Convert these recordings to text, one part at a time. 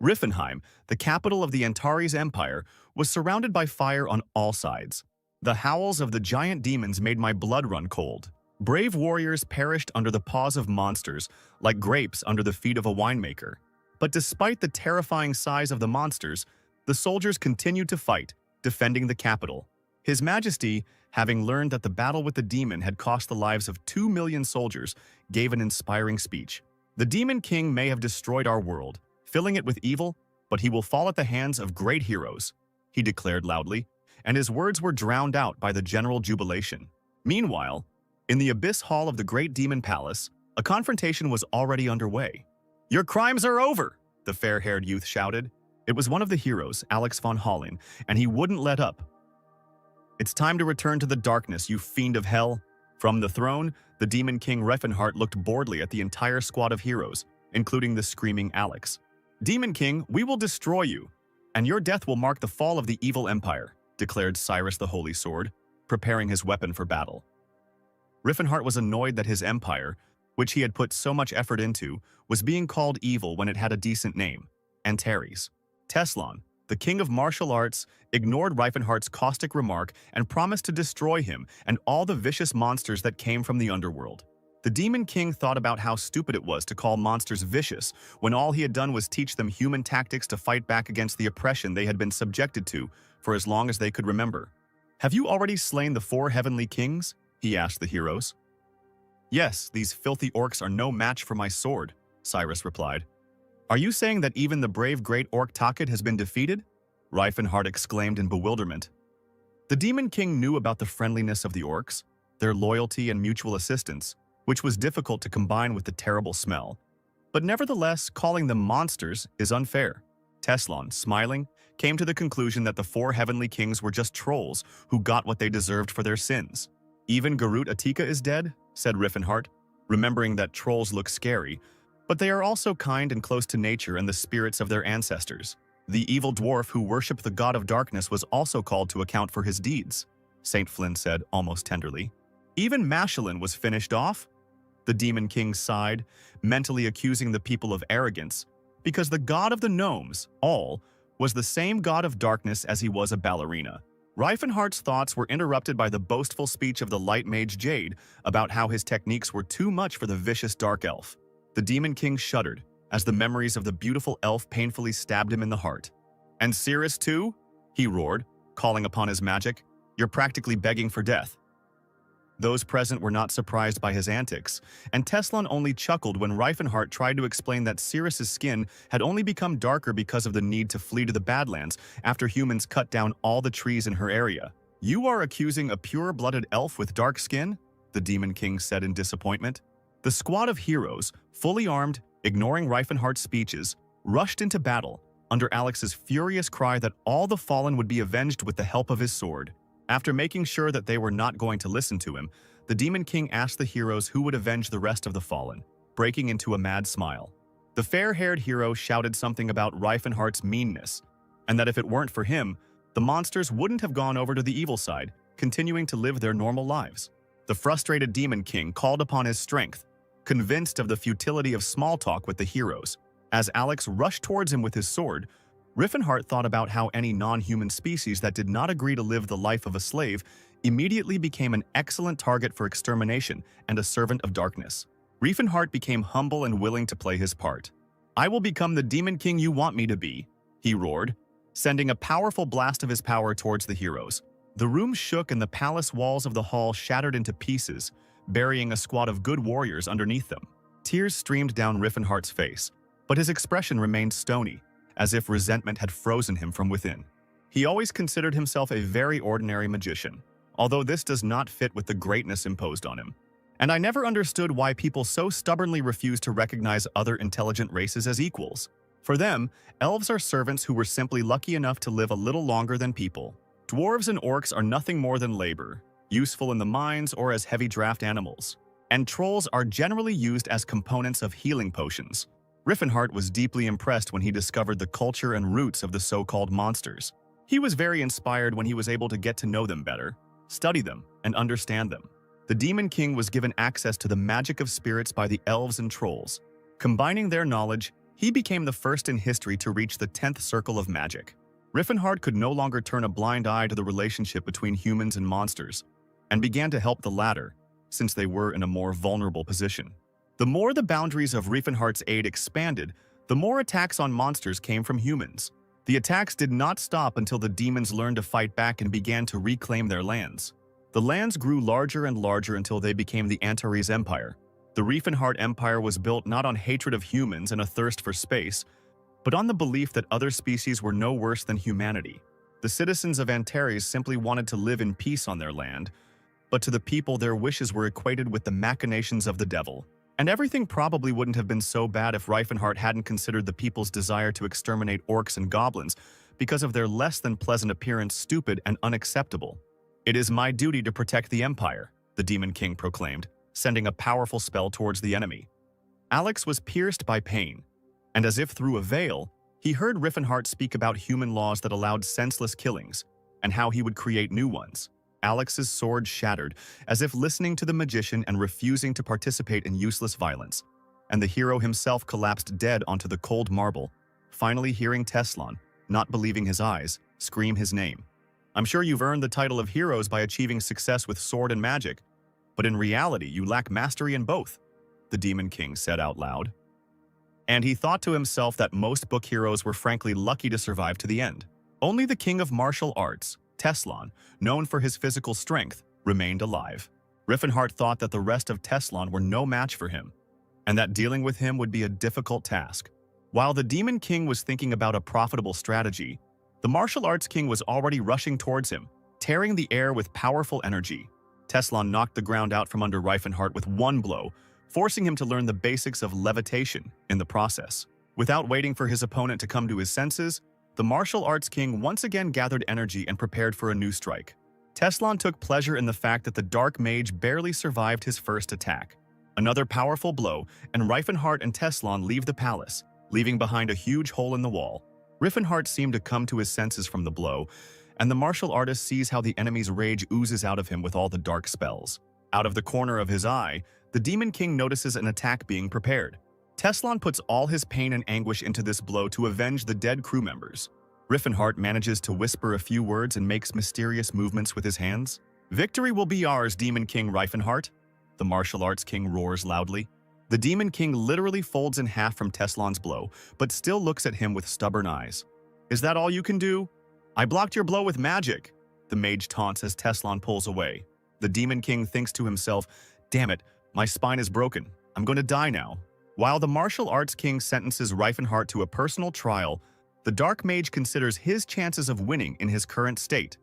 Rifenheim, the capital of the Antares Empire, was surrounded by fire on all sides. The howls of the giant demons made my blood run cold. Brave warriors perished under the paws of monsters, like grapes under the feet of a winemaker. But despite the terrifying size of the monsters, the soldiers continued to fight, defending the capital. His Majesty, having learned that the battle with the demon had cost the lives of 2 million soldiers, gave an inspiring speech. "The Demon King may have destroyed our world, filling it with evil, but he will fall at the hands of great heroes," he declared loudly, and his words were drowned out by the general jubilation. Meanwhile, in the Abyss Hall of the Great Demon Palace, a confrontation was already underway. "Your crimes are over!" the fair-haired youth shouted. It was one of the heroes, Alex von Holling, and he wouldn't let up. "It's time to return to the darkness, you fiend of hell." From the throne, the Demon King Reifenhardt looked boredly at the entire squad of heroes, including the screaming Alex. "Demon King, we will destroy you, and your death will mark the fall of the evil empire," declared Cyrus the Holy Sword, preparing his weapon for battle. Riefenhardt was annoyed that his empire, which he had put so much effort into, was being called evil when it had a decent name, Antares. Teslon, the king of martial arts, ignored Reifenhardt's caustic remark and promised to destroy him and all the vicious monsters that came from the underworld. The Demon King thought about how stupid it was to call monsters vicious when all he had done was teach them human tactics to fight back against the oppression they had been subjected to for as long as they could remember. "Have you already slain the 4 heavenly kings?" he asked the heroes. "Yes, these filthy orcs are no match for my sword," Cyrus replied. "Are you saying that even the brave great orc Takid has been defeated?" Reifenhardt exclaimed in bewilderment. The Demon King knew about the friendliness of the orcs, their loyalty and mutual assistance, which was difficult to combine with the terrible smell. But nevertheless, calling them monsters is unfair. Teslon, smiling, came to the conclusion that the 4 heavenly kings were just trolls who got what they deserved for their sins. "Even Garut Atika is dead," said Riefenhardt, remembering that trolls look scary, but they are also kind and close to nature and the spirits of their ancestors. "The evil dwarf who worshipped the god of darkness was also called to account for his deeds," St. Flynn said almost tenderly. "Even Mashelin was finished off?" The Demon King sighed, mentally accusing the people of arrogance, because the god of the gnomes, All, was the same god of darkness as he was a ballerina. Reifenhardt's thoughts were interrupted by the boastful speech of the light mage Jade about how his techniques were too much for the vicious dark elf. The Demon King shuddered as the memories of the beautiful elf painfully stabbed him in the heart. "And Cirrus too?" he roared, calling upon his magic. "You're practically begging for death." Those present were not surprised by his antics, and Teslon only chuckled when Reifenhardt tried to explain that Cirrus's skin had only become darker because of the need to flee to the Badlands after humans cut down all the trees in her area. "You are accusing a pure-blooded elf with dark skin?" the Demon King said in disappointment. The squad of heroes, fully armed, ignoring Reifenhardt's speeches, rushed into battle under Alex's furious cry that all the fallen would be avenged with the help of his sword. After making sure that they were not going to listen to him, the Demon King asked the heroes who would avenge the rest of the fallen, breaking into a mad smile. The fair-haired hero shouted something about Reifenhardt's meanness, and that if it weren't for him, the monsters wouldn't have gone over to the evil side, continuing to live their normal lives. The frustrated Demon King called upon his strength, convinced of the futility of small talk with the heroes. As Alex rushed towards him with his sword, Riefenhardt thought about how any non-human species that did not agree to live the life of a slave immediately became an excellent target for extermination and a servant of darkness. Riefenhardt became humble and willing to play his part. "I will become the Demon King you want me to be," he roared, sending a powerful blast of his power towards the heroes. The room shook and the palace walls of the hall shattered into pieces, burying a squad of good warriors underneath them. Tears streamed down Riefenhardt's face, but his expression remained stony, as if resentment had frozen him from within. He always considered himself a very ordinary magician, although this does not fit with the greatness imposed on him. "And I never understood why people so stubbornly refuse to recognize other intelligent races as equals. For them, elves are servants who were simply lucky enough to live a little longer than people. Dwarves and orcs are nothing more than labor, useful in the mines or as heavy draft animals. And trolls are generally used as components of healing potions." Riefenhardt was deeply impressed when he discovered the culture and roots of the so-called monsters. He was very inspired when he was able to get to know them better, study them, and understand them. The Demon King was given access to the magic of spirits by the elves and trolls. Combining their knowledge, He became the first in history to reach the 10th circle of magic. Riffenhard could no longer turn a blind eye to the relationship between humans and monsters, and began to help the latter, since they were in a more vulnerable position. The more the boundaries of Riefenhardt's aid expanded, the more attacks on monsters came from humans. The attacks did not stop until the demons learned to fight back and began to reclaim their lands. The lands grew larger and larger until they became the Antares Empire. The Riefenhardt Empire was built not on hatred of humans and a thirst for space, but on the belief that other species were no worse than humanity. The citizens of Antares simply wanted to live in peace on their land, but to the people their wishes were equated with the machinations of the devil. And everything probably wouldn't have been so bad if Riefenhardt hadn't considered the people's desire to exterminate orcs and goblins because of their less than pleasant appearance stupid and unacceptable. "It is my duty to protect the Empire," the Demon King proclaimed, sending a powerful spell towards the enemy. Alex was pierced by pain, and as if through a veil, he heard Riefenhardt speak about human laws that allowed senseless killings, and how he would create new ones. Alex's sword shattered, as if listening to the magician and refusing to participate in useless violence, and the hero himself collapsed dead onto the cold marble, finally hearing Teslan, not believing his eyes, scream his name. "I'm sure you've earned the title of heroes by achieving success with sword and magic, but in reality you lack mastery in both," the Demon King said out loud. And he thought to himself that most book heroes were frankly lucky to survive to the end. Only the king of martial arts, Teslan, known for his physical strength, remained alive. Riefenhardt thought that the rest of Teslan were no match for him, and that dealing with him would be a difficult task. While the Demon King was thinking about a profitable strategy, the martial arts king was already rushing towards him, tearing the air with powerful energy. Teslan knocked the ground out from under Riefenhardt with one blow, forcing him to learn the basics of levitation in the process. Without waiting for his opponent to come to his senses, the martial arts king once again gathered energy and prepared for a new strike. Teslan took pleasure in the fact that the dark mage barely survived his first attack. Another powerful blow, and Riefenhardt and Teslan leave the palace, leaving behind a huge hole in the wall. Riefenhardt seemed to come to his senses from the blow, and the martial artist sees how the enemy's rage oozes out of him with all the dark spells. Out of the corner of his eye, the Demon King notices an attack being prepared. Teslan puts all his pain and anguish into this blow to avenge the dead crew members. Riefenhardt manages to whisper a few words and makes mysterious movements with his hands. "Victory will be ours, Demon King Riefenhardt," the martial arts king roars loudly. The Demon King literally folds in half from Teslan's blow, but still looks at him with stubborn eyes. "Is that all you can do? I blocked your blow with magic," the mage taunts as Teslan pulls away. The Demon King thinks to himself, "Damn it, my spine is broken. I'm going to die now." While the martial arts king sentences Riefenhardt to a personal trial, the dark mage considers his chances of winning in his current state.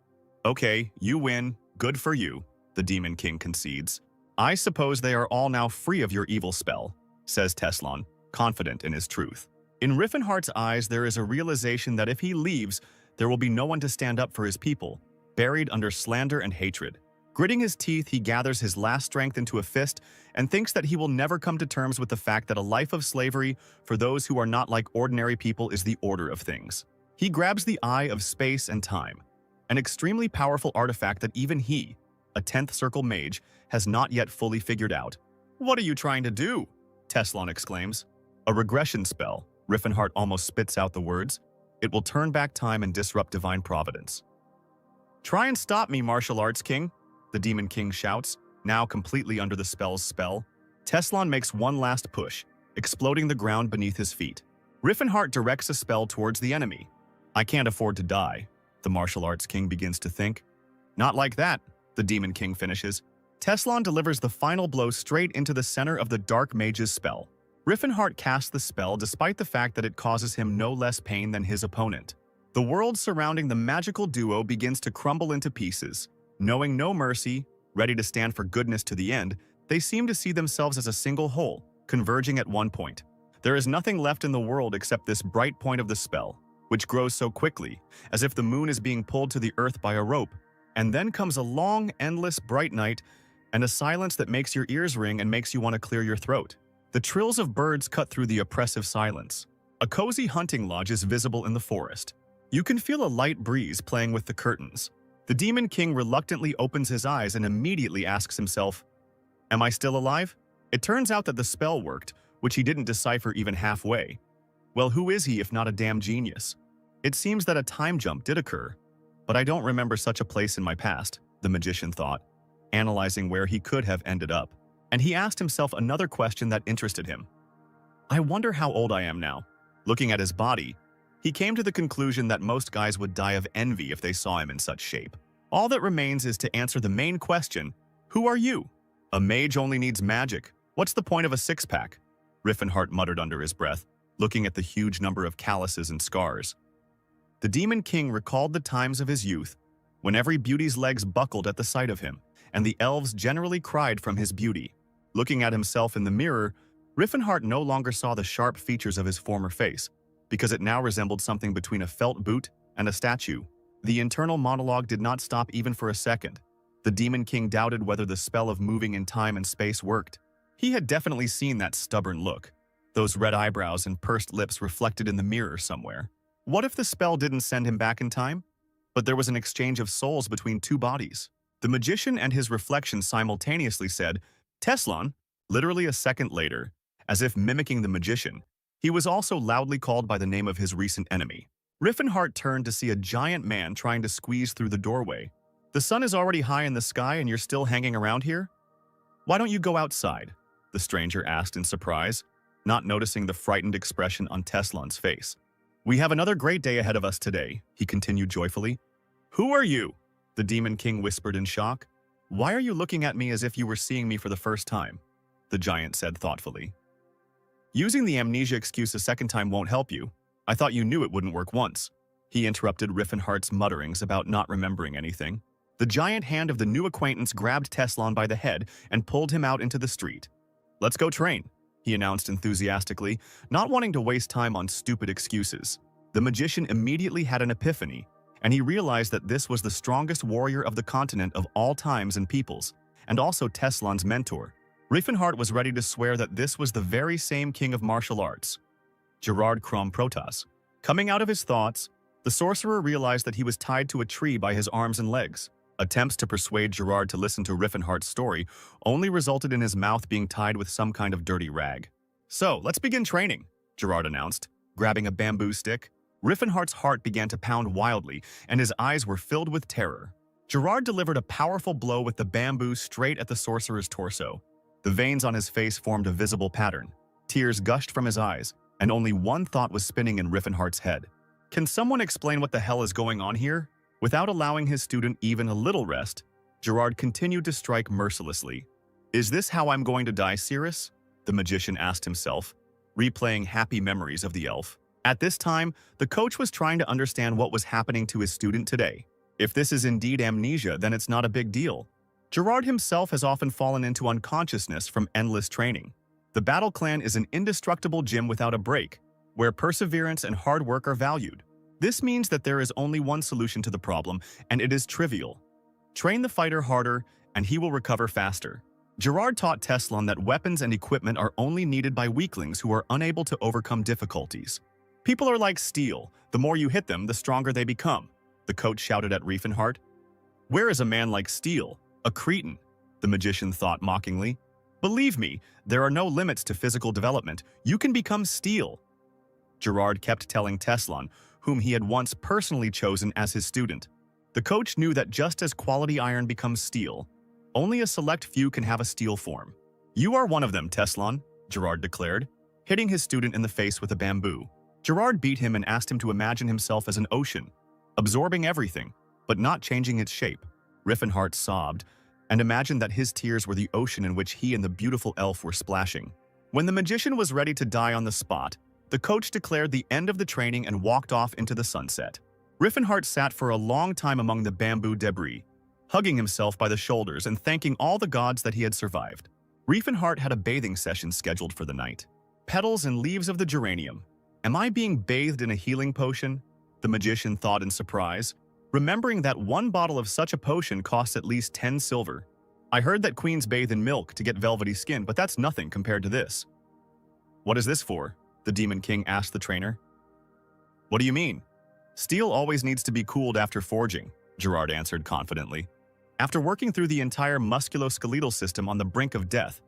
"Okay, you win. Good for you," the Demon King concedes. "I suppose they are all now free of your evil spell," says Teslan, confident in his truth. In Riefenhardt's eyes, there is a realization that if he leaves, there will be no one to stand up for his people, buried under slander and hatred. Gritting his teeth, he gathers his last strength into a fist and thinks that he will never come to terms with the fact that a life of slavery for those who are not like ordinary people is the order of things. He grabs the Eye of Space and Time, an extremely powerful artifact that even he, a 10th Circle mage, has not yet fully figured out. "What are you trying to do?" Teslan exclaims. "A regression spell," Riefenhardt almost spits out the words. "It will turn back time and disrupt divine providence." "Try and stop me, martial arts king," the Demon King shouts, now completely under the spell's spell. Teslan makes one last push, exploding the ground beneath his feet. Riefenhardt directs a spell towards the enemy. "I can't afford to die," the martial arts king begins to think. "Not like that," the Demon King finishes. Teslan delivers the final blow straight into the center of the dark mage's spell. Riefenhardt casts the spell despite the fact that it causes him no less pain than his opponent. The world surrounding the magical duo begins to crumble into pieces. Knowing no mercy, ready to stand for goodness to the end, they seem to see themselves as a single whole, converging at one point. There is nothing left in the world except this bright point of the spell, which grows so quickly, as if the moon is being pulled to the earth by a rope. And then comes a long, endless, bright night, and a silence that makes your ears ring and makes you want to clear your throat. The trills of birds cut through the oppressive silence. A cozy hunting lodge is visible in the forest. You can feel a light breeze playing with the curtains. The Demon King reluctantly opens his eyes and immediately asks himself, "Am I still alive?" It turns out that the spell worked, which he didn't decipher even halfway. Well, who is he if not a damn genius? It seems that a time jump did occur, but I don't remember such a place in my past, the magician thought, analyzing where he could have ended up. And he asked himself another question that interested him. I wonder how old I am now. Looking at his body, he came to the conclusion that most guys would die of envy if they saw him in such shape. All that remains is to answer the main question, who are you? A mage only needs magic. What's the point of a six-pack? Riffenhart muttered under his breath, looking at the huge number of calluses and scars. The Demon King recalled the times of his youth, when every beauty's legs buckled at the sight of him, and the elves generally cried from his beauty. Looking at himself in the mirror, Riffenhart no longer saw the sharp features of his former face, because it now resembled something between a felt boot and a statue. The internal monologue did not stop even for a second. The Demon King doubted whether the spell of moving in time and space worked. He had definitely seen that stubborn look, those red eyebrows and pursed lips reflected in the mirror somewhere. What if the spell didn't send him back in time? But there was an exchange of souls between two bodies. The magician and his reflection simultaneously said, Teslon, literally a second later, as if mimicking the magician. He was also loudly called by the name of his recent enemy. Riffenhart turned to see a giant man trying to squeeze through the doorway. The sun is already high in the sky and you're still hanging around here? Why don't you go outside? The stranger asked in surprise, not noticing the frightened expression on Teslon's face. We have another great day ahead of us today, he continued joyfully. Who are you? The Demon King whispered in shock. Why are you looking at me as if you were seeing me for the first time? The giant said thoughtfully. Using the amnesia excuse a second time won't help you. I thought you knew it wouldn't work once. He interrupted Riffenhart's mutterings about not remembering anything. The giant hand of the new acquaintance grabbed Teslon by the head and pulled him out into the street. Let's go train, he announced enthusiastically, not wanting to waste time on stupid excuses. The magician immediately had an epiphany, and he realized that this was the strongest warrior of the continent of all times and peoples, and also Teslon's mentor. Riffenhart was ready to swear that this was the very same king of martial arts, Gerard Crom Protas. Coming out of his thoughts, the sorcerer realized that he was tied to a tree by his arms and legs. Attempts to persuade Gerard to listen to Riffenhart's story only resulted in his mouth being tied with some kind of dirty rag. So, let's begin training, Gerard announced, grabbing a bamboo stick. Riffenhart's heart began to pound wildly, and his eyes were filled with terror. Gerard delivered a powerful blow with the bamboo straight at the sorcerer's torso. The veins on his face formed a visible pattern. Tears gushed from his eyes, and only one thought was spinning in Riffenhart's head. Can someone explain what the hell is going on here? Without allowing his student even a little rest, Gerard continued to strike mercilessly. Is this how I'm going to die, Cirrus? The magician asked himself, replaying happy memories of the elf. At this time, the coach was trying to understand what was happening to his student today. If this is indeed amnesia, then it's not a big deal. Gerard himself has often fallen into unconsciousness from endless training. The Battle Clan is an indestructible gym without a break, where perseverance and hard work are valued. This means that there is only one solution to the problem, and it is trivial. Train the fighter harder, and he will recover faster. Gerard taught Teslon that weapons and equipment are only needed by weaklings who are unable to overcome difficulties. People are like steel. The more you hit them, the stronger they become, the coach shouted at Rieffenhart. Where is a man like steel? A cretin, the magician thought mockingly. Believe me, there are no limits to physical development. You can become steel. Gerard kept telling Teslon, whom he had once personally chosen as his student. The coach knew that just as quality iron becomes steel, only a select few can have a steel form. You are one of them, Teslon, Gerard declared, hitting his student in the face with a bamboo. Gerard beat him and asked him to imagine himself as an ocean, absorbing everything, but not changing its shape. Riffenhart sobbed, and imagined that his tears were the ocean in which he and the beautiful elf were splashing. When the magician was ready to die on the spot, the coach declared the end of the training and walked off into the sunset. Riffenhart sat for a long time among the bamboo debris, hugging himself by the shoulders and thanking all the gods that he had survived. Rieffenhart had a bathing session scheduled for the night. Petals and leaves of the geranium. Am I being bathed in a healing potion? The magician thought in surprise, remembering that one bottle of such a potion costs at least 10 silver. I heard that queens bathe in milk to get velvety skin, but that's nothing compared to this. What is this for? The Demon King asked the trainer. What do you mean? Steel always needs to be cooled after forging, Gerard answered confidently. After working through the entire musculoskeletal system on the brink of death,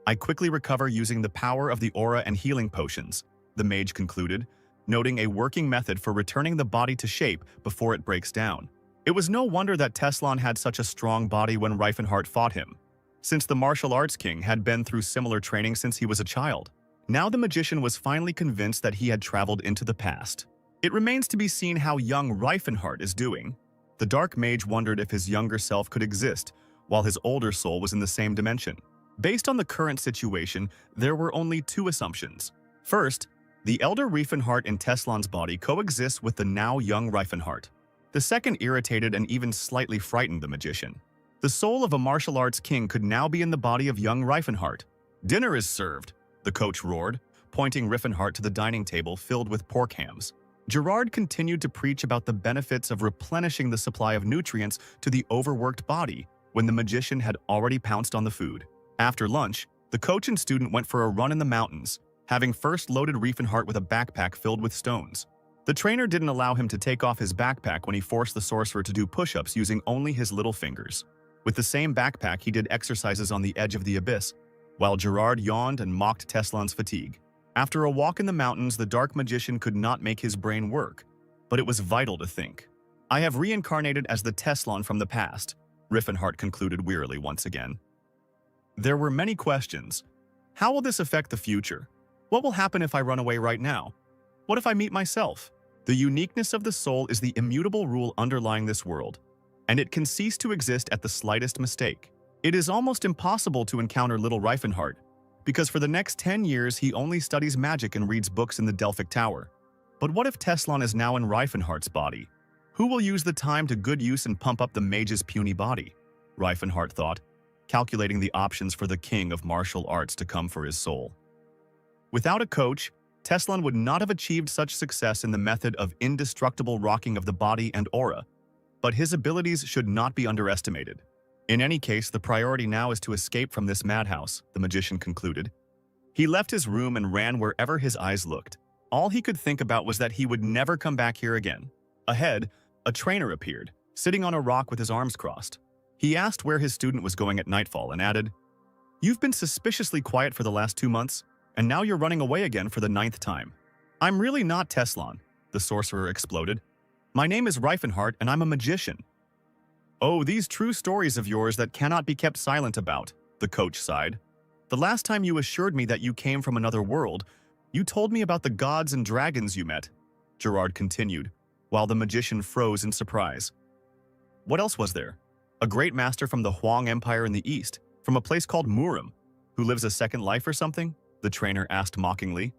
I quickly recover using the power of the aura and healing potions. the mage concluded, noting a working method for returning the body to shape before it breaks down. It was no wonder that Teslan had such a strong body when Reifenhart fought him, since the martial arts king had been through similar training since he was a child. Now the magician was finally convinced that he had traveled into the past. It remains to be seen how young Reifenhart is doing. The dark mage wondered if his younger self could exist, while his older soul was in the same dimension. Based on the current situation, there were only two assumptions. First, the elder Reifenhart in Teslan's body coexists with the now young Reifenhart. The second irritated and even slightly frightened the magician. The soul of a martial arts king could now be in the body of young Reifenhart. "Dinner is served," the coach roared, pointing Reifenhart to the dining table filled with pork hams. Gerard continued to preach about the benefits of replenishing the supply of nutrients to the overworked body when the magician had already pounced on the food. After lunch, the coach and student went for a run in the mountains, having first loaded Reifenhart with a backpack filled with stones. The trainer didn't allow him to take off his backpack when he forced the sorcerer to do push-ups using only his little fingers. With the same backpack, he did exercises on the edge of the abyss, while Gerard yawned and mocked Teslan's fatigue. After a walk in the mountains, the dark magician could not make his brain work, but it was vital to think. "I have reincarnated as the Teslan from the past," Reifenhart concluded wearily once again. There were many questions. How will this affect the future? What will happen if I run away right now? What if I meet myself? The uniqueness of the soul is the immutable rule underlying this world, and it can cease to exist at the slightest mistake. It is almost impossible to encounter little Reifenhart, because for the next 10 years he only studies magic and reads books in the Delphic Tower. But what if Teslan is now in Reifenhart's body? Who will use the time to good use and pump up the mage's puny body? Reifenhart thought, calculating the options for the king of martial arts to come for his soul. Without a coach, Teslan would not have achieved such success in the method of indestructible rocking of the body and aura, but his abilities should not be underestimated. In any case, the priority now is to escape from this madhouse, the magician concluded. He left his room and ran wherever his eyes looked. All he could think about was that he would never come back here again. Ahead, a trainer appeared, sitting on a rock with his arms crossed. He asked where his student was going at nightfall and added, "You've been suspiciously quiet for the last 2 months, and now you're running away again for the 9th time." "I'm really not Teslan," the sorcerer exploded. "My name is Reifenhart and I'm a magician." "Oh, these true stories of yours that cannot be kept silent about," the coach sighed. "The last time you assured me that you came from another world, you told me about the gods and dragons you met," Gerard continued, while the magician froze in surprise. "What else was there? A great master from the Huang Empire in the east, from a place called Murim, who lives a second life or something?" the trainer asked mockingly.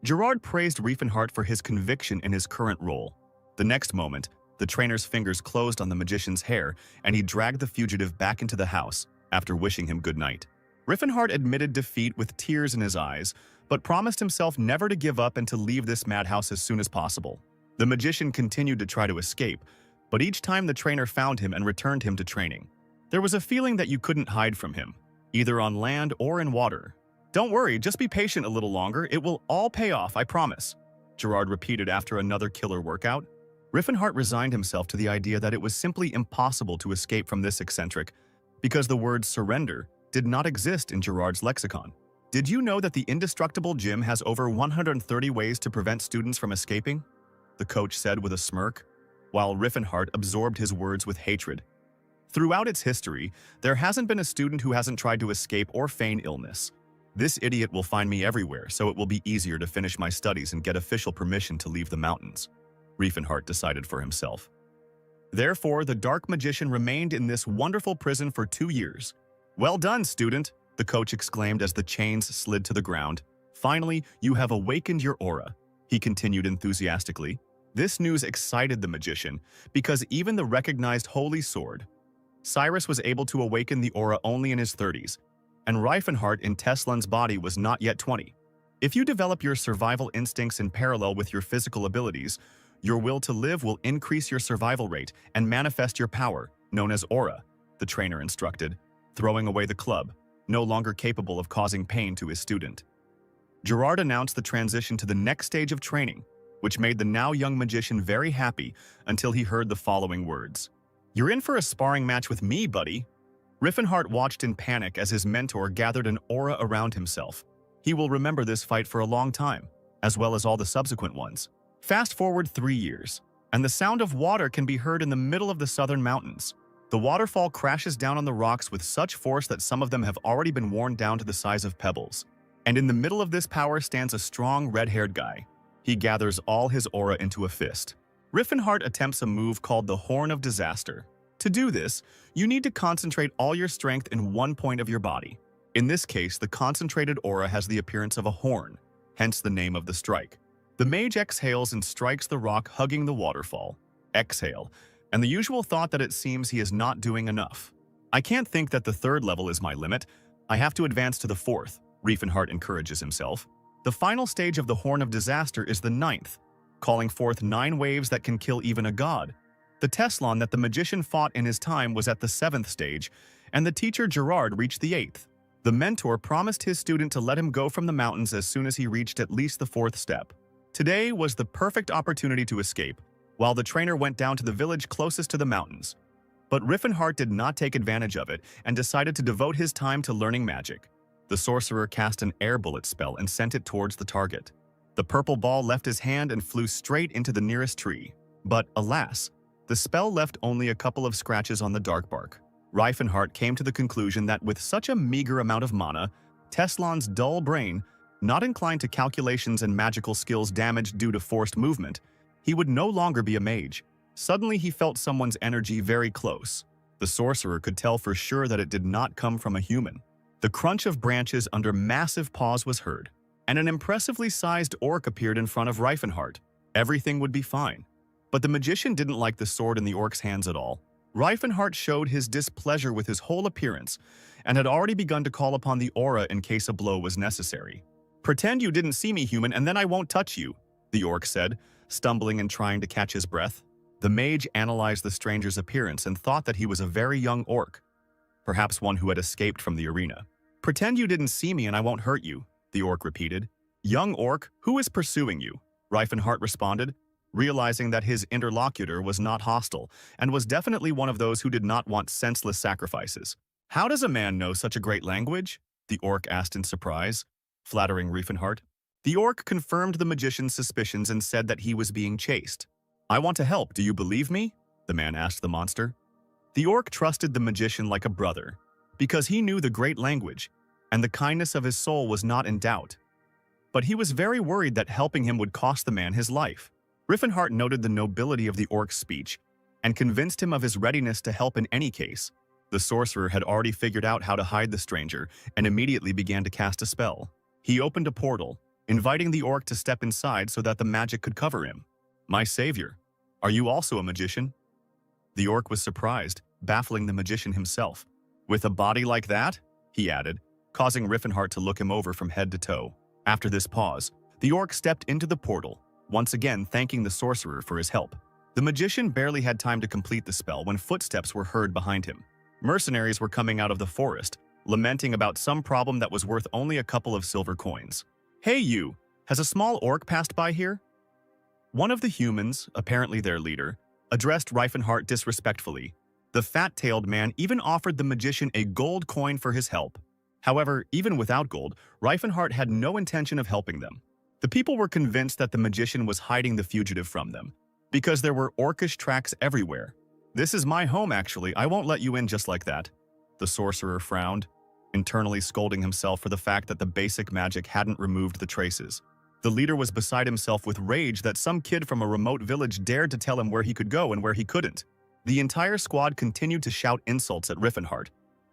Gerard praised Reifenhart for his conviction in his current role. The next moment, the trainer's fingers closed on the magician's hair, and he dragged the fugitive back into the house after wishing him good night. Reifenhart admitted defeat with tears in his eyes, but promised himself never to give up and to leave this madhouse as soon as possible. The magician continued to try to escape, but each time the trainer found him and returned him to training. There was a feeling that you couldn't hide from him, either on land or in water. "Don't worry, just be patient a little longer, it will all pay off, I promise," Gerard repeated after another killer workout. Reifenhart resigned himself to the idea that it was simply impossible to escape from this eccentric, because the word surrender did not exist in Gerard's lexicon. "Did you know that the indestructible gym has over 130 ways to prevent students from escaping?" the coach said with a smirk, while Reifenhart absorbed his words with hatred. "Throughout its history, there hasn't been a student who hasn't tried to escape or feign illness. This idiot will find me everywhere, so it will be easier to finish my studies and get official permission to leave the mountains," Reifenhart decided for himself. Therefore, the dark magician remained in this wonderful prison for 2 years. "Well done, student," the coach exclaimed as the chains slid to the ground. "Finally, you have awakened your aura," he continued enthusiastically. This news excited the magician, because even the recognized holy sword, Cyrus, was able to awaken the aura only in his 30s, and Reifenhart in Teslan's body was not yet 20. If you develop your survival instincts in parallel with your physical abilities, your will to live will increase your survival rate and manifest your power, known as aura, the trainer instructed, throwing away the club, no longer capable of causing pain to his student. Gerard announced the transition to the next stage of training, which made the now young magician very happy until he heard the following words. "You're in for a sparring match with me, buddy." Reifenhart watched in panic as his mentor gathered an aura around himself. He will remember this fight for a long time. as well as all the subsequent ones. Fast forward 3 years, and the sound of water can be heard in the middle of the southern mountains. The waterfall crashes down on the rocks with such force that some of them have already been worn down to the size of pebbles. And in the middle of this power stands a strong red-haired guy. He gathers all his aura into a fist. Riffenhart attempts a move called the Horn of Disaster. To do this, you need to concentrate all your strength in one point of your body. In this case, the concentrated aura has the appearance of a horn, hence the name of the strike. The mage exhales and strikes the rock hugging the waterfall. Exhale, and the usual thought that it seems he is not doing enough. I can't think that the third level is my limit. I have to advance to the fourth, Riefenhart encourages himself. The final stage of the Horn of Disaster is the ninth, calling forth 9 waves that can kill even a god. The Teslon that the magician fought in his time was at the 7th stage, and the teacher Gerard reached the 8th. The mentor promised his student to let him go from the mountains as soon as he reached at least the 4th step. Today was the perfect opportunity to escape, while the trainer went down to the village closest to the mountains. But Riffenhart did not take advantage of it and decided to devote his time to learning magic. The sorcerer cast an air bullet spell and sent it towards the target. The purple ball left his hand and flew straight into the nearest tree. But alas, the spell left only a couple of scratches on the dark bark. Riefenhart came to the conclusion that with such a meager amount of mana, Teslon's dull brain, not inclined to calculations and magical skills damaged due to forced movement, he would no longer be a mage. Suddenly he felt someone's energy very close. The sorcerer could tell for sure that it did not come from a human. The crunch of branches under massive paws was heard, and an impressively sized orc appeared in front of Riefenhart. Everything would be fine. But the magician didn't like the sword in the orc's hands at all. Riefenhart showed his displeasure with his whole appearance and had already begun to call upon the aura in case a blow was necessary. "Pretend you didn't see me, human, and then I won't touch you," the orc said, stumbling and trying to catch his breath. The mage analyzed the stranger's appearance and thought that he was a very young orc, perhaps one who had escaped from the arena. "Pretend you didn't see me and I won't hurt you," the orc repeated. "Young orc, who is pursuing you?" Riefenhart responded, realizing that his interlocutor was not hostile and was definitely one of those who did not want senseless sacrifices. "How does a man know such a great language?" the orc asked in surprise, flattering Riefenhart. The orc confirmed the magician's suspicions and said that he was being chased. "I want to help, do you believe me?" the man asked the monster. The orc trusted the magician like a brother, because he knew the great language, and the kindness of his soul was not in doubt. But he was very worried that helping him would cost the man his life. Riefenhart noted the nobility of the orc's speech and convinced him of his readiness to help in any case. The sorcerer had already figured out how to hide the stranger and immediately began to cast a spell. He opened a portal, inviting the orc to step inside so that the magic could cover him. "My savior, are you also a magician?" The orc was surprised, baffling the magician himself. "With a body like that?" he added, causing Riefenhart to look him over from head to toe. After this pause, the orc stepped into the portal, once again thanking the sorcerer for his help. The magician barely had time to complete the spell when footsteps were heard behind him. Mercenaries were coming out of the forest, lamenting about some problem that was worth only a couple of silver coins. "Hey you, has a small orc passed by here?" One of the humans, apparently their leader, addressed Riefenhart disrespectfully. The fat-tailed man even offered the magician a gold coin for his help. However, even without gold, Riefenhart had no intention of helping them. The people were convinced that the magician was hiding the fugitive from them, because there were orcish tracks everywhere. "This is my home, actually. I won't let you in just like that." The sorcerer frowned, internally scolding himself for the fact that the basic magic hadn't removed the traces. The leader was beside himself with rage that some kid from a remote village dared to tell him where he could go and where he couldn't. The entire squad continued to shout insults at Riefenhart,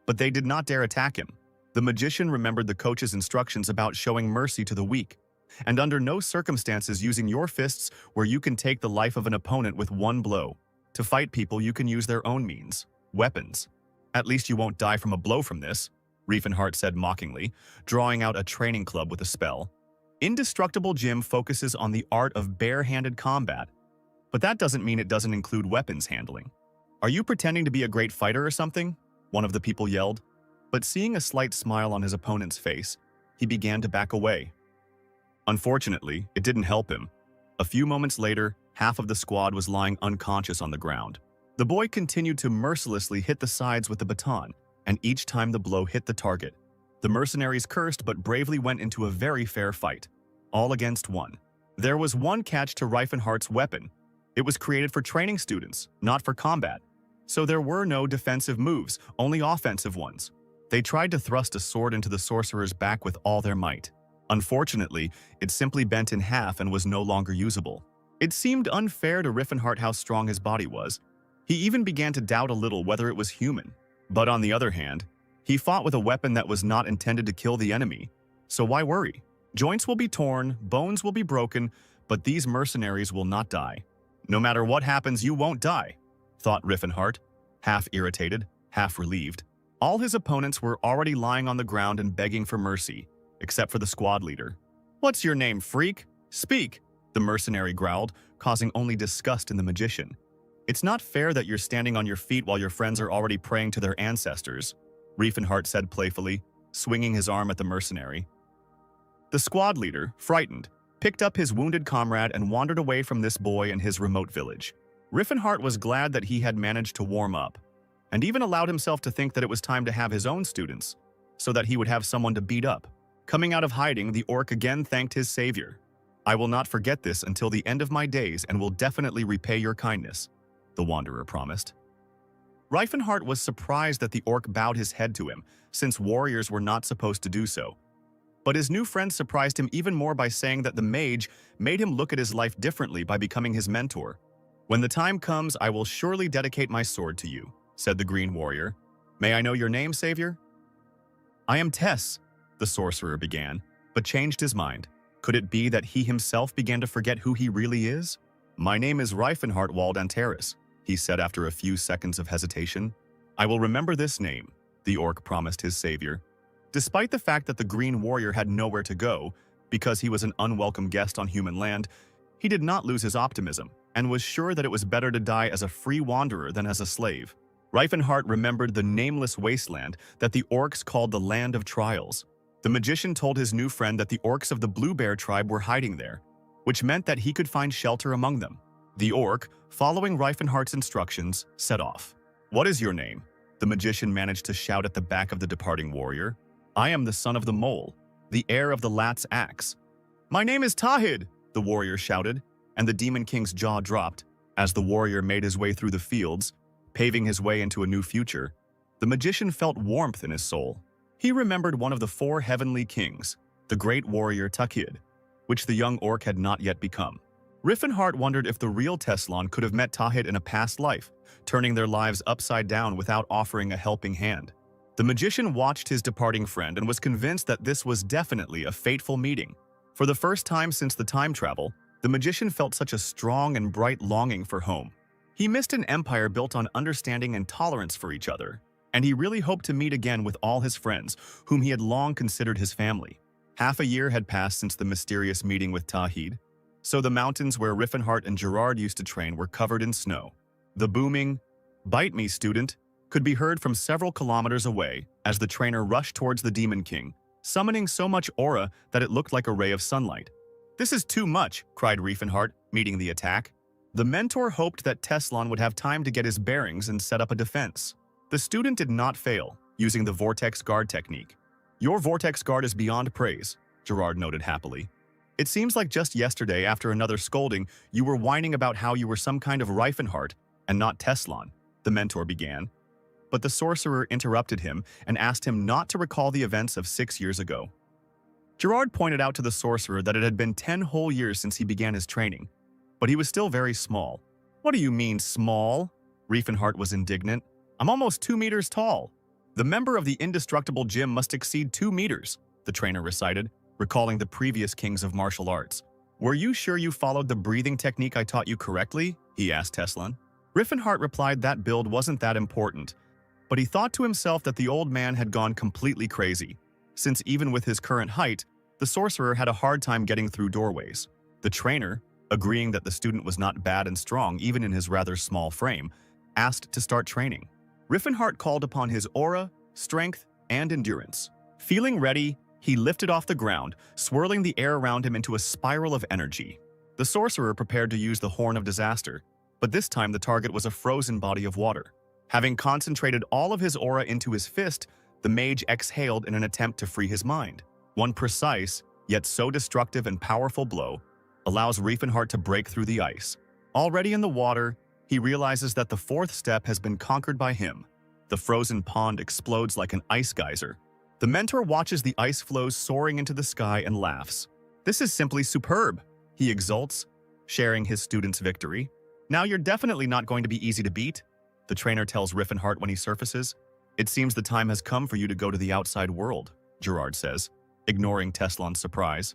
but they did not dare attack him. The magician remembered the coach's instructions about showing mercy to the weak, and under no circumstances using your fists where you can take the life of an opponent with one blow. To fight people, you can use their own means, weapons. "At least you won't die from a blow from this," Riefenhart said mockingly, drawing out a training club with a spell. Indestructible Jim focuses on the art of bare-handed combat, but that doesn't mean it doesn't include weapons handling. "Are you pretending to be a great fighter or something?" one of the people yelled. But seeing a slight smile on his opponent's face, he began to back away. Unfortunately, it didn't help him. A few moments later, half of the squad was lying unconscious on the ground. The boy continued to mercilessly hit the sides with the baton, and each time the blow hit the target, the mercenaries cursed but bravely went into a very fair fight. all against one. There was one catch to Reifenhardt's weapon. It was created for training students, not for combat. So there were no defensive moves, only offensive ones. They tried to thrust a sword into the sorcerer's back with all their might. Unfortunately, it simply bent in half and was no longer usable. It seemed unfair to Riefenhardt how strong his body was. He even began to doubt a little whether it was human. But on the other hand, he fought with a weapon that was not intended to kill the enemy. So why worry? Joints will be torn, bones will be broken, but these mercenaries will not die. No matter what happens, you won't die, thought Riefenhardt, half irritated, half relieved. All his opponents were already lying on the ground and begging for mercy, except for the squad leader. "What's your name, freak? Speak," the mercenary growled, causing only disgust in the magician. "It's not fair that you're standing on your feet while your friends are already praying to their ancestors," Riefenhardt said playfully, swinging his arm at the mercenary. The squad leader, frightened, picked up his wounded comrade and wandered away from this boy and his remote village. Riefenhardt was glad that he had managed to warm up, and even allowed himself to think that it was time to have his own students, so that he would have someone to beat up. Coming out of hiding, the orc again thanked his savior. "I will not forget this until the end of my days and will definitely repay your kindness," the wanderer promised. Riefenhardt was surprised that the orc bowed his head to him, since warriors were not supposed to do so. But his new friend surprised him even more by saying that the mage made him look at his life differently by becoming his mentor. "When the time comes, I will surely dedicate my sword to you," said the green warrior. "May I know your name, savior?" "I am Tess," the sorcerer began, but changed his mind. Could it be that he himself began to forget who he really is? "My name is Riefenhardt Waldanteris," he said after a few seconds of hesitation. "I will remember this name," the orc promised his savior. Despite the fact that the green warrior had nowhere to go, because he was an unwelcome guest on human land, he did not lose his optimism, and was sure that it was better to die as a free wanderer than as a slave. Riefenhardt remembered the nameless wasteland that the orcs called the Land of Trials. The magician told his new friend that the orcs of the Blue Bear tribe were hiding there, which meant that he could find shelter among them. The orc, following Riefenhardt's instructions, set off. "What is your name?" the magician managed to shout at the back of the departing warrior. "I am the son of the mole, the heir of the Lat's axe." "My name is Tahid," the warrior shouted, and the Demon King's jaw dropped. As the warrior made his way through the fields, paving his way into a new future, the magician felt warmth in his soul. He remembered one of the 4 heavenly kings, the great warrior Tahid, which the young orc had not yet become. Riefenhardt wondered if the real Teslan could have met Tahid in a past life, turning their lives upside down without offering a helping hand. The magician watched his departing friend and was convinced that this was definitely a fateful meeting. For the first time since the time travel, the magician felt such a strong and bright longing for home. He missed an empire built on understanding and tolerance for each other, and he really hoped to meet again with all his friends, whom he had long considered his family. Half a year had passed since the mysterious meeting with Tahid, so the mountains where Riefenhardt and Gerard used to train were covered in snow. The booming, "Bite me, student," could be heard from several kilometers away as the trainer rushed towards the Demon King, summoning so much aura that it looked like a ray of sunlight. "This is too much," cried Riefenhardt, meeting the attack. The mentor hoped that Teslan would have time to get his bearings and set up a defense. The student did not fail, using the Vortex Guard technique. "Your Vortex Guard is beyond praise," Gerard noted happily. "It seems like just yesterday, after another scolding, you were whining about how you were some kind of Riefenhardt and not Teslan," the mentor began. But the sorcerer interrupted him and asked him not to recall the events of 6 years ago. Gerard pointed out to the sorcerer that it had been 10 whole years since he began his training, but he was still very small. "What do you mean, small?" Riefenhardt was indignant. "I'm almost 2 meters tall." "The member of the indestructible gym must exceed 2 meters, the trainer recited, recalling the previous kings of martial arts. "Were you sure you followed the breathing technique I taught you correctly?" he asked Teslan. Riefenhardt replied that build wasn't that important, but he thought to himself that the old man had gone completely crazy, since even with his current height, the sorcerer had a hard time getting through doorways. The trainer, agreeing that the student was not bad and strong even in his rather small frame, asked to start training. Riefenhardt called upon his aura, strength, and endurance. Feeling ready, he lifted off the ground, swirling the air around him into a spiral of energy. The sorcerer prepared to use the Horn of Disaster, but this time the target was a frozen body of water. Having concentrated all of his aura into his fist, the mage exhaled in an attempt to free his mind. One precise, yet so destructive and powerful blow allows Riefenhardt to break through the ice. Already in the water, he realizes that the fourth step has been conquered by him. The frozen pond explodes like an ice geyser. The mentor watches the ice flows soaring into the sky and laughs. "This is simply superb," he exults, sharing his student's victory. "Now you're definitely not going to be easy to beat," the trainer tells Riefenhardt when he surfaces. "It seems the time has come for you to go to the outside world," Gerard says, ignoring Teslan's surprise.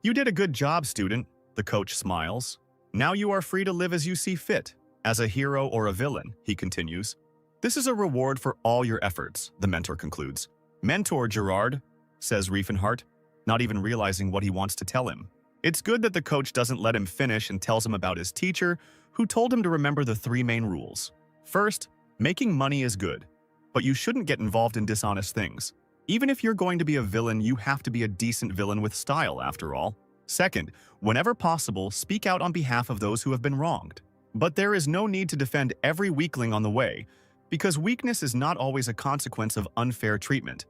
"You did a good job, student," the coach smiles. "Now you are free to live as you see fit, as a hero or a villain," he continues. "This is a reward for all your efforts," the mentor concludes. "Mentor, Gerard," says Riefenhardt, not even realizing what he wants to tell him. It's good that the coach doesn't let him finish and tells him about his teacher, who told him to remember the 3 main rules. First, making money is good, but you shouldn't get involved in dishonest things. Even if you're going to be a villain, you have to be a decent villain with style, after all. Second, whenever possible, speak out on behalf of those who have been wronged. But there is no need to defend every weakling on the way, because weakness is not always a consequence of unfair treatment,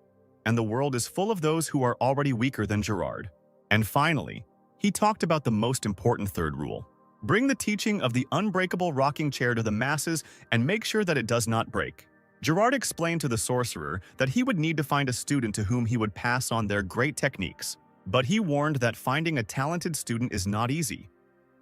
and the world is full of those who are already weaker than Gerard. And finally, he talked about the most important third rule. Bring the teaching of the unbreakable rocking chair to the masses and make sure that it does not break. Gerard explained to the sorcerer that he would need to find a student to whom he would pass on their great techniques, but he warned that finding a talented student is not easy.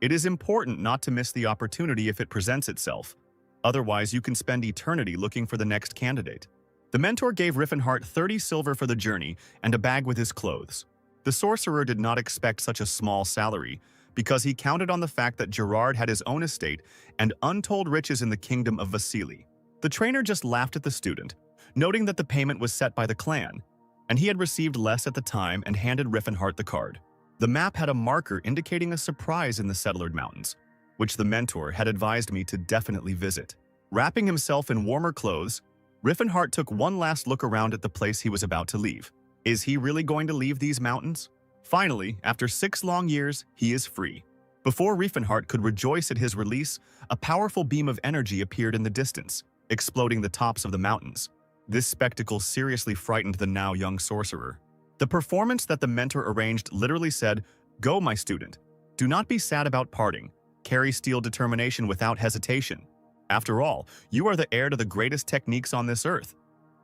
It is important not to miss the opportunity if it presents itself. Otherwise, you can spend eternity looking for the next candidate. The mentor gave Riefenhardt 30 silver for the journey and a bag with his clothes. The sorcerer did not expect such a small salary, because he counted on the fact that Gerard had his own estate and untold riches in the kingdom of Vasily. The trainer just laughed at the student, noting that the payment was set by the clan, and he had received less at the time and handed Riefenhardt the card. The map had a marker indicating a surprise in the Settled Mountains, which the mentor had advised me to definitely visit. Wrapping himself in warmer clothes, Riefenhardt took one last look around at the place he was about to leave. Is he really going to leave these mountains? Finally, after 6 long years, he is free. Before Riefenhardt could rejoice at his release, a powerful beam of energy appeared in the distance, exploding the tops of the mountains. This spectacle seriously frightened the now young sorcerer. The performance that the mentor arranged literally said, "Go, my student. Do not be sad about parting. Carry steel determination without hesitation. After all, you are the heir to the greatest techniques on this earth."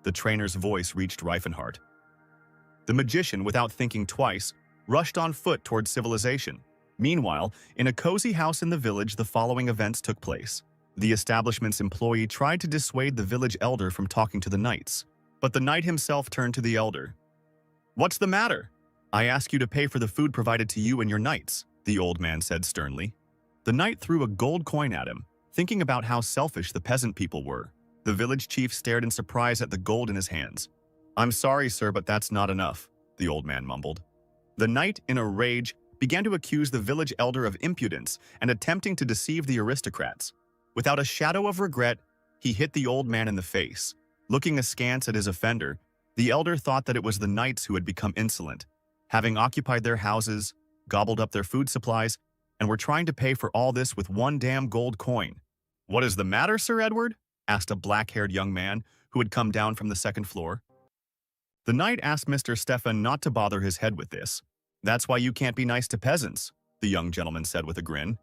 The trainer's voice reached Riefenhardt. The magician, without thinking twice, rushed on foot towards civilization. Meanwhile, in a cozy house in the village, the following events took place. The establishment's employee tried to dissuade the village elder from talking to the knights, but the knight himself turned to the elder. "What's the matter? I ask you to pay for the food provided to you and your knights," the old man said sternly. The knight threw a gold coin at him, thinking about how selfish the peasant people were. The village chief stared in surprise at the gold in his hands. "I'm sorry, sir, but that's not enough," the old man mumbled. The knight, in a rage, began to accuse the village elder of impudence and attempting to deceive the aristocrats. Without a shadow of regret, he hit the old man in the face. Looking askance at his offender, the elder thought that it was the knights who had become insolent, having occupied their houses, gobbled up their food supplies, and were trying to pay for all this with one damn gold coin. "What is the matter, Sir Edward?" asked a black-haired young man who had come down from the second floor. The knight asked Mr. Stefan not to bother his head with this. "That's why you can't be nice to peasants," the young gentleman said with a grin.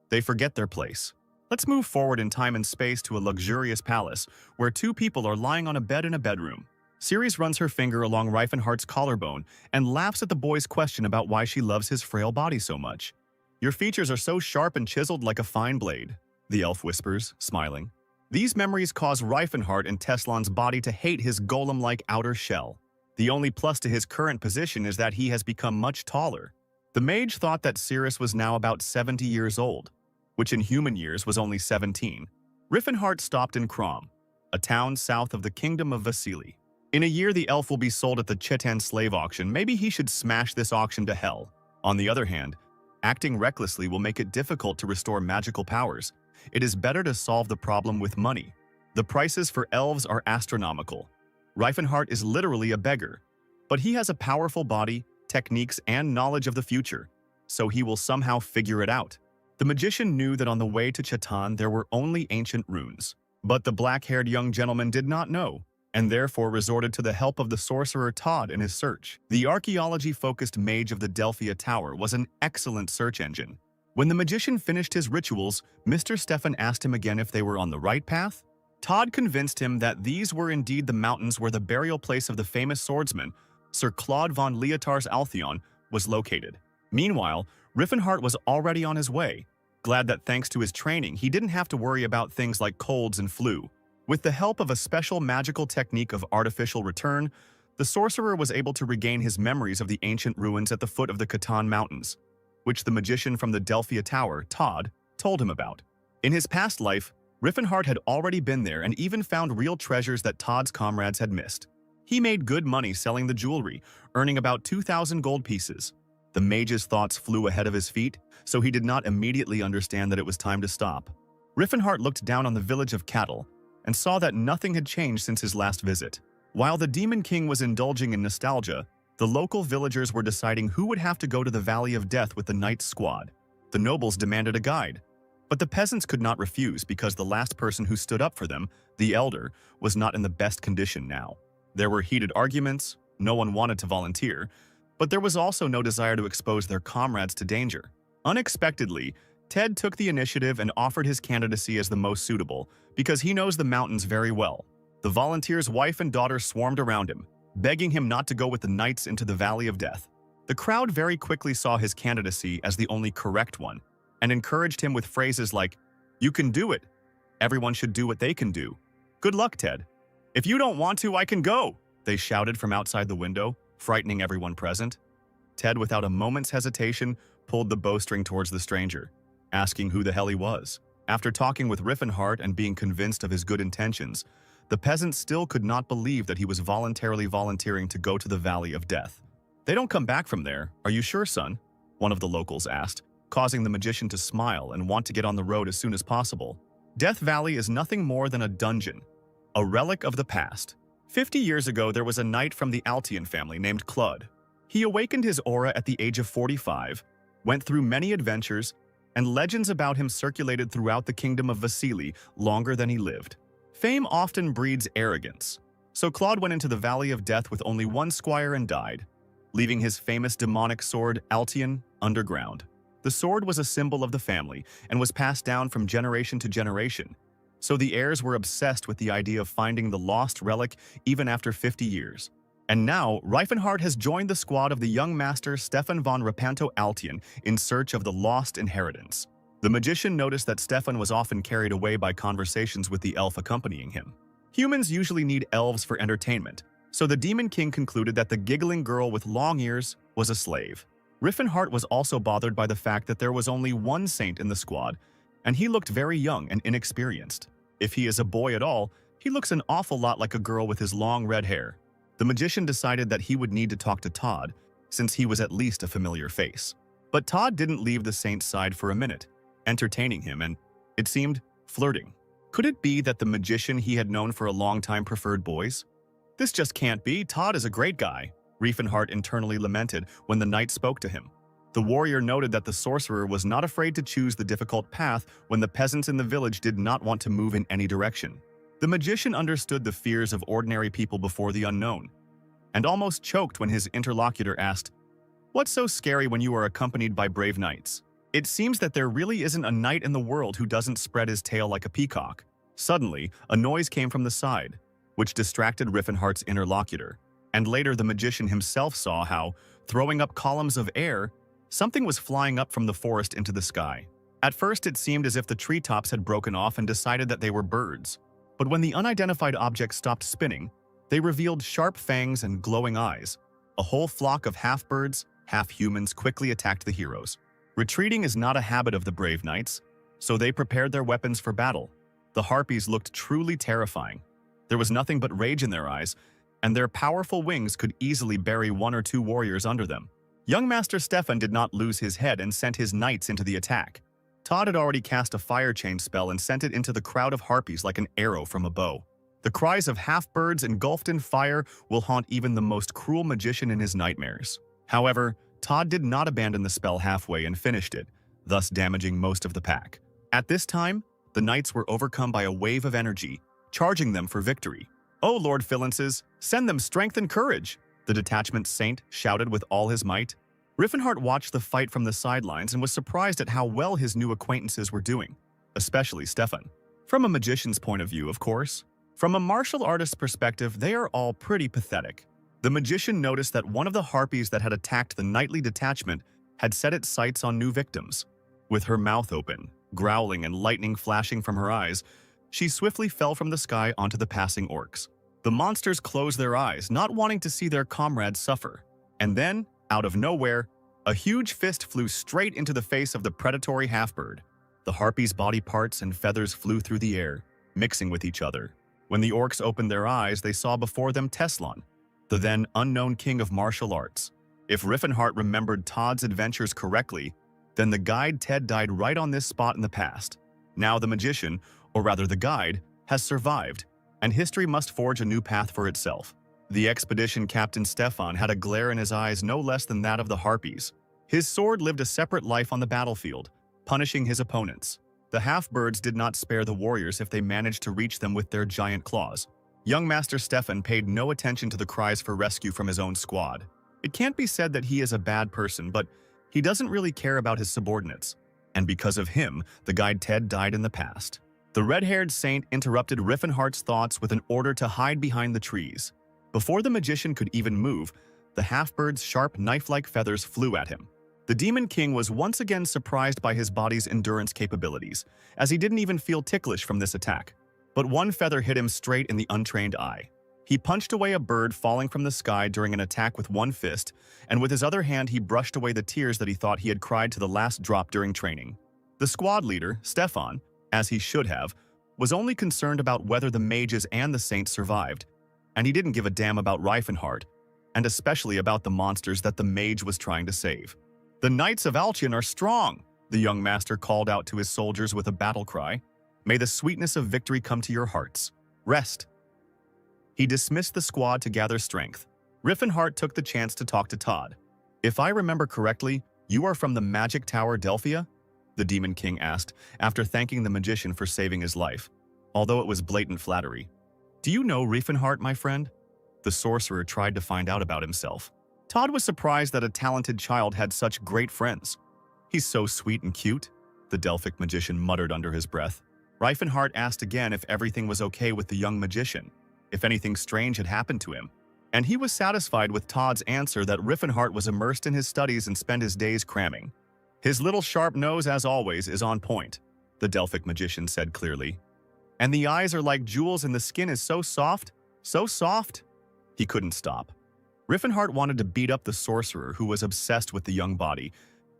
"They forget their place. Let's move forward in time and space to a luxurious palace where 2 people are lying on a bed in a bedroom." Ceres runs her finger along Riefenhardt's collarbone and laughs at the boy's question about why she loves his frail body so much. "Your features are so sharp and chiseled like a fine blade," the elf whispers, smiling. These memories cause Riefenhardt and Teslan's body to hate his golem-like outer shell. The only plus to his current position is that he has become much taller. The mage thought that Ceres was now about 70 years old, which in human years was only 17. Riefenhardt stopped in Krom, a town south of the kingdom of Vasily. In a year, the elf will be sold at the Chetan slave auction. Maybe he should smash this auction to hell. On the other hand, acting recklessly will make it difficult to restore magical powers. It is better to solve the problem with money. The prices for elves are astronomical. Riefenhardt is literally a beggar, but he has a powerful body, techniques, and knowledge of the future, so he will somehow figure it out. The magician knew that on the way to Chetan there were only ancient runes, but the black-haired young gentleman did not know, and therefore resorted to the help of the sorcerer Todd in his search. The archaeology-focused mage of the Delphia Tower was an excellent search engine. When the magician finished his rituals, Mr. Stefan asked him again if they were on the right path. Todd convinced him that these were indeed the mountains where the burial place of the famous swordsman, Sir Claude von Leotar's Altheon, was located. Meanwhile, Riffenhart was already on his way, glad that thanks to his training he didn't have to worry about things like colds and flu. With the help of a special magical technique of artificial return, the sorcerer was able to regain his memories of the ancient ruins at the foot of the Catan Mountains, which the magician from the Delphia Tower, Todd, told him about. In his past life, Riffenhart had already been there and even found real treasures that Todd's comrades had missed. He made good money selling the jewelry, earning about 2,000 gold pieces. The mage's thoughts flew ahead of his feet, so he did not immediately understand that it was time to stop. Riffenhart looked down on the village of cattle and saw that nothing had changed since his last visit. While the Demon King was indulging in nostalgia, the local villagers were deciding who would have to go to the Valley of Death with the Knight's squad. The nobles demanded a guide, but the peasants could not refuse because the last person who stood up for them, the elder, was not in the best condition now. There were heated arguments, no one wanted to volunteer, but there was also no desire to expose their comrades to danger. Unexpectedly, Ted took the initiative and offered his candidacy as the most suitable, because he knows the mountains very well. The volunteer's wife and daughter swarmed around him, begging him not to go with the knights into the Valley of Death. The crowd very quickly saw his candidacy as the only correct one, and encouraged him with phrases like, "You can do it. Everyone should do what they can do. Good luck, Ted." "If you don't want to, I can go," they shouted from outside the window, frightening everyone present. Ted, without a moment's hesitation, pulled the bowstring towards the stranger, asking who the hell he was. After talking with Riffenhart and being convinced of his good intentions, the peasant still could not believe that he was voluntarily volunteering to go to the Valley of Death. "They don't come back from there, are you sure, son?" one of the locals asked, causing the magician to smile and want to get on the road as soon as possible. Death Valley is nothing more than a dungeon, a relic of the past. 50 years ago, there was a knight from the Altean family named Claude. He awakened his aura at the age of 45, went through many adventures, and legends about him circulated throughout the kingdom of Vasily longer than he lived. Fame often breeds arrogance, so Claude went into the Valley of Death with only one squire and died, leaving his famous demonic sword, Altean, underground. The sword was a symbol of the family and was passed down from generation to generation, so the heirs were obsessed with the idea of finding the lost relic even after 50 years. And now, Riefenhart has joined the squad of the young master Stefan von Rapanto Altean in search of the lost inheritance. The magician noticed that Stefan was often carried away by conversations with the elf accompanying him. Humans usually need elves for entertainment, so the Demon King concluded that the giggling girl with long ears was a slave. Riffenhart was also bothered by the fact that there was only one saint in the squad, and he looked very young and inexperienced. If he is a boy at all, he looks an awful lot like a girl with his long red hair. The magician decided that he would need to talk to Todd, since he was at least a familiar face. But Todd didn't leave the saint's side for a minute, entertaining him and, it seemed, flirting. Could it be that the magician he had known for a long time preferred boys? "This just can't be. Todd is a great guy," Riefenhart internally lamented when the knight spoke to him. The warrior noted that the sorcerer was not afraid to choose the difficult path when the peasants in the village did not want to move in any direction. The magician understood the fears of ordinary people before the unknown, and almost choked when his interlocutor asked, "What's so scary when you are accompanied by brave knights? It seems that there really isn't a knight in the world who doesn't spread his tail like a peacock." Suddenly, a noise came from the side, which distracted Riffenhart's interlocutor, and later the magician himself saw how, throwing up columns of air, something was flying up from the forest into the sky. At first it seemed as if the treetops had broken off and decided that they were birds. But when the unidentified object stopped spinning, they revealed sharp fangs and glowing eyes. A whole flock of half-birds, half-humans quickly attacked the heroes. Retreating is not a habit of the brave knights, so they prepared their weapons for battle. The harpies looked truly terrifying. There was nothing but rage in their eyes, and their powerful wings could easily bury one or two warriors under them. Young Master Stefan did not lose his head and sent his knights into the attack. Todd had already cast a fire chain spell and sent it into the crowd of harpies like an arrow from a bow. The cries of half-birds engulfed in fire will haunt even the most cruel magician in his nightmares. However, Todd did not abandon the spell halfway and finished it, thus damaging most of the pack. At this time, the knights were overcome by a wave of energy, charging them for victory. "Oh, Lord Philances, send them strength and courage," the detachment saint shouted with all his might. Riffenhart watched the fight from the sidelines and was surprised at how well his new acquaintances were doing, especially Stefan. From a magician's point of view, of course. From a martial artist's perspective, they are all pretty pathetic. The magician noticed that one of the harpies that had attacked the knightly detachment had set its sights on new victims. With her mouth open, growling and lightning flashing from her eyes, she swiftly fell from the sky onto the passing orcs. The monsters closed their eyes, not wanting to see their comrades suffer. And then, out of nowhere, a huge fist flew straight into the face of the predatory half-bird. The harpy's body parts and feathers flew through the air, mixing with each other. When the orcs opened their eyes, they saw before them Teslan, the then unknown king of martial arts. If Riffenhart remembered Todd's adventures correctly, then the guide Ted died right on this spot in the past. Now the magician, or rather the guide, has survived, and history must forge a new path for itself. The expedition captain Stefan had a glare in his eyes no less than that of the harpies. His sword lived a separate life on the battlefield, punishing his opponents. The half-birds did not spare the warriors if they managed to reach them with their giant claws. Young Master Stefan paid no attention to the cries for rescue from his own squad. It can't be said that he is a bad person, but he doesn't really care about his subordinates. And because of him, the guide Ted died in the past. The red-haired saint interrupted Riffenhart's thoughts with an order to hide behind the trees. Before the magician could even move, the half-bird's sharp knife-like feathers flew at him. The Demon King was once again surprised by his body's endurance capabilities, as he didn't even feel ticklish from this attack. But one feather hit him straight in the untrained eye. He punched away a bird falling from the sky during an attack with one fist, and with his other hand he brushed away the tears that he thought he had cried to the last drop during training. The squad leader, Stefan, as he should have, was only concerned about whether the mages and the saints survived, and he didn't give a damn about Riefenhart, and especially about the monsters that the mage was trying to save. "The Knights of Alchion are strong," the young master called out to his soldiers with a battle cry. "May the sweetness of victory come to your hearts. Rest." He dismissed the squad to gather strength. Riffenhart took the chance to talk to Todd. "If I remember correctly, you are from the Magic Tower Delphia?" the Demon King asked, after thanking the magician for saving his life, although it was blatant flattery. "Do you know Riefenhart, my friend?" The sorcerer tried to find out about himself. Todd was surprised that a talented child had such great friends. "He's so sweet and cute," the Delphic magician muttered under his breath. Riefenhart asked again if everything was okay with the young magician, if anything strange had happened to him, and he was satisfied with Todd's answer that Riffenhart was immersed in his studies and spent his days cramming. "His little sharp nose, as always, is on point," the Delphic magician said clearly. "And the eyes are like jewels and the skin is so soft, so soft." He couldn't stop. Riffenhart wanted to beat up the sorcerer who was obsessed with the young body,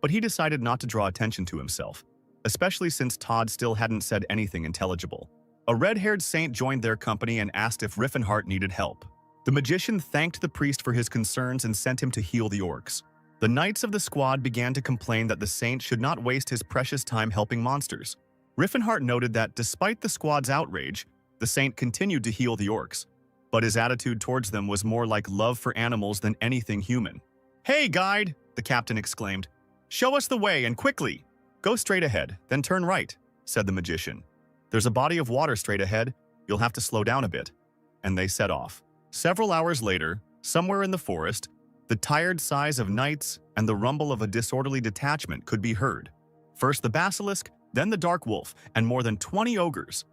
but he decided not to draw attention to himself, especially since Todd still hadn't said anything intelligible. A red-haired saint joined their company and asked if Riffenhart needed help. The magician thanked the priest for his concerns and sent him to heal the orcs. The knights of the squad began to complain that the saint should not waste his precious time helping monsters. Riffenhart noted that despite the squad's outrage, the saint continued to heal the orcs, but his attitude towards them was more like love for animals than anything human. "Hey, guide!" the captain exclaimed. "Show us the way, and quickly! Go straight ahead, then turn right," said the magician. "There's a body of water straight ahead. You'll have to slow down a bit." And they set off. Several hours later, somewhere in the forest, the tired sighs of knights and the rumble of a disorderly detachment could be heard. First the basilisk, then the dark wolf, and more than 20 ogres.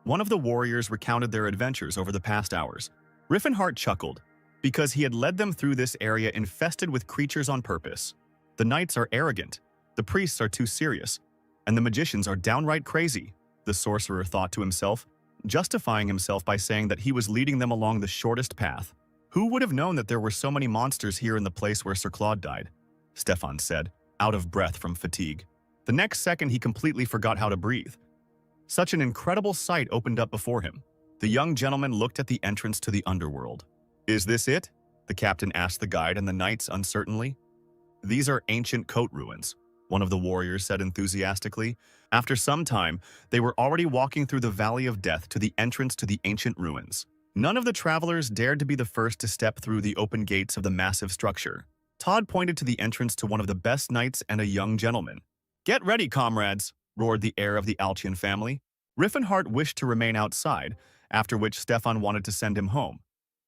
One of the warriors recounted their adventures over the past hours. Riffenhart chuckled, because he had led them through this area infested with creatures on purpose. The knights are arrogant, the priests are too serious, and the magicians are downright crazy, the sorcerer thought to himself, justifying himself by saying that he was leading them along the shortest path. "Who would have known that there were so many monsters here in the place where Sir Claude died?" Stefan said, out of breath from fatigue. The next second he completely forgot how to breathe. Such an incredible sight opened up before him. The young gentleman looked at the entrance to the underworld. "Is this it?" the captain asked the guide and the knights uncertainly. "These are ancient coat ruins," one of the warriors said enthusiastically. After some time, they were already walking through the Valley of Death to the entrance to the ancient ruins. None of the travelers dared to be the first to step through the open gates of the massive structure. Todd pointed to the entrance to one of the best knights and a young gentleman. "Get ready, comrades," roared the heir of the Alchion family. Riffenhart wished to remain outside, after which Stefan wanted to send him home.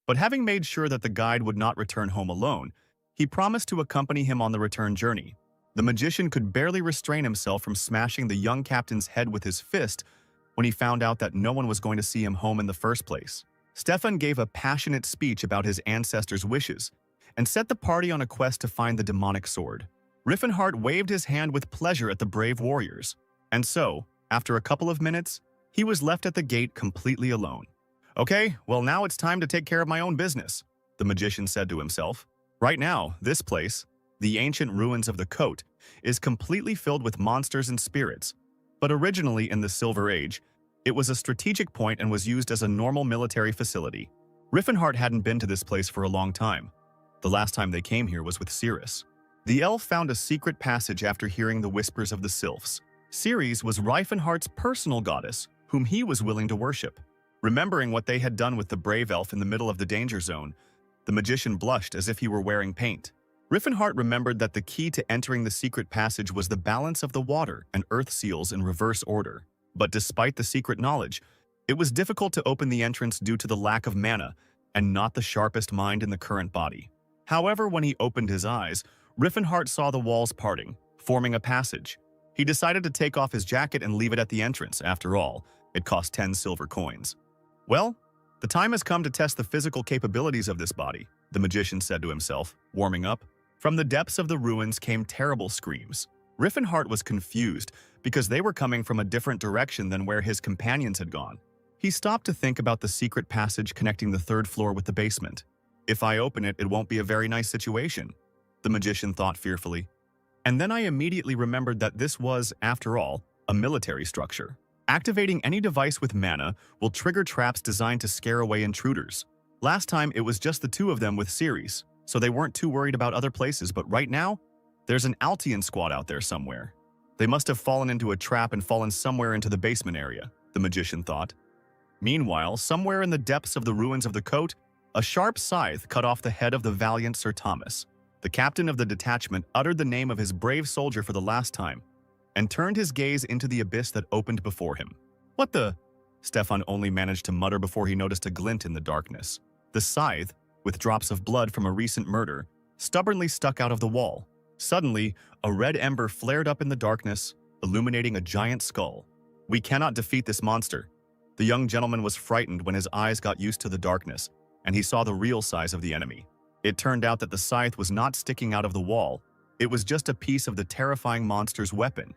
But having made sure that the guide would not return home alone, he promised to accompany him on the return journey. The magician could barely restrain himself from smashing the young captain's head with his fist when he found out that no one was going to see him home in the first place. Stefan gave a passionate speech about his ancestors' wishes and set the party on a quest to find the demonic sword. Riffenhart waved his hand with pleasure at the brave warriors, and so, after a couple of minutes, he was left at the gate completely alone. "Okay, well now it's time to take care of my own business," the magician said to himself. Right now, this place, the ancient ruins of the Coat, is completely filled with monsters and spirits, but originally in the Silver Age, it was a strategic point and was used as a normal military facility. Riffenhart hadn't been to this place for a long time. The last time they came here was with Ceres. The elf found a secret passage after hearing the whispers of the sylphs. Ceres was Riffenhart's personal goddess, whom he was willing to worship. Remembering what they had done with the brave elf in the middle of the danger zone, the magician blushed as if he were wearing paint. Riffenhart remembered that the key to entering the secret passage was the balance of the water and earth seals in reverse order. But despite the secret knowledge, it was difficult to open the entrance due to the lack of mana and not the sharpest mind in the current body. However, when he opened his eyes, Riffenhart saw the walls parting, forming a passage. He decided to take off his jacket and leave it at the entrance. After all, it cost 10 silver coins. "Well, the time has come to test the physical capabilities of this body," the magician said to himself, warming up. From the depths of the ruins came terrible screams. Riffenhart was confused because they were coming from a different direction than where his companions had gone. He stopped to think about the secret passage connecting the third floor with the basement. "If I open it, it won't be a very nice situation," the magician thought fearfully. And then I immediately remembered that this was, after all, a military structure. Activating any device with mana will trigger traps designed to scare away intruders. Last time it was just the two of them with Ceres, so they weren't too worried about other places, but right now, there's an Altian squad out there somewhere. They must have fallen into a trap and fallen somewhere into the basement area, the magician thought. Meanwhile, somewhere in the depths of the ruins of the Coat, a sharp scythe cut off the head of the valiant Sir Thomas. The captain of the detachment uttered the name of his brave soldier for the last time and turned his gaze into the abyss that opened before him. "What the?" Stefan only managed to mutter before he noticed a glint in the darkness. The scythe, with drops of blood from a recent murder, stubbornly stuck out of the wall. Suddenly, a red ember flared up in the darkness, illuminating a giant skull. "We cannot defeat this monster." The young gentleman was frightened when his eyes got used to the darkness, and he saw the real size of the enemy. It turned out that the scythe was not sticking out of the wall. It was just a piece of the terrifying monster's weapon.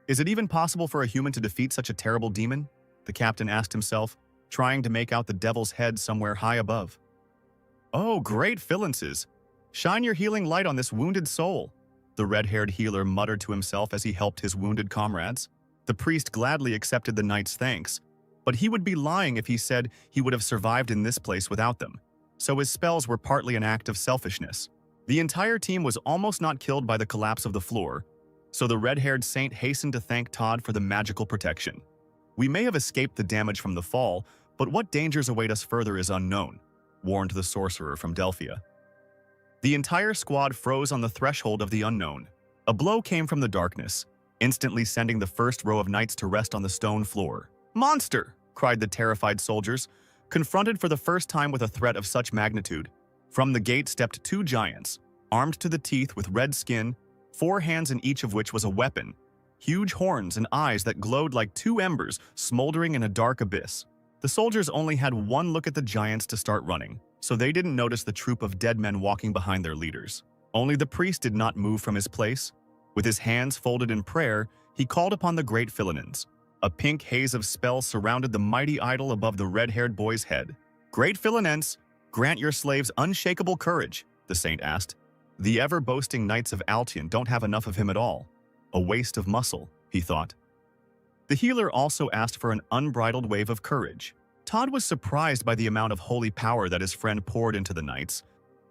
Is it even possible for a human to defeat such a terrible demon? The captain asked himself, trying to make out the devil's head somewhere high above. "Oh, great Philances! Shine your healing light on this wounded soul," the red-haired healer muttered to himself as he helped his wounded comrades. The priest gladly accepted the knight's thanks, but he would be lying if he said he would have survived in this place without them. So his spells were partly an act of selfishness. The entire team was almost not killed by the collapse of the floor, so the red-haired saint hastened to thank Todd for the magical protection. "We may have escaped the damage from the fall, but what dangers await us further is unknown," warned the sorcerer from Delphia. The entire squad froze on the threshold of the unknown. A blow came from the darkness, instantly sending the first row of knights to rest on the stone floor. "Monster!" cried the terrified soldiers, confronted for the first time with a threat of such magnitude. From the gate stepped two giants, armed to the teeth with red skin, 4 hands in each of which was a weapon, huge horns and eyes that glowed like 2 embers smoldering in a dark abyss. The soldiers only had one look at the giants to start running, so they didn't notice the troop of dead men walking behind their leaders. Only the priest did not move from his place. With his hands folded in prayer, he called upon the great Philanins. A pink haze of spells surrounded the mighty idol above the red-haired boy's head. "Great Philanins, grant your slaves unshakable courage," the saint asked. "The ever-boasting knights of Altian don't have enough of him at all. A waste of muscle," he thought. The healer also asked for an unbridled wave of courage. Todd was surprised by the amount of holy power that his friend poured into the knights.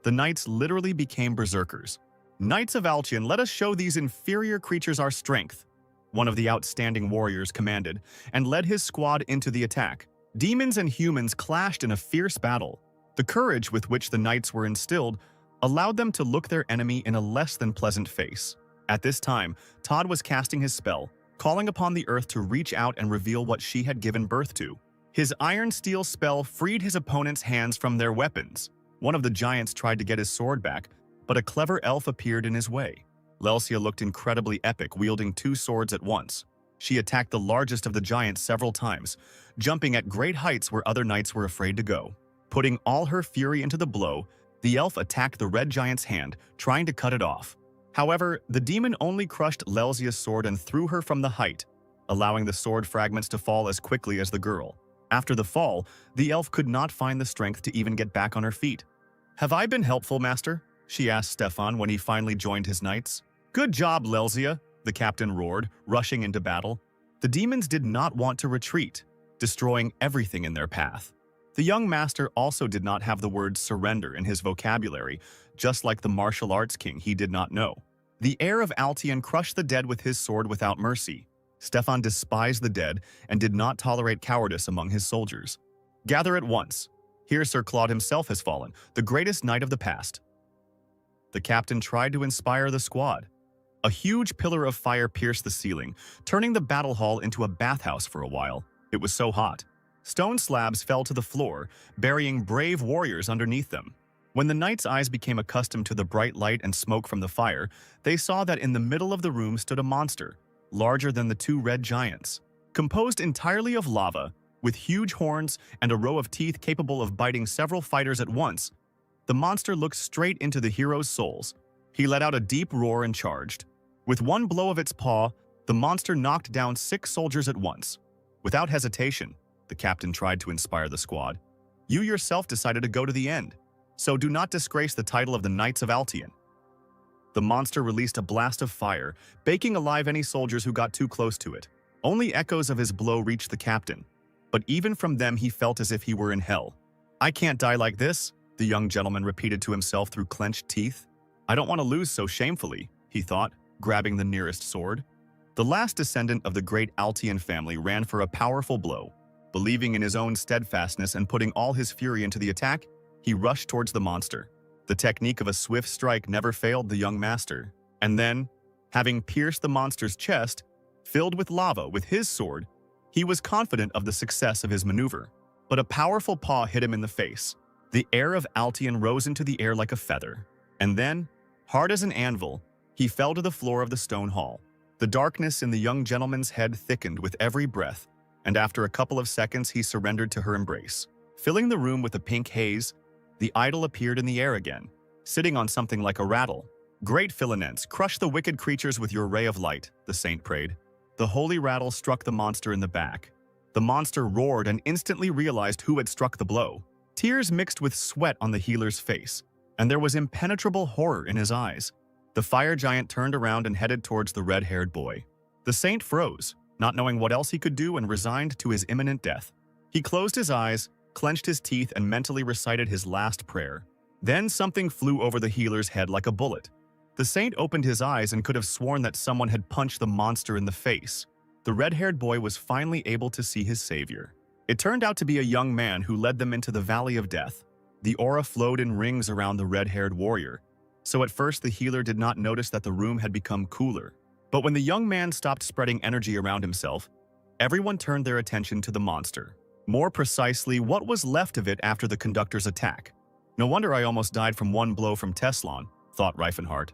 The knights literally became berserkers. "Knights of Altian, let us show these inferior creatures our strength," one of the outstanding warriors commanded, and led his squad into the attack. Demons and humans clashed in a fierce battle. The courage with which the knights were instilled allowed them to look their enemy in a less than pleasant face. At this time, Todd was casting his spell, calling upon the earth to reach out and reveal what she had given birth to. His iron steel spell freed his opponent's hands from their weapons. One of the giants tried to get his sword back, but a clever elf appeared in his way. Lelsia looked incredibly epic, wielding 2 swords at once. She attacked the largest of the giants several times, jumping at great heights where other knights were afraid to go. Putting all her fury into the blow, the elf attacked the red giant's hand, trying to cut it off. However, the demon only crushed Lelsia's sword and threw her from the height, allowing the sword fragments to fall as quickly as the girl. After the fall, the elf could not find the strength to even get back on her feet. "Have I been helpful, master?" she asked Stefan when he finally joined his knights. "Good job, Lelsia," the captain roared, rushing into battle. The demons did not want to retreat, destroying everything in their path. The young master also did not have the word surrender in his vocabulary, just like the martial arts king he did not know. The heir of Altion crushed the dead with his sword without mercy. Stefan despised the dead and did not tolerate cowardice among his soldiers. "Gather at once. Here Sir Claude himself has fallen, the greatest knight of the past." The captain tried to inspire the squad. A huge pillar of fire pierced the ceiling, turning the battle hall into a bathhouse for a while. It was so hot. Stone slabs fell to the floor, burying brave warriors underneath them. When the knights' eyes became accustomed to the bright light and smoke from the fire, they saw that in the middle of the room stood a monster, larger than the 2 red giants. Composed entirely of lava, with huge horns and a row of teeth capable of biting several fighters at once, the monster looked straight into the heroes' souls. He let out a deep roar and charged. With one blow of its paw, the monster knocked down 6 soldiers at once. Without hesitation, the captain tried to inspire the squad. "You yourself decided to go to the end, so do not disgrace the title of the Knights of Altion." The monster released a blast of fire, baking alive any soldiers who got too close to it. Only echoes of his blow reached the captain, but even from them he felt as if he were in hell. "I can't die like this," the young gentleman repeated to himself through clenched teeth. "I don't want to lose so shamefully," he thought, grabbing the nearest sword. The last descendant of the great Altion family ran for a powerful blow. Believing in his own steadfastness and putting all his fury into the attack, he rushed towards the monster. The technique of a swift strike never failed the young master. And then, having pierced the monster's chest, filled with lava with his sword, he was confident of the success of his maneuver. But a powerful paw hit him in the face. The heir of Altion rose into the air like a feather. And then, hard as an anvil, he fell to the floor of the stone hall. The darkness in the young gentleman's head thickened with every breath, and after a couple of seconds he surrendered to her embrace. Filling the room with a pink haze, the idol appeared in the air again, sitting on something like a rattle. "Great Philanense, crush the wicked creatures with your ray of light," the saint prayed. The holy rattle struck the monster in the back. The monster roared and instantly realized who had struck the blow. Tears mixed with sweat on the healer's face, and there was impenetrable horror in his eyes. The fire giant turned around and headed towards the red-haired boy. The saint froze, not knowing what else he could do, and resigned to his imminent death. He closed his eyes, clenched his teeth, and mentally recited his last prayer. Then something flew over the healer's head like a bullet. The saint opened his eyes and could have sworn that someone had punched the monster in the face. The red-haired boy was finally able to see his savior. It turned out to be a young man who led them into the Valley of Death. The aura flowed in rings around the red-haired warrior, so at first the healer did not notice that the room had become cooler. But when the young man stopped spreading energy around himself, everyone turned their attention to the monster. More precisely, what was left of it after the conductor's attack. "No wonder I almost died from one blow from Teslon," thought Reifenhardt.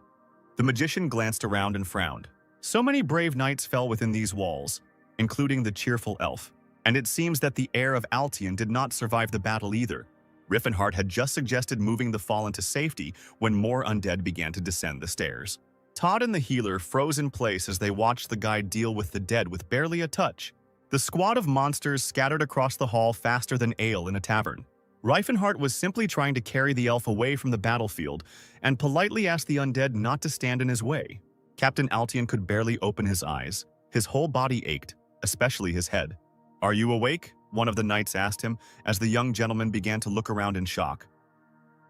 The magician glanced around and frowned. So many brave knights fell within these walls, including the cheerful elf. And it seems that the heir of Altion did not survive the battle either. Riffenhardt had just suggested moving the fallen to safety when more undead began to descend the stairs. Todd and the healer froze in place as they watched the guide deal with the dead with barely a touch. The squad of monsters scattered across the hall faster than ale in a tavern. Reifenhardt was simply trying to carry the elf away from the battlefield and politely asked the undead not to stand in his way. Captain Altion could barely open his eyes. His whole body ached, especially his head. "Are you awake?" one of the knights asked him as the young gentleman began to look around in shock.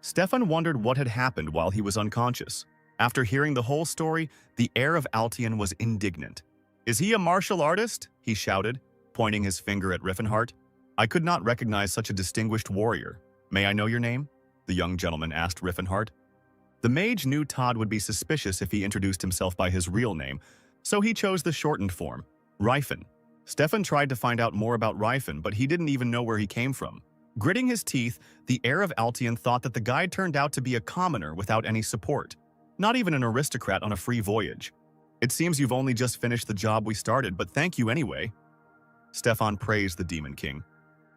Stefan wondered what had happened while he was unconscious. After hearing the whole story, the heir of Altion was indignant. "Is he a martial artist?" he shouted, pointing his finger at Riffenhardt. "I could not recognize such a distinguished warrior. May I know your name?" the young gentleman asked Riffenhardt. The mage knew Todd would be suspicious if he introduced himself by his real name, so he chose the shortened form, Reifen. Stefan tried to find out more about Ryfin, but he didn't even know where he came from. Gritting his teeth, the heir of Altian thought that the guide turned out to be a commoner without any support, not even an aristocrat on a free voyage. It seems you've only just finished the job we started, but thank you anyway. Stefan praised the Demon King.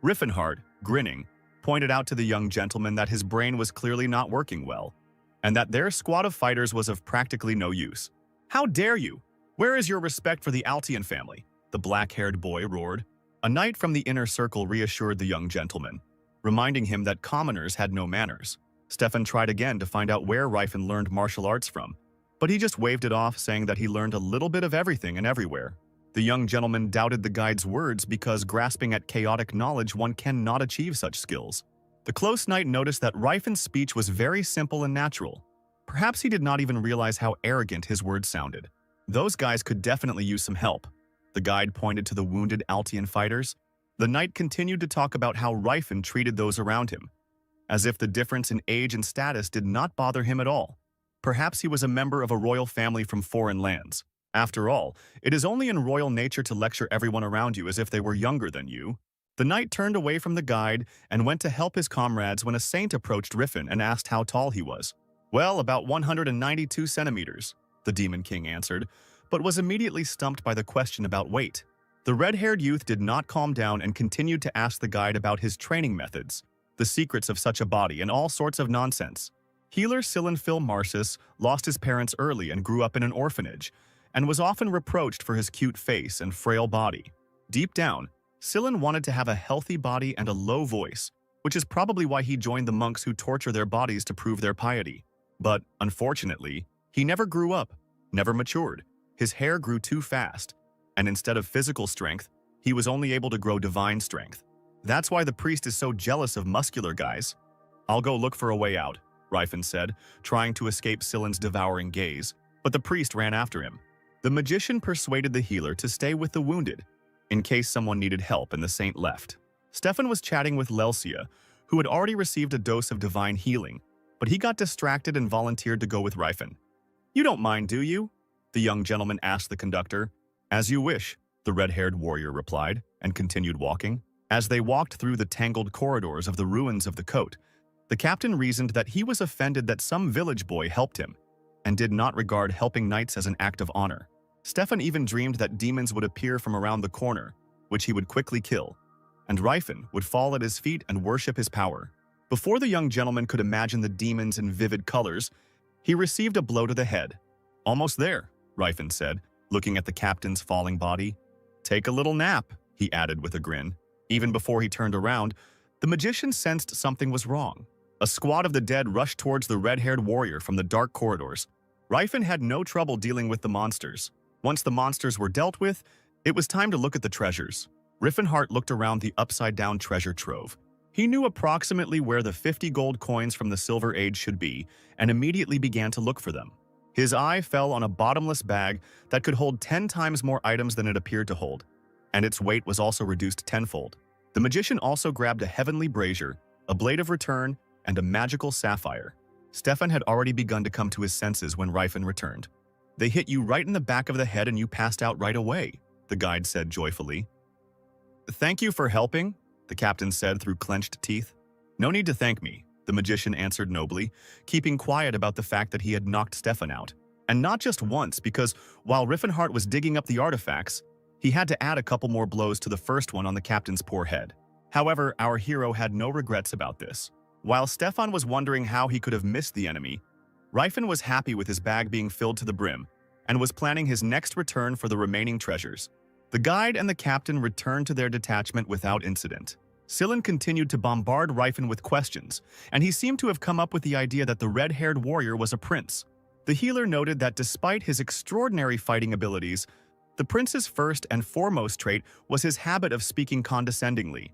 Riffenhardt, grinning, pointed out to the young gentleman that his brain was clearly not working well, and that their squad of fighters was of practically no use. How dare you? Where is your respect for the Altian family? The black-haired boy roared. A knight from the inner circle reassured the young gentleman, reminding him that commoners had no manners. Stefan tried again to find out where Ryfin learned martial arts from, but he just waved it off, saying that he learned a little bit of everything and everywhere. The young gentleman doubted the guide's words because, grasping at chaotic knowledge, one cannot achieve such skills. The close knight noticed that Ryfin's speech was very simple and natural. Perhaps he did not even realize how arrogant his words sounded. Those guys could definitely use some help. The guide pointed to the wounded Altian fighters. The knight continued to talk about how Ryfin treated those around him, as if the difference in age and status did not bother him at all. Perhaps he was a member of a royal family from foreign lands. After all, it is only in royal nature to lecture everyone around you as if they were younger than you. The knight turned away from the guide and went to help his comrades when a saint approached Ryfin and asked how tall he was. Well, about 192 centimeters, the Demon King answered, but was immediately stumped by the question about weight. The red-haired youth did not calm down and continued to ask the guide about his training methods, the secrets of such a body, and all sorts of nonsense. Healer Silenphil Marsus lost his parents early and grew up in an orphanage, and was often reproached for his cute face and frail body. Deep down, Silen wanted to have a healthy body and a low voice, which is probably why he joined the monks who torture their bodies to prove their piety. But, unfortunately, he never grew up, never matured. His hair grew too fast, and instead of physical strength, he was only able to grow divine strength. That's why the priest is so jealous of muscular guys. I'll go look for a way out, Ryfin said, trying to escape Silen's devouring gaze, but the priest ran after him. The magician persuaded the healer to stay with the wounded, in case someone needed help, and the saint left. Stefan was chatting with Lelsia, who had already received a dose of divine healing, but he got distracted and volunteered to go with Ryfin. You don't mind, do you? The young gentleman asked the conductor. As you wish, the red-haired warrior replied, and continued walking. As they walked through the tangled corridors of the ruins of the coat, the captain reasoned that he was offended that some village boy helped him, and did not regard helping knights as an act of honor. Stefan even dreamed that demons would appear from around the corner, which he would quickly kill, and Ryfin would fall at his feet and worship his power. Before the young gentleman could imagine the demons in vivid colors, he received a blow to the head. Almost there, Ryfin said, looking at the captain's falling body. Take a little nap, he added with a grin. Even before he turned around, the magician sensed something was wrong. A squad of the dead rushed towards the red-haired warrior from the dark corridors. Ryfin had no trouble dealing with the monsters. Once the monsters were dealt with, it was time to look at the treasures. Riffenhardt looked around the upside-down treasure trove. He knew approximately where the 50 gold coins from the Silver Age should be, and immediately began to look for them. His eye fell on a bottomless bag that could hold 10 times more items than it appeared to hold, and its weight was also reduced tenfold. The magician also grabbed a heavenly brazier, a blade of return, and a magical sapphire. Stefan had already begun to come to his senses when Ryfin returned. They hit you right in the back of the head and you passed out right away, the guide said joyfully. Thank you for helping, the captain said through clenched teeth. No need to thank me, the magician answered nobly, keeping quiet about the fact that he had knocked Stefan out. And not just once, because while Riffenhardt was digging up the artifacts, he had to add a couple more blows to the first one on the captain's poor head. However, our hero had no regrets about this. While Stefan was wondering how he could have missed the enemy, Ryfin was happy with his bag being filled to the brim and was planning his next return for the remaining treasures. The guide and the captain returned to their detachment without incident. Silen continued to bombard Ryfin with questions, and he seemed to have come up with the idea that the red-haired warrior was a prince. The healer noted that despite his extraordinary fighting abilities, the prince's first and foremost trait was his habit of speaking condescendingly.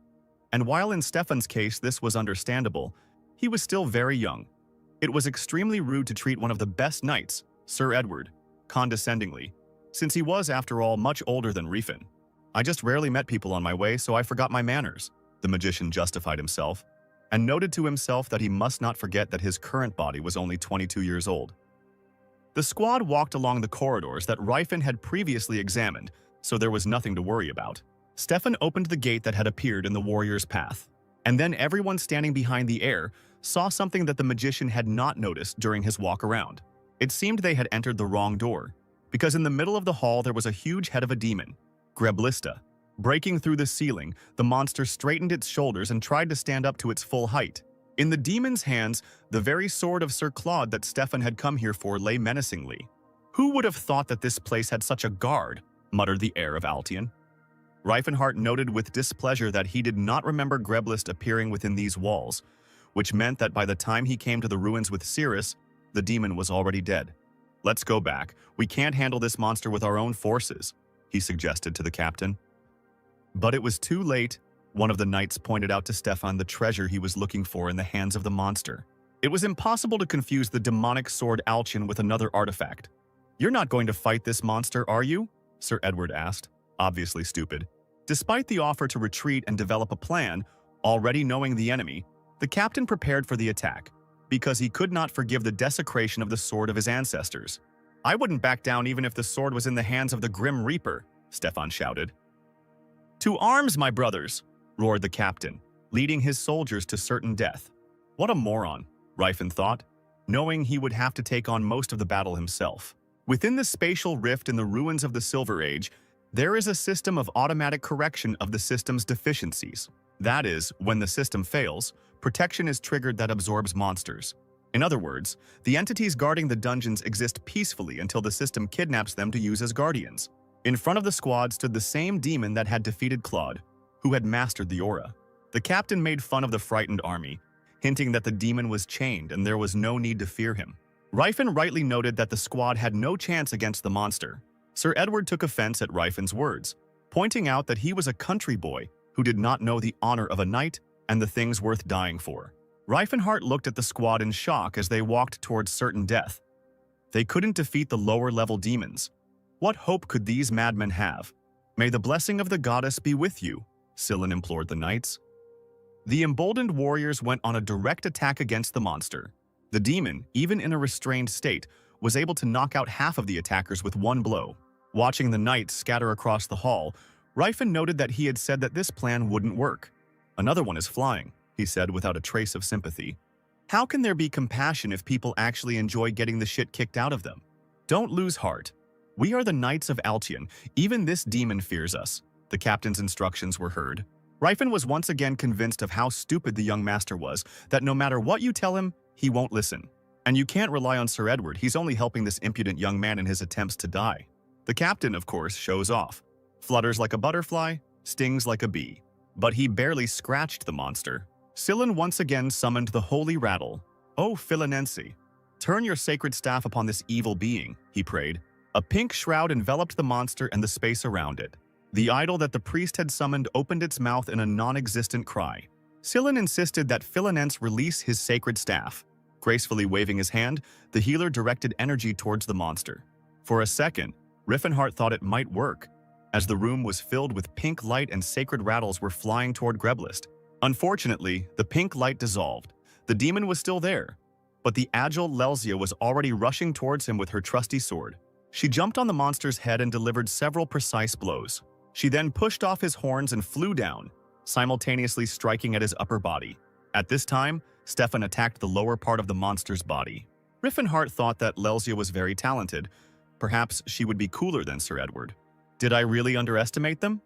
And while in Stefan's case this was understandable, he was still very young. It was extremely rude to treat one of the best knights, Sir Edward, condescendingly, since he was, after all, much older than Ryfin. I just rarely met people on my way, so I forgot my manners, the magician justified himself, and noted to himself that he must not forget that his current body was only 22 years old. The squad walked along the corridors that Ryfin had previously examined, so there was nothing to worry about. Stefan opened the gate that had appeared in the warrior's path, and then everyone standing behind the heir saw something that the magician had not noticed during his walk around. It seemed they had entered the wrong door, because in the middle of the hall there was a huge head of a demon, Greblista. Breaking through the ceiling, the monster straightened its shoulders and tried to stand up to its full height. In the demon's hands, the very sword of Sir Claude that Stefan had come here for lay menacingly. "Who would have thought that this place had such a guard?" muttered the heir of Altion. Reifenhart noted with displeasure that he did not remember Greblist appearing within these walls, which meant that by the time he came to the ruins with Cirrus, the demon was already dead. "Let's go back. We can't handle this monster with our own forces," he suggested to the captain. But it was too late. One of the knights pointed out to Stefan the treasure he was looking for in the hands of the monster. It was impossible to confuse the demonic sword Alchin with another artifact. "You're not going to fight this monster, are you?" Sir Edward asked, obviously stupid. Despite the offer to retreat and develop a plan, already knowing the enemy, the captain prepared for the attack, because he could not forgive the desecration of the sword of his ancestors. "I wouldn't back down even if the sword was in the hands of the Grim Reaper," Stefan shouted. "To arms, my brothers!" roared the captain, leading his soldiers to certain death. What a moron, Rifen thought, knowing he would have to take on most of the battle himself. Within the spatial rift in the ruins of the Silver Age, there is a system of automatic correction of the system's deficiencies. That is, when the system fails, protection is triggered that absorbs monsters. In other words, the entities guarding the dungeons exist peacefully until the system kidnaps them to use as guardians. In front of the squad stood the same demon that had defeated Claude, who had mastered the aura. The captain made fun of the frightened army, hinting that the demon was chained and there was no need to fear him. Rifen rightly noted that the squad had no chance against the monster. Sir Edward took offense at Rifen's words, pointing out that he was a country boy who did not know the honor of a knight and the things worth dying for. Reifenhart looked at the squad in shock as they walked towards certain death. They couldn't defeat the lower-level demons. What hope could these madmen have? "May the blessing of the goddess be with you," Sillin implored the knights. The emboldened warriors went on a direct attack against the monster. The demon, even in a restrained state, was able to knock out half of the attackers with one blow. Watching the knights scatter across the hall, Rifen noted that he had said that this plan wouldn't work. "Another one is flying," he said without a trace of sympathy. "How can there be compassion if people actually enjoy getting the shit kicked out of them? Don't lose heart. We are the Knights of Altion. Even this demon fears us." The captain's instructions were heard. Rifen was once again convinced of how stupid the young master was, that no matter what you tell him, he won't listen. And you can't rely on Sir Edward, he's only helping this impudent young man in his attempts to die. The captain, of course, shows off. Flutters like a butterfly, stings like a bee. But he barely scratched the monster. Sillin once again summoned the holy rattle. "O Philinense, turn your sacred staff upon this evil being," he prayed. A pink shroud enveloped the monster and the space around it. The idol that the priest had summoned opened its mouth in a non-existent cry. Sillin insisted that Philinense release his sacred staff. Gracefully waving his hand, the healer directed energy towards the monster. For a second, Riffenhart thought it might work, as the room was filled with pink light and sacred rattles were flying toward Greblist. Unfortunately, the pink light dissolved. The demon was still there, but the agile Lelzia was already rushing towards him with her trusty sword. She jumped on the monster's head and delivered several precise blows. She then pushed off his horns and flew down, simultaneously striking at his upper body. At this time, Stefan attacked the lower part of the monster's body. Riffenhart thought that Lelzia was very talented. Perhaps she would be cooler than Sir Edward. Did I really underestimate them?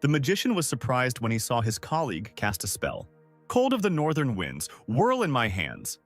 The magician was surprised when he saw his colleague cast a spell. "Cold of the northern winds, whirl in my hands."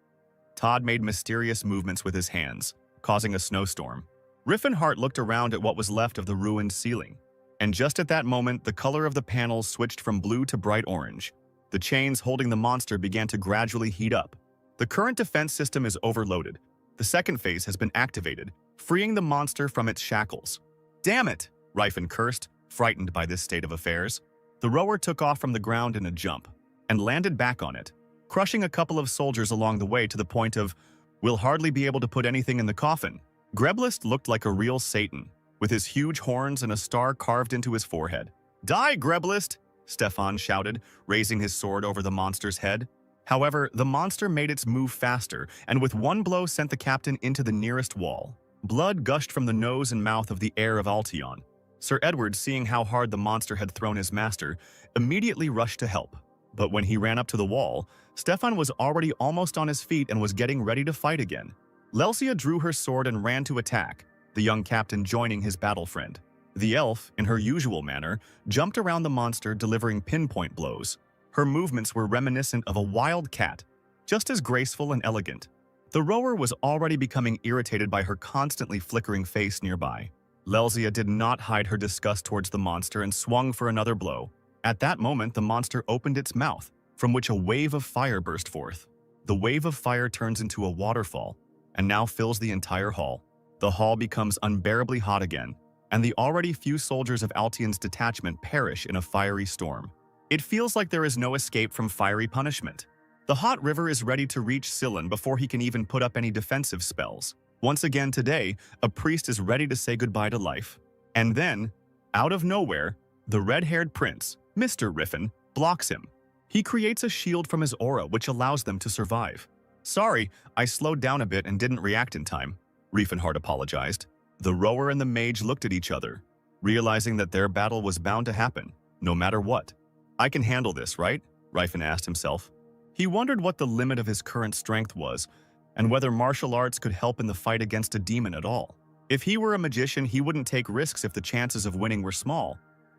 Todd made mysterious movements with his hands, causing a snowstorm. Riffenhart looked around at what was left of the ruined ceiling. And just at that moment, the color of the panels switched from blue to bright orange. The chains holding the monster began to gradually heat up. The current defense system is overloaded. The second phase has been activated, freeing the monster from its shackles. "Damn it!" Rifen cursed, frightened by this state of affairs. The rower took off from the ground in a jump and landed back on it, crushing a couple of soldiers along the way to the point of, "We'll hardly be able to put anything in the coffin." Greblist looked like a real Satan, with his huge horns and a star carved into his forehead. "Die, Greblist!" Stefan shouted, raising his sword over the monster's head. However, the monster made its move faster, and with one blow sent the captain into the nearest wall. Blood gushed from the nose and mouth of the heir of Altion. Sir Edward, seeing how hard the monster had thrown his master, immediately rushed to help. But when he ran up to the wall, Stefan was already almost on his feet and was getting ready to fight again. Lelsia drew her sword and ran to attack, the young captain joining his battle friend. The elf, in her usual manner, jumped around the monster, delivering pinpoint blows. Her movements were reminiscent of a wild cat, just as graceful and elegant. The rower was already becoming irritated by her constantly flickering face nearby. Lelsia did not hide her disgust towards the monster and swung for another blow. At that moment, the monster opened its mouth, from which a wave of fire burst forth. The wave of fire turns into a waterfall, and now fills the entire hall. The hall becomes unbearably hot again, and the already few soldiers of Altian's detachment perish in a fiery storm. It feels like there is no escape from fiery punishment. The hot river is ready to reach Silan before he can even put up any defensive spells. Once again today, a priest is ready to say goodbye to life. And then, out of nowhere, the red-haired prince, Mr. Riffin, blocks him. He creates a shield from his aura which allows them to survive. "Sorry, I slowed down a bit and didn't react in time," Riefenhardt apologized. The rower and the mage looked at each other, realizing that their battle was bound to happen, no matter what. "I can handle this, right?" Riefenhardt asked himself. He wondered what the limit of his current strength was, and whether martial arts could help in the fight against a demon at all. If he were a magician, he wouldn't take risks if the chances of winning were small.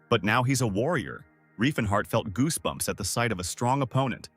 But now he's a warrior. Riefenhardt felt goosebumps at the sight of a strong opponent,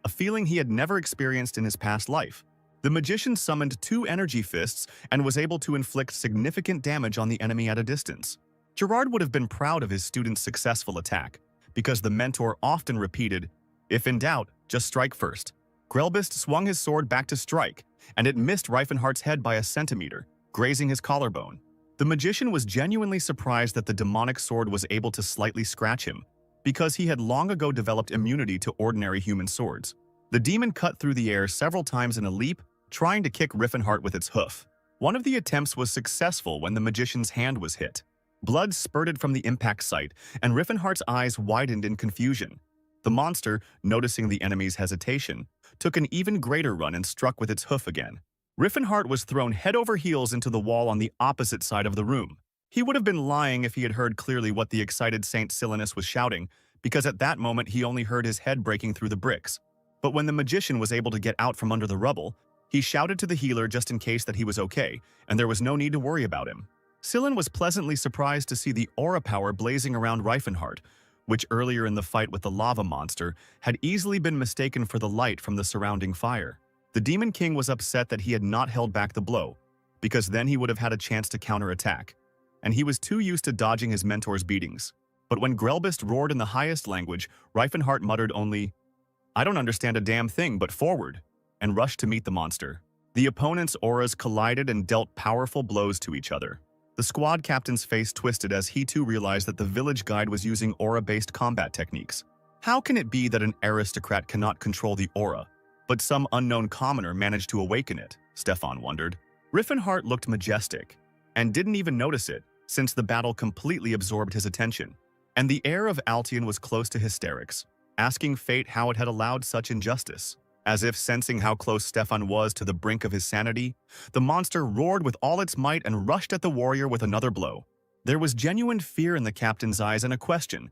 a feeling he had never experienced in his past life. The magician summoned 2 energy fists and was able to inflict significant damage on the enemy at a distance. Gerard would have been proud of his student's successful attack, because the mentor often repeated, "If in doubt, just strike first." Grelbist swung his sword back to strike, and it missed Riefenhardt's head by a centimeter, grazing his collarbone. The magician was genuinely surprised that the demonic sword was able to slightly scratch him, because he had long ago developed immunity to ordinary human swords. The demon cut through the air several times in a leap, trying to kick Riefenhardt with its hoof. One of the attempts was successful when the magician's hand was hit. Blood spurted from the impact site, and Riefenhardt's eyes widened in confusion. The monster, noticing the enemy's hesitation, took an even greater run and struck with its hoof again. Riefenhardt was thrown head over heels into the wall on the opposite side of the room. He would have been lying if he had heard clearly what the excited Saint Silenus was shouting, because at that moment he only heard his head breaking through the bricks. But when the magician was able to get out from under the rubble, he shouted to the healer just in case that he was okay, and there was no need to worry about him. Silen was pleasantly surprised to see the aura power blazing around Riefenhardt, which earlier in the fight with the lava monster had easily been mistaken for the light from the surrounding fire. The Demon King was upset that he had not held back the blow, because then he would have had a chance to counterattack, and he was too used to dodging his mentor's beatings. But when Grelbist roared in the highest language, Riefenhardt muttered only, "I don't understand a damn thing, but forward," and rushed to meet the monster. The opponents' auras collided and dealt powerful blows to each other. The squad captain's face twisted as he too realized that the village guide was using aura-based combat techniques. How can it be that an aristocrat cannot control the aura, but some unknown commoner managed to awaken it? Stefan wondered. Riefenhardt looked majestic, and didn't even notice it, since the battle completely absorbed his attention. And the heir of Altian was close to hysterics, asking fate how it had allowed such injustice. As if sensing how close Stefan was to the brink of his sanity, the monster roared with all its might and rushed at the warrior with another blow. There was genuine fear in the captain's eyes and a question.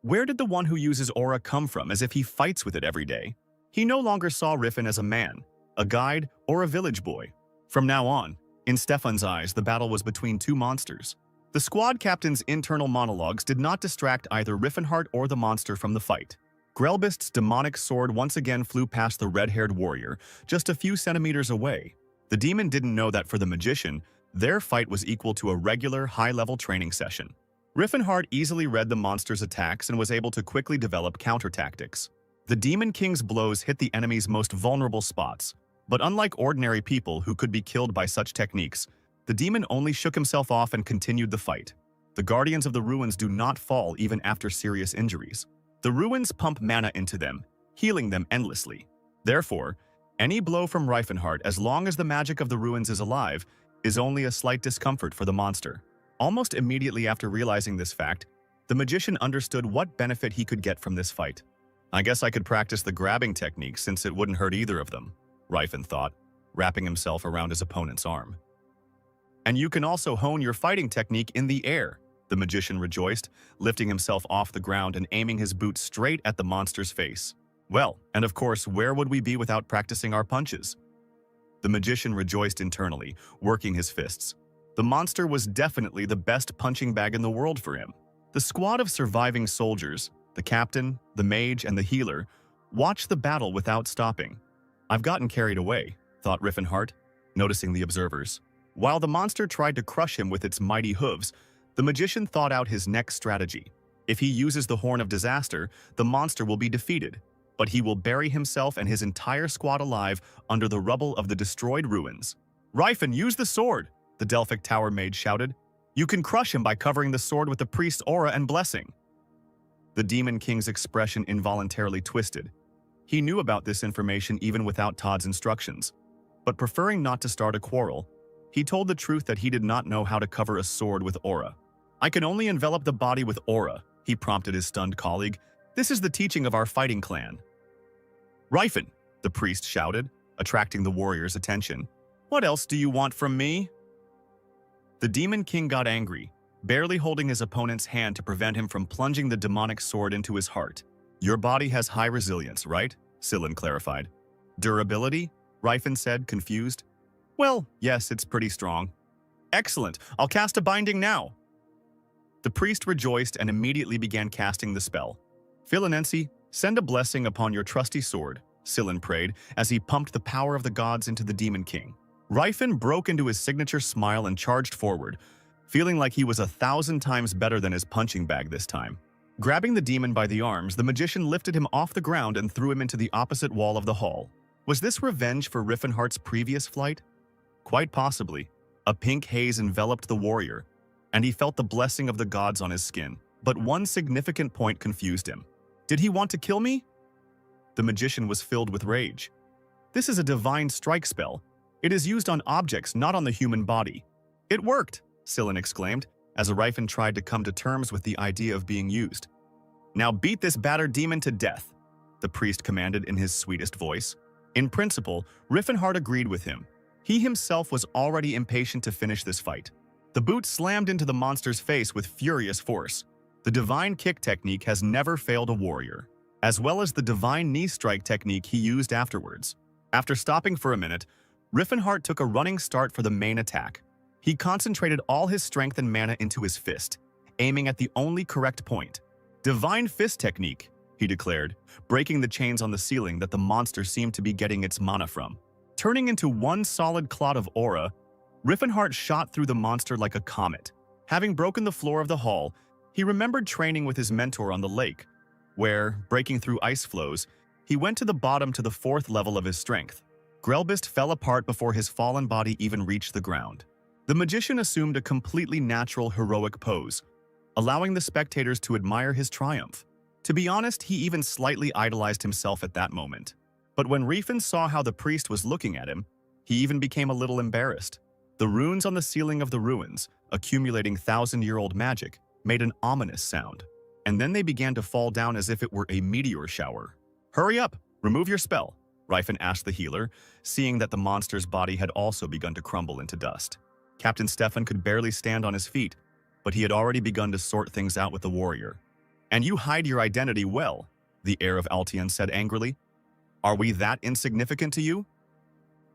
Where did the one who uses aura come from, as if he fights with it every day? He no longer saw Riffen as a man, a guide, or a village boy. From now on, in Stefan's eyes, the battle was between two monsters. The squad captain's internal monologues did not distract either Riefenhardt or the monster from the fight. Grelbist's demonic sword once again flew past the red-haired warrior, just a few centimeters away. The demon didn't know that for the magician, their fight was equal to a regular, high-level training session. Riefenhardt easily read the monster's attacks and was able to quickly develop counter-tactics. The Demon King's blows hit the enemy's most vulnerable spots, but unlike ordinary people who could be killed by such techniques, the demon only shook himself off and continued the fight. The Guardians of the Ruins do not fall even after serious injuries. The ruins pump mana into them, healing them endlessly. Therefore, any blow from Riefenhardt, as long as the magic of the ruins is alive, is only a slight discomfort for the monster. Almost immediately after realizing this fact, the magician understood what benefit he could get from this fight. I guess I could practice the grabbing technique since it wouldn't hurt either of them, Riefen thought, wrapping himself around his opponent's arm. And you can also hone your fighting technique in the air, the magician rejoiced, lifting himself off the ground and aiming his boot straight at the monster's face. Well, and of course, where would we be without practicing our punches? The magician rejoiced internally, working his fists. The monster was definitely the best punching bag in the world for him. The squad of surviving soldiers, the captain, the mage, and the healer, watched the battle without stopping. "I've gotten carried away," thought Riffenhart, noticing the observers. While the monster tried to crush him with its mighty hooves, the magician thought out his next strategy. If he uses the Horn of Disaster, the monster will be defeated, but he will bury himself and his entire squad alive under the rubble of the destroyed ruins. "Rifen, use the sword!" the Delphic Tower mage shouted. "You can crush him by covering the sword with the priest's aura and blessing." The Demon King's expression involuntarily twisted. He knew about this information even without Todd's instructions, but preferring not to start a quarrel, he told the truth that he did not know how to cover a sword with aura. "I can only envelop the body with aura," he prompted his stunned colleague. "This is the teaching of our fighting clan." "Rifen," the priest shouted, attracting the warrior's attention. "What else do you want from me?" The Demon King got angry, barely holding his opponent's hand to prevent him from plunging the demonic sword into his heart. "Your body has high resilience, right?" Sillin clarified. "Durability?" Rifen said, confused. "Well, yes, it's pretty strong." "Excellent! I'll cast a binding now!" The priest rejoiced and immediately began casting the spell. "Philinensi, send a blessing upon your trusty sword," Sillin prayed as he pumped the power of the gods into the Demon King. Rifen broke into his signature smile and charged forward, feeling like he was 1,000 times better than his punching bag this time. Grabbing the demon by the arms, the magician lifted him off the ground and threw him into the opposite wall of the hall. Was this revenge for Riffenhart's previous flight? Quite possibly. A pink haze enveloped the warrior, and he felt the blessing of the gods on his skin. But one significant point confused him. Did he want to kill me? The magician was filled with rage. "This is a divine strike spell. It is used on objects, not on the human body." "It worked!" Sillin exclaimed, as Rifen tried to come to terms with the idea of being used. "Now beat this battered demon to death," the priest commanded in his sweetest voice. In principle, Riffenhart agreed with him. He himself was already impatient to finish this fight. The boot slammed into the monster's face with furious force. The divine kick technique has never failed a warrior, as well as the divine knee strike technique he used afterwards. After stopping for a minute, Riffenhart took a running start for the main attack. He concentrated all his strength and mana into his fist, aiming at the only correct point. "Divine fist technique," he declared, breaking the chains on the ceiling that the monster seemed to be getting its mana from. Turning into one solid clot of aura, Riffenhart shot through the monster like a comet. Having broken the floor of the hall, he remembered training with his mentor on the lake, where, breaking through ice flows, he went to the bottom to the 4th level of his strength. Grelbist fell apart before his fallen body even reached the ground. The magician assumed a completely natural, heroic pose, allowing the spectators to admire his triumph. To be honest, he even slightly idolized himself at that moment. But when Rifen saw how the priest was looking at him, he even became a little embarrassed. The runes on the ceiling of the ruins, accumulating 1,000-year-old magic, made an ominous sound, and then they began to fall down as if it were a meteor shower. "Hurry up! Remove your spell," Rifen asked the healer, seeing that the monster's body had also begun to crumble into dust. Captain Stefan could barely stand on his feet, but he had already begun to sort things out with the warrior. "And you hide your identity well," the heir of Altion said angrily. "Are we that insignificant to you?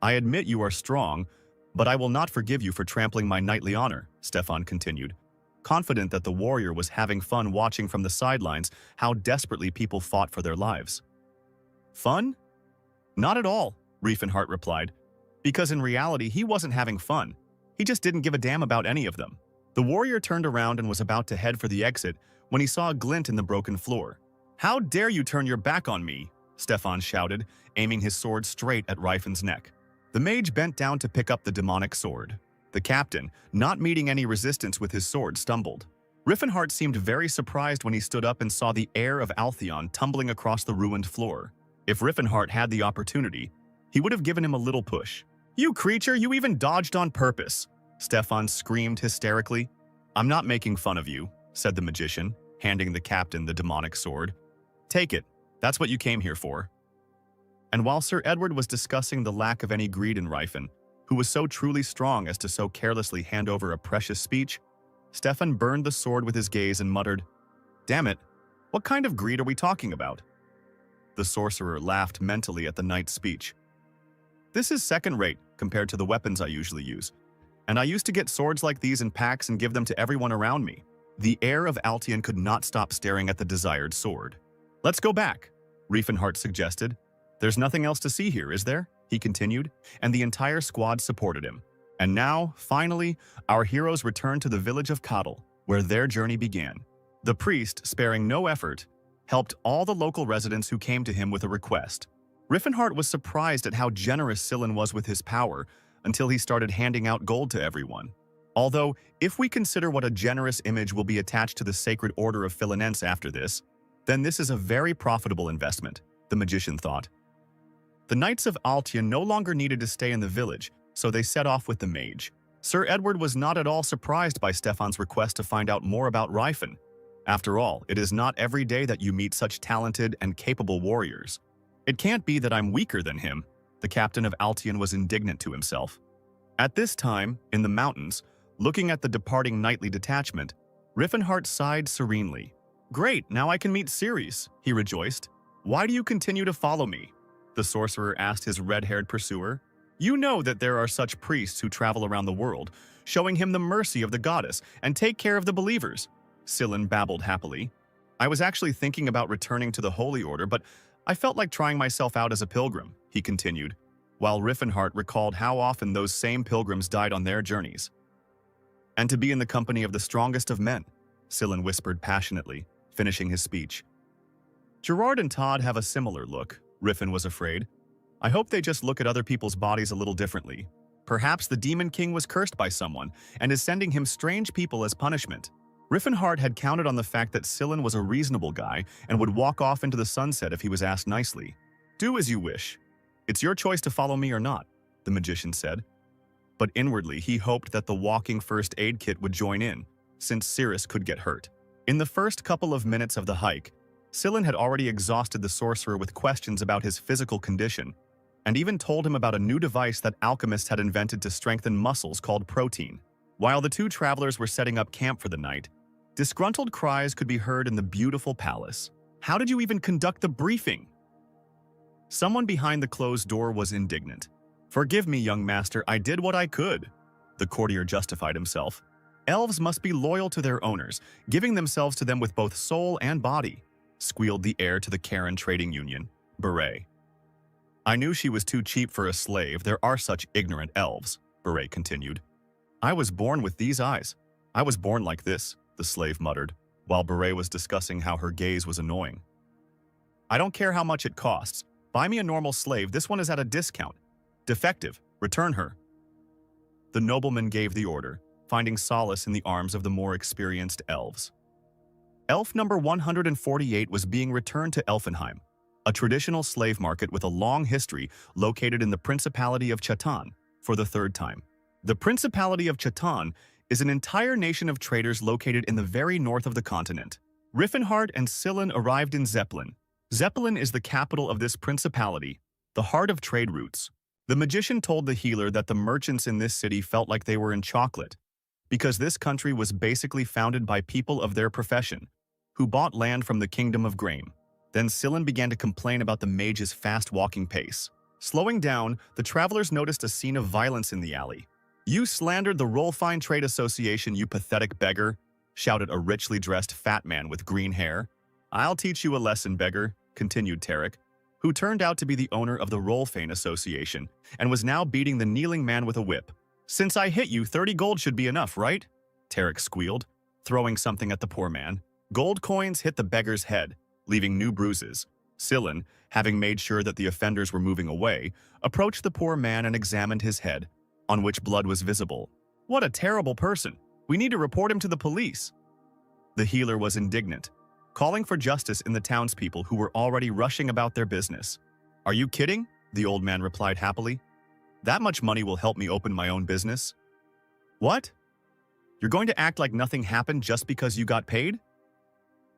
I admit you are strong, but I will not forgive you for trampling my knightly honor," Stefan continued, confident that the warrior was having fun watching from the sidelines how desperately people fought for their lives. "Fun? Not at all," Riefenhart replied, because in reality he wasn't having fun. He just didn't give a damn about any of them. The warrior turned around and was about to head for the exit when he saw a glint in the broken floor. "How dare you turn your back on me?" Stefan shouted, aiming his sword straight at Rifen's neck. The mage bent down to pick up the demonic sword. The captain, not meeting any resistance with his sword, stumbled. Riffenhart seemed very surprised when he stood up and saw the heir of Altheon tumbling across the ruined floor. If Riffenhart had the opportunity, he would have given him a little push. "You creature, you even dodged on purpose!" Stefan screamed hysterically. "I'm not making fun of you," said the magician, handing the captain the demonic sword. "Take it. That's what you came here for." And while Sir Edward was discussing the lack of any greed in Rifen, who was so truly strong as to so carelessly hand over a precious speech, Stefan burned the sword with his gaze and muttered, "Damn it, what kind of greed are we talking about?" The sorcerer laughed mentally at the knight's speech. "This is second-rate compared to the weapons I usually use, and I used to get swords like these in packs and give them to everyone around me." The heir of Altian could not stop staring at the desired sword. "Let's go back," Riefenhart suggested. "There's nothing else to see here, is there?" he continued, and the entire squad supported him. And now, finally, our heroes returned to the village of Kadal, where their journey began. The priest, sparing no effort, helped all the local residents who came to him with a request. Riefenhart was surprised at how generous Sillin was with his power until he started handing out gold to everyone. Although, if we consider what a generous image will be attached to the Sacred Order of Philinense after this, then this is a very profitable investment, the magician thought. The Knights of Altian no longer needed to stay in the village, so they set off with the mage. Sir Edward was not at all surprised by Stefan's request to find out more about Rifen. After all, it is not every day that you meet such talented and capable warriors. It can't be that I'm weaker than him, the captain of Altian was indignant to himself. At this time, in the mountains, looking at the departing knightly detachment, Riefenhart sighed serenely. "Great, now I can meet Ceres," he rejoiced. "Why do you continue to follow me?" the sorcerer asked his red-haired pursuer. "You know that there are such priests who travel around the world, showing him the mercy of the goddess and take care of the believers," Sillin babbled happily. "I was actually thinking about returning to the Holy Order, but I felt like trying myself out as a pilgrim," he continued, while Riefenhart recalled how often those same pilgrims died on their journeys. "And to be in the company of the strongest of men," Sillin whispered passionately, finishing his speech. "Gerard and Todd have a similar look," Riffen was afraid. "I hope they just look at other people's bodies a little differently. Perhaps the Demon King was cursed by someone and is sending him strange people as punishment." Riefenhart had counted on the fact that Sillin was a reasonable guy and would walk off into the sunset if he was asked nicely. "Do as you wish. It's your choice to follow me or not," the magician said. But inwardly, he hoped that the walking first aid kit would join in, since Ceres could get hurt. In the first couple of minutes of the hike, Sillin had already exhausted the sorcerer with questions about his physical condition, and even told him about a new device that alchemists had invented to strengthen muscles called protein. While the two travelers were setting up camp for the night, disgruntled cries could be heard in the beautiful palace. "How did you even conduct the briefing?" Someone behind the closed door was indignant. "Forgive me, young master, I did what I could," the courtier justified himself. "Elves must be loyal to their owners, giving themselves to them with both soul and body," squealed the heir to the Karen Trading Union, Beret. "I knew she was too cheap for a slave. There are such ignorant elves," Beret continued. "I was born with these eyes. I was born like this," the slave muttered, while Beret was discussing how her gaze was annoying. "I don't care how much it costs. Buy me a normal slave. This one is at a discount. Defective. Return her." The nobleman gave the order, finding solace in the arms of the more experienced elves. Elf number 148 was being returned to Elfenheim, a traditional slave market with a long history located in the Principality of Chatan, for the third time. The Principality of Chatan is an entire nation of traders located in the very north of the continent. Riefenhart and Sillin arrived in Zeppelin. Zeppelin is the capital of this principality, the heart of trade routes. The magician told the healer that the merchants in this city felt like they were in chocolate, because this country was basically founded by people of their profession, who bought land from the Kingdom of Grain. Then Sillin began to complain about the mage's fast-walking pace. Slowing down, the travelers noticed a scene of violence in the alley. "You slandered the Rollfine Trade Association, you pathetic beggar," shouted a richly dressed fat man with green hair. "I'll teach you a lesson, beggar," continued Tarek, who turned out to be the owner of the Rollfane Association and was now beating the kneeling man with a whip. "Since I hit you, 30 gold should be enough, right?" Tarek squealed, throwing something at the poor man. Gold coins hit the beggar's head, leaving new bruises. Sillin, having made sure that the offenders were moving away, approached the poor man and examined his head, on which blood was visible. "What a terrible person! We need to report him to the police." The healer was indignant, calling for justice in the townspeople who were already rushing about their business. "Are you kidding?" the old man replied happily. "That much money will help me open my own business." "What? You're going to act like nothing happened just because you got paid?"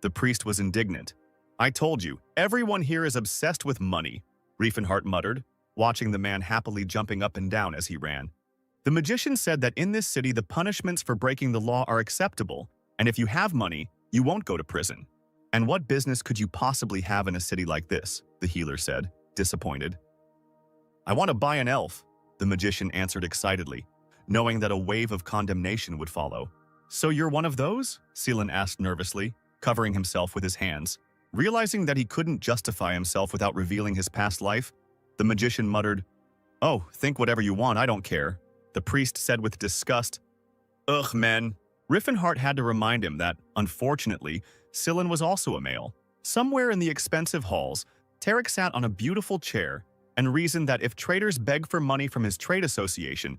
The priest was indignant. "I told you, everyone here is obsessed with money," Riefenhart muttered, watching the man happily jumping up and down as he ran. The magician said that in this city the punishments for breaking the law are acceptable, and if you have money, you won't go to prison. And what business could you possibly have in a city like this? The healer said, disappointed. I want to buy an elf, the magician answered excitedly, knowing that a wave of condemnation would follow. So you're one of those? Seelan asked nervously, covering himself with his hands. Realizing that he couldn't justify himself without revealing his past life, the magician muttered, Oh, think whatever you want, I don't care. The priest said with disgust. Ugh, man. Riffenhart had to remind him that, unfortunately, Seelan was also a male. Somewhere in the expensive halls, Tarek sat on a beautiful chair and reasoned that if traders beg for money from his trade association,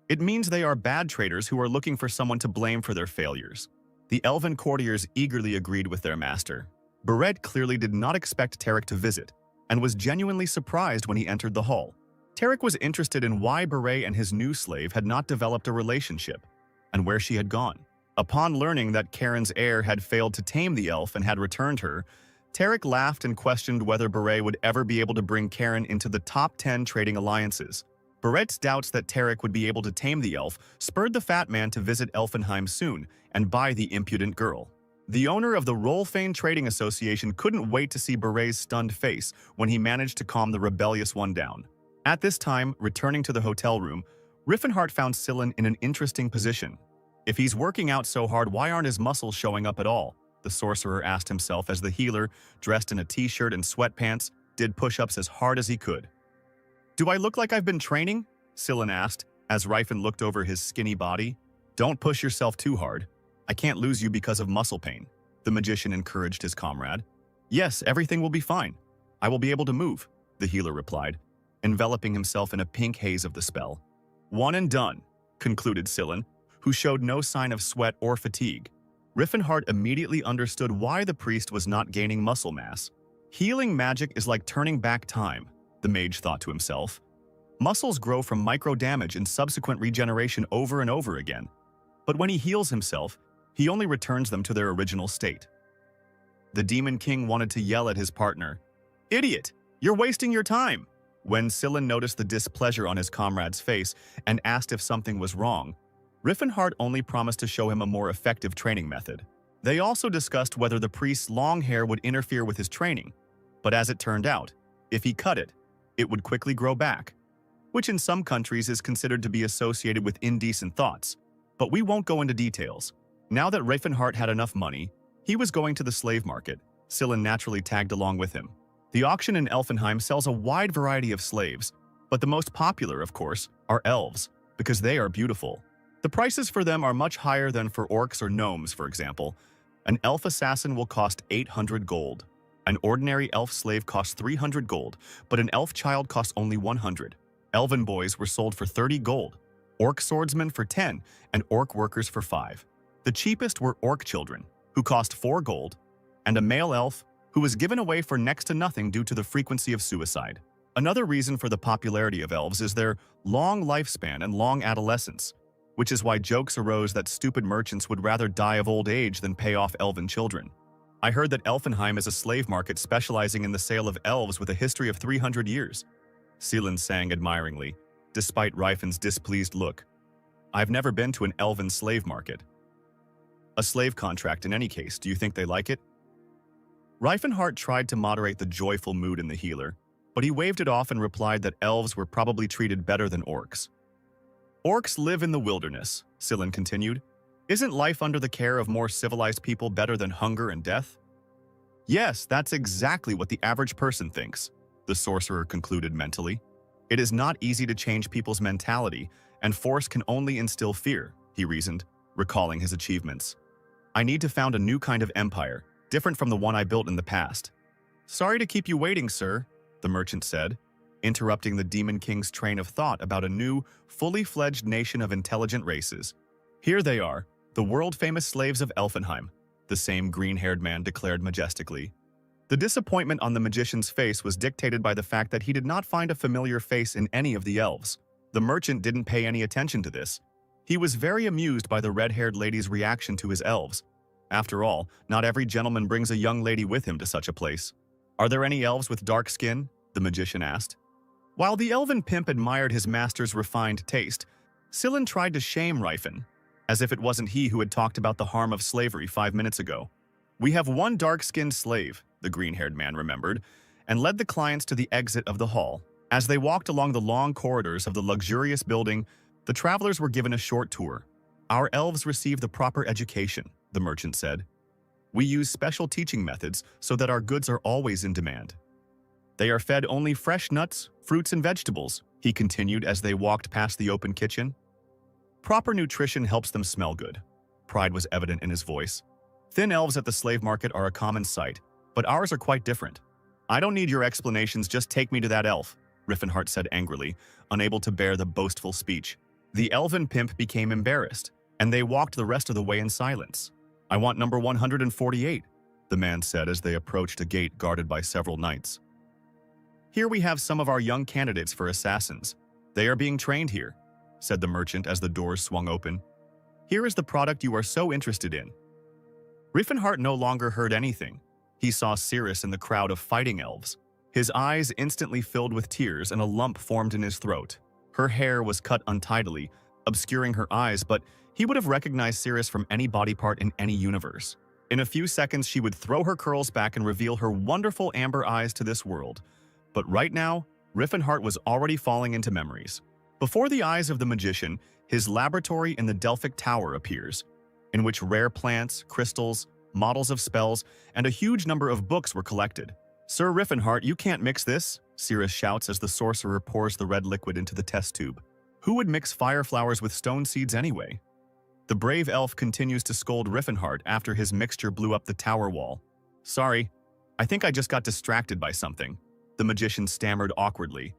it means they are bad traders who are looking for someone to blame for their failures. The elven courtiers eagerly agreed with their master. Barrett clearly did not expect Tarek to visit, and was genuinely surprised when he entered the hall. Tarek was interested in why Beret and his new slave had not developed a relationship, and where she had gone. Upon learning that Karen's heir had failed to tame the elf and had returned her, Tarek laughed and questioned whether Beret would ever be able to bring Karen into the top 10 trading alliances. Baret's doubts that Tarek would be able to tame the elf spurred the fat man to visit Elfenheim soon and buy the impudent girl. The owner of the Rolfane Trading Association couldn't wait to see Beret's stunned face when he managed to calm the rebellious one down. At this time, returning to the hotel room, Riffenhart found Seelan in an interesting position. If he's working out so hard, why aren't his muscles showing up at all? The sorcerer asked himself as the healer, dressed in a t-shirt and sweatpants, did push-ups as hard as he could. Do I look like I've been training? Seelan asked, as Rifen looked over his skinny body. Don't push yourself too hard. I can't lose you because of muscle pain. The magician encouraged his comrade. Yes, everything will be fine. I will be able to move, the healer replied, enveloping himself in a pink haze of the spell. One and done, concluded Seelan, who showed no sign of sweat or fatigue. Riffenhart immediately understood why the priest was not gaining muscle mass. Healing magic is like turning back time, the mage thought to himself. Muscles grow from micro-damage and subsequent regeneration over and over again. But when he heals himself, he only returns them to their original state. The Demon King wanted to yell at his partner. Idiot! You're wasting your time! When Seelan noticed the displeasure on his comrade's face and asked if something was wrong, Riffenhart only promised to show him a more effective training method. They also discussed whether the priest's long hair would interfere with his training, but as it turned out, if he cut it, it would quickly grow back, which in some countries is considered to be associated with indecent thoughts. But we won't go into details. Now that Riffenhart had enough money, he was going to the slave market. Seelan naturally tagged along with him. The auction in Elfenheim sells a wide variety of slaves, but the most popular, of course, are elves, because they are beautiful. The prices for them are much higher than for orcs or gnomes, for example. An elf assassin will cost 800 gold. An ordinary elf slave costs 300 gold, but an elf child costs only 100. Elven boys were sold for 30 gold, orc swordsmen for 10, and orc workers for 5. The cheapest were orc children, who cost 4 gold, and a male elf who was given away for next to nothing due to the frequency of suicide. Another reason for the popularity of elves is their long lifespan and long adolescence, which is why jokes arose that stupid merchants would rather die of old age than pay off elven children. I heard that Elfenheim is a slave market specializing in the sale of elves with a history of 300 years. Seelan sang admiringly, despite Rifen's displeased look. I've never been to an elven slave market. A slave contract in any case, do you think they like it? Riefenhart tried to moderate the joyful mood in the healer, but he waved it off and replied that elves were probably treated better than orcs. Orcs live in the wilderness, Seelan continued. Isn't life under the care of more civilized people better than hunger and death? Yes, that's exactly what the average person thinks, the sorcerer concluded mentally. It is not easy to change people's mentality, and force can only instill fear, he reasoned, recalling his achievements. I need to found a new kind of empire, different from the one I built in the past. Sorry to keep you waiting, sir, the merchant said, interrupting the Demon King's train of thought about a new, fully fledged nation of intelligent races. Here they are, the world-famous slaves of Elfenheim, the same green-haired man declared majestically. The disappointment on the magician's face was dictated by the fact that he did not find a familiar face in any of the elves. The merchant didn't pay any attention to this. He was very amused by the red-haired lady's reaction to his elves. After all, not every gentleman brings a young lady with him to such a place. Are there any elves with dark skin? The magician asked. While the elven pimp admired his master's refined taste, Sillin tried to shame Ryfen, as if it wasn't he who had talked about the harm of slavery 5 minutes ago. We have one dark-skinned slave, the green-haired man remembered, and led the clients to the exit of the hall. As they walked along the long corridors of the luxurious building, the travelers were given a short tour. Our elves receive the proper education, the merchant said. We use special teaching methods so that our goods are always in demand. They are fed only fresh nuts, fruits, and vegetables, he continued as they walked past the open kitchen. Proper nutrition helps them smell good. Pride was evident in his voice. Thin elves at the slave market are a common sight, but ours are quite different. I don't need your explanations, just take me to that elf, Riffenhart said angrily, unable to bear the boastful speech. The elven pimp became embarrassed, and they walked the rest of the way in silence. I want number 148, the man said as they approached a gate guarded by several knights. Here we have some of our young candidates for assassins. They are being trained here, said the merchant as the doors swung open. Here is the product you are so interested in. Riffenhart no longer heard anything. He saw Cirrus in the crowd of fighting elves. His eyes instantly filled with tears and a lump formed in his throat. Her hair was cut untidily, obscuring her eyes, but he would have recognized Cirrus from any body part in any universe. In a few seconds, she would throw her curls back and reveal her wonderful amber eyes to this world. But right now, Riffenhart was already falling into memories. Before the eyes of the magician, his laboratory in the Delphic Tower appears, in which rare plants, crystals, models of spells, and a huge number of books were collected. Sir Riffenhart, you can't mix this, Cirrus shouts as the sorcerer pours the red liquid into the test tube. Who would mix fire flowers with stone seeds anyway? The brave elf continues to scold Riffenhart after his mixture blew up the tower wall. Sorry, I think I just got distracted by something, the magician stammered awkwardly.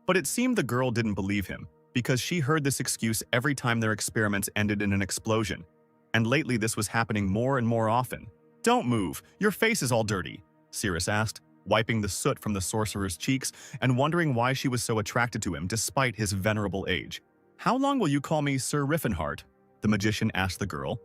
But it seemed the girl didn't believe him, because she heard this excuse every time their experiments ended in an explosion. And lately this was happening more and more often. Don't move, your face is all dirty, Cirrus asked, wiping the soot from the sorcerer's cheeks and wondering why she was so attracted to him despite his venerable age. How long will you call me Sir Riffenhart? The magician asked the girl.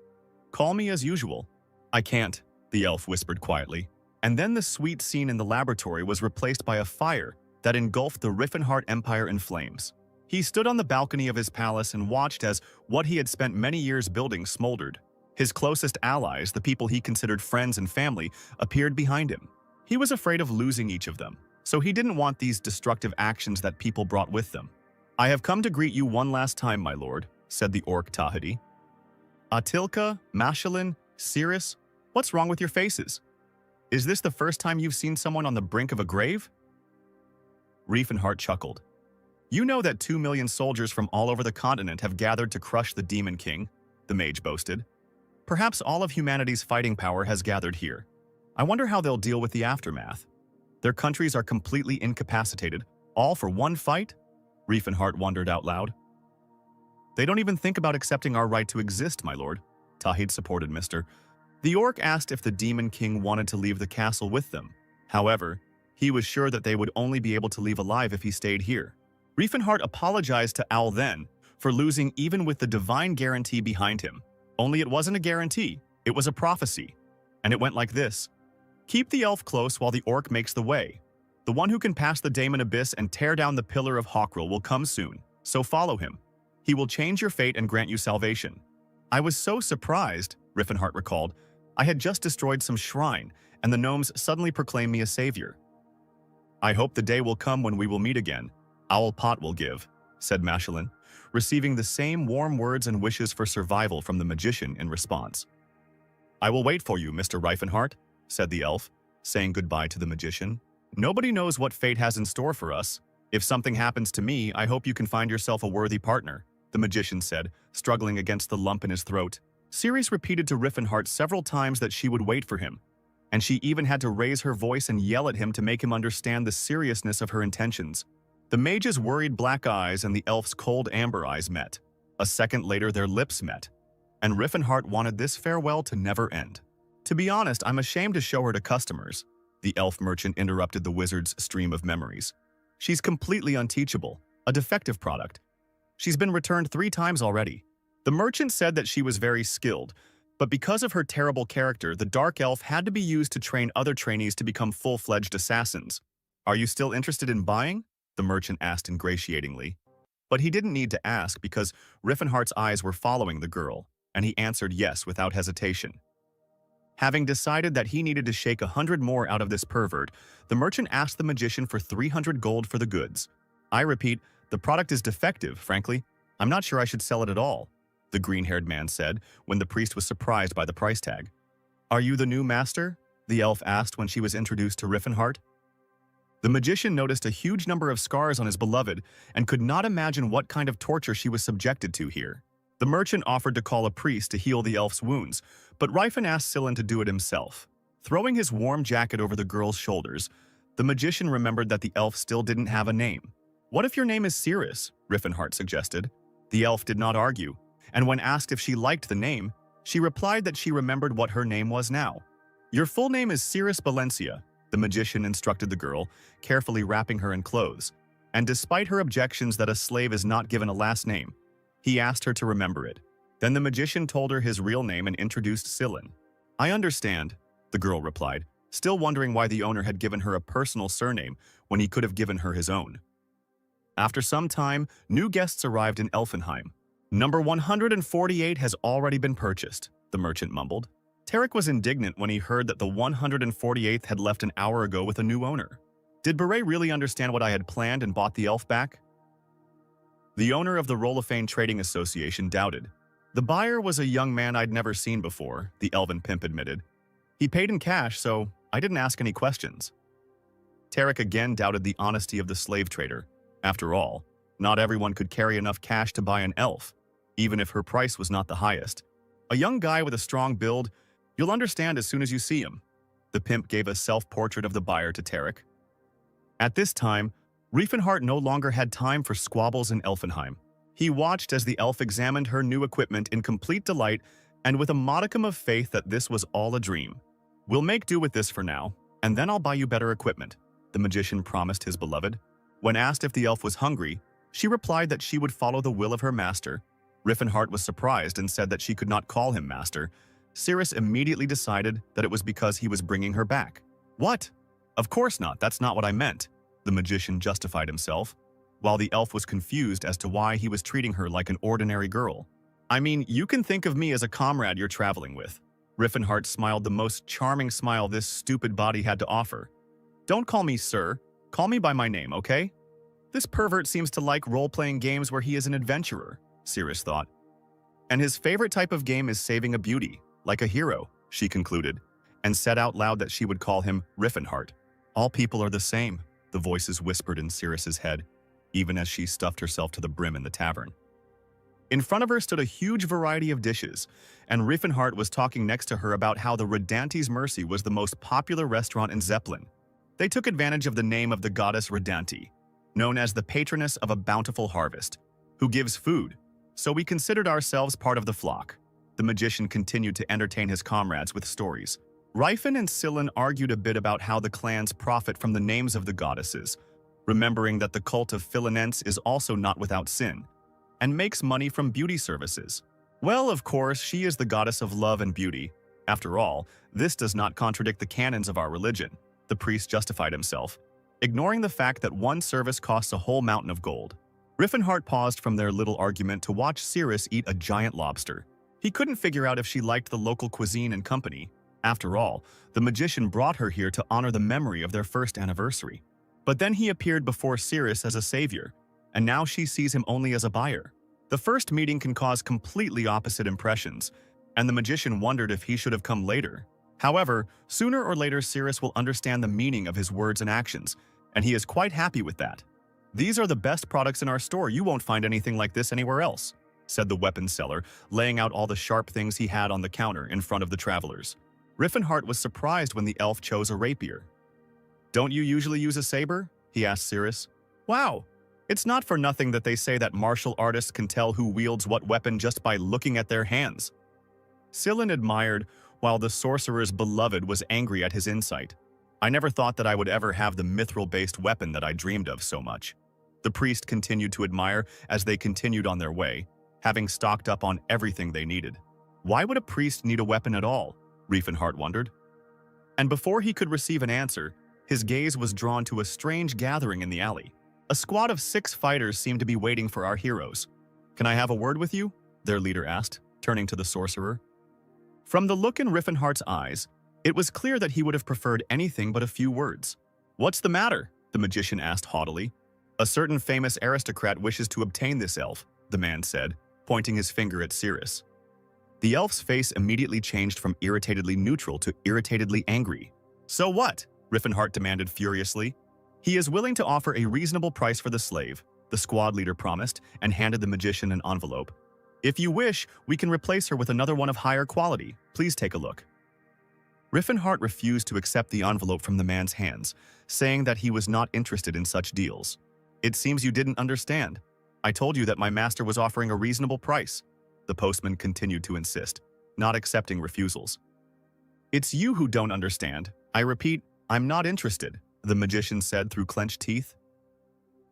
Call me as usual. I can't, the elf whispered quietly. And then the sweet scene in the laboratory was replaced by a fire that engulfed the Riffenhart Empire in flames. He stood on the balcony of his palace and watched as what he had spent many years building smoldered. His closest allies, the people he considered friends and family, appeared behind him. He was afraid of losing each of them, so he didn't want these destructive actions that people brought with them. I have come to greet you one last time, my lord, said the orc Tahiti. Atilka, Mashalin, Cirrus, what's wrong with your faces? Is this the first time you've seen someone on the brink of a grave? Riefenhart chuckled. You know that 2 million soldiers from all over the continent have gathered to crush the Demon King, the mage boasted. Perhaps all of humanity's fighting power has gathered here. I wonder how they'll deal with the aftermath. Their countries are completely incapacitated, all for one fight? Riefenhart wondered out loud. They don't even think about accepting our right to exist, my lord, Tahid supported Mr. The orc asked if the Demon King wanted to leave the castle with them. However, he was sure that they would only be able to leave alive if he stayed here. Riefenhart apologized to Owl then for losing even with the divine guarantee behind him. Only it wasn't a guarantee, it was a prophecy. And it went like this. Keep the elf close while the orc makes the way. The one who can pass the Daemon Abyss and tear down the Pillar of Hawkrul will come soon, so follow him. He will change your fate and grant you salvation. I was so surprised, Riffenhart recalled. I had just destroyed some shrine, and the gnomes suddenly proclaimed me a savior. I hope the day will come when we will meet again. Owl Pot will give, said Mashalin, receiving the same warm words and wishes for survival from the magician in response. I will wait for you, Mr. Riefenhart, said the elf, saying goodbye to the magician. Nobody knows what fate has in store for us. If something happens to me, I hope you can find yourself a worthy partner, the magician said, struggling against the lump in his throat. Ceres repeated to Riffenhart several times that she would wait for him, and she even had to raise her voice and yell at him to make him understand the seriousness of her intentions. The mage's worried black eyes and the elf's cold amber eyes met. A second later, their lips met, and Riffenhart wanted this farewell to never end. To be honest, I'm ashamed to show her to customers, the elf merchant interrupted the wizard's stream of memories. She's completely unteachable, a defective product. She's been returned 3 times already. The merchant said that she was very skilled, but because of her terrible character, the dark elf had to be used to train other trainees to become full-fledged assassins. Are you still interested in buying? The merchant asked ingratiatingly. But he didn't need to ask because Riffenhart's eyes were following the girl, and he answered yes without hesitation. Having decided that he needed to shake 100 more out of this pervert, the merchant asked the magician for 300 gold for the goods. I repeat, the product is defective, frankly. I'm not sure I should sell it at all, the green-haired man said when the priest was surprised by the price tag. Are you the new master? The elf asked when she was introduced to Riffenhart. The magician noticed a huge number of scars on his beloved and could not imagine what kind of torture she was subjected to here. The merchant offered to call a priest to heal the elf's wounds, but Rifen asked Sillin to do it himself. Throwing his warm jacket over the girl's shoulders, the magician remembered that the elf still didn't have a name. What if your name is Cirrus? Riffenhart suggested. The elf did not argue, and when asked if she liked the name, she replied that she remembered what her name was now. Your full name is Cirrus Valencia, the magician instructed the girl, carefully wrapping her in clothes. And despite her objections that a slave is not given a last name, he asked her to remember it. Then the magician told her his real name and introduced Sillin. I understand, the girl replied, still wondering why the owner had given her a personal surname when he could have given her his own. After some time, new guests arrived in Elfenheim. Number 148 has already been purchased, the merchant mumbled. Tarek was indignant when he heard that the 148th had left an hour ago with a new owner. Did Beret really understand what I had planned and bought the elf back? The owner of the Rolofane Trading Association doubted. The buyer was a young man I'd never seen before, the elven pimp admitted. He paid in cash, so I didn't ask any questions. Tarek again doubted the honesty of the slave trader. After all, not everyone could carry enough cash to buy an elf, even if her price was not the highest. A young guy with a strong build, you'll understand as soon as you see him. The pimp gave a self-portrait of the buyer to Tarek. At this time, Riefenhart no longer had time for squabbles in Elfenheim. He watched as the elf examined her new equipment in complete delight and with a modicum of faith that this was all a dream. We'll make do with this for now, and then I'll buy you better equipment, the magician promised his beloved. When asked if the elf was hungry, she replied that she would follow the will of her master. Riffenhart was surprised and said that she could not call him master. Cirrus immediately decided that it was because he was bringing her back. What? Of course not, that's not what I meant, the magician justified himself, while the elf was confused as to why he was treating her like an ordinary girl. I mean, you can think of me as a comrade you're traveling with. Riffenhart smiled the most charming smile this stupid body had to offer. Don't call me sir, call me by my name, okay? This pervert seems to like role-playing games where he is an adventurer, Cirrus thought. And his favorite type of game is saving a beauty, like a hero, she concluded, and said out loud that she would call him Riffenhart. All people are the same, the voices whispered in Cirrus's head, even as she stuffed herself to the brim in the tavern. In front of her stood a huge variety of dishes, and Riffenhart was talking next to her about how the Redanti's Mercy was the most popular restaurant in Zeppelin. They took advantage of the name of the goddess Redanti, known as the patroness of a bountiful harvest, who gives food, so we considered ourselves part of the flock. The magician continued to entertain his comrades with stories. Rifen and Sillin argued a bit about how the clans profit from the names of the goddesses, remembering that the cult of Philinense is also not without sin, and makes money from beauty services. Well, of course, she is the goddess of love and beauty. After all, this does not contradict the canons of our religion, the priest justified himself, ignoring the fact that one service costs a whole mountain of gold. Riffenhart paused from their little argument to watch Cirrus eat a giant lobster. He couldn't figure out if she liked the local cuisine and company. After all, the magician brought her here to honor the memory of their first anniversary. But then he appeared before Cirrus as a savior, and now she sees him only as a buyer. The first meeting can cause completely opposite impressions, and the magician wondered if he should have come later. However, sooner or later Cirrus will understand the meaning of his words and actions, and he is quite happy with that. These are the best products in our store, you won't find anything like this anywhere else, said the weapon seller, laying out all the sharp things he had on the counter in front of the travelers. Riffenhart was surprised when the elf chose a rapier. Don't you usually use a saber? He asked Cirrus. Wow, it's not for nothing that they say that martial artists can tell who wields what weapon just by looking at their hands. Sillin admired, while the sorcerer's beloved was angry at his insight. I never thought that I would ever have the mithril-based weapon that I dreamed of so much. The priest continued to admire as they continued on their way, having stocked up on everything they needed. Why would a priest need a weapon at all? Riefenhart wondered. And before he could receive an answer, his gaze was drawn to a strange gathering in the alley. A squad of 6 fighters seemed to be waiting for our heroes. "Can I have a word with you?" their leader asked, turning to the sorcerer. From the look in Riffenhart's eyes, it was clear that he would have preferred anything but a few words. "What's the matter?" the magician asked haughtily. "A certain famous aristocrat wishes to obtain this elf," the man said, pointing his finger at Cirrus. The elf's face immediately changed from irritatedly neutral to irritatedly angry. "So what?" Riffenhart demanded furiously. "He is willing to offer a reasonable price for the slave," the squad leader promised, and handed the magician an envelope. "If you wish, we can replace her with another one of higher quality. Please take a look." Riffenhart refused to accept the envelope from the man's hands, saying that he was not interested in such deals. "It seems you didn't understand. I told you that my master was offering a reasonable price," the postman continued to insist, not accepting refusals. "It's you who don't understand. I repeat, I'm not interested," the magician said through clenched teeth.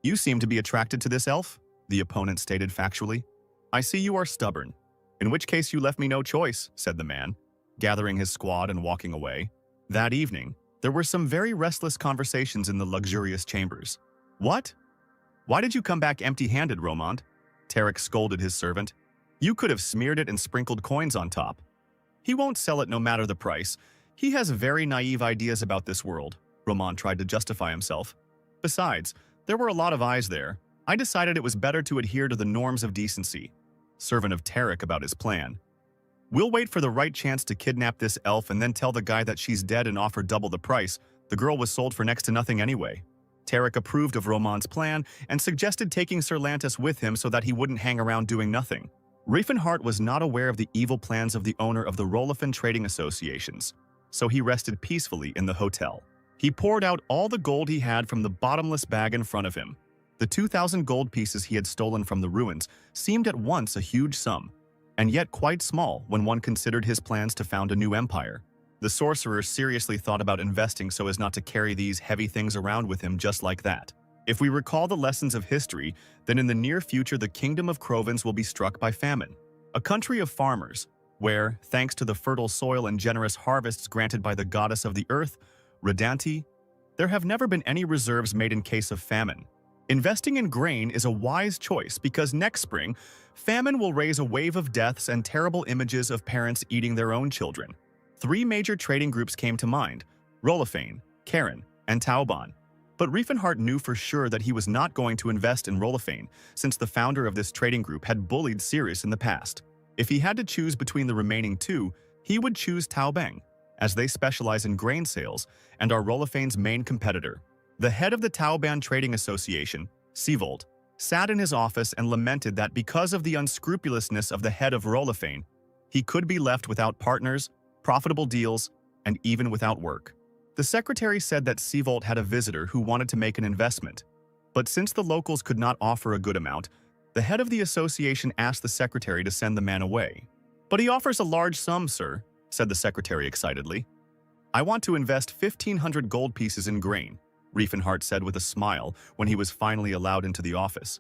"You seem to be attracted to this elf," the opponent stated factually. "I see you are stubborn. In which case you left me no choice," said the man, gathering his squad and walking away. That evening, there were some very restless conversations in the luxurious chambers. "What? Why did you come back empty-handed, Romand?" Tarek scolded his servant. "You could have smeared it and sprinkled coins on top." "He won't sell it no matter the price. He has very naive ideas about this world," Romand tried to justify himself. "Besides, there were a lot of eyes there. I decided it was better to adhere to the norms of decency." Servant of Tarek about his plan. "We'll wait for the right chance to kidnap this elf and then tell the guy that she's dead and offer double the price. The girl was sold for next to nothing anyway." Tarek approved of Romand's plan and suggested taking Sir Lantis with him so that he wouldn't hang around doing nothing. Riefenhart was not aware of the evil plans of the owner of the Rolofin trading associations, so he rested peacefully in the hotel. He poured out all the gold he had from the bottomless bag in front of him. The 2,000 gold pieces he had stolen from the ruins seemed at once a huge sum, and yet quite small when one considered his plans to found a new empire. The sorcerer seriously thought about investing so as not to carry these heavy things around with him just like that. If we recall the lessons of history, then in the near future the kingdom of Crovens will be struck by famine. A country of farmers, where, thanks to the fertile soil and generous harvests granted by the goddess of the earth, Redanti, there have never been any reserves made in case of famine. Investing in grain is a wise choice because next spring, famine will raise a wave of deaths and terrible images of parents eating their own children. 3 major trading groups came to mind: Rolofane, Karen, and Tauban. But Riefenhart knew for sure that he was not going to invest in Rolofane, since the founder of this trading group had bullied Sirius in the past. If he had to choose between the remaining 2, he would choose Taobang, as they specialize in grain sales and are Rolofane's main competitor. The head of the Taoban Trading Association, Seavold, sat in his office and lamented that because of the unscrupulousness of the head of Rolofane, he could be left without partners, profitable deals, and even without work. The secretary said that Seavold had a visitor who wanted to make an investment, but since the locals could not offer a good amount, the head of the association asked the secretary to send the man away. "But he offers a large sum, sir," said the secretary excitedly. "I want to invest 1,500 gold pieces in grain," Riefenhart said with a smile when he was finally allowed into the office.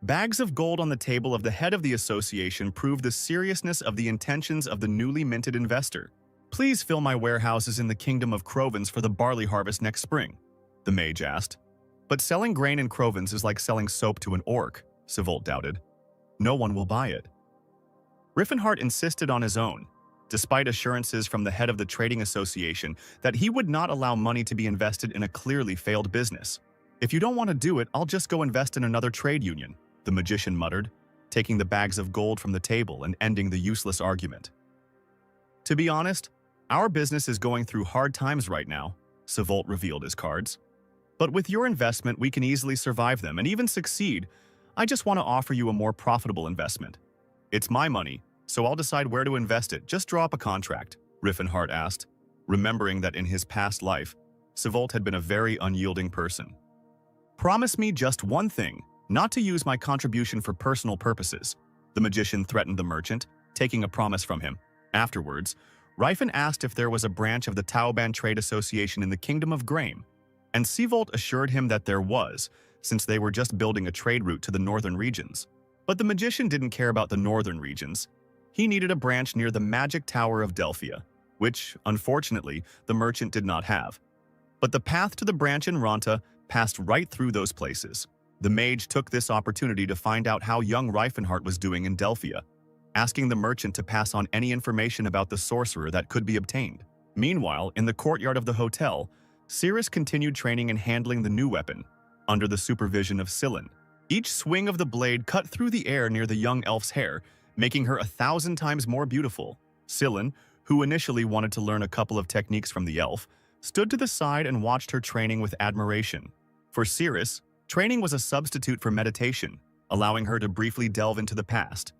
Bags of gold on the table of the head of the association proved the seriousness of the intentions of the newly minted investor. "Please fill my warehouses in the kingdom of Crovens for the barley harvest next spring," the mage asked. "But selling grain in Crovens is like selling soap to an orc," Seavold doubted. "No one will buy it." Riefenhart insisted on his own, despite assurances from the head of the trading association that he would not allow money to be invested in a clearly failed business. "If you don't want to do it, I'll just go invest in another trade union," the magician muttered, taking the bags of gold from the table and ending the useless argument. "To be honest, our business is going through hard times right now," Seavold revealed his cards. "But with your investment, we can easily survive them and even succeed. I just want to offer you a more profitable investment. It's my money, so I'll decide where to invest it. Just draw up a contract," Riefenhart asked, remembering that in his past life, Seavold had been a very unyielding person. "Promise me just one thing, not to use my contribution for personal purposes," the magician threatened the merchant, taking a promise from him. Afterwards, Riefen asked if there was a branch of the Taoban Trade Association in the Kingdom of Grain, and Seavold assured him that there was, since they were just building a trade route to the northern regions. But the magician didn't care about the northern regions. He needed a branch near the Magic Tower of Delphia, which, unfortunately, the merchant did not have. But the path to the branch in Ronta passed right through those places. The mage took this opportunity to find out how young Reifenhart was doing in Delphia, asking the merchant to pass on any information about the sorcerer that could be obtained. Meanwhile, in the courtyard of the hotel, Cirrus continued training and handling the new weapon, under the supervision of Scylla. Each swing of the blade cut through the air near the young elf's hair, making her 1,000 times more beautiful. Scylla, who initially wanted to learn a couple of techniques from the elf, stood to the side and watched her training with admiration. For Cirrus, training was a substitute for meditation, allowing her to briefly delve into the past.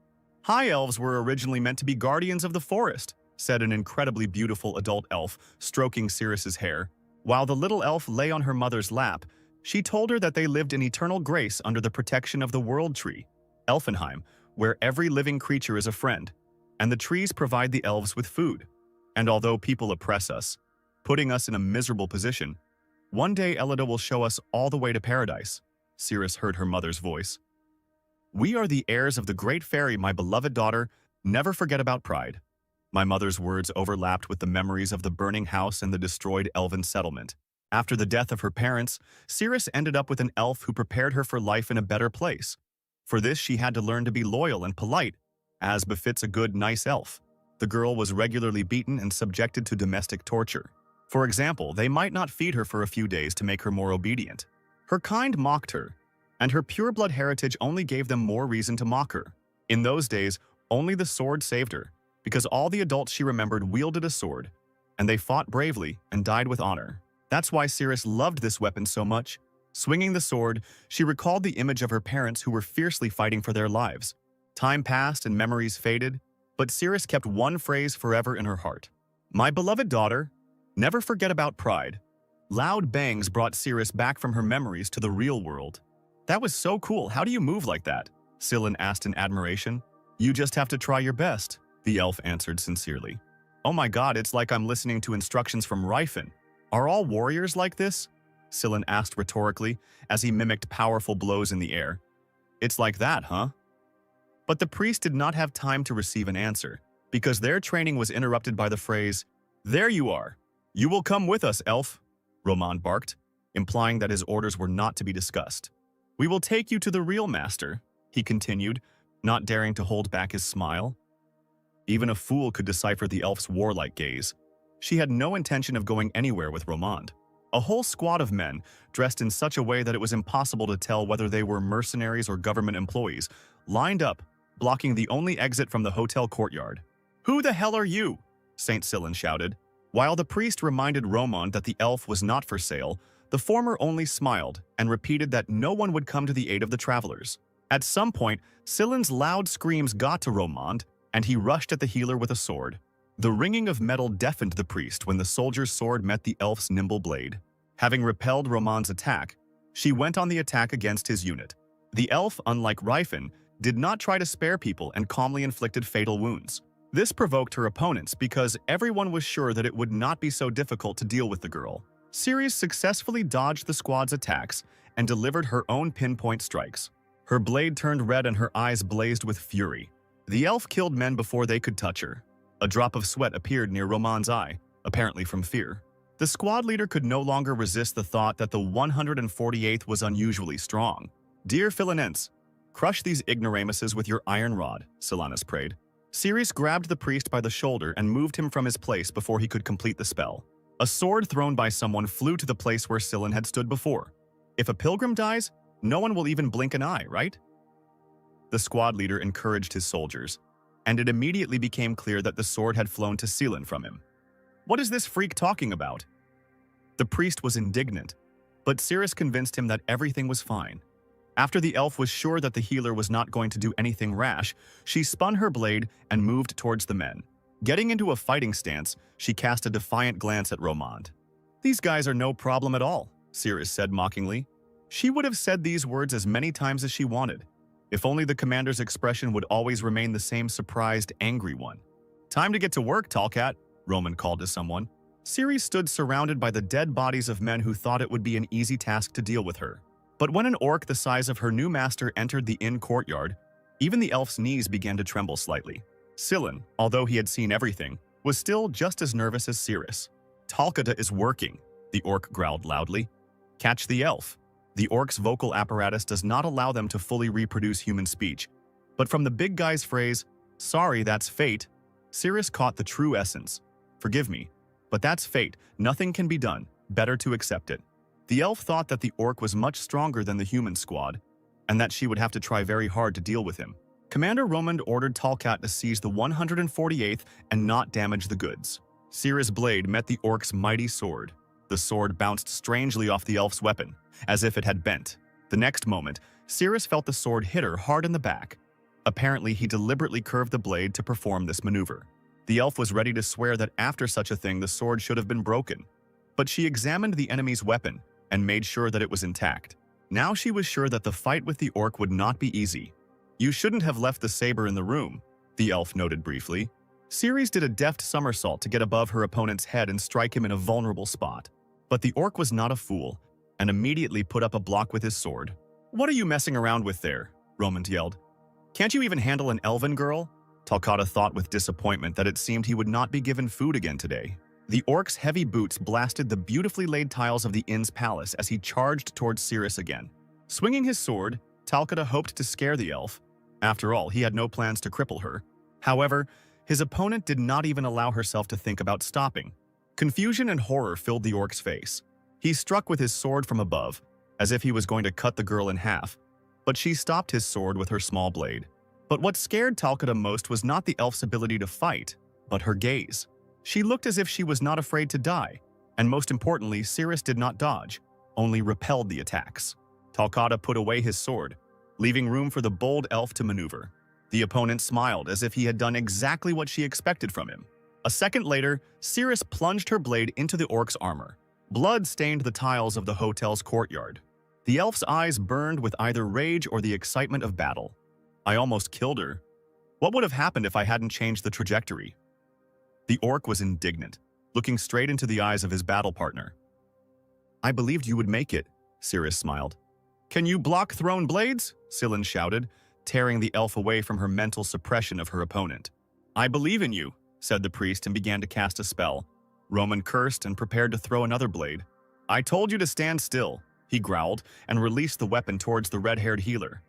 High elves were originally meant to be guardians of the forest, said an incredibly beautiful adult elf, stroking Cirrus's hair. While the little elf lay on her mother's lap, she told her that they lived in eternal grace under the protection of the World Tree, Elfenheim, where every living creature is a friend, and the trees provide the elves with food. And although people oppress us, putting us in a miserable position, one day Elida will show us all the way to paradise. Cirrus heard her mother's voice. We are the heirs of the great fairy, my beloved daughter. Never forget about pride. My mother's words overlapped with the memories of the burning house and the destroyed elven settlement. After the death of her parents, Cirrus ended up with an elf who prepared her for life in a better place. For this, she had to learn to be loyal and polite, as befits a good, nice elf. The girl was regularly beaten and subjected to domestic torture. For example, they might not feed her for a few days to make her more obedient. Her kind mocked her, and her pureblood heritage only gave them more reason to mock her. In those days, only the sword saved her, because all the adults she remembered wielded a sword, and they fought bravely and died with honor. That's why Cirrus loved this weapon so much. Swinging the sword, she recalled the image of her parents who were fiercely fighting for their lives. Time passed and memories faded, but Cirrus kept one phrase forever in her heart. My beloved daughter, never forget about pride. Loud bangs brought Cirrus back from her memories to the real world. That was so cool. How do you move like that? Scylla asked in admiration. You just have to try your best, the elf answered sincerely. Oh my god, it's like I'm listening to instructions from Rifen. Are all warriors like this? Scylla asked rhetorically as he mimicked powerful blows in the air. It's like that, huh? But the priest did not have time to receive an answer, because their training was interrupted by the phrase, There you are. You will come with us, elf, Roman barked, implying that his orders were not to be discussed. We will take you to the real master, he continued, not daring to hold back his smile. Even a fool could decipher the elf's warlike gaze. She had no intention of going anywhere with Romand. A whole squad of men, dressed in such a way that it was impossible to tell whether they were mercenaries or government employees, lined up, blocking the only exit from the hotel courtyard. Who the hell are you? Saint Scylla shouted. While the priest reminded Romand that the elf was not for sale, the former only smiled and repeated that no one would come to the aid of the travelers. At some point, Scylla's loud screams got to Romand, and he rushed at the healer with a sword. The ringing of metal deafened the priest when the soldier's sword met the elf's nimble blade. Having repelled Romand's attack, she went on the attack against his unit. The elf, unlike Rifen, did not try to spare people and calmly inflicted fatal wounds. This provoked her opponents because everyone was sure that it would not be so difficult to deal with the girl. Ceres successfully dodged the squad's attacks and delivered her own pinpoint strikes. Her blade turned red and her eyes blazed with fury. The elf killed men before they could touch her. A drop of sweat appeared near Romand's eye, apparently from fear. The squad leader could no longer resist the thought that the 148th was unusually strong. Dear Philinense, crush these ignoramuses with your iron rod, Silanus prayed. Ceres grabbed the priest by the shoulder and moved him from his place before he could complete the spell. A sword thrown by someone flew to the place where Scylla had stood before. If a pilgrim dies, no one will even blink an eye, right? The squad leader encouraged his soldiers, and it immediately became clear that the sword had flown to Scylla from him. What is this freak talking about? The priest was indignant, but Ceres convinced him that everything was fine. After the elf was sure that the healer was not going to do anything rash, she spun her blade and moved towards the men. Getting into a fighting stance, she cast a defiant glance at Romand. These guys are no problem at all, Ceres said mockingly. She would have said these words as many times as she wanted, if only the commander's expression would always remain the same surprised, angry one. Time to get to work, Tallcat, Roman called to someone. Ceres stood surrounded by the dead bodies of men who thought it would be an easy task to deal with her. But when an orc the size of her new master entered the inn courtyard, even the elf's knees began to tremble slightly. Scylla, although he had seen everything, was still just as nervous as Ceres. Talcata is working, the orc growled loudly. Catch the elf. The orc's vocal apparatus does not allow them to fully reproduce human speech, but from the big guy's phrase, "Sorry, that's fate," Cirrus caught the true essence. "Forgive me, but that's fate. Nothing can be done. Better to accept it." The elf thought that the orc was much stronger than the human squad, and that she would have to try very hard to deal with him. Commander Romand ordered Talcat to seize the 148th and not damage the goods. Cirrus' blade met the orc's mighty sword. The sword bounced strangely off the elf's weapon, as if it had bent. The next moment, Cirrus felt the sword hit her hard in the back. Apparently, he deliberately curved the blade to perform this maneuver. The elf was ready to swear that after such a thing the sword should have been broken. But she examined the enemy's weapon and made sure that it was intact. Now she was sure that the fight with the orc would not be easy. "You shouldn't have left the saber in the room," the elf noted briefly. Ceres did a deft somersault to get above her opponent's head and strike him in a vulnerable spot. But the orc was not a fool, and immediately put up a block with his sword. "What are you messing around with there?" Romand yelled. "Can't you even handle an elven girl?" Talcata thought with disappointment that it seemed he would not be given food again today. The orc's heavy boots blasted the beautifully laid tiles of the inn's palace as he charged towards Cirrus again. Swinging his sword, Talcata hoped to scare the elf. After all, he had no plans to cripple her. However, his opponent did not even allow herself to think about stopping. Confusion and horror filled the orc's face. He struck with his sword from above, as if he was going to cut the girl in half, but she stopped his sword with her small blade. But what scared Talcata most was not the elf's ability to fight, but her gaze. She looked as if she was not afraid to die, and most importantly, Cirrus did not dodge, only repelled the attacks. Talcata put away his sword, leaving room for the bold elf to maneuver. The opponent smiled as if he had done exactly what she expected from him. A second later, Cirrus plunged her blade into the orc's armor. Blood stained the tiles of the hotel's courtyard. The elf's eyes burned with either rage or the excitement of battle. "I almost killed her. What would have happened if I hadn't changed the trajectory?" The orc was indignant, looking straight into the eyes of his battle partner. "I believed you would make it," Cirrus smiled. "Can you block thrown blades?" Scylla shouted, tearing the elf away from her mental suppression of her opponent. "I believe in you," said the priest and began to cast a spell. Roman cursed and prepared to throw another blade. "I told you to stand still," he growled and released the weapon towards the red-haired healer.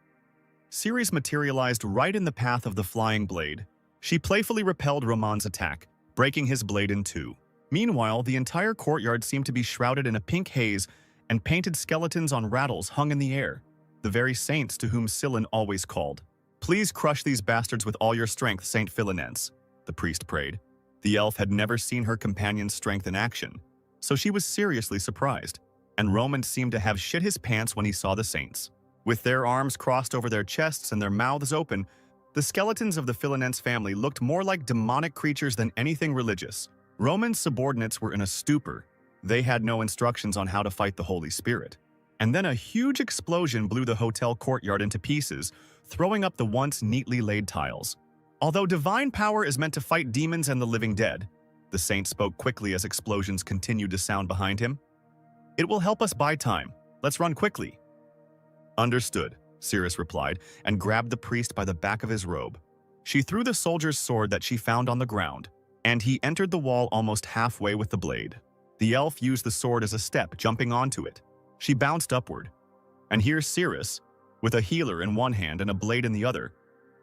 Ceres materialized right in the path of the flying blade. She playfully repelled Roman's attack, breaking his blade in two. Meanwhile, the entire courtyard seemed to be shrouded in a pink haze, and painted skeletons on rattles hung in the air, the very saints to whom Scylla always called. "Please crush these bastards with all your strength, Saint Philinense," the priest prayed. The elf had never seen her companion's strength in action, so she was seriously surprised, and Roman seemed to have shit his pants when he saw the saints. With their arms crossed over their chests and their mouths open, the skeletons of the Philinense family looked more like demonic creatures than anything religious. Roman's subordinates were in a stupor. They had no instructions on how to fight the Holy Spirit. And then a huge explosion blew the hotel courtyard into pieces, throwing up the once neatly laid tiles. "Although divine power is meant to fight demons and the living dead," the saint spoke quickly as explosions continued to sound behind him, "it will help us buy time. Let's run quickly." "Understood," Cirrus replied, and grabbed the priest by the back of his robe. She threw the soldier's sword that she found on the ground, and he entered the wall almost halfway with the blade. The elf used the sword as a step, jumping onto it. She bounced upward, and here Cirrus, with a healer in one hand and a blade in the other,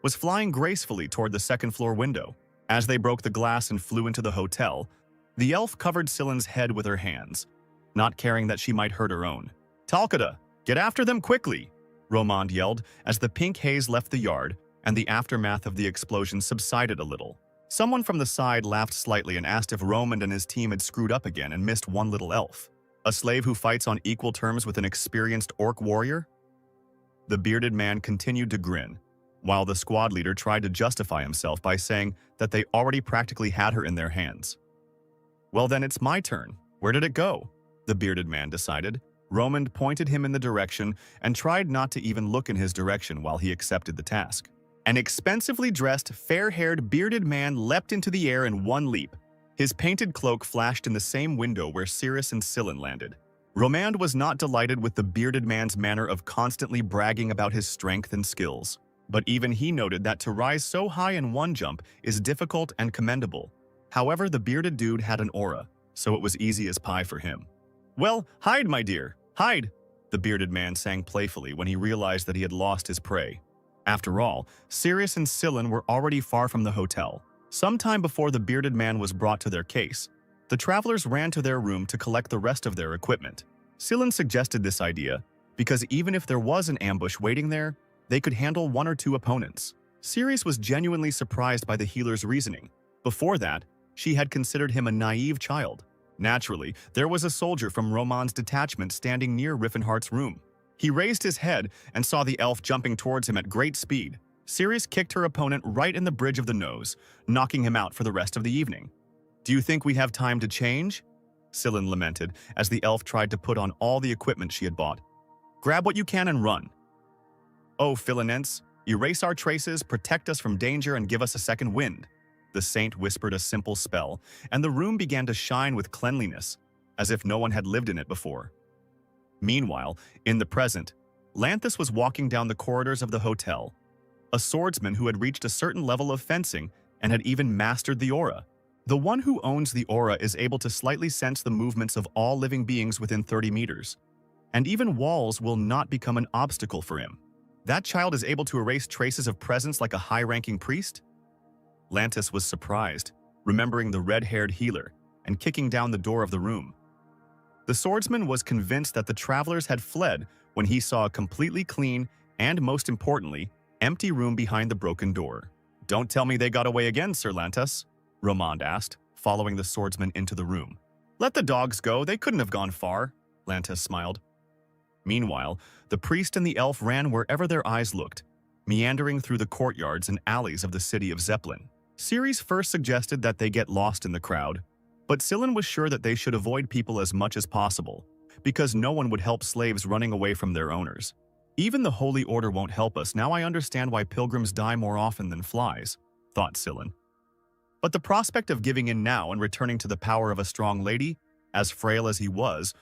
was flying gracefully toward the second-floor window. As they broke the glass and flew into the hotel, the elf covered Scylla's head with her hands, not caring that she might hurt her own. "Talcata, get after them quickly!" Romand yelled as the pink haze left the yard and the aftermath of the explosion subsided a little. Someone from the side laughed slightly and asked if Romand and his team had screwed up again and missed one little elf. A slave who fights on equal terms with an experienced orc warrior? The bearded man continued to grin, while the squad leader tried to justify himself by saying that they already practically had her in their hands. "Well then it's my turn. Where did it go?" the bearded man decided. Romand pointed him in the direction and tried not to even look in his direction while he accepted the task. An expensively dressed, fair-haired, bearded man leapt into the air in one leap. His painted cloak flashed in the same window where Cirrus and Scylla landed. Romand was not delighted with the bearded man's manner of constantly bragging about his strength and skills, but even he noted that to rise so high in one jump is difficult and commendable. However, the bearded dude had an aura, so it was easy as pie for him. "Well, hide, my dear," "Hide!" the bearded man sang playfully when he realized that he had lost his prey. After all, Sirius and Scylla were already far from the hotel. Sometime before the bearded man was brought to their case, the travelers ran to their room to collect the rest of their equipment. Scylla suggested this idea because even if there was an ambush waiting there, they could handle one or two opponents. Sirius was genuinely surprised by the healer's reasoning. Before that, she had considered him a naive child. Naturally, there was a soldier from Roman's detachment standing near Riffenhart's room. He raised his head and saw the elf jumping towards him at great speed. Sirius kicked her opponent right in the bridge of the nose, knocking him out for the rest of the evening. "Do you think we have time to change?" Scylla lamented as the elf tried to put on all the equipment she had bought. "Grab what you can and run." "Oh, Philinense, erase our traces, protect us from danger, and give us a second wind." The saint whispered a simple spell, and the room began to shine with cleanliness, as if no one had lived in it before. Meanwhile, in the present, Lanthus was walking down the corridors of the hotel, a swordsman who had reached a certain level of fencing and had even mastered the aura. The one who owns the aura is able to slightly sense the movements of all living beings within 30 meters, and even walls will not become an obstacle for him. That child is able to erase traces of presence like a high-ranking priest? Lanthus was surprised, remembering the red-haired healer, and kicking down the door of the room. The swordsman was convinced that the travelers had fled when he saw a completely clean and, most importantly, empty room behind the broken door. "Don't tell me they got away again, Sir Lanthus," Romand asked, following the swordsman into the room. "Let the dogs go, they couldn't have gone far," Lanthus smiled. Meanwhile, the priest and the elf ran wherever their eyes looked, meandering through the courtyards and alleys of the city of Zeppelin. Ceres first suggested that they get lost in the crowd, but Scylla was sure that they should avoid people as much as possible, because no one would help slaves running away from their owners. "Even the Holy Order won't help us, now I understand why pilgrims die more often than flies," thought Scylla. But the prospect of giving in now and returning to the power of a strong lady, as frail as he was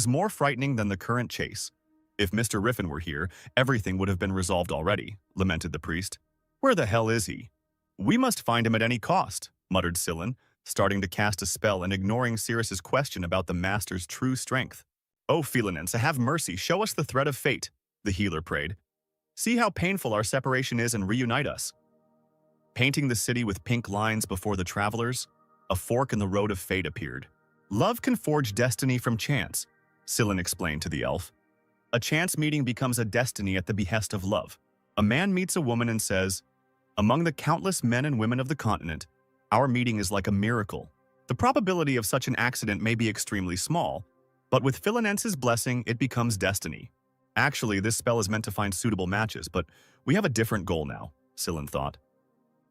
more frightening than the current chase. "If Mr. Riffin were here, everything would have been resolved already," lamented the priest. "Where the hell is he?" "We must find him at any cost," muttered Scylla, starting to cast a spell and ignoring Sirius's question about the master's true strength. "Oh, Philinense, have mercy, show us the thread of fate," the healer prayed. "See how painful our separation is and reunite us." Painting the city with pink lines before the travelers, a fork in the road of fate appeared. "Love can forge destiny from chance," Scylla explained to the elf. "A chance meeting becomes a destiny at the behest of love. A man meets a woman and says, 'Among the countless men and women of the continent, our meeting is like a miracle.' The probability of such an accident may be extremely small, but with Philinense's blessing, it becomes destiny. Actually, this spell is meant to find suitable matches, but we have a different goal now," Scylla thought.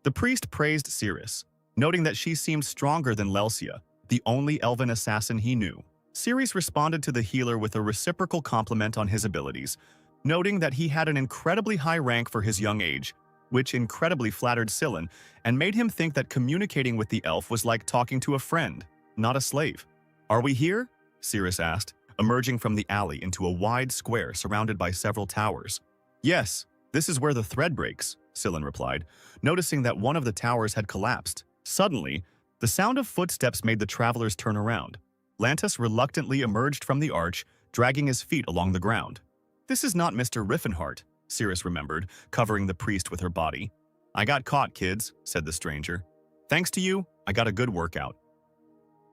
The priest praised Ceres, noting that she seemed stronger than Lelsia, the only elven assassin he knew. Ceres responded to the healer with a reciprocal compliment on his abilities, noting that he had an incredibly high rank for his young age, which incredibly flattered Scylla and made him think that communicating with the elf was like talking to a friend, not a slave. "Are we here?" Ceres asked, emerging from the alley into a wide square surrounded by several towers. "Yes, this is where the thread breaks," Scylla replied, noticing that one of the towers had collapsed. Suddenly, the sound of footsteps made the travelers turn around. Lanthus reluctantly emerged from the arch, dragging his feet along the ground. "This is not Mr. Riffenhart," Ceres remembered, covering the priest with her body. "I got caught, kids," said the stranger. "Thanks to you, I got a good workout."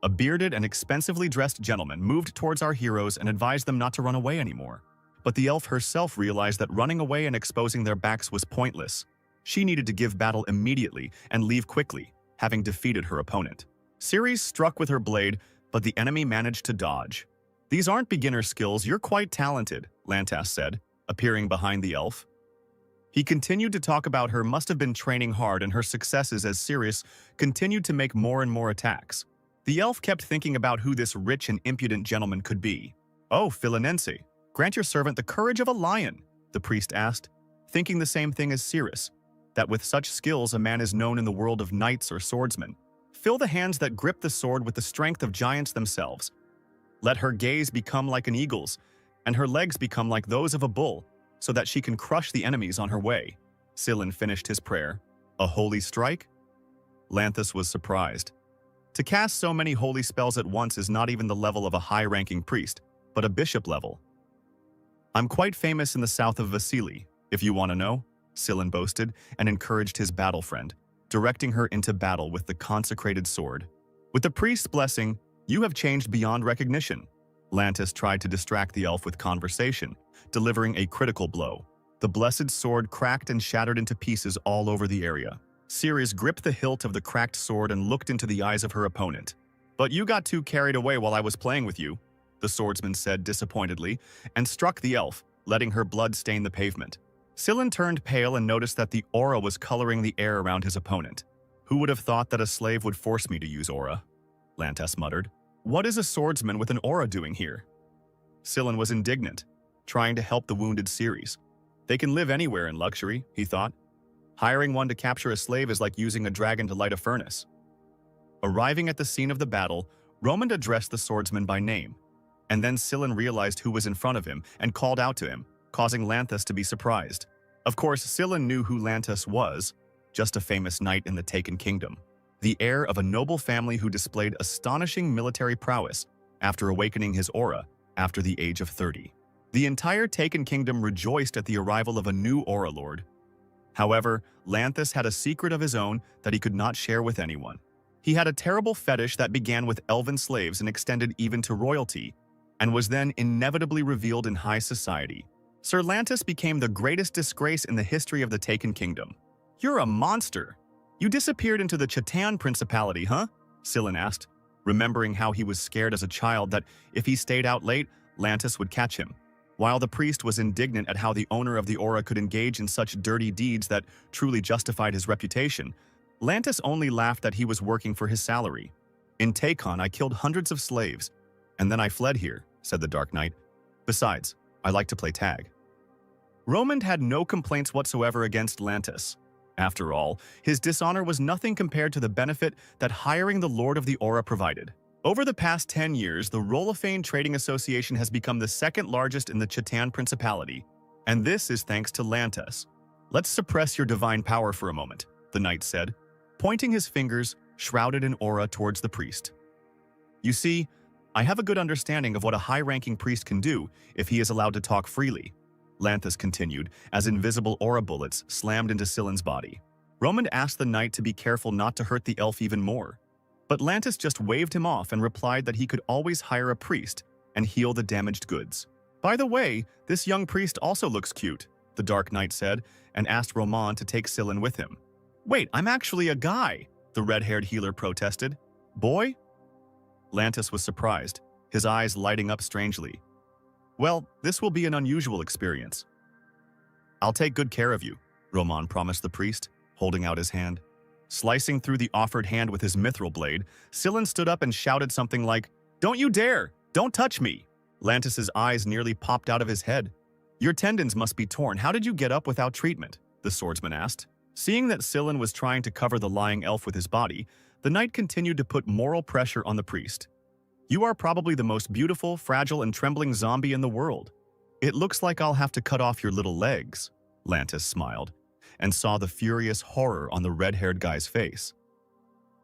A bearded and expensively dressed gentleman moved towards our heroes and advised them not to run away anymore. But the elf herself realized that running away and exposing their backs was pointless. She needed to give battle immediately and leave quickly, having defeated her opponent. Ceres struck with her blade, but the enemy managed to dodge. "These aren't beginner skills, you're quite talented," Lanthus said, appearing behind the elf. He continued to talk about her must have been training hard and her successes as Ceres continued to make more and more attacks. The elf kept thinking about who this rich and impudent gentleman could be. "Oh, Philinense, grant your servant the courage of a lion," the priest asked, thinking the same thing as Ceres, that with such skills a man is known in the world of knights or swordsmen. "Fill the hands that grip the sword with the strength of giants themselves. Let her gaze become like an eagle's, and her legs become like those of a bull, so that she can crush the enemies on her way." Scylla finished his prayer. "A holy strike?" Lanthus was surprised. To cast so many holy spells at once is not even the level of a high-ranking priest, but a bishop level. I'm quite famous in the south of Vasily, if you want to know, Scylla boasted and encouraged his battle friend, directing her into battle with the consecrated sword. With the priest's blessing, you have changed beyond recognition. Lantis tried to distract the elf with conversation, delivering a critical blow. The blessed sword cracked and shattered into pieces all over the area. Ceres gripped the hilt of the cracked sword and looked into the eyes of her opponent. "But you got too carried away while I was playing with you," the swordsman said disappointedly, and struck the elf, letting her blood stain the pavement. Scylla turned pale and noticed that the aura was coloring the air around his opponent. "Who would have thought that a slave would force me to use aura?" Lantis muttered. "What is a swordsman with an aura doing here?" Scylla was indignant, trying to help the wounded Ceres. They can live anywhere in luxury, he thought. Hiring one to capture a slave is like using a dragon to light a furnace. Arriving at the scene of the battle, Roman addressed the swordsman by name, and then Scylla realized who was in front of him and called out to him, causing Lantis to be surprised. Of course, Scylla knew who Lantis was, just a famous knight in the Taken Kingdom, the heir of a noble family who displayed astonishing military prowess after awakening his aura after the age of 30. The entire Taken Kingdom rejoiced at the arrival of a new aura lord. However, Lantis had a secret of his own that he could not share with anyone. He had a terrible fetish that began with elven slaves and extended even to royalty, and was then inevitably revealed in high society. Sir Lantis became the greatest disgrace in the history of the Taken Kingdom. "You're a monster! You disappeared into the Chatan Principality, huh?" Scylla asked, remembering how he was scared as a child that if he stayed out late, Lantis would catch him. While the priest was indignant at how the owner of the aura could engage in such dirty deeds that truly justified his reputation, Lantis only laughed that he was working for his salary. "In Takon, I killed hundreds of slaves, and then I fled here," said the Dark Knight. "Besides, I like to play tag." Roman had no complaints whatsoever against Lantis. After all, his dishonor was nothing compared to the benefit that hiring the Lord of the Aura provided. Over the past 10 years, the Rolafane Trading Association has become the second largest in the Chatan Principality, and this is thanks to Lantis. "Let's suppress your divine power for a moment," the knight said, pointing his fingers, shrouded in aura, towards the priest. "You see, I have a good understanding of what a high-ranking priest can do if he is allowed to talk freely," Lantis continued as invisible aura bullets slammed into Scylla's body. Roman asked the knight to be careful not to hurt the elf even more, but Lantis just waved him off and replied that he could always hire a priest and heal the damaged goods. "By the way, this young priest also looks cute," the Dark Knight said, and asked Roman to take Scylla with him. "Wait, I'm actually a guy," the red-haired healer protested. "Boy?" Lantis was surprised, his eyes lighting up strangely. "Well, this will be an unusual experience." "I'll take good care of you," Roman promised the priest, holding out his hand. Slicing through the offered hand with his mithril blade, Scylla stood up and shouted something like, "Don't you dare! Don't touch me!" Lantis's eyes nearly popped out of his head. "Your tendons must be torn. How did you get up without treatment?" the swordsman asked. Seeing that Scylla was trying to cover the lying elf with his body, the knight continued to put moral pressure on the priest. "You are probably the most beautiful, fragile, and trembling zombie in the world. It looks like I'll have to cut off your little legs," Lantis smiled, and saw the furious horror on the red-haired guy's face.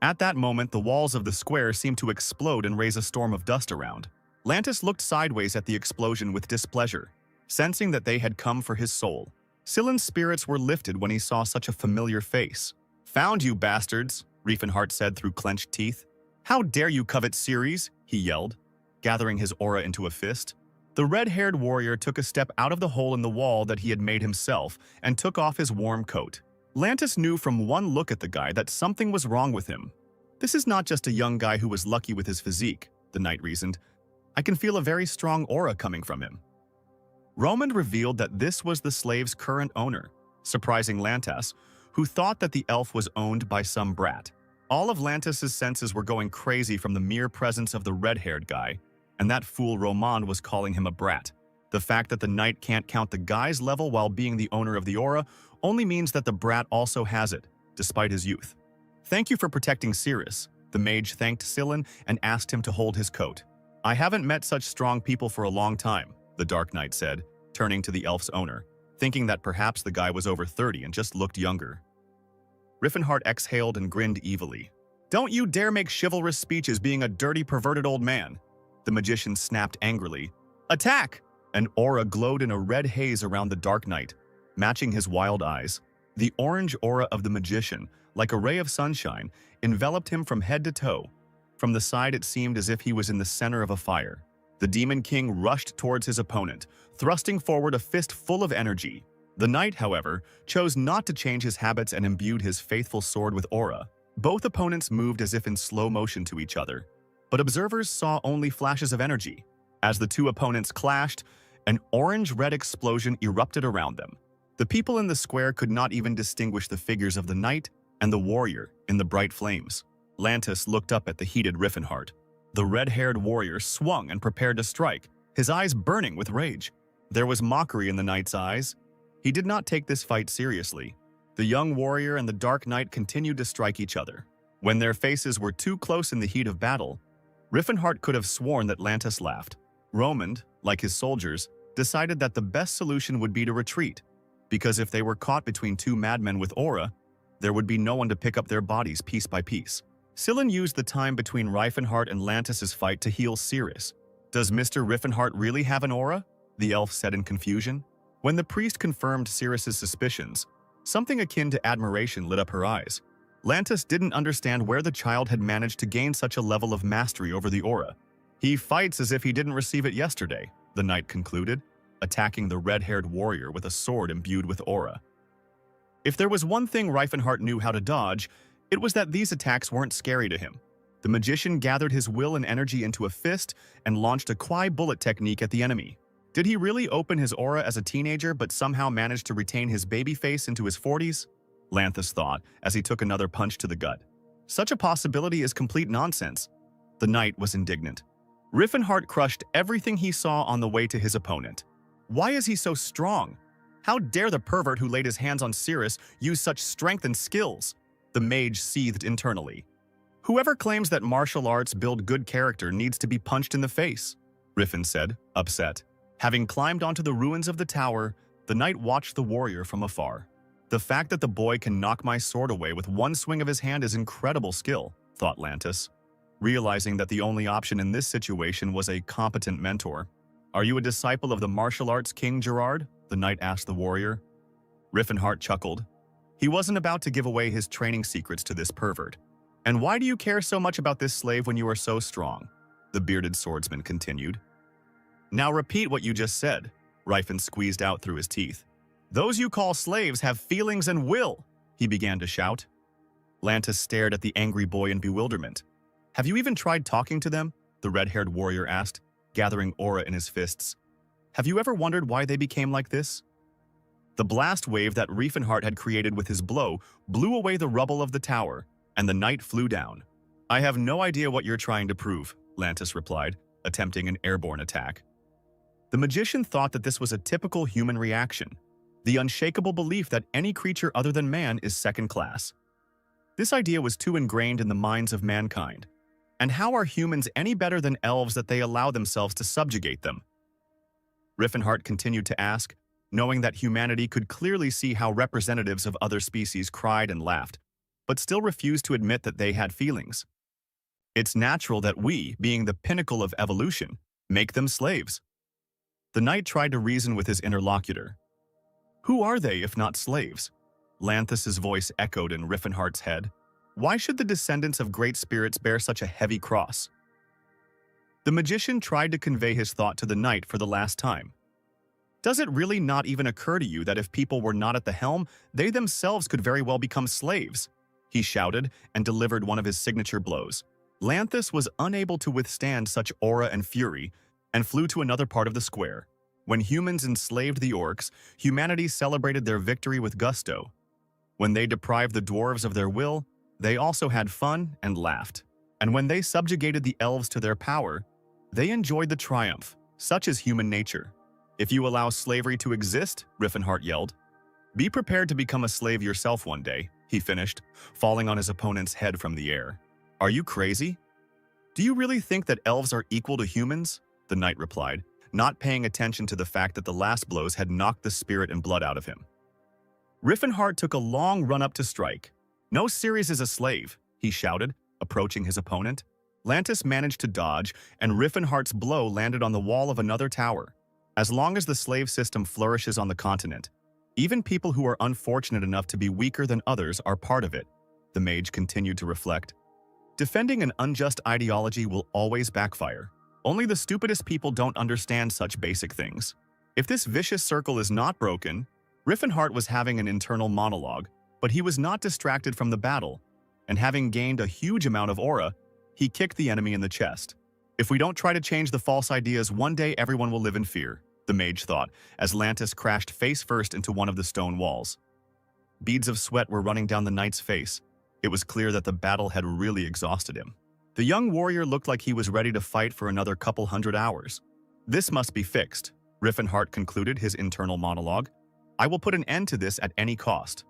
At that moment, the walls of the square seemed to explode and raise a storm of dust around. Lantis looked sideways at the explosion with displeasure, sensing that they had come for his soul. Scylla's spirits were lifted when he saw such a familiar face. "Found you, bastards," Riefenhart said through clenched teeth. "How dare you covet Ceres?" he yelled, gathering his aura into a fist. The red-haired warrior took a step out of the hole in the wall that he had made himself and took off his warm coat. Lantis knew from one look at the guy that something was wrong with him. "This is not just a young guy who was lucky with his physique," the knight reasoned. "I can feel a very strong aura coming from him." Roman revealed that this was the slave's current owner, surprising Lantis, who thought that the elf was owned by some brat. All of Lantis's senses were going crazy from the mere presence of the red-haired guy, and that fool Roman was calling him a brat. The fact that the knight can't count the guy's level while being the owner of the aura only means that the brat also has it, despite his youth. "Thank you for protecting Ceres," the mage thanked Scylla and asked him to hold his coat. "I haven't met such strong people for a long time," the Dark Knight said, turning to the elf's owner, thinking that perhaps the guy was over 30 and just looked younger. Riefenhart exhaled and grinned evilly. "Don't you dare make chivalrous speeches being a dirty, perverted old man," the magician snapped angrily. "Attack!" An aura glowed in a red haze around the dark night, matching his wild eyes. The orange aura of the magician, like a ray of sunshine, enveloped him from head to toe. From the side it seemed as if he was in the center of a fire. The Demon King rushed towards his opponent, thrusting forward a fist full of energy. The knight, however, chose not to change his habits and imbued his faithful sword with aura. Both opponents moved as if in slow motion to each other, but observers saw only flashes of energy. As the two opponents clashed, an orange-red explosion erupted around them. The people in the square could not even distinguish the figures of the knight and the warrior in the bright flames. Lantis looked up at the heated Riffenhart. The red-haired warrior swung and prepared to strike, his eyes burning with rage. There was mockery in the knight's eyes. He did not take this fight seriously. The young warrior and the dark knight continued to strike each other. When their faces were too close in the heat of battle, Riffenhart could have sworn that Lantis laughed. Romand, like his soldiers, decided that the best solution would be to retreat, because if they were caught between two madmen with aura, there would be no one to pick up their bodies piece by piece. Sillin used the time between Riffenhart and Lantis's fight to heal Cirrus. "Does Mr. Riffenhart really have an aura?" the elf said in confusion. When the priest confirmed Cirrus's suspicions, something akin to admiration lit up her eyes. Lantis didn't understand where the child had managed to gain such a level of mastery over the aura. "He fights as if he didn't receive it yesterday," the knight concluded, attacking the red-haired warrior with a sword imbued with aura. If there was one thing Riffenhart knew how to dodge, it was that these attacks weren't scary to him. The magician gathered his will and energy into a fist and launched a Kwai bullet technique at the enemy. Did he really open his aura as a teenager but somehow manage to retain his baby face into his 40s? Lanthus thought as he took another punch to the gut. Such a possibility is complete nonsense. The knight was indignant. Riffenhart crushed everything he saw on the way to his opponent. Why is he so strong? How dare the pervert who laid his hands on Cirrus use such strength and skills? The mage seethed internally. Whoever claims that martial arts build good character needs to be punched in the face, Riffen said, upset. Having climbed onto the ruins of the tower, the knight watched the warrior from afar. The fact that the boy can knock my sword away with one swing of his hand is incredible skill, thought Lantis. Realizing that the only option in this situation was a competent mentor. "Are you a disciple of the martial arts king, Gerard?" the knight asked the warrior. Riffenhart chuckled. He wasn't about to give away his training secrets to this pervert. "And why do you care so much about this slave when you are so strong?" the bearded swordsman continued. "Now repeat what you just said," Riffen squeezed out through his teeth. "Those you call slaves have feelings and will," he began to shout. Lantis stared at the angry boy in bewilderment. "Have you even tried talking to them?" the red-haired warrior asked, gathering aura in his fists. "Have you ever wondered why they became like this?" The blast wave that Riffenhart had created with his blow blew away the rubble of the tower, and the knight flew down. "I have no idea what you're trying to prove," Lantis replied, attempting an airborne attack. The magician thought that this was a typical human reaction, the unshakable belief that any creature other than man is second class. This idea was too ingrained in the minds of mankind. And how are humans any better than elves that they allow themselves to subjugate them? Riffenhart continued to ask, knowing that humanity could clearly see how representatives of other species cried and laughed, but still refused to admit that they had feelings. It's natural that we, being the pinnacle of evolution, make them slaves. The knight tried to reason with his interlocutor. Who are they if not slaves? Lanthus's voice echoed in Riffenhart's head. Why should the descendants of great spirits bear such a heavy cross? The magician tried to convey his thought to the knight for the last time. Does it really not even occur to you that if people were not at the helm, they themselves could very well become slaves? He shouted and delivered one of his signature blows. Lanthus was unable to withstand such aura and fury and flew to another part of the square. When humans enslaved the orcs, humanity celebrated their victory with gusto. When they deprived the dwarves of their will, they also had fun and laughed. And when they subjugated the elves to their power, they enjoyed the triumph. Such is human nature. If you allow slavery to exist, Riffenhart yelled, be prepared to become a slave yourself one day, he finished, falling on his opponent's head from the air. Are you crazy? Do you really think that elves are equal to humans? The knight replied, not paying attention to the fact that the last blows had knocked the spirit and blood out of him. Riffenhart took a long run up to strike. No Ceres is a slave, he shouted, approaching his opponent. Lantis managed to dodge, and Riffenhart's blow landed on the wall of another tower. As long as the slave system flourishes on the continent, even people who are unfortunate enough to be weaker than others are part of it, the mage continued to reflect. Defending an unjust ideology will always backfire. Only the stupidest people don't understand such basic things. If this vicious circle is not broken, Riffenhart was having an internal monologue, but he was not distracted from the battle, and having gained a huge amount of aura, he kicked the enemy in the chest. If we don't try to change the false ideas, one day everyone will live in fear, the mage thought, as Lantis crashed face first into one of the stone walls. Beads of sweat were running down the knight's face. It was clear that the battle had really exhausted him. The young warrior looked like he was ready to fight for another couple hundred hours. This must be fixed, Riffenhart concluded his internal monologue. I will put an end to this at any cost.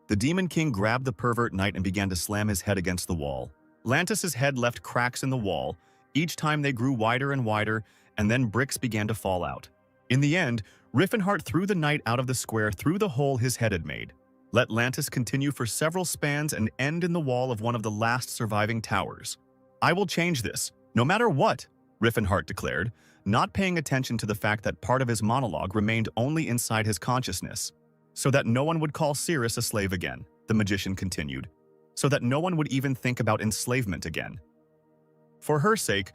The Demon King grabbed the pervert knight and began to slam his head against the wall. Lantis's head left cracks in the wall. Each time they grew wider and wider, and then bricks began to fall out. In the end, Riffenhart threw the knight out of the square through the hole his head had made. Let Lantis continue for several spans and end in the wall of one of the last surviving towers. I will change this, no matter what, Riffenhart declared, not paying attention to the fact that part of his monologue remained only inside his consciousness. So that no one would call Cirrus a slave again, the magician continued. So that no one would even think about enslavement again. For her sake,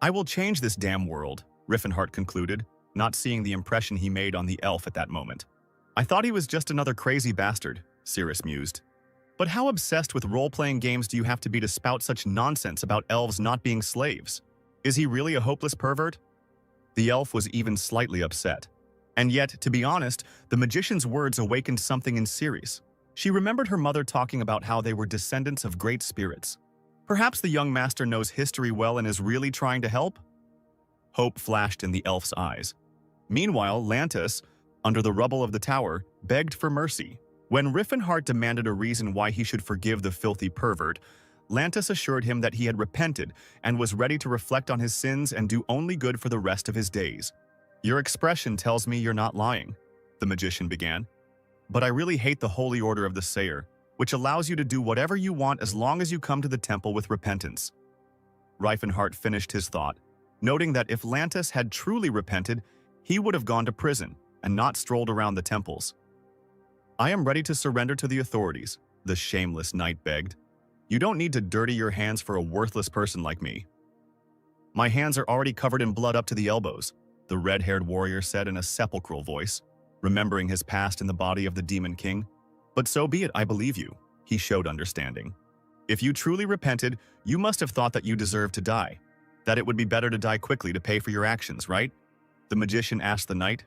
I will change this damn world, Riffenhart concluded, not seeing the impression he made on the elf at that moment. I thought he was just another crazy bastard, Cirrus mused. But how obsessed with role-playing games do you have to be to spout such nonsense about elves not being slaves? Is he really a hopeless pervert? The elf was even slightly upset. And yet, to be honest, the magician's words awakened something in Cirrus. She remembered her mother talking about how they were descendants of great spirits. Perhaps the young master knows history well and is really trying to help? Hope flashed in the elf's eyes. Meanwhile, Lantis, under the rubble of the tower, begged for mercy. When Riffenhart demanded a reason why he should forgive the filthy pervert, Lantis assured him that he had repented and was ready to reflect on his sins and do only good for the rest of his days. Your expression tells me you're not lying, the magician began. But I really hate the holy order of the Sayer, which allows you to do whatever you want as long as you come to the temple with repentance. Riffenhart finished his thought, noting that if Lantis had truly repented, he would have gone to prison and not strolled around the temples. I am ready to surrender to the authorities, the shameless knight begged. You don't need to dirty your hands for a worthless person like me. My hands are already covered in blood up to the elbows, the red-haired warrior said in a sepulchral voice, remembering his past in the body of the Demon King. But so be it, I believe you, he showed understanding. If you truly repented, you must have thought that you deserved to die, that it would be better to die quickly to pay for your actions, right? The magician asked the knight.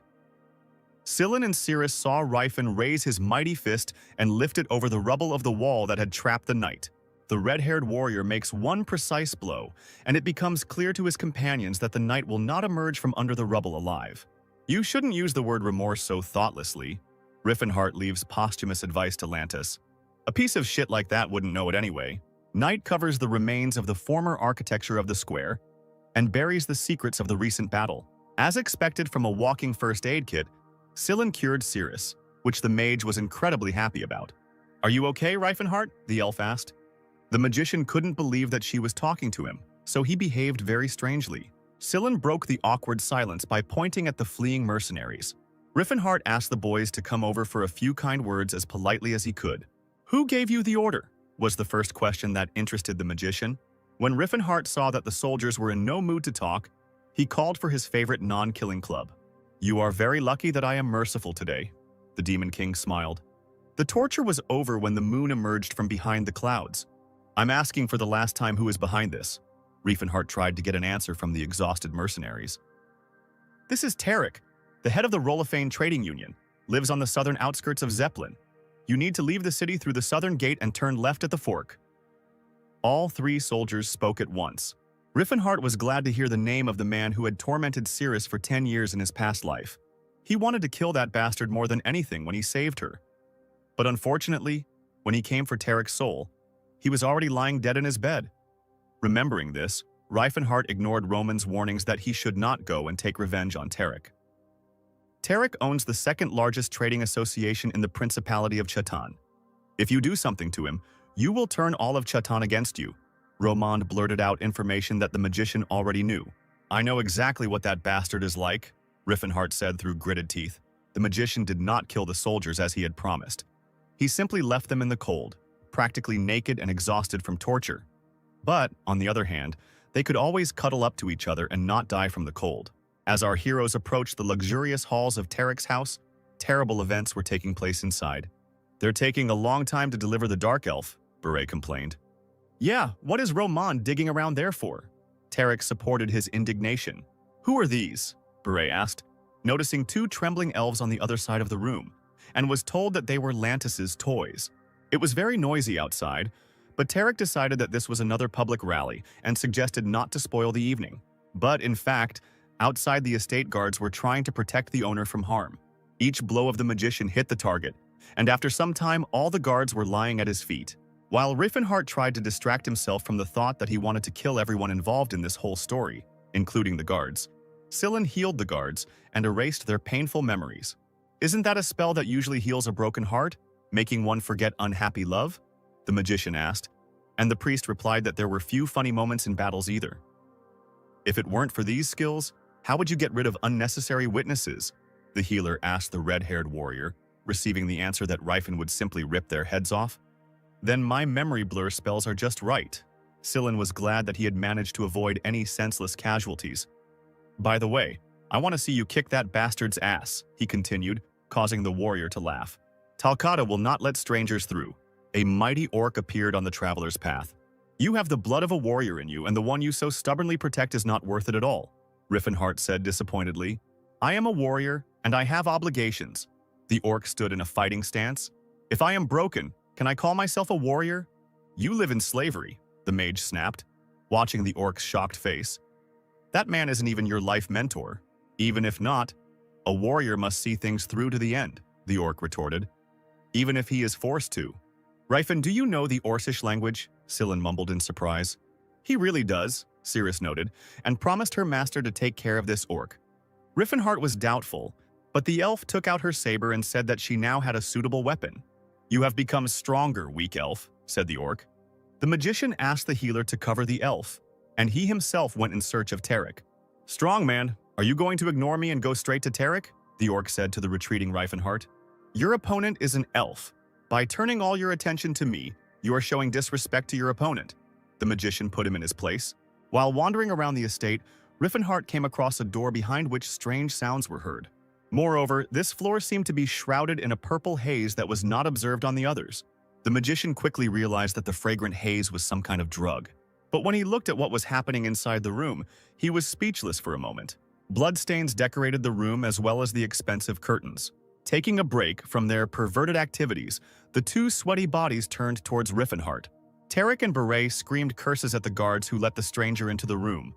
Sillin and Cirrus saw Rifen raise his mighty fist and lift it over the rubble of the wall that had trapped the knight. The red-haired warrior makes one precise blow, and it becomes clear to his companions that the knight will not emerge from under the rubble alive. You shouldn't use the word remorse so thoughtlessly. Riffenhart leaves posthumous advice to Lantis. A piece of shit like that wouldn't know it anyway. Knight covers the remains of the former architecture of the square and buries the secrets of the recent battle. As expected from a walking first aid kit, Sillin cured Cirrus, which the mage was incredibly happy about. Are you okay, Riffenhart? The elf asked. The magician couldn't believe that she was talking to him, so he behaved very strangely. Sillin broke the awkward silence by pointing at the fleeing mercenaries. Riffenhart asked the boys to come over for a few kind words as politely as he could. Who gave you the order? Was the first question that interested the magician. When Riffenhart saw that the soldiers were in no mood to talk, he called for his favorite non-killing club. You are very lucky that I am merciful today, the Demon King smiled. The torture was over when the moon emerged from behind the clouds. I'm asking for the last time who is behind this. Riffenhart tried to get an answer from the exhausted mercenaries. This is Tarek, the head of the Rolofane Trading Union, lives on the southern outskirts of Zeppelin. You need to leave the city through the southern gate and turn left at the fork. All three soldiers spoke at once. Riffenhart was glad to hear the name of the man who had tormented Cirrus for 10 years in his past life. He wanted to kill that bastard more than anything when he saved her. But unfortunately, when he came for Tarek's soul, he was already lying dead in his bed. Remembering this, Riffenhart ignored Roman's warnings that he should not go and take revenge on Tarek. Tarek owns the second largest trading association in the Principality of Chatan. If you do something to him, you will turn all of Chatan against you. Roman blurted out information that the magician already knew. I know exactly what that bastard is like, Riffenhart said through gritted teeth. The magician did not kill the soldiers as he had promised. He simply left them in the cold, practically naked and exhausted from torture. But, on the other hand, they could always cuddle up to each other and not die from the cold. As our heroes approached the luxurious halls of Tarek's house, terrible events were taking place inside. "They're taking a long time to deliver the Dark Elf," Beret complained. "Yeah, what is Roman digging around there for?" Tarek supported his indignation. "Who are these?" Beret asked, noticing two trembling elves on the other side of the room, and was told that they were Lantis's toys. It was very noisy outside, but Tarek decided that this was another public rally and suggested not to spoil the evening. But in fact, outside the estate guards were trying to protect the owner from harm. Each blow of the magician hit the target, and after some time all the guards were lying at his feet. While Riffenhart tried to distract himself from the thought that he wanted to kill everyone involved in this whole story, including the guards, Sillin healed the guards and erased their painful memories. "Isn't that a spell that usually heals a broken heart, making one forget unhappy love?" the magician asked, and the priest replied that there were few funny moments in battles either. "If it weren't for these skills, how would you get rid of unnecessary witnesses?" the healer asked the red-haired warrior, receiving the answer that Rifen would simply rip their heads off. "Then my memory blur spells are just right." Sillin was glad that he had managed to avoid any senseless casualties. "By the way, I want to see you kick that bastard's ass," he continued, causing the warrior to laugh. "Talcata will not let strangers through." A mighty orc appeared on the traveler's path. "You have the blood of a warrior in you, and the one you so stubbornly protect is not worth it at all," Riffenhart said disappointedly. "I am a warrior, and I have obligations." The orc stood in a fighting stance. "If I am broken, can I call myself a warrior?" "You live in slavery," the mage snapped, watching the orc's shocked face. "That man isn't even your life mentor. Even if not, a warrior must see things through to the end," the orc retorted. "Even if he is forced to." "Rifen, do you know the Orcish language?" Sillin mumbled in surprise. "He really does," Cirrus noted, and promised her master to take care of this orc. Riffenhart was doubtful, but the elf took out her saber and said that she now had a suitable weapon. "You have become stronger, weak elf," said the orc. The magician asked the healer to cover the elf, and he himself went in search of Tarek. "Strong man, are you going to ignore me and go straight to Tarek?" the orc said to the retreating Riefenhart. "Your opponent is an elf. By turning all your attention to me, you are showing disrespect to your opponent." The magician put him in his place. While wandering around the estate, Riffenhart came across a door behind which strange sounds were heard. Moreover, this floor seemed to be shrouded in a purple haze that was not observed on the others. The magician quickly realized that the fragrant haze was some kind of drug. But when he looked at what was happening inside the room, he was speechless for a moment. Bloodstains decorated the room as well as the expensive curtains. Taking a break from their perverted activities, the two sweaty bodies turned towards Riffenhart. Tarek and Beret screamed curses at the guards who let the stranger into the room.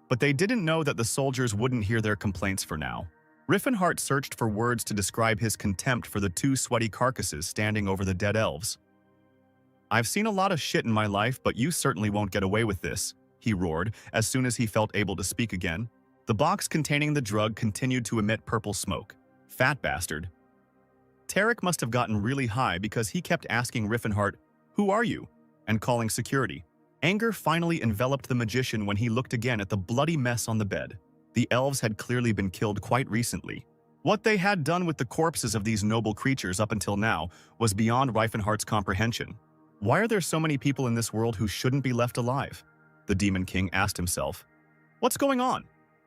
But they didn't know that the soldiers wouldn't hear their complaints for now. Riffenhart searched for words to describe his contempt for the two sweaty carcasses standing over the dead elves. "I've seen a lot of shit in my life, but you certainly won't get away with this," he roared as soon as he felt able to speak again. The box containing the drug continued to emit purple smoke. Fat bastard. Tarek must have gotten really high because he kept asking Riffenhart, "Who are you?" and calling security. Anger finally enveloped the magician when he looked again at the bloody mess on the bed. The elves had clearly been killed quite recently. What they had done with the corpses of these noble creatures up until now was beyond Riefenhart's comprehension. Why are there so many people in this world who shouldn't be left alive? The Demon King asked himself. What's going on?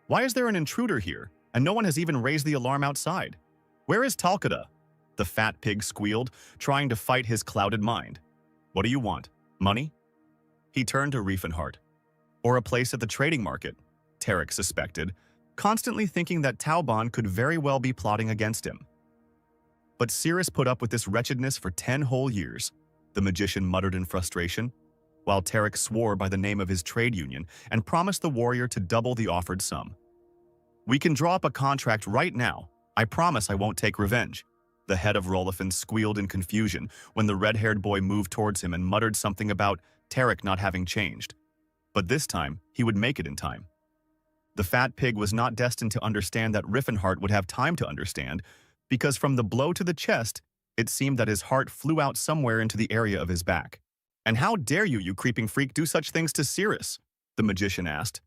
Why is there an intruder here, and no one has even raised the alarm outside? Where is Talcata? The fat pig squealed, trying to fight his clouded mind. What do you want? Money? He turned to Riefenhart. Or a place at the trading market, Tarek suspected, constantly thinking that Tauban could very well be plotting against him. But Cirrus put up with this wretchedness for 10 whole years, the magician muttered in frustration, while Tarek swore by the name of his trade union and promised the warrior to double the offered sum. We can draw up a contract right now. I promise I won't take revenge. The head of Rolifin squealed in confusion when the red-haired boy moved towards him and muttered something about Tarek not having changed. But this time, he would make it in time. The fat pig was not destined to understand that Riffenhart would have time to understand, because from the blow to the chest, it seemed that his heart flew out somewhere into the area of his back. And how dare you, you creeping freak, do such things to Cirrus? The magician asked.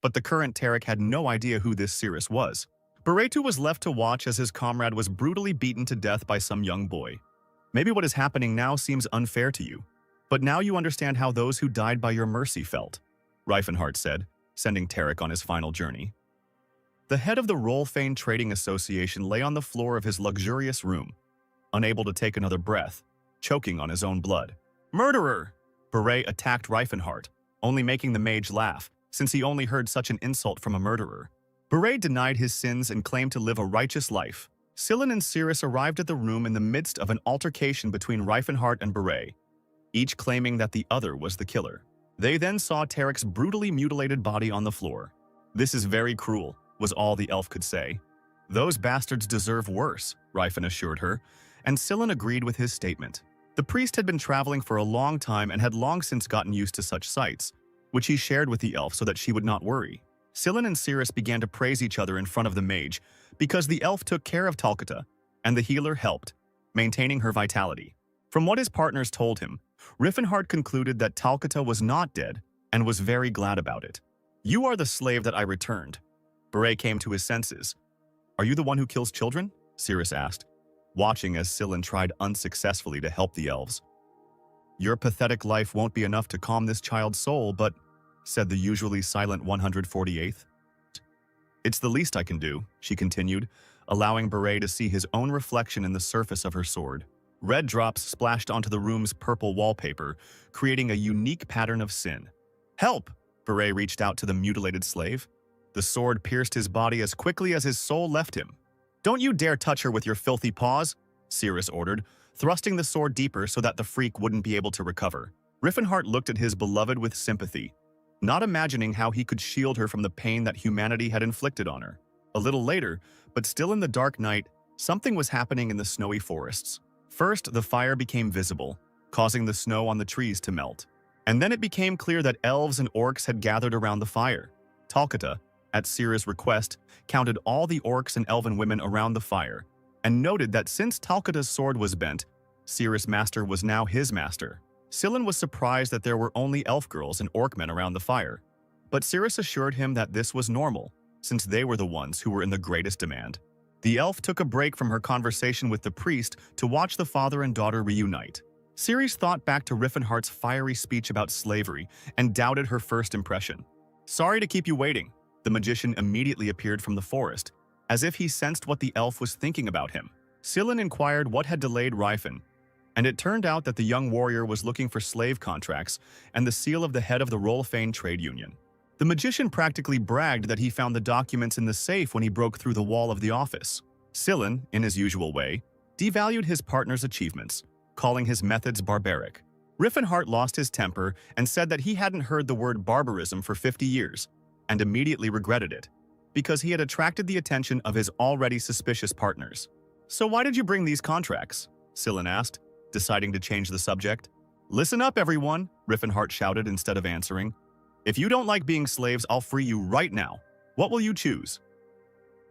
But the current Tarek had no idea who this Cirrus was. Baretu was left to watch as his comrade was brutally beaten to death by some young boy. Maybe what is happening now seems unfair to you, but now you understand how those who died by your mercy felt, Reifenhardt said, sending Tarek on his final journey. The head of the Rollfane Trading Association lay on the floor of his luxurious room, unable to take another breath, choking on his own blood. Murderer! Beret attacked Reifenhardt, only making the mage laugh, since he only heard such an insult from a murderer. Beret denied his sins and claimed to live a righteous life. Scylla and Cirrus arrived at the room in the midst of an altercation between Reifenhardt and Beret, each claiming that the other was the killer. They then saw Tarek's brutally mutilated body on the floor. This is very cruel, was all the elf could say. Those bastards deserve worse, Reifen assured her, and Scylla agreed with his statement. The priest had been traveling for a long time and had long since gotten used to such sights, which he shared with the elf so that she would not worry. Scylla and Cirrus began to praise each other in front of the mage because the elf took care of Talcata, and the healer helped, maintaining her vitality. From what his partners told him, Riffenhardt concluded that Talcata was not dead and was very glad about it. You are the slave that I returned. Beret came to his senses. Are you the one who kills children? Cirrus asked, watching as Scylla tried unsuccessfully to help the elves. Your pathetic life won't be enough to calm this child's soul, but, said the usually silent 148th. It's the least I can do, she continued, allowing Beret to see his own reflection in the surface of her sword. Red drops splashed onto the room's purple wallpaper, creating a unique pattern of sin. Help! Beret reached out to the mutilated slave. The sword pierced his body as quickly as his soul left him. Don't you dare touch her with your filthy paws, Cirrus ordered, thrusting the sword deeper so that the freak wouldn't be able to recover. Riffenhardt looked at his beloved with sympathy, not imagining how he could shield her from the pain that humanity had inflicted on her. A little later, but still in the dark night, something was happening in the snowy forests. First, the fire became visible, causing the snow on the trees to melt. And then it became clear that elves and orcs had gathered around the fire. Talcata, at Cirrus' request, counted all the orcs and elven women around the fire, and noted that since Talcata's sword was bent, Cirrus' master was now his master. Scylla was surprised that there were only elf girls and orc men around the fire, but Cirrus assured him that this was normal, since they were the ones who were in the greatest demand. The elf took a break from her conversation with the priest to watch the father and daughter reunite. Cirrus thought back to Riffenhardt's fiery speech about slavery and doubted her first impression. Sorry to keep you waiting. The magician immediately appeared from the forest, as if he sensed what the elf was thinking about him. Scylla inquired what had delayed Reifen, and it turned out that the young warrior was looking for slave contracts and the seal of the head of the Rollfane trade union. The magician practically bragged that he found the documents in the safe when he broke through the wall of the office. Scylla, in his usual way, devalued his partner's achievements, calling his methods barbaric. Riffenhardt lost his temper and said that he hadn't heard the word barbarism for 50 years, and immediately regretted it, because he had attracted the attention of his already suspicious partners. So why did you bring these contracts? Scylla asked, deciding to change the subject. Listen up, everyone, Riffenhardt shouted instead of answering. If you don't like being slaves, I'll free you right now. What will you choose?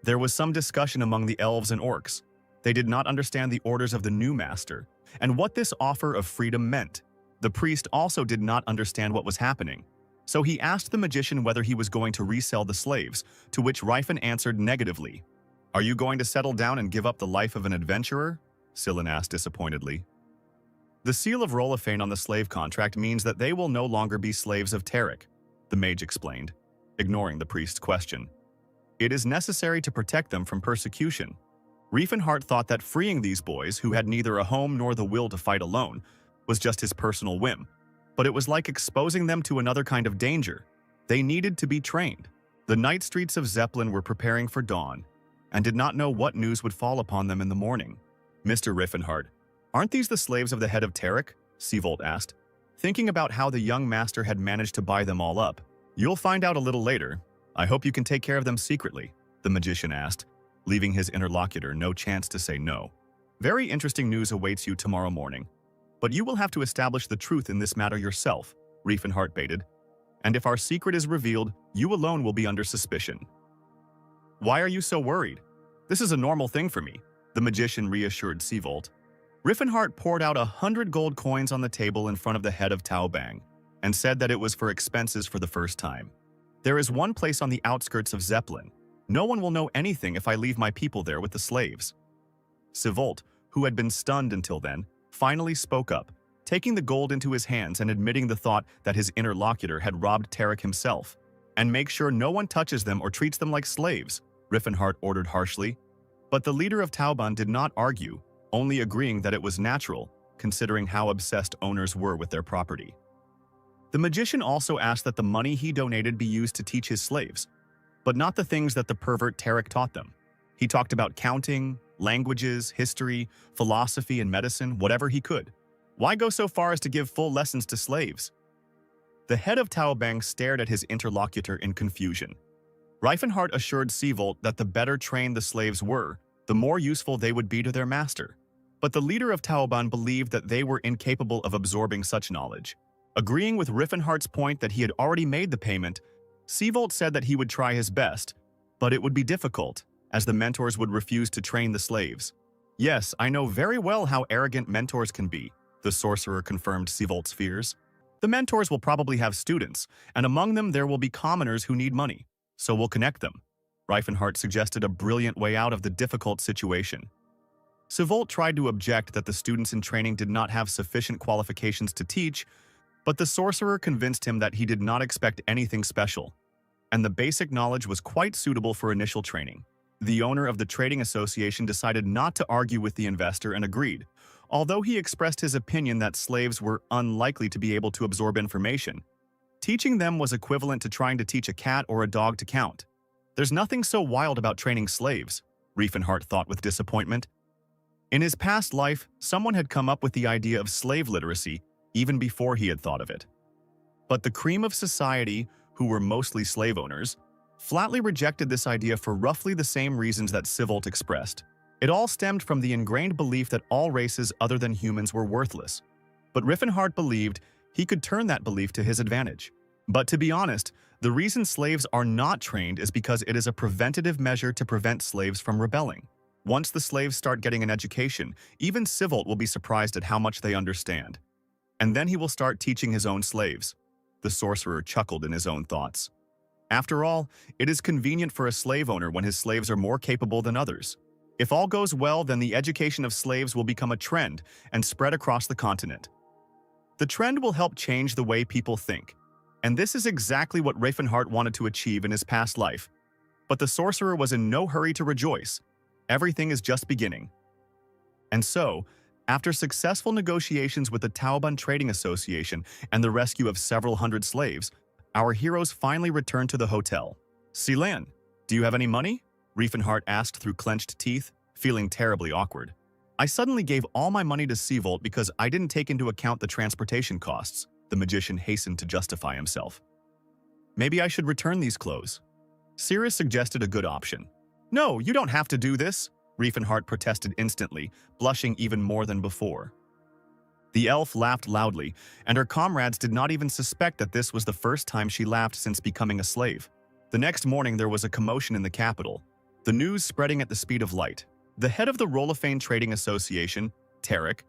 There was some discussion among the elves and orcs. They did not understand the orders of the new master and what this offer of freedom meant. The priest also did not understand what was happening, so he asked the magician whether he was going to resell the slaves, to which Reifen answered negatively. Are you going to settle down and give up the life of an adventurer? Scylla asked disappointedly. The seal of Rollfane on the slave contract means that they will no longer be slaves of Tarek, the mage explained, ignoring the priest's question. It is necessary to protect them from persecution. Riefenhardt thought that freeing these boys, who had neither a home nor the will to fight alone, was just his personal whim, but it was like exposing them to another kind of danger. They needed to be trained. The night streets of Zeppelin were preparing for dawn, and did not know what news would fall upon them in the morning. Mr. Riffenhardt, aren't these the slaves of the head of Tarek? Seavolt asked, thinking about how the young master had managed to buy them all up. You'll find out a little later. I hope you can take care of them secretly, the magician asked, leaving his interlocutor no chance to say no. Very interesting news awaits you tomorrow morning. But you will have to establish the truth in this matter yourself, Riefenhardt baited. And if our secret is revealed, you alone will be under suspicion. Why are you so worried? This is a normal thing for me, the magician reassured Seavolt. Riffenhardt poured out 100 gold coins on the table in front of the head of Taobang, and said that it was for expenses for the first time. There is one place on the outskirts of Zeppelin, No one will know anything if I leave my people there with the slaves. Sivolt, who had been stunned until then, finally spoke up, taking the gold into his hands and admitting the thought that his interlocutor had robbed Tarek himself. And make sure no one touches them or treats them like slaves, Riffenhart ordered harshly. But the leader of Tauban did not argue, only agreeing that it was natural, considering how obsessed owners were with their property. The magician also asked that the money he donated be used to teach his slaves, but not the things that the pervert Tarek taught them. He talked about counting, languages, history, philosophy, and medicine, whatever he could. Why go so far as to give full lessons to slaves? The head of Taobang stared at his interlocutor in confusion. Riefenhardt assured Sivolt that the better trained the slaves were, the more useful they would be to their master. But the leader of Taoban believed that they were incapable of absorbing such knowledge. Agreeing with Riefenhardt's point that he had already made the payment, Sivolt said that he would try his best, but it would be difficult, as the mentors would refuse to train the slaves. Yes, I know very well how arrogant mentors can be, the sorcerer confirmed Sivolt's fears. The mentors will probably have students, and among them there will be commoners who need money, so we'll connect them. Riefenhardt suggested a brilliant way out of the difficult situation. Sivolt tried to object that the students in training did not have sufficient qualifications to teach, but the sorcerer convinced him that he did not expect anything special, and the basic knowledge was quite suitable for initial training. The owner of the trading association decided not to argue with the investor and agreed, although he expressed his opinion that slaves were unlikely to be able to absorb information. Teaching them was equivalent to trying to teach a cat or a dog to count. There's nothing so wild about training slaves, Riefenhardt thought with disappointment. In his past life, someone had come up with the idea of slave literacy even before he had thought of it. But the cream of society, who were mostly slave owners, flatly rejected this idea for roughly the same reasons that Sivolt expressed. It all stemmed from the ingrained belief that all races other than humans were worthless. But Riefenhardt believed he could turn that belief to his advantage. But to be honest, the reason slaves are not trained is because it is a preventative measure to prevent slaves from rebelling. Once the slaves start getting an education, even Sivolt will be surprised at how much they understand. And then he will start teaching his own slaves. The sorcerer chuckled in his own thoughts. After all, it is convenient for a slave owner when his slaves are more capable than others. If all goes well, then the education of slaves will become a trend and spread across the continent. The trend will help change the way people think. And this is exactly what Riefenhardt wanted to achieve in his past life. But the sorcerer was in no hurry to rejoice. Everything is just beginning. And so, after successful negotiations with the Tauban Trading Association and the rescue of several hundred slaves, our heroes finally returned to the hotel. Silan, do you have any money? Riefenhardt asked through clenched teeth, feeling terribly awkward. I suddenly gave all my money to Sivolt because I didn't take into account the transportation costs, the magician hastened to justify himself. Maybe I should return these clothes. Cirrus suggested a good option. No, you don't have to do this, Riefenhardt protested instantly, blushing even more than before. The elf laughed loudly, and her comrades did not even suspect that this was the first time she laughed since becoming a slave. The next morning there was a commotion in the capital, the news spreading at the speed of light. The head of the Rolofane Trading Association, Tarek,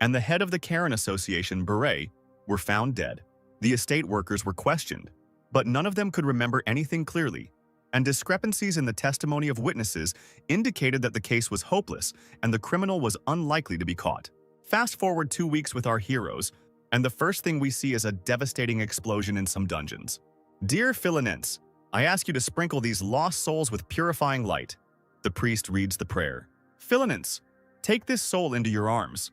and the head of the Karen Association, Beret, were found dead. The estate workers were questioned, but none of them could remember anything clearly, and discrepancies in the testimony of witnesses indicated that the case was hopeless and the criminal was unlikely to be caught. Fast forward 2 weeks with our heroes, and the first thing we see is a devastating explosion in some dungeons. Dear Philinense, I ask you to sprinkle these lost souls with purifying light. The priest reads the prayer. Philinense, take this soul into your arms.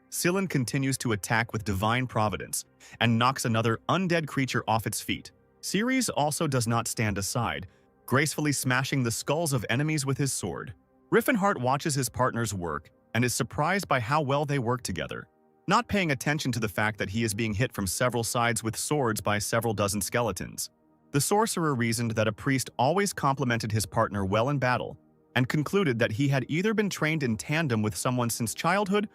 Silan continues to attack with divine providence and knocks another undead creature off its feet. Ceres also does not stand aside, gracefully smashing the skulls of enemies with his sword. Riefenhardt watches his partners work and is surprised by how well they work together, not paying attention to the fact that he is being hit from several sides with swords by several dozen skeletons. The sorcerer reasoned that a priest always complemented his partner well in battle and concluded that he had either been trained in tandem with someone since childhood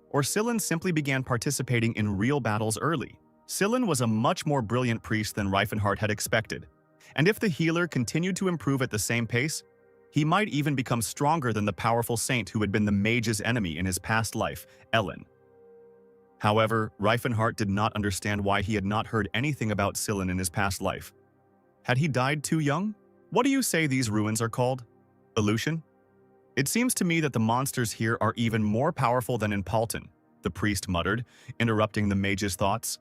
or Silan simply began participating in real battles early. Silan was a much more brilliant priest than Riefenhardt had expected, and if the healer continued to improve at the same pace, he might even become stronger than the powerful saint who had been the mage's enemy in his past life, Ellen. However, Riefenhardt did not understand why he had not heard anything about Silan in his past life. Had he died too young? What do you say these ruins are called? Illusion? It seems to me that the monsters here are even more powerful than in Palton, the priest muttered, interrupting the mage's thoughts.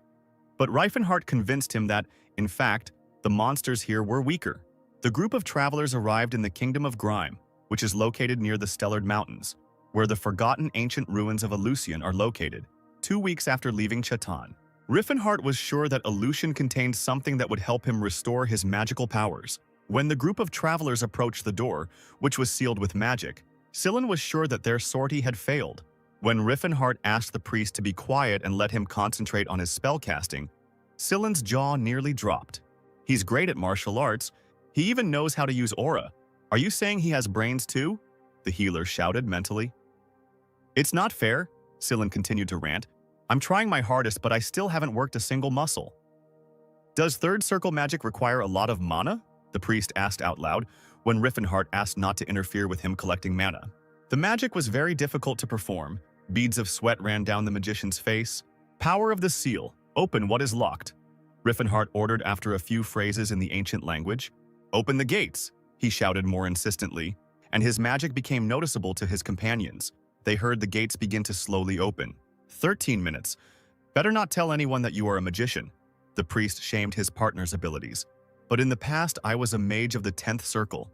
But Reifenhart convinced him that, in fact, the monsters here were weaker. The group of travelers arrived in the Kingdom of Grime, which is located near the Stellard Mountains, where the forgotten ancient ruins of Eleusian are located, 2 weeks after leaving Chatan. Riffenhart was sure that Eleusian contained something that would help him restore his magical powers. When the group of travelers approached the door, which was sealed with magic, Sillin was sure that their sortie had failed. When Riffenhart asked the priest to be quiet and let him concentrate on his spellcasting, Sillin's jaw nearly dropped. He's great at martial arts. He even knows how to use aura. Are you saying he has brains too? The healer shouted mentally. It's not fair, Sillin continued to rant. I'm trying my hardest, but I still haven't worked a single muscle. Does third circle magic require a lot of mana? The priest asked out loud when Riffenhart asked not to interfere with him collecting mana. The magic was very difficult to perform. Beads of sweat ran down the magician's face. Power of the seal. Open what is locked. Riffenhart ordered after a few phrases in the ancient language. Open the gates, he shouted more insistently, and his magic became noticeable to his companions. They heard the gates begin to slowly open. 13 minutes. Better not tell anyone that you are a magician. The priest shamed his partner's abilities. But in the past, I was a mage of the 10th circle.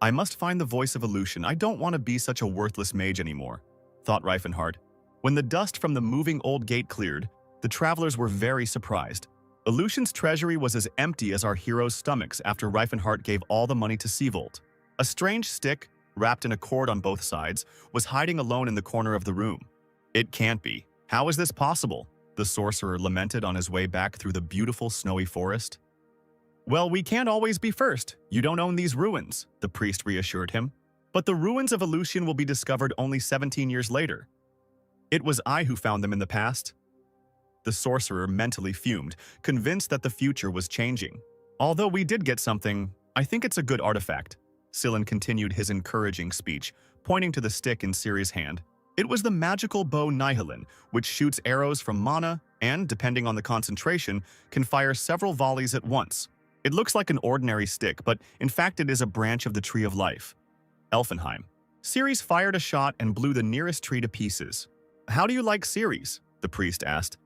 I must find the voice of Eleusian. I don't want to be such a worthless mage anymore, thought Reifenhart. When the dust from the moving old gate cleared, the travelers were very surprised. Eleusian's treasury was as empty as our heroes' stomachs after Reifenhart gave all the money to Seavold. A strange stick, wrapped in a cord on both sides, was hiding alone in the corner of the room. It can't be. How is this possible? The sorcerer lamented on his way back through the beautiful snowy forest. Well, we can't always be first. You don't own these ruins, the priest reassured him. But the ruins of Eleusian will be discovered only 17 years later. It was I who found them in the past. The sorcerer mentally fumed, convinced that the future was changing. Although we did get something, I think it's a good artifact. Sillin continued his encouraging speech, pointing to the stick in Ciri's hand. It was the magical bow Nihilin, which shoots arrows from mana and, depending on the concentration, can fire several volleys at once. It looks like an ordinary stick, but in fact it is a branch of the Tree of Life. Elfenheim. Ceres fired a shot and blew the nearest tree to pieces. How do you like Ceres? The priest asked.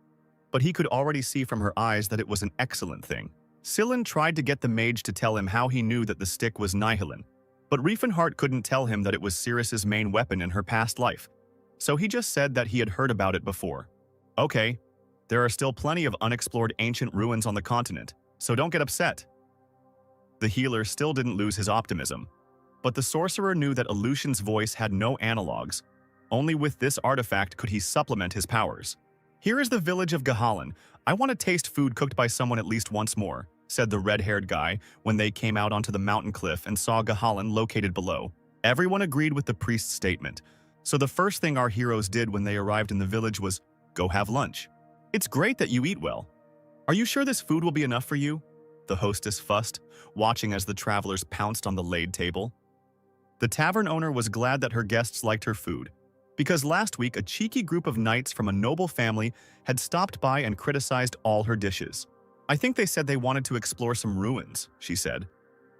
But he could already see from her eyes that it was an excellent thing. Sillin tried to get the mage to tell him how he knew that the stick was Nihilin, but Riefenhart couldn't tell him that it was Ceres's main weapon in her past life, so he just said that he had heard about it before. Okay, there are still plenty of unexplored ancient ruins on the continent, so don't get upset. The healer still didn't lose his optimism, but the sorcerer knew that Eleusian's voice had no analogs. Only with this artifact could he supplement his powers. Here is the village of Gahalan. I want to taste food cooked by someone at least once more, said the red-haired guy when they came out onto the mountain cliff and saw Gahalan located below. Everyone agreed with the priest's statement, so the first thing our heroes did when they arrived in the village was go have lunch. It's great that you eat well. Are you sure this food will be enough for you? The hostess fussed, watching as the travelers pounced on the laid table. The tavern owner was glad that her guests liked her food, because last week a cheeky group of knights from a noble family had stopped by and criticized all her dishes. I think they said they wanted to explore some ruins, she said.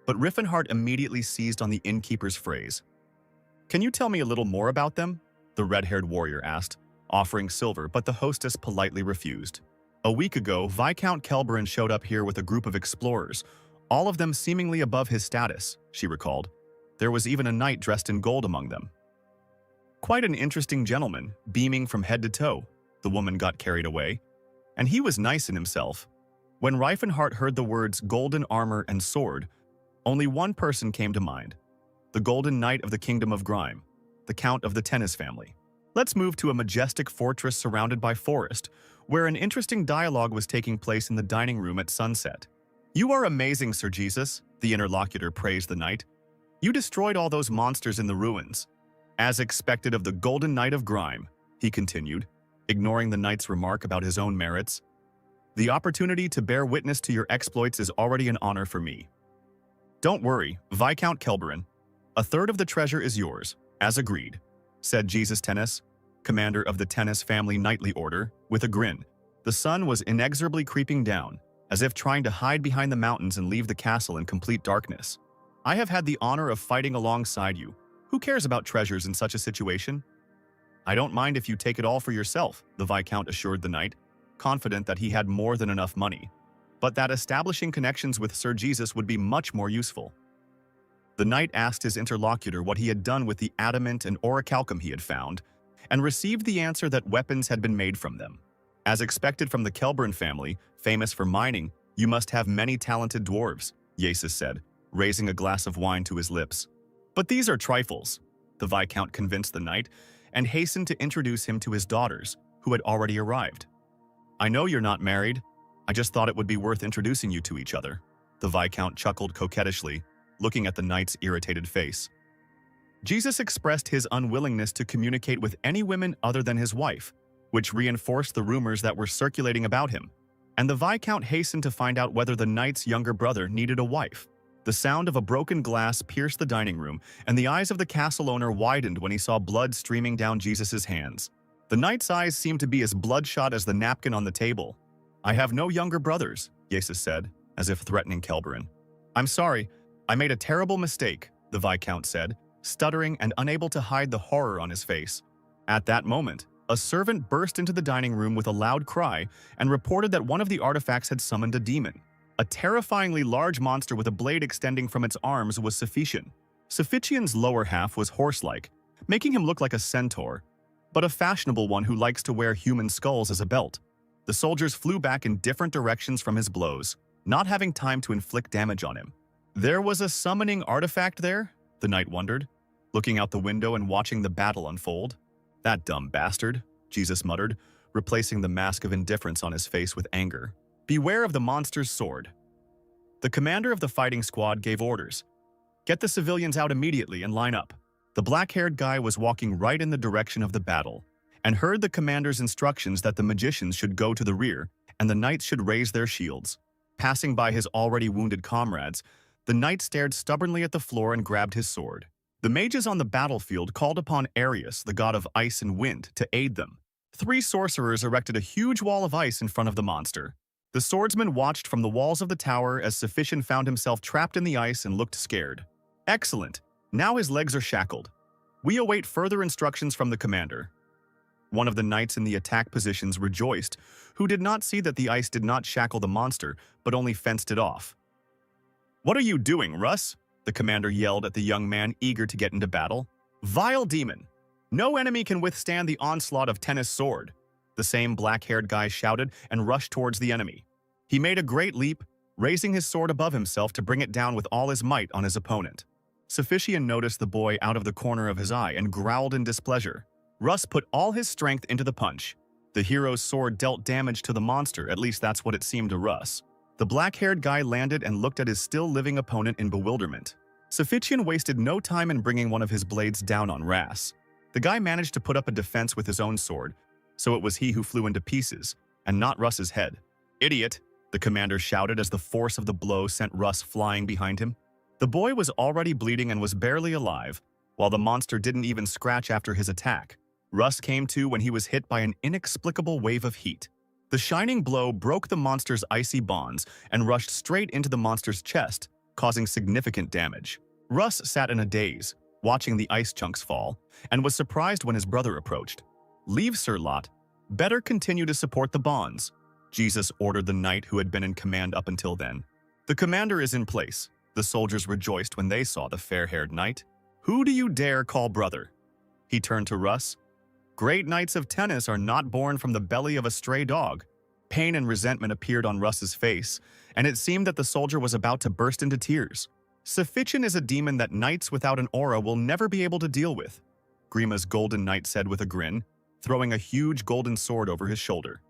But Riffenhart immediately seized on the innkeeper's phrase. Can you tell me a little more about them? The red-haired warrior asked, offering silver, but the hostess politely refused. A week ago, Viscount Kelberin showed up here with a group of explorers, all of them seemingly above his status, she recalled. There was even a knight dressed in gold among them. Quite an interesting gentleman, beaming from head to toe. The woman got carried away. And he was nice in himself. When Reifenhart heard the words golden armor and sword, only one person came to mind. The Golden Knight of the Kingdom of Grime, the Count of the Tennis family. Let's move to a majestic fortress surrounded by forest, where an interesting dialogue was taking place in the dining room at sunset. You are amazing, Sir Jesus, the interlocutor praised the knight. You destroyed all those monsters in the ruins. As expected of the Golden Knight of Grime, he continued, ignoring the knight's remark about his own merits. The opportunity to bear witness to your exploits is already an honor for me. Don't worry, Viscount Kelberin. A third of the treasure is yours, as agreed, said Jesus Tennis, commander of the Tennis family knightly order, with a grin. The sun was inexorably creeping down, as if trying to hide behind the mountains and leave the castle in complete darkness. I have had the honor of fighting alongside you. Who cares about treasures in such a situation? I don't mind if you take it all for yourself, the Viscount assured the knight, confident that he had more than enough money, but that establishing connections with Sir Jesus would be much more useful. The knight asked his interlocutor what he had done with the adamant and orichalcum he had found, and received the answer that weapons had been made from them. As expected from the Kelburn family, famous for mining, you must have many talented dwarves, Yasis said, raising a glass of wine to his lips. But these are trifles, the Viscount convinced the knight, and hastened to introduce him to his daughters, who had already arrived. I know you're not married. I just thought it would be worth introducing you to each other. The Viscount chuckled coquettishly, looking at the knight's irritated face. Jesus expressed his unwillingness to communicate with any women other than his wife, which reinforced the rumors that were circulating about him, and the Viscount hastened to find out whether the knight's younger brother needed a wife. The sound of a broken glass pierced the dining room, and the eyes of the castle owner widened when he saw blood streaming down Jesus's hands. The knight's eyes seemed to be as bloodshot as the napkin on the table. I have no younger brothers, Jesus said, as if threatening Kelburn. I'm sorry, I made a terrible mistake, the Viscount said, stuttering and unable to hide the horror on his face. At that moment, a servant burst into the dining room with a loud cry and reported that one of the artifacts had summoned a demon. A terrifyingly large monster with a blade extending from its arms was Suffician. Suffician's lower half was horse-like, making him look like a centaur, but a fashionable one who likes to wear human skulls as a belt. The soldiers flew back in different directions from his blows, not having time to inflict damage on him. There was a summoning artifact there? The knight wondered, looking out the window and watching the battle unfold. That dumb bastard, Jesus muttered, replacing the mask of indifference on his face with anger. Beware of the monster's sword. The commander of the fighting squad gave orders. Get the civilians out immediately and line up. The black-haired guy was walking right in the direction of the battle, and heard the commander's instructions that the magicians should go to the rear and the knights should raise their shields. Passing by his already wounded comrades, the knight stared stubbornly at the floor and grabbed his sword. The mages on the battlefield called upon Arius, the god of ice and wind, to aid them. 3 sorcerers erected a huge wall of ice in front of the monster. The swordsman watched from the walls of the tower as Suffician found himself trapped in the ice and looked scared. Excellent. Now his legs are shackled. We await further instructions from the commander. One of the knights in the attack positions rejoiced, who did not see that the ice did not shackle the monster, but only fenced it off. What are you doing, Russ? The commander yelled at the young man eager to get into battle. Vile demon! No enemy can withstand the onslaught of Tennis' sword. The same black-haired guy shouted and rushed towards the enemy. He made a great leap, raising his sword above himself to bring it down with all his might on his opponent. Suffician noticed the boy out of the corner of his eye and growled in displeasure. Russ put all his strength into the punch. The hero's sword dealt damage to the monster, at least that's what it seemed to Russ. The black-haired guy landed and looked at his still-living opponent in bewilderment. Suffician wasted no time in bringing one of his blades down on Ras. The guy managed to put up a defense with his own sword, so it was he who flew into pieces, and not Russ's head. Idiot! The commander shouted as the force of the blow sent Russ flying behind him. The boy was already bleeding and was barely alive, while the monster didn't even scratch after his attack. Russ came to when he was hit by an inexplicable wave of heat. The shining blow broke the monster's icy bonds and rushed straight into the monster's chest, causing significant damage. Russ sat in a daze, watching the ice chunks fall, and was surprised when his brother approached. Leave, Sir Lot. Better continue to support the bonds, Jesus ordered the knight who had been in command up until then. The commander is in place. The soldiers rejoiced when they saw the fair-haired knight. Who do you dare call brother? He turned to Russ. Great knights of tennis are not born from the belly of a stray dog. Pain and resentment appeared on Russ's face, and it seemed that the soldier was about to burst into tears. Suffician is a demon that knights without an aura will never be able to deal with, Grima's golden knight said with a grin, throwing a huge golden sword over his shoulder.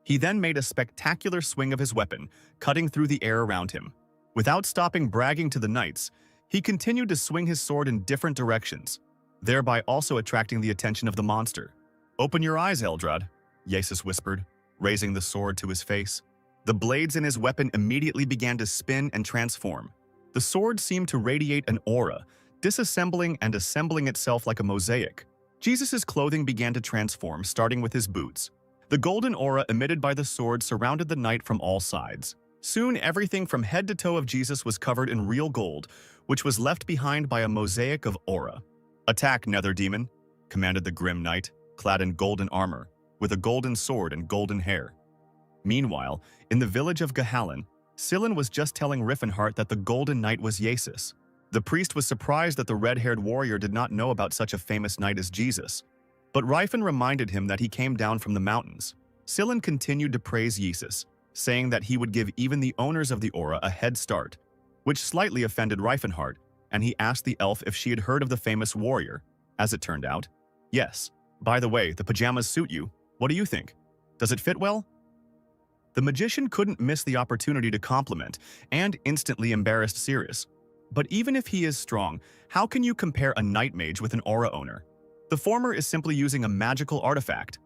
He then made a spectacular swing of his weapon, cutting through the air around him. Without stopping bragging to the knights, he continued to swing his sword in different directions, thereby also attracting the attention of the monster. Open your eyes, Eldrad, Jesus whispered, raising the sword to his face. The blades in his weapon immediately began to spin and transform. The sword seemed to radiate an aura, disassembling and assembling itself like a mosaic. Jesus' clothing began to transform, starting with his boots. The golden aura emitted by the sword surrounded the knight from all sides. Soon everything from head to toe of Jesus was covered in real gold, which was left behind by a mosaic of aura. "Attack, nether demon," commanded the grim knight, clad in golden armor, with a golden sword and golden hair. Meanwhile, in the village of Yahello, Scylla was just telling Riffenhart that the golden knight was Jesus. The priest was surprised that the red-haired warrior did not know about such a famous knight as Jesus, but Rifen reminded him that he came down from the mountains. Scylla continued to praise Jesus, saying that he would give even the owners of the aura a head start, which slightly offended Riefenhart, and he asked the elf if she had heard of the famous warrior. As it turned out, yes. "By the way, the pajamas suit you. What do you think? Does it fit well?" The magician couldn't miss the opportunity to compliment, and instantly embarrassed Sirius. But even if he is strong, how can you compare a night mage with an aura owner? The former is simply using a magical artifact,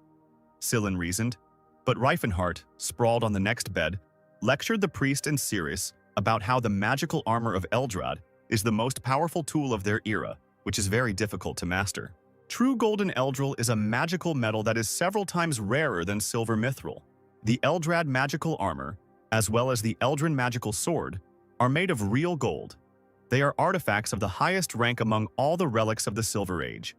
Scylla reasoned. But Riefenhart, sprawled on the next bed, lectured the priest and Sirius about how the magical armor of Eldrad is the most powerful tool of their era, which is very difficult to master. True golden Eldril is a magical metal that is several times rarer than silver mithril. The Eldrad magical armor, as well as the Eldrin magical sword, are made of real gold. They are artifacts of the highest rank among all the relics of the Silver Age.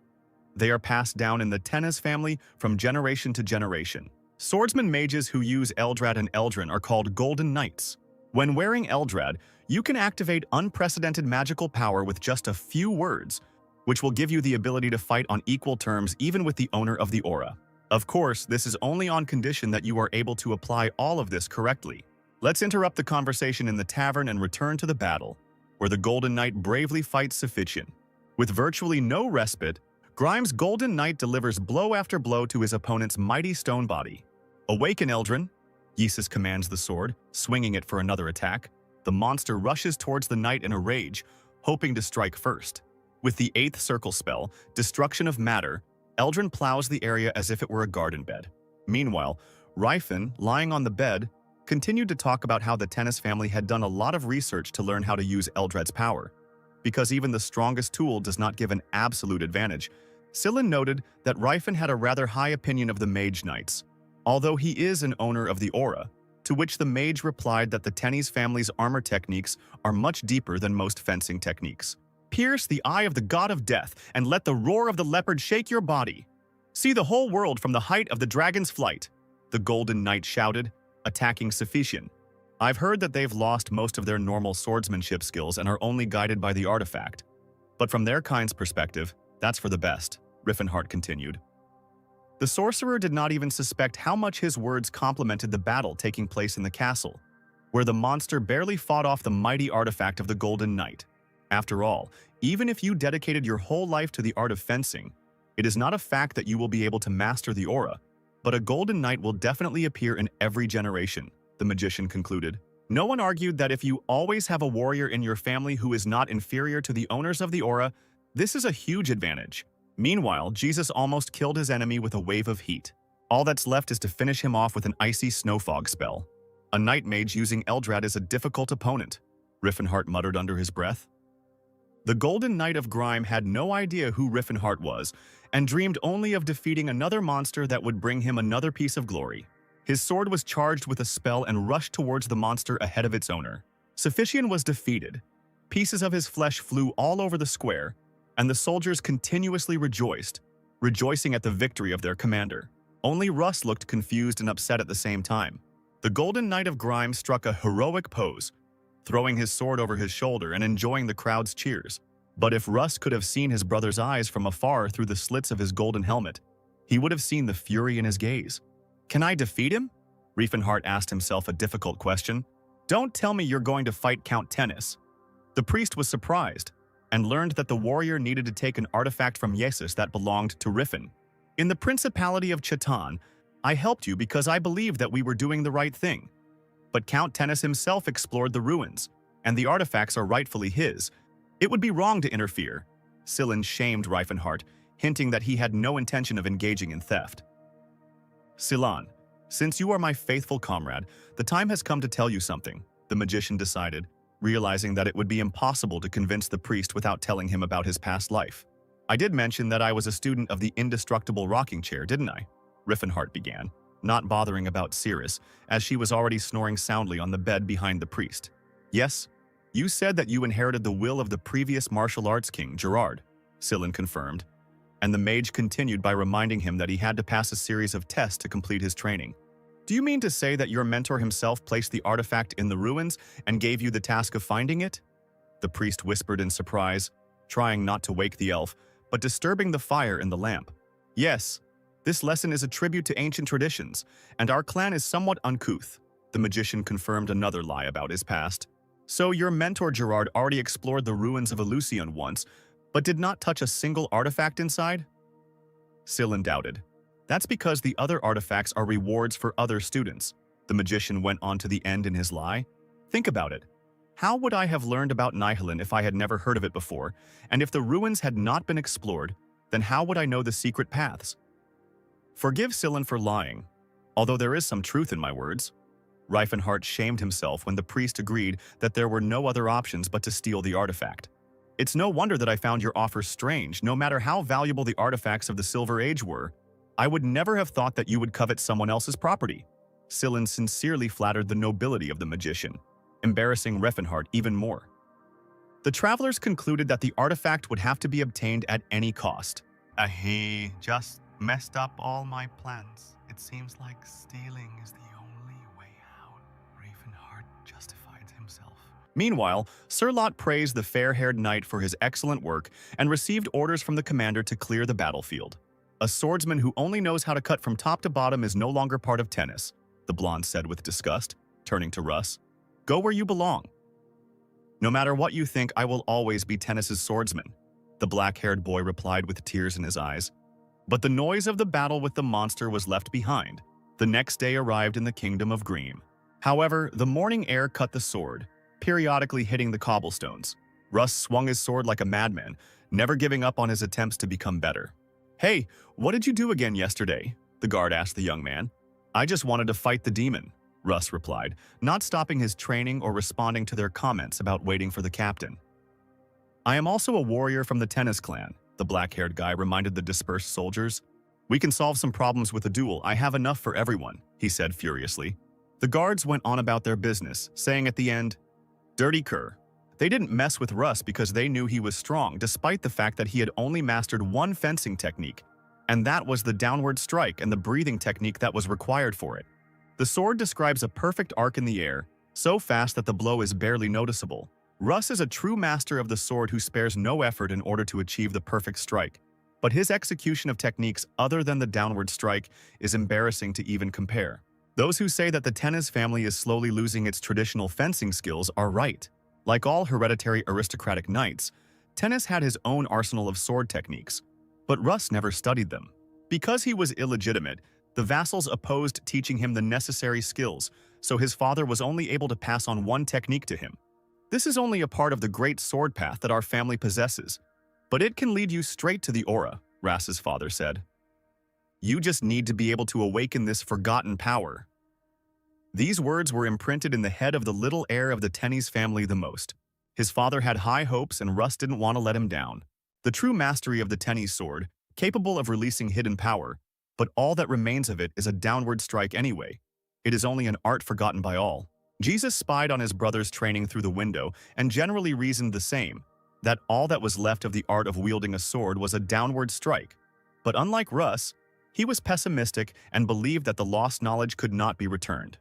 They are passed down in the Tennis family from generation to generation. Swordsman mages who use Eldrad and Eldrin are called Golden Knights. When wearing Eldrad, you can activate unprecedented magical power with just a few words, which will give you the ability to fight on equal terms even with the owner of the aura. Of course, this is only on condition that you are able to apply all of this correctly. Let's interrupt the conversation in the tavern and return to the battle, where the Golden Knight bravely fights Suffician. With virtually no respite, Grimes' Golden Knight delivers blow after blow to his opponent's mighty stone body. "Awaken, Eldrin," Yesus commands the sword, swinging it for another attack. The monster rushes towards the knight in a rage, hoping to strike first. With the 8th circle spell, Destruction of Matter, Eldrin plows the area as if it were a garden bed. Meanwhile, Rifen, lying on the bed, continued to talk about how the Tennis family had done a lot of research to learn how to use Eldred's power. Because even the strongest tool does not give an absolute advantage, Scylla noted that Rifen had a rather high opinion of the Mage Knights, although he is an owner of the aura, to which the mage replied that the Tennis family's armor techniques are much deeper than most fencing techniques. "Pierce the eye of the god of death, and let the roar of the leopard shake your body. See the whole world from the height of the dragon's flight," the Golden Knight shouted, attacking Suffician. "I've heard that they've lost most of their normal swordsmanship skills and are only guided by the artifact. But from their kind's perspective, that's for the best," Riffenhart continued. The sorcerer did not even suspect how much his words complemented the battle taking place in the castle, where the monster barely fought off the mighty artifact of the Golden Knight. After all, even if you dedicated your whole life to the art of fencing, it is not a fact that you will be able to master the aura, but a Golden Knight will definitely appear in every generation, the magician concluded. No one argued that if you always have a warrior in your family who is not inferior to the owners of the aura, this is a huge advantage. Meanwhile, Jesus almost killed his enemy with a wave of heat. All that's left is to finish him off with an icy snowfog spell. "A night mage using Eldrad is a difficult opponent," Riffenhart muttered under his breath. The Golden Knight of Grime had no idea who Riffenhart was, and dreamed only of defeating another monster that would bring him another piece of glory. His sword was charged with a spell and rushed towards the monster ahead of its owner. Suffician was defeated. Pieces of his flesh flew all over the square, and the soldiers continuously rejoiced, rejoicing at the victory of their commander. Only Russ looked confused and upset at the same time. The Golden Knight of Grime struck a heroic pose, throwing his sword over his shoulder and enjoying the crowd's cheers. But if Russ could have seen his brother's eyes from afar through the slits of his golden helmet, he would have seen the fury in his gaze. "Can I defeat him?" Riefenhart asked himself a difficult question. "Don't tell me you're going to fight Count Tennis." The priest was surprised, and learned that the warrior needed to take an artifact from Jesus that belonged to Riffen. "In the Principality of Chatan, I helped you because I believed that we were doing the right thing. But Count Tennis himself explored the ruins, and the artifacts are rightfully his. It would be wrong to interfere." Scylla shamed Riefenhart, hinting that he had no intention of engaging in theft. "Scylla, since you are my faithful comrade, the time has come to tell you something," the magician decided, realizing that it would be impossible to convince the priest without telling him about his past life. "I did mention that I was a student of the indestructible rocking chair, didn't I?" Riffenhart began. not bothering about Cirrus, as she was already snoring soundly on the bed behind the priest. "Yes, you said that you inherited the will of the previous martial arts king, Gerard," Sillin confirmed, and the mage continued by reminding him that he had to pass a series of tests to complete his training. "Do you mean to say that your mentor himself placed the artifact in the ruins and gave you the task of finding it?" The priest whispered in surprise, trying not to wake the elf, but disturbing the fire in the lamp. "Yes, this lesson is a tribute to ancient traditions, and our clan is somewhat uncouth." The magician confirmed another lie about his past. "So your mentor Gerard already explored the ruins of Eleusion once, but did not touch a single artifact inside?" Sillin doubted. "That's because the other artifacts are rewards for other students." The magician went on to the end in his lie. "Think about it. How would I have learned about Nihilin if I had never heard of it before? And if the ruins had not been explored, then how would I know the secret paths?" Forgive Sillin for lying, although there is some truth in my words. Reifenhart shamed himself when the priest agreed that there were no other options but to steal the artifact. "It's no wonder that I found your offer strange. No matter how valuable the artifacts of the Silver Age were, I would never have thought that you would covet someone else's property." Sillin sincerely flattered the nobility of the magician, embarrassing Reifenhart even more. The travelers concluded that the artifact would have to be obtained at any cost. "He just messed up all my plans. It seems like stealing is the only way out," Reifenhart justified himself. Meanwhile, Sir Lot praised the fair-haired knight for his excellent work and received orders from the commander to clear the battlefield. "A swordsman who only knows how to cut from top to bottom is no longer part of tennis," the blonde said with disgust, turning to Russ. "Go where you belong." "No matter what you think, I will always be tennis's swordsman," the black-haired boy replied with tears in his eyes. But the noise of the battle with the monster was left behind. The next day arrived in the kingdom of Greem. However, the morning air cut the sword, periodically hitting the cobblestones. Russ swung his sword like a madman, never giving up on his attempts to become better. "Hey, what did you do again yesterday?" the guard asked the young man. "I just wanted to fight the demon," Russ replied, not stopping his training or responding to their comments about waiting for the captain. "I am also a warrior from the tennis clan," the black-haired guy reminded the dispersed soldiers. "We can solve some problems with a duel. I have enough for everyone," he said furiously. The guards went on about their business, saying at the end, "Dirty cur." They didn't mess with Russ because they knew he was strong, despite the fact that he had only mastered one fencing technique, and that was the downward strike and the breathing technique that was required for it. The sword describes a perfect arc in the air, so fast that the blow is barely noticeable. Russ is a true master of the sword who spares no effort in order to achieve the perfect strike, but his execution of techniques other than the downward strike is embarrassing to even compare. Those who say that the tennis family is slowly losing its traditional fencing skills are right. Like all hereditary aristocratic knights, Tennis had his own arsenal of sword techniques, but Russ never studied them. Because he was illegitimate, the vassals opposed teaching him the necessary skills, so his father was only able to pass on one technique to him. This is only a part of the great sword path that our family possesses, but it can lead you straight to the aura, Rass's father said. You just need to be able to awaken this forgotten power. These words were imprinted in the head of the little heir of the Tennies family the most. His father had high hopes and Russ didn't want to let him down. The true mastery of the Tennies sword, capable of releasing hidden power, but all that remains of it is a downward strike anyway. It is only an art forgotten by all. Jesus spied on his brother's training through the window and generally reasoned the same, that all that was left of the art of wielding a sword was a downward strike. But unlike Russ, he was pessimistic and believed that the lost knowledge could not be returned.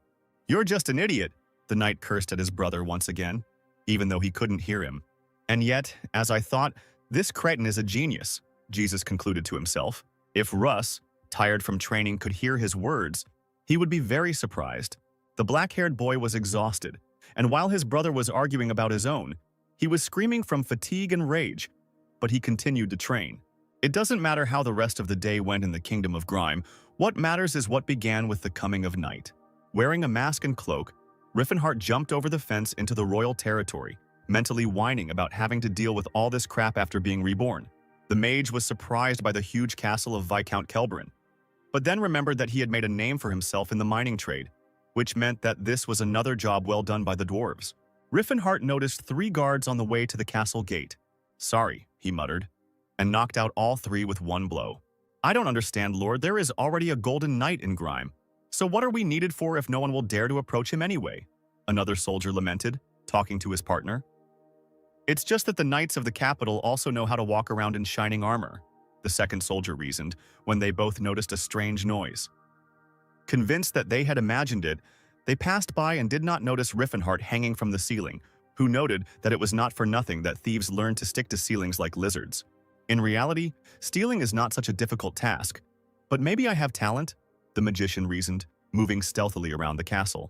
You're just an idiot, the knight cursed at his brother once again, even though he couldn't hear him. And yet, as I thought, this cretin is a genius, Jesus concluded to himself. If Russ, tired from training, could hear his words, he would be very surprised. The black-haired boy was exhausted, and while his brother was arguing about his own, he was screaming from fatigue and rage, but he continued to train. It doesn't matter how the rest of the day went in the kingdom of Grime, what matters is what began with the coming of night. Wearing a mask and cloak, Riffenhart jumped over the fence into the royal territory, mentally whining about having to deal with all this crap after being reborn. The mage was surprised by the huge castle of Viscount Kelbrin, but then remembered that he had made a name for himself in the mining trade, which meant that this was another job well done by the dwarves. Riffenhart noticed 3 guards on the way to the castle gate. Sorry, he muttered, and knocked out all 3 with one blow. I don't understand, Lord, there is already a golden knight in Grime. So what are we needed for if no one will dare to approach him anyway? Another soldier lamented, talking to his partner. It's just that the knights of the capital also know how to walk around in shining armor, the second soldier reasoned, when they both noticed a strange noise. Convinced that they had imagined it, they passed by and did not notice Riffenhart hanging from the ceiling, who noted that it was not for nothing that thieves learned to stick to ceilings like lizards. In reality, stealing is not such a difficult task. But maybe I have talent, the magician reasoned, moving stealthily around the castle.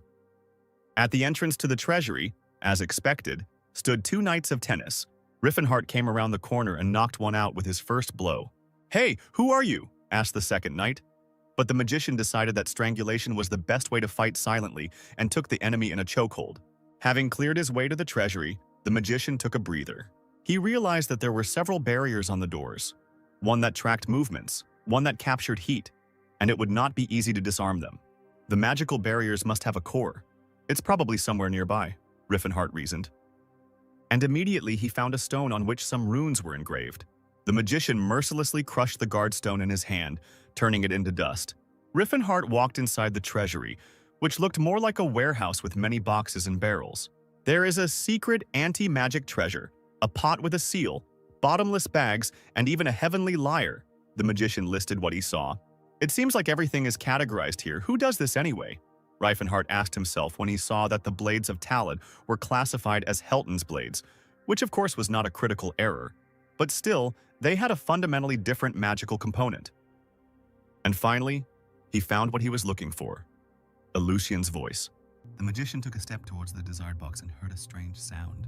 At the entrance to the treasury, as expected, stood two knights of tennis. Riffenhart came around the corner and knocked one out with his first blow. "Hey, who are you?" asked the second knight. But the magician decided that strangulation was the best way to fight silently and took the enemy in a chokehold. Having cleared his way to the treasury, the magician took a breather. He realized that there were several barriers on the doors, one that tracked movements, one that captured heat, and it would not be easy to disarm them. The magical barriers must have a core. It's probably somewhere nearby, Riffenhart reasoned. And immediately he found a stone on which some runes were engraved. The magician mercilessly crushed the guard stone in his hand, turning it into dust. Riffenhart walked inside the treasury, which looked more like a warehouse with many boxes and barrels. There is a secret anti-magic treasure, a pot with a seal, bottomless bags, and even a heavenly lyre. The magician listed what he saw. It seems like everything is categorized here. Who does this anyway? Riffenhart asked himself when he saw that the blades of Talad were classified as Helton's blades, which of course was not a critical error. But still, they had a fundamentally different magical component. And finally, he found what he was looking for. Lucian's voice. The magician took a step towards the desired box and heard a strange sound.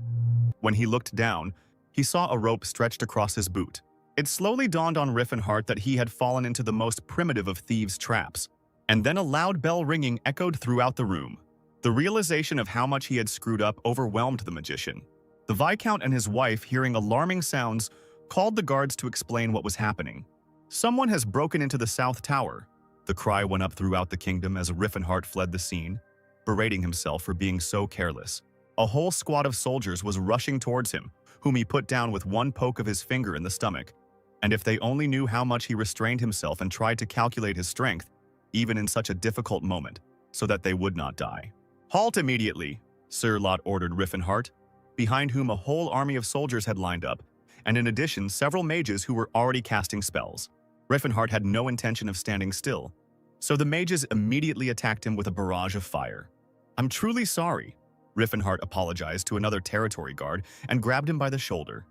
When he looked down, he saw a rope stretched across his boot. It slowly dawned on Riffenhart that he had fallen into the most primitive of thieves' traps. And then a loud bell ringing echoed throughout the room. The realization of how much he had screwed up overwhelmed the magician. The Viscount and his wife, hearing alarming sounds, called the guards to explain what was happening. "Someone has broken into the South Tower." The cry went up throughout the kingdom as Riffenhart fled the scene, berating himself for being so careless. A whole squad of soldiers was rushing towards him, whom he put down with one poke of his finger in the stomach. And if they only knew how much he restrained himself and tried to calculate his strength, even in such a difficult moment, so that they would not die. "Halt immediately," Sir Lot ordered Riffenhart, behind whom a whole army of soldiers had lined up, and in addition several mages who were already casting spells. Riffenhart had no intention of standing still, so the mages immediately attacked him with a barrage of fire. "I'm truly sorry," Riffenhart apologized to another territory guard and grabbed him by the shoulder.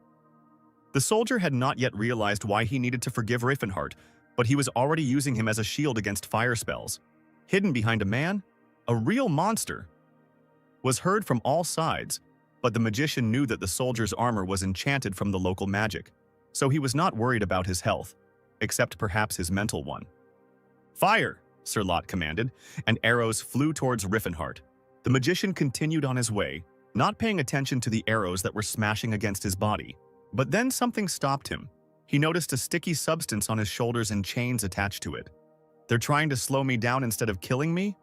The soldier had not yet realized why he needed to forgive Riffenhart, but he was already using him as a shield against fire spells. Hidden behind a man, a real monster, was heard from all sides, but the magician knew that the soldier's armor was enchanted from the local magic, so he was not worried about his health, except perhaps his mental one. "Fire!" Sir Lot commanded, and arrows flew towards Riffenhart. The magician continued on his way, not paying attention to the arrows that were smashing against his body. But then something stopped him. He noticed a sticky substance on his shoulders and chains attached to it. "They're trying to slow me down instead of killing me?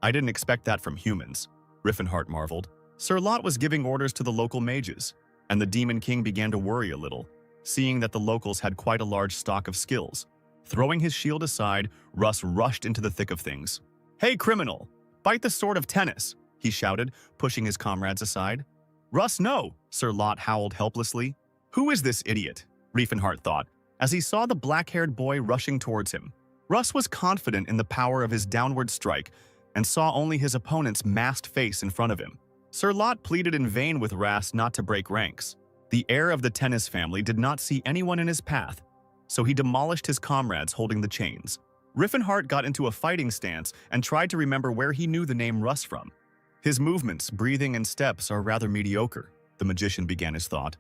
I didn't expect that from humans," Riffenhart marveled. Sir Lot was giving orders to the local mages, and the Demon King began to worry a little, seeing that the locals had quite a large stock of skills. Throwing his shield aside, Russ rushed into the thick of things. "Hey, criminal! Bite the sword of tennis!" he shouted, pushing his comrades aside. "Russ, no!" Sir Lot howled helplessly. "Who is this idiot?" Riffenhart thought, as he saw the black-haired boy rushing towards him. Russ was confident in the power of his downward strike and saw only his opponent's masked face in front of him. Sir Lot pleaded in vain with Russ not to break ranks. The heir of the tennis family did not see anyone in his path, so he demolished his comrades holding the chains. Riffenhart got into a fighting stance and tried to remember where he knew the name Russ from. His movements, breathing, and steps are rather mediocre, the magician began his thought.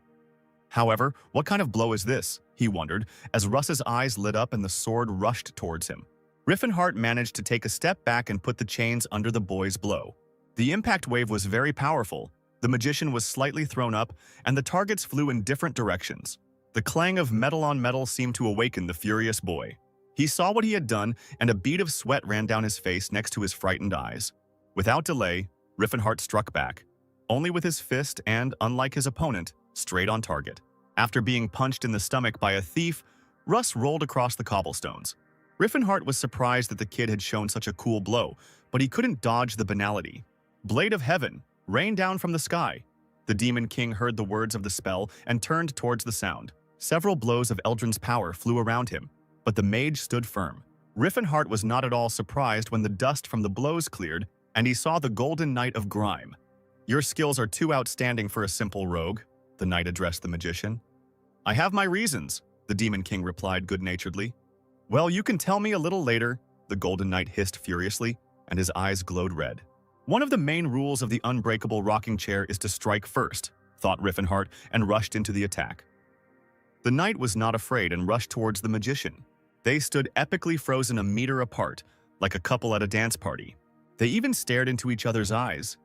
However, what kind of blow is this? He wondered, as Russ's eyes lit up and the sword rushed towards him. Riffenhart managed to take a step back and put the chains under the boy's blow. The impact wave was very powerful. The magician was slightly thrown up, and the targets flew in different directions. The clang of metal on metal seemed to awaken the furious boy. He saw what he had done, and a bead of sweat ran down his face next to his frightened eyes. Without delay, Riffenhart struck back, only with his fist and, unlike his opponent, straight on target. After being punched in the stomach by a thief, Russ rolled across the cobblestones. Riffenhart was surprised that the kid had shown such a cool blow, but he couldn't dodge the banality. Blade of Heaven, rain down from the sky. The Demon King heard the words of the spell and turned towards the sound. Several blows of Eldrin's power flew around him, but the mage stood firm. Riffenhart was not at all surprised when the dust from the blows cleared and he saw the Golden Knight of Grime. "Your skills are too outstanding for a simple rogue," the knight addressed the magician. "I have my reasons," the Demon King replied good-naturedly. "Well, you can tell me a little later," the Golden Knight hissed furiously, and his eyes glowed red. "One of the main rules of the unbreakable rocking chair is to strike first," thought Riffenhart, and rushed into the attack. The knight was not afraid and rushed towards the magician. They stood epically frozen a meter apart, like a couple at a dance party. They even stared into each other's eyes.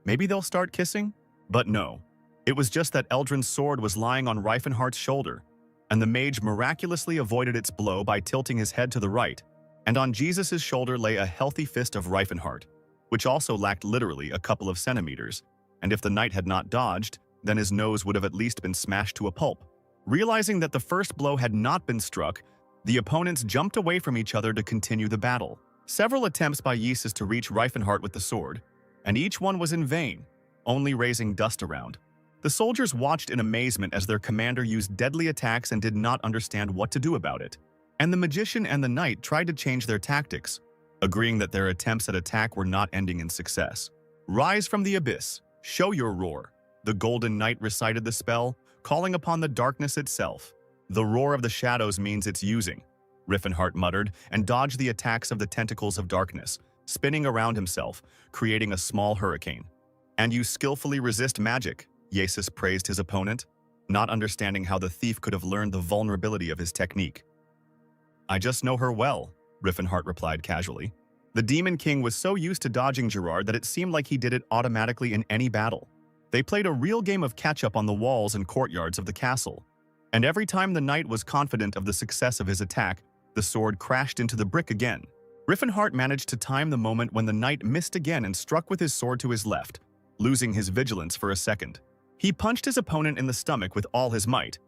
Maybe they'll start kissing? But no. It was just that Eldrin's sword was lying on Riffenhart's shoulder, and the mage miraculously avoided its blow by tilting his head to the right, and on Jesus' shoulder lay a healthy fist of Riffenhart, which also lacked literally a couple of centimeters, and if the knight had not dodged, then his nose would have at least been smashed to a pulp. Realizing that the first blow had not been struck, the opponents jumped away from each other to continue the battle. Several attempts by Jesus to reach Riffenhart with the sword, and each one was in vain, only raising dust around. The soldiers watched in amazement as their commander used deadly attacks and did not understand what to do about it. And the magician and the knight tried to change their tactics, agreeing that their attempts at attack were not ending in success. "Rise from the abyss, show your roar." The Golden Knight recited the spell, calling upon the darkness itself. "The roar of the shadows means it's using," Riffenhart muttered, and dodged the attacks of the tentacles of darkness, spinning around himself, creating a small hurricane. "And you skillfully resist magic," Jesus praised his opponent, not understanding how the thief could have learned the vulnerability of his technique. "I just know her well," Riffenhart replied casually. The Demon King was so used to dodging Gerard that it seemed like he did it automatically in any battle. They played a real game of catch-up on the walls and courtyards of the castle, and every time the knight was confident of the success of his attack, the sword crashed into the brick again. Riffenhart managed to time the moment when the knight missed again and struck with his sword to his left, losing his vigilance for a second. He punched his opponent in the stomach with all his might,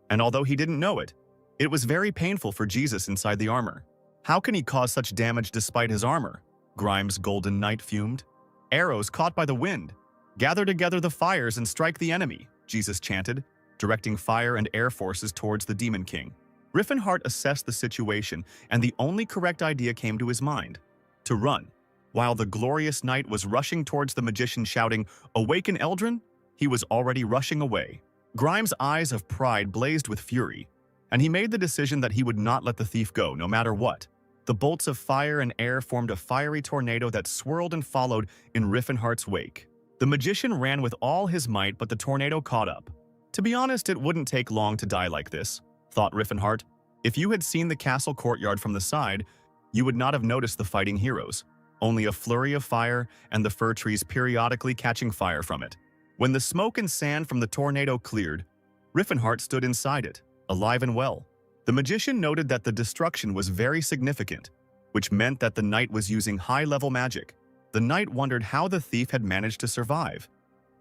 and although he didn't know it, it was very painful for Jesus inside the armor. How can he cause such damage despite his armor? Grimes' Golden Knight fumed. "Arrows caught by the wind. Gather together the fires and strike the enemy," Jesus chanted, directing fire and air forces towards the Demon King. Riffenhart assessed the situation, and the only correct idea came to his mind: to run. While the glorious knight was rushing towards the magician shouting, "Awaken Eldrin!" he was already rushing away. Grimes' eyes of pride blazed with fury, and he made the decision that he would not let the thief go, no matter what. The bolts of fire and air formed a fiery tornado that swirled and followed in Riffenhart's wake. The magician ran with all his might, but the tornado caught up. To be honest, it wouldn't take long to die like this, thought Riffenhart. If you had seen the castle courtyard from the side, you would not have noticed the fighting heroes. Only a flurry of fire and the fir trees periodically catching fire from it. When the smoke and sand from the tornado cleared, Riffenhart stood inside it, alive and well. The magician noted that the destruction was very significant, which meant that the knight was using high-level magic. The knight wondered how the thief had managed to survive.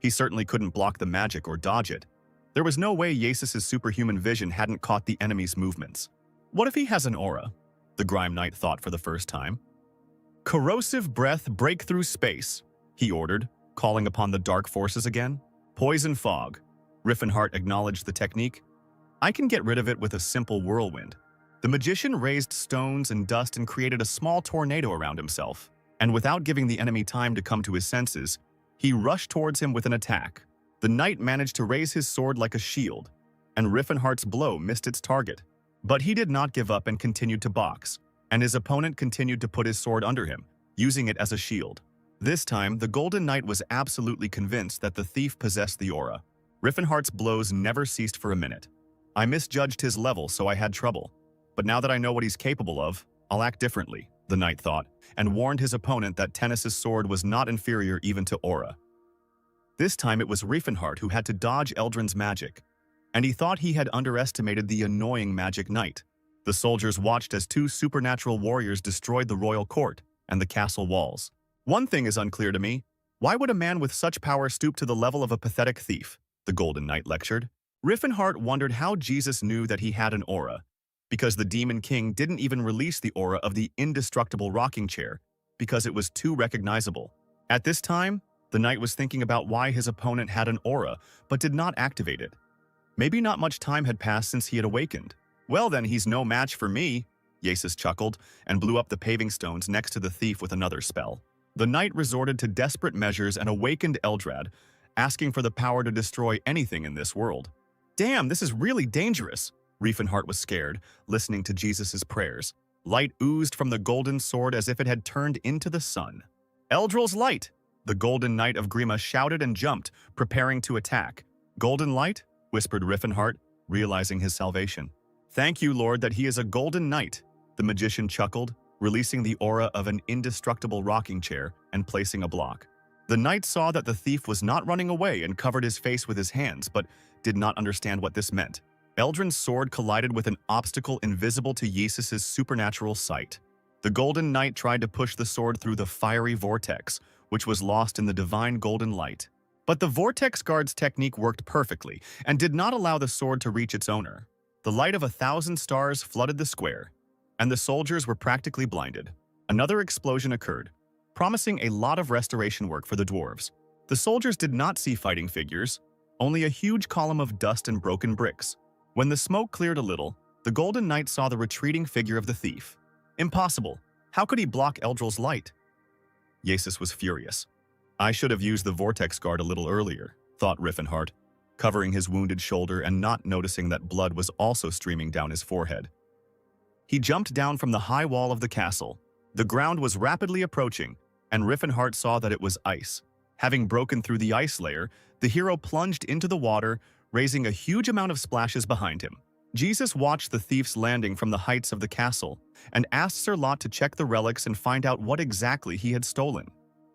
He certainly couldn't block the magic or dodge it. There was no way Jesus' superhuman vision hadn't caught the enemy's movements. What if he has an aura? The Grime Knight thought for the first time. "Corrosive breath break through space," he ordered, calling upon the dark forces again. "Poison fog." Riffenhart acknowledged the technique. "I can get rid of it with a simple whirlwind." The magician raised stones and dust and created a small tornado around himself, and without giving the enemy time to come to his senses, he rushed towards him with an attack. The knight managed to raise his sword like a shield, and Riffenhart's blow missed its target. But he did not give up and continued to box, and his opponent continued to put his sword under him, using it as a shield. This time, the Golden Knight was absolutely convinced that the thief possessed the aura. Riffenhart's blows never ceased for a minute. "I misjudged his level, so I had trouble. But now that I know what he's capable of, I'll act differently," the knight thought, and warned his opponent that Tennis's sword was not inferior even to aura. This time it was Riffenhart who had to dodge Eldrin's magic, and he thought he had underestimated the annoying magic knight. The soldiers watched as two supernatural warriors destroyed the royal court and the castle walls. "One thing is unclear to me. Why would a man with such power stoop to the level of a pathetic thief?" the Golden Knight lectured. Riffenhart wondered how Jesus knew that he had an aura, because the Demon King didn't even release the aura of the indestructible rocking chair because it was too recognizable. At this time, the knight was thinking about why his opponent had an aura but did not activate it. Maybe not much time had passed since he had awakened. Well then, he's no match for me, Yasis chuckled and blew up the paving stones next to the thief with another spell. The knight resorted to desperate measures and awakened Eldrad, asking for the power to destroy anything in this world. Damn, this is really dangerous. Riefenhart was scared, listening to Jesus' prayers. Light oozed from the golden sword as if it had turned into the sun. Eldril's light! The golden knight of Grima shouted and jumped, preparing to attack. Golden light? Whispered Riefenhart, realizing his salvation. Thank you, Lord, that he is a golden knight. The magician chuckled, releasing the aura of an indestructible rocking chair and placing a block. The knight saw that the thief was not running away and covered his face with his hands, but did not understand what this meant. Eldrin's sword collided with an obstacle invisible to Yasis' supernatural sight. The golden knight tried to push the sword through the fiery vortex, which was lost in the divine golden light. But the vortex guard's technique worked perfectly and did not allow the sword to reach its owner. The light of 1,000 stars flooded the square, and the soldiers were practically blinded. Another explosion occurred, promising a lot of restoration work for the dwarves. The soldiers did not see fighting figures, only a huge column of dust and broken bricks. When the smoke cleared a little, the golden knight saw the retreating figure of the thief. Impossible! How could he block Eldril's light? Yasis was furious. I should have used the vortex guard a little earlier, thought Riefenhart, covering his wounded shoulder and not noticing that blood was also streaming down his forehead. He jumped down from the high wall of the castle. The ground was rapidly approaching, and Riefenhart saw that it was ice. Having broken through the ice layer, the hero plunged into the water, raising a huge amount of splashes behind him. Jesus watched the thief's landing from the heights of the castle and asked Sir Lot to check the relics and find out what exactly he had stolen.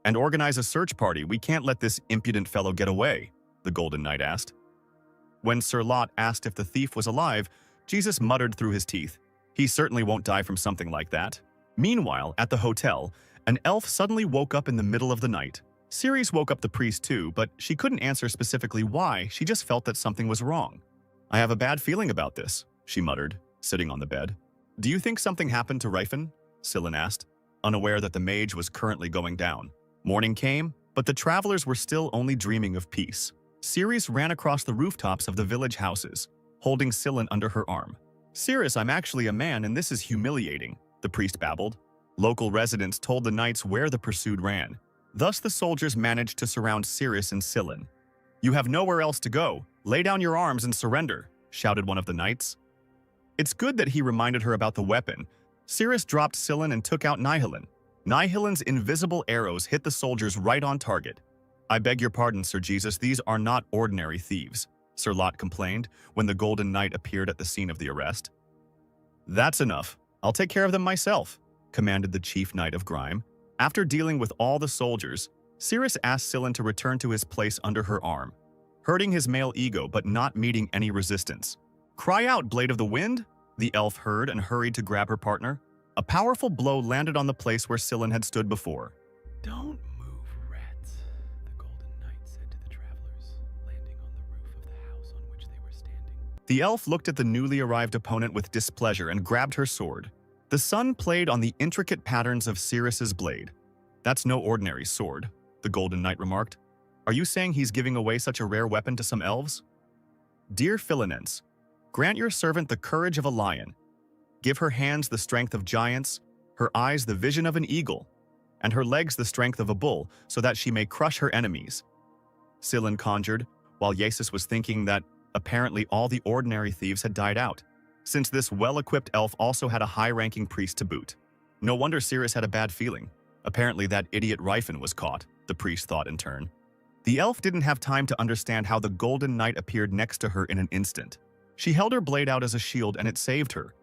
And organize a search party. We can't let this impudent fellow get away, the Golden Knight asked. When Sir Lot asked if the thief was alive, Jesus muttered through his teeth, he certainly won't die from something like that. Meanwhile, at the hotel, an elf suddenly woke up in the middle of the night. Ceres woke up the priest too, but she couldn't answer specifically why, she just felt that something was wrong. I have a bad feeling about this, she muttered, sitting on the bed. Do you think something happened to Rifen? Sillin asked, unaware that the mage was currently going down. Morning came, but the travelers were still only dreaming of peace. Ceres ran across the rooftops of the village houses, holding Sillin under her arm. Ceres, I'm actually a man and this is humiliating, the priest babbled. Local residents told the knights where the pursued ran. Thus the soldiers managed to surround Ceres and Sillin. You have nowhere else to go. Lay down your arms and surrender, shouted one of the knights. It's good that he reminded her about the weapon. Ceres dropped Sillin and took out Nihilin. Nihilin's invisible arrows hit the soldiers right on target. I beg your pardon, Sir Jesus, these are not ordinary thieves, Sir Lot complained when the Golden Knight appeared at the scene of the arrest. That's enough. I'll take care of them myself, commanded the chief knight of Grime. After dealing with all the soldiers, Ceres asked Sillin to return to his place under her arm, hurting his male ego but not meeting any resistance. Cry out, Blade of the Wind! The elf heard and hurried to grab her partner. A powerful blow landed on the place where Sillin had stood before. Don't move, rats, the Golden Knight said to the travelers, landing on the roof of the house on which they were standing. The elf looked at the newly arrived opponent with displeasure and grabbed her sword. The sun played on the intricate patterns of Ceres's blade. That's no ordinary sword, the Golden Knight remarked. Are you saying he's giving away such a rare weapon to some elves? Dear Philinense, grant your servant the courage of a lion. Give her hands the strength of giants, her eyes the vision of an eagle, and her legs the strength of a bull, so that she may crush her enemies. Sillin conjured, while Yasis was thinking that apparently all the ordinary thieves had died out, since this well-equipped elf also had a high-ranking priest to boot. No wonder Ceres had a bad feeling. Apparently that idiot Rifen was caught, the priest thought in turn. The elf didn't have time to understand how the Golden Knight appeared next to her in an instant. She held her blade out as a shield and it saved her,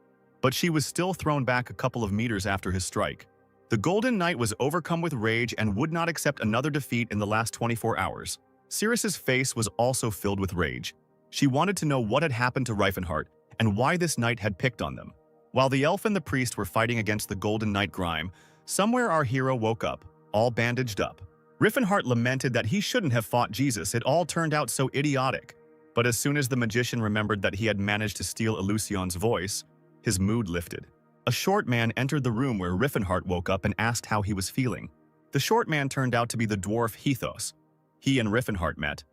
but she was still thrown back a couple of meters after his strike. The Golden Knight was overcome with rage and would not accept another defeat in the last 24 hours. Ceres's face was also filled with rage. She wanted to know what had happened to Riefenhart and why this knight had picked on them. While the elf and the priest were fighting against the Golden Knight Grime, somewhere our hero woke up, all bandaged up. Riefenhart lamented that he shouldn't have fought Jesus, it all turned out so idiotic. But as soon as the magician remembered that he had managed to steal Eleusion's voice, His mood lifted. A short man entered the room where Riffenhart woke up and asked how he was feeling. The short man turned out to be the dwarf Hethos. He and Riffenhart met,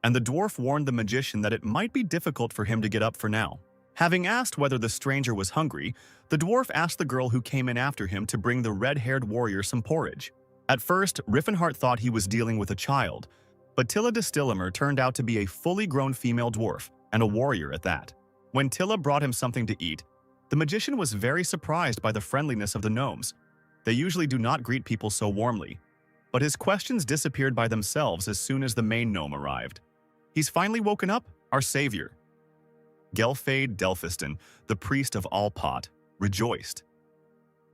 and the dwarf warned the magician that it might be difficult for him to get up for now. Having asked whether the stranger was hungry, the dwarf asked the girl who came in after him to bring the red-haired warrior some porridge. At first, Riffenhart thought he was dealing with a child, but Tilla de Stillemer turned out to be a fully grown female dwarf, and a warrior at that. When Tilla brought him something to eat, the magician was very surprised by the friendliness of the gnomes. They usually do not greet people so warmly, but his questions disappeared by themselves as soon as the main gnome arrived. He's finally woken up, our savior. Gelfade Delphiston, the priest of Alpot, rejoiced.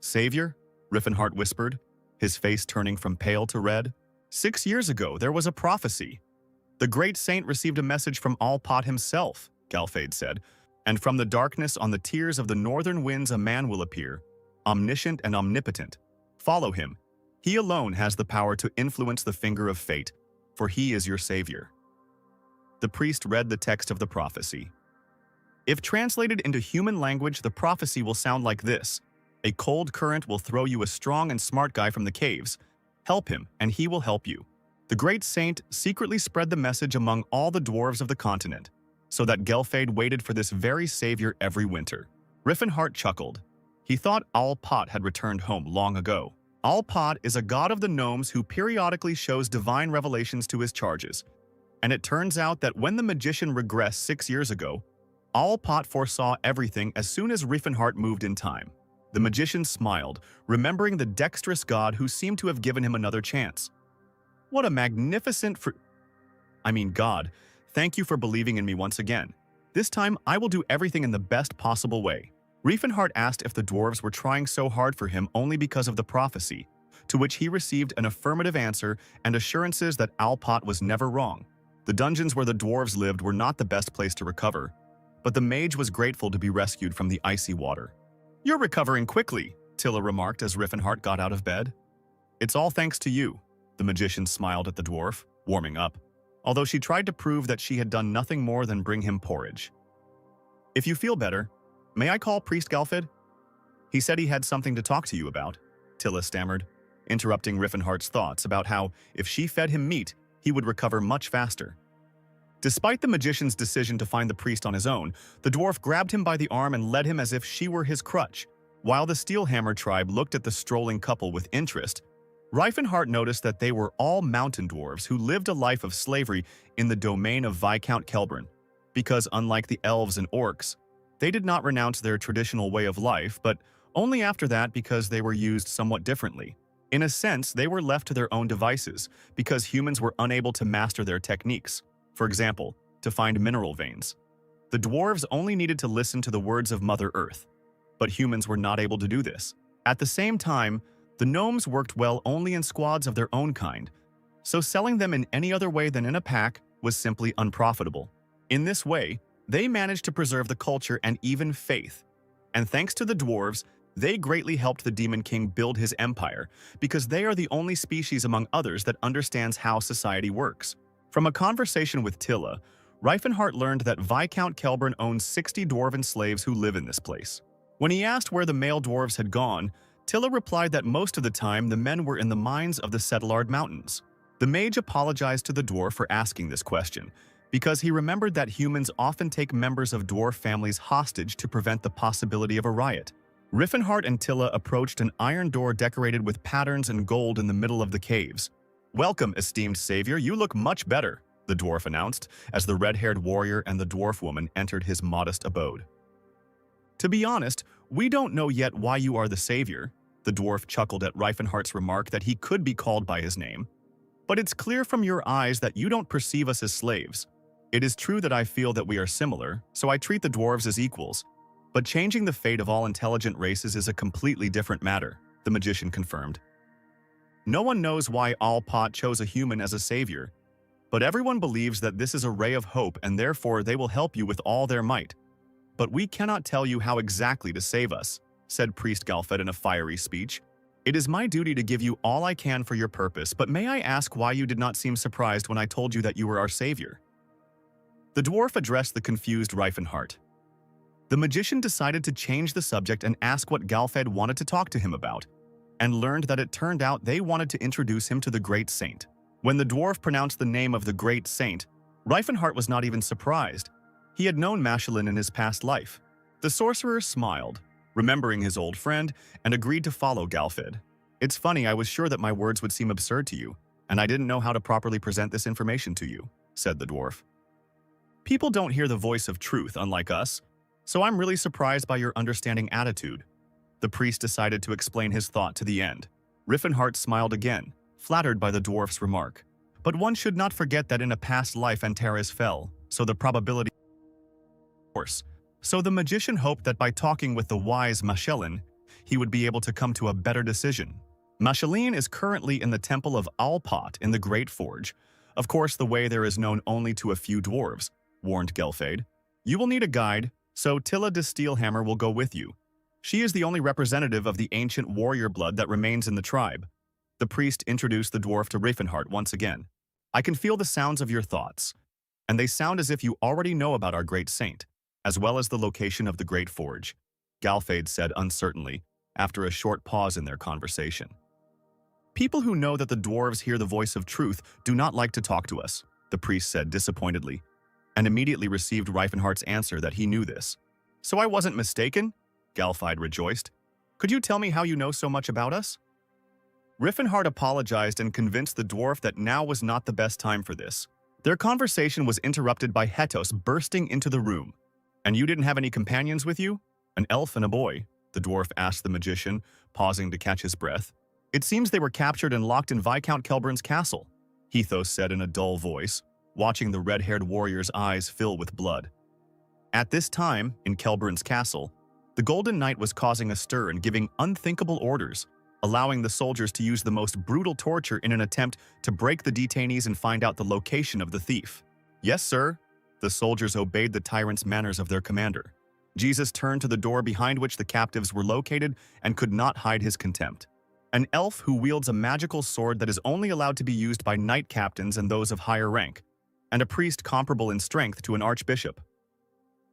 Savior? Riffenhart whispered, his face turning from pale to red. 6 years ago, there was a prophecy. The great saint received a message from Alpot himself, Gelfade said, and from the darkness on the tiers of the northern winds a man will appear, omniscient and omnipotent. Follow him. He alone has the power to influence the finger of fate, for he is your savior. The priest read the text of the prophecy. If translated into human language, the prophecy will sound like this. A cold current will throw you a strong and smart guy from the caves. Help him, and he will help you. The great saint secretly spread the message among all the dwarves of the continent, so that Gelfade waited for this very savior every winter. Riffenhart chuckled. He thought Alpot had returned home long ago. Alpot is a god of the gnomes who periodically shows divine revelations to his charges. And it turns out that when the magician regressed 6 years ago, Alpot foresaw everything as soon as Riffenhart moved in time. The magician smiled, remembering the dexterous god who seemed to have given him another chance. What a magnificent God, thank you for believing in me once again. This time, I will do everything in the best possible way. Riefenhart asked if the dwarves were trying so hard for him only because of the prophecy, to which he received an affirmative answer and assurances that Alpot was never wrong. The dungeons where the dwarves lived were not the best place to recover, but the mage was grateful to be rescued from the icy water. "You're recovering quickly," Tilla remarked as Riffenhart got out of bed. "It's all thanks to you," the magician smiled at the dwarf, warming up, although she tried to prove that she had done nothing more than bring him porridge. "If you feel better, may I call Priest Galfid? He said he had something to talk to you about," Tilla stammered, interrupting Riffenhart's thoughts about how, if she fed him meat, he would recover much faster. Despite the magician's decision to find the priest on his own, the dwarf grabbed him by the arm and led him as if she were his crutch. While the Steelhammer tribe looked at the strolling couple with interest, Riefenhart noticed that they were all mountain dwarves who lived a life of slavery in the domain of Viscount Kelbrin, because unlike the elves and orcs, they did not renounce their traditional way of life, but only after that because they were used somewhat differently. In a sense, they were left to their own devices, because humans were unable to master their techniques. For example, to find mineral veins. The dwarves only needed to listen to the words of Mother Earth, but humans were not able to do this. At the same time, the gnomes worked well only in squads of their own kind, so selling them in any other way than in a pack was simply unprofitable. In this way, they managed to preserve the culture and even faith. And thanks to the dwarves, they greatly helped the Demon King build his empire, because they are the only species among others that understands how society works. From a conversation with Tilla, Riefenhart learned that Viscount Kelbrin owns 60 dwarven slaves who live in this place. When he asked where the male dwarves had gone, Tilla replied that most of the time the men were in the mines of the Settlard Mountains. The mage apologized to the dwarf for asking this question, because he remembered that humans often take members of dwarf families hostage to prevent the possibility of a riot. Riefenhart and Tilla approached an iron door decorated with patterns and gold in the middle of the caves. "Welcome, esteemed savior, you look much better," the dwarf announced, as the red-haired warrior and the dwarf woman entered his modest abode. "To be honest, we don't know yet why you are the savior," the dwarf chuckled at Riefenhart's remark that he could be called by his name. "But it's clear from your eyes that you don't perceive us as slaves. It is true that I feel that we are similar, so I treat the dwarves as equals. But changing the fate of all intelligent races is a completely different matter," the magician confirmed. "No one knows why Alpot chose a human as a savior, but everyone believes that this is a ray of hope and therefore they will help you with all their might. But we cannot tell you how exactly to save us," said Priest Galfed in a fiery speech. "It is my duty to give you all I can for your purpose, but may I ask why you did not seem surprised when I told you that you were our savior?" The dwarf addressed the confused Riefenhart. The magician decided to change the subject and ask what Galfed wanted to talk to him about, and learned that it turned out they wanted to introduce him to the great saint. When the dwarf pronounced the name of the great saint, Reifenhart was not even surprised. He had known Machelin in his past life. The sorcerer smiled, remembering his old friend, and agreed to follow Galfed. It's funny, I was sure that my words would seem absurd to you, and I didn't know how to properly present this information to you, said the dwarf. People don't hear the voice of truth, unlike us, so I'm really surprised by your understanding attitude. The priest decided to explain his thought to the end. Riffenhart smiled again, flattered by the dwarf's remark. But one should not forget that in a past life Antares fell, so the probability course. So the magician hoped that by talking with the wise Machelin, he would be able to come to a better decision. Machelin is currently in the temple of Alpot in the Great Forge. Of course, the way there is known only to a few dwarves, warned Gelfade. You will need a guide, so Tilla de Steelhammer will go with you. She is the only representative of the ancient warrior blood that remains in the tribe. The priest introduced the dwarf to Riefenhart once again. I can feel the sounds of your thoughts, and they sound as if you already know about our great saint, as well as the location of the Great Forge, Galfade said uncertainly, after a short pause in their conversation. People who know that the dwarves hear the voice of truth do not like to talk to us, the priest said disappointedly, and immediately received Reifenhart's answer that he knew this. So I wasn't mistaken? Galfide rejoiced. Could you tell me how you know so much about us? Riffenhart apologized and convinced the dwarf that now was not the best time for this. Their conversation was interrupted by Hetos bursting into the room. And you didn't have any companions with you? An elf and a boy, the dwarf asked the magician, pausing to catch his breath. It seems they were captured and locked in Viscount Kelburn's castle, Hethos said in a dull voice, watching the red-haired warrior's eyes fill with blood. At this time, in Kelburn's castle, the Golden Knight was causing a stir and giving unthinkable orders, allowing the soldiers to use the most brutal torture in an attempt to break the detainees and find out the location of the thief. Yes, sir. The soldiers obeyed the tyrant's manners of their commander. Jesus turned to the door behind which the captives were located and could not hide his contempt. An elf who wields a magical sword that is only allowed to be used by knight captains and those of higher rank, and a priest comparable in strength to an archbishop.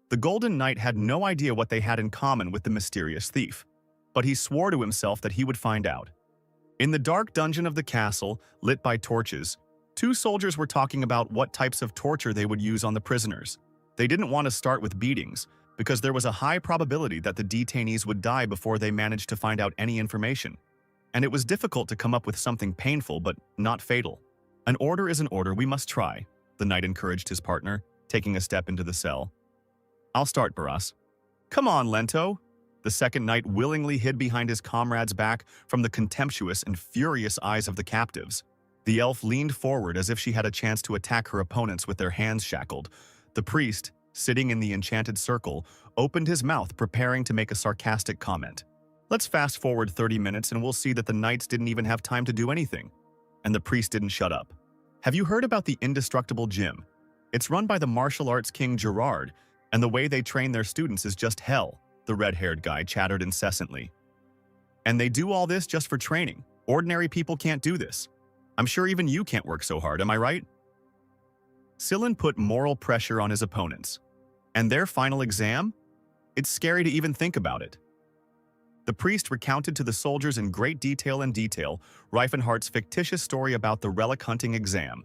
The Golden Knight had no idea what they had in common with the mysterious thief, but he swore to himself that he would find out. In the dark dungeon of the castle, lit by torches, two soldiers were talking about what types of torture they would use on the prisoners. They didn't want to start with beatings, because there was a high probability that the detainees would die before they managed to find out any information. And it was difficult to come up with something painful but not fatal. An order is an order, we must try, the knight encouraged his partner, taking a step into the cell. I'll start, Barras. Come on, Lento. The second knight willingly hid behind his comrade's back from the contemptuous and furious eyes of the captives. The elf leaned forward as if she had a chance to attack her opponents with their hands shackled. The priest, sitting in the enchanted circle, opened his mouth preparing to make a sarcastic comment. Let's fast forward 30 minutes and we'll see that the knights didn't even have time to do anything. And the priest didn't shut up. Have you heard about the indestructible gym? It's run by the martial arts king Gerard, and the way they train their students is just hell, the red-haired guy chattered incessantly. And they do all this just for training. Ordinary people can't do this. I'm sure even you can't work so hard, am I right? Sillin put moral pressure on his opponents. And their final exam? It's scary to even think about it. The priest recounted to the soldiers in great detail Reifenhart's fictitious story about the relic hunting exam,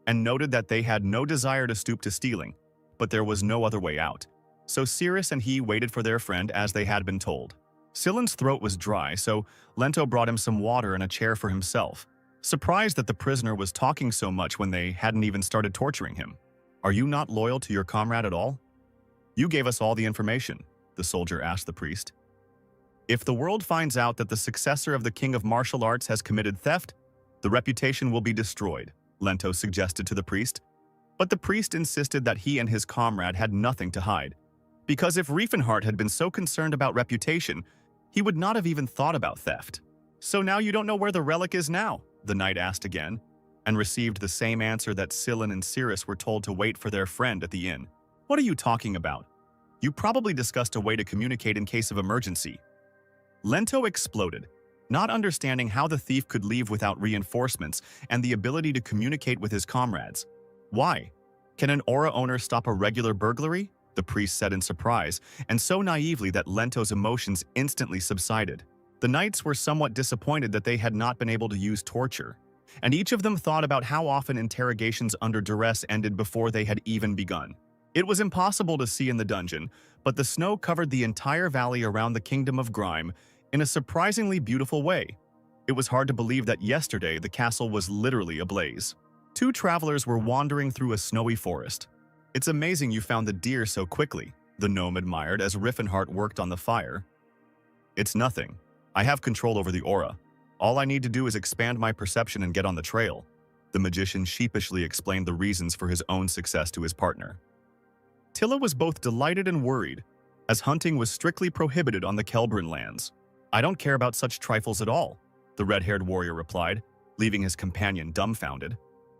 and noted that they had no desire to stoop to stealing, but there was no other way out. So Cirrus and he waited for their friend as they had been told. Sillin's throat was dry, so Lento brought him some water and a chair for himself, surprised that the prisoner was talking so much when they hadn't even started torturing him. Are you not loyal to your comrade at all? You gave us all the information, the soldier asked the priest. If the world finds out that the successor of the king of martial arts has committed theft, the reputation will be destroyed, Lento suggested to the priest. But the priest insisted that he and his comrade had nothing to hide, because if Riefenhart had been so concerned about reputation, he would not have even thought about theft. So now you don't know where the relic is now, the knight asked again, and received the same answer that Sillin and Cirrus were told to wait for their friend at the inn. What are you talking about? You probably discussed a way to communicate in case of emergency. Lento exploded, not understanding how the thief could leave without reinforcements and the ability to communicate with his comrades. Why? Can an aura owner stop a regular burglary? the priest said in surprise, and so naively that Lento's emotions instantly subsided. The knights were somewhat disappointed that they had not been able to use torture, and each of them thought about how often interrogations under duress ended before they had even begun. It was impossible to see in the dungeon, but the snow covered the entire valley around the Kingdom of Grime in a surprisingly beautiful way. It was hard to believe that yesterday the castle was literally ablaze. Two travelers were wandering through a snowy forest. "It's amazing you found the deer so quickly," the gnome admired as Riffenhart worked on the fire. "It's nothing. I have control over the aura. All I need to do is expand my perception and get on the trail." The magician sheepishly explained the reasons for his own success to his partner. Tilla was both delighted and worried, as hunting was strictly prohibited on the Kelbrin lands. "I don't care about such trifles at all," the red-haired warrior replied, leaving his companion dumbfounded.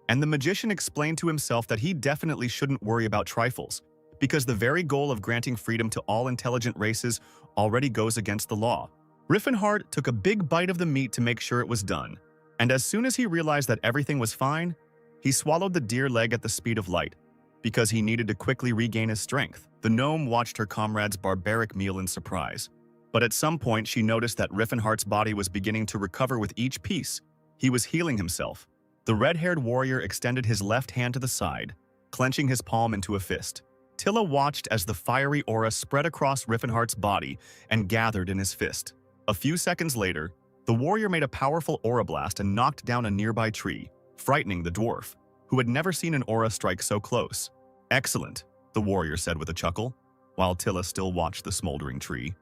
And the magician explained to himself that he definitely shouldn't worry about trifles, because the very goal of granting freedom to all intelligent races already goes against the law. Riffenhart took a big bite of the meat to make sure it was done, and as soon as he realized that everything was fine, he swallowed the deer leg at the speed of light, because he needed to quickly regain his strength. The gnome watched her comrade's barbaric meal in surprise, but at some point she noticed that Riffenhart's body was beginning to recover with each piece. He was healing himself. The red-haired warrior extended his left hand to the side, clenching his palm into a fist. Tilla watched as the fiery aura spread across Riffenhart's body and gathered in his fist. A few seconds later, the warrior made a powerful aura blast and knocked down a nearby tree, frightening the dwarf, who had never seen an aura strike so close. "Excellent," the warrior said with a chuckle, while Tilla still watched the smoldering tree.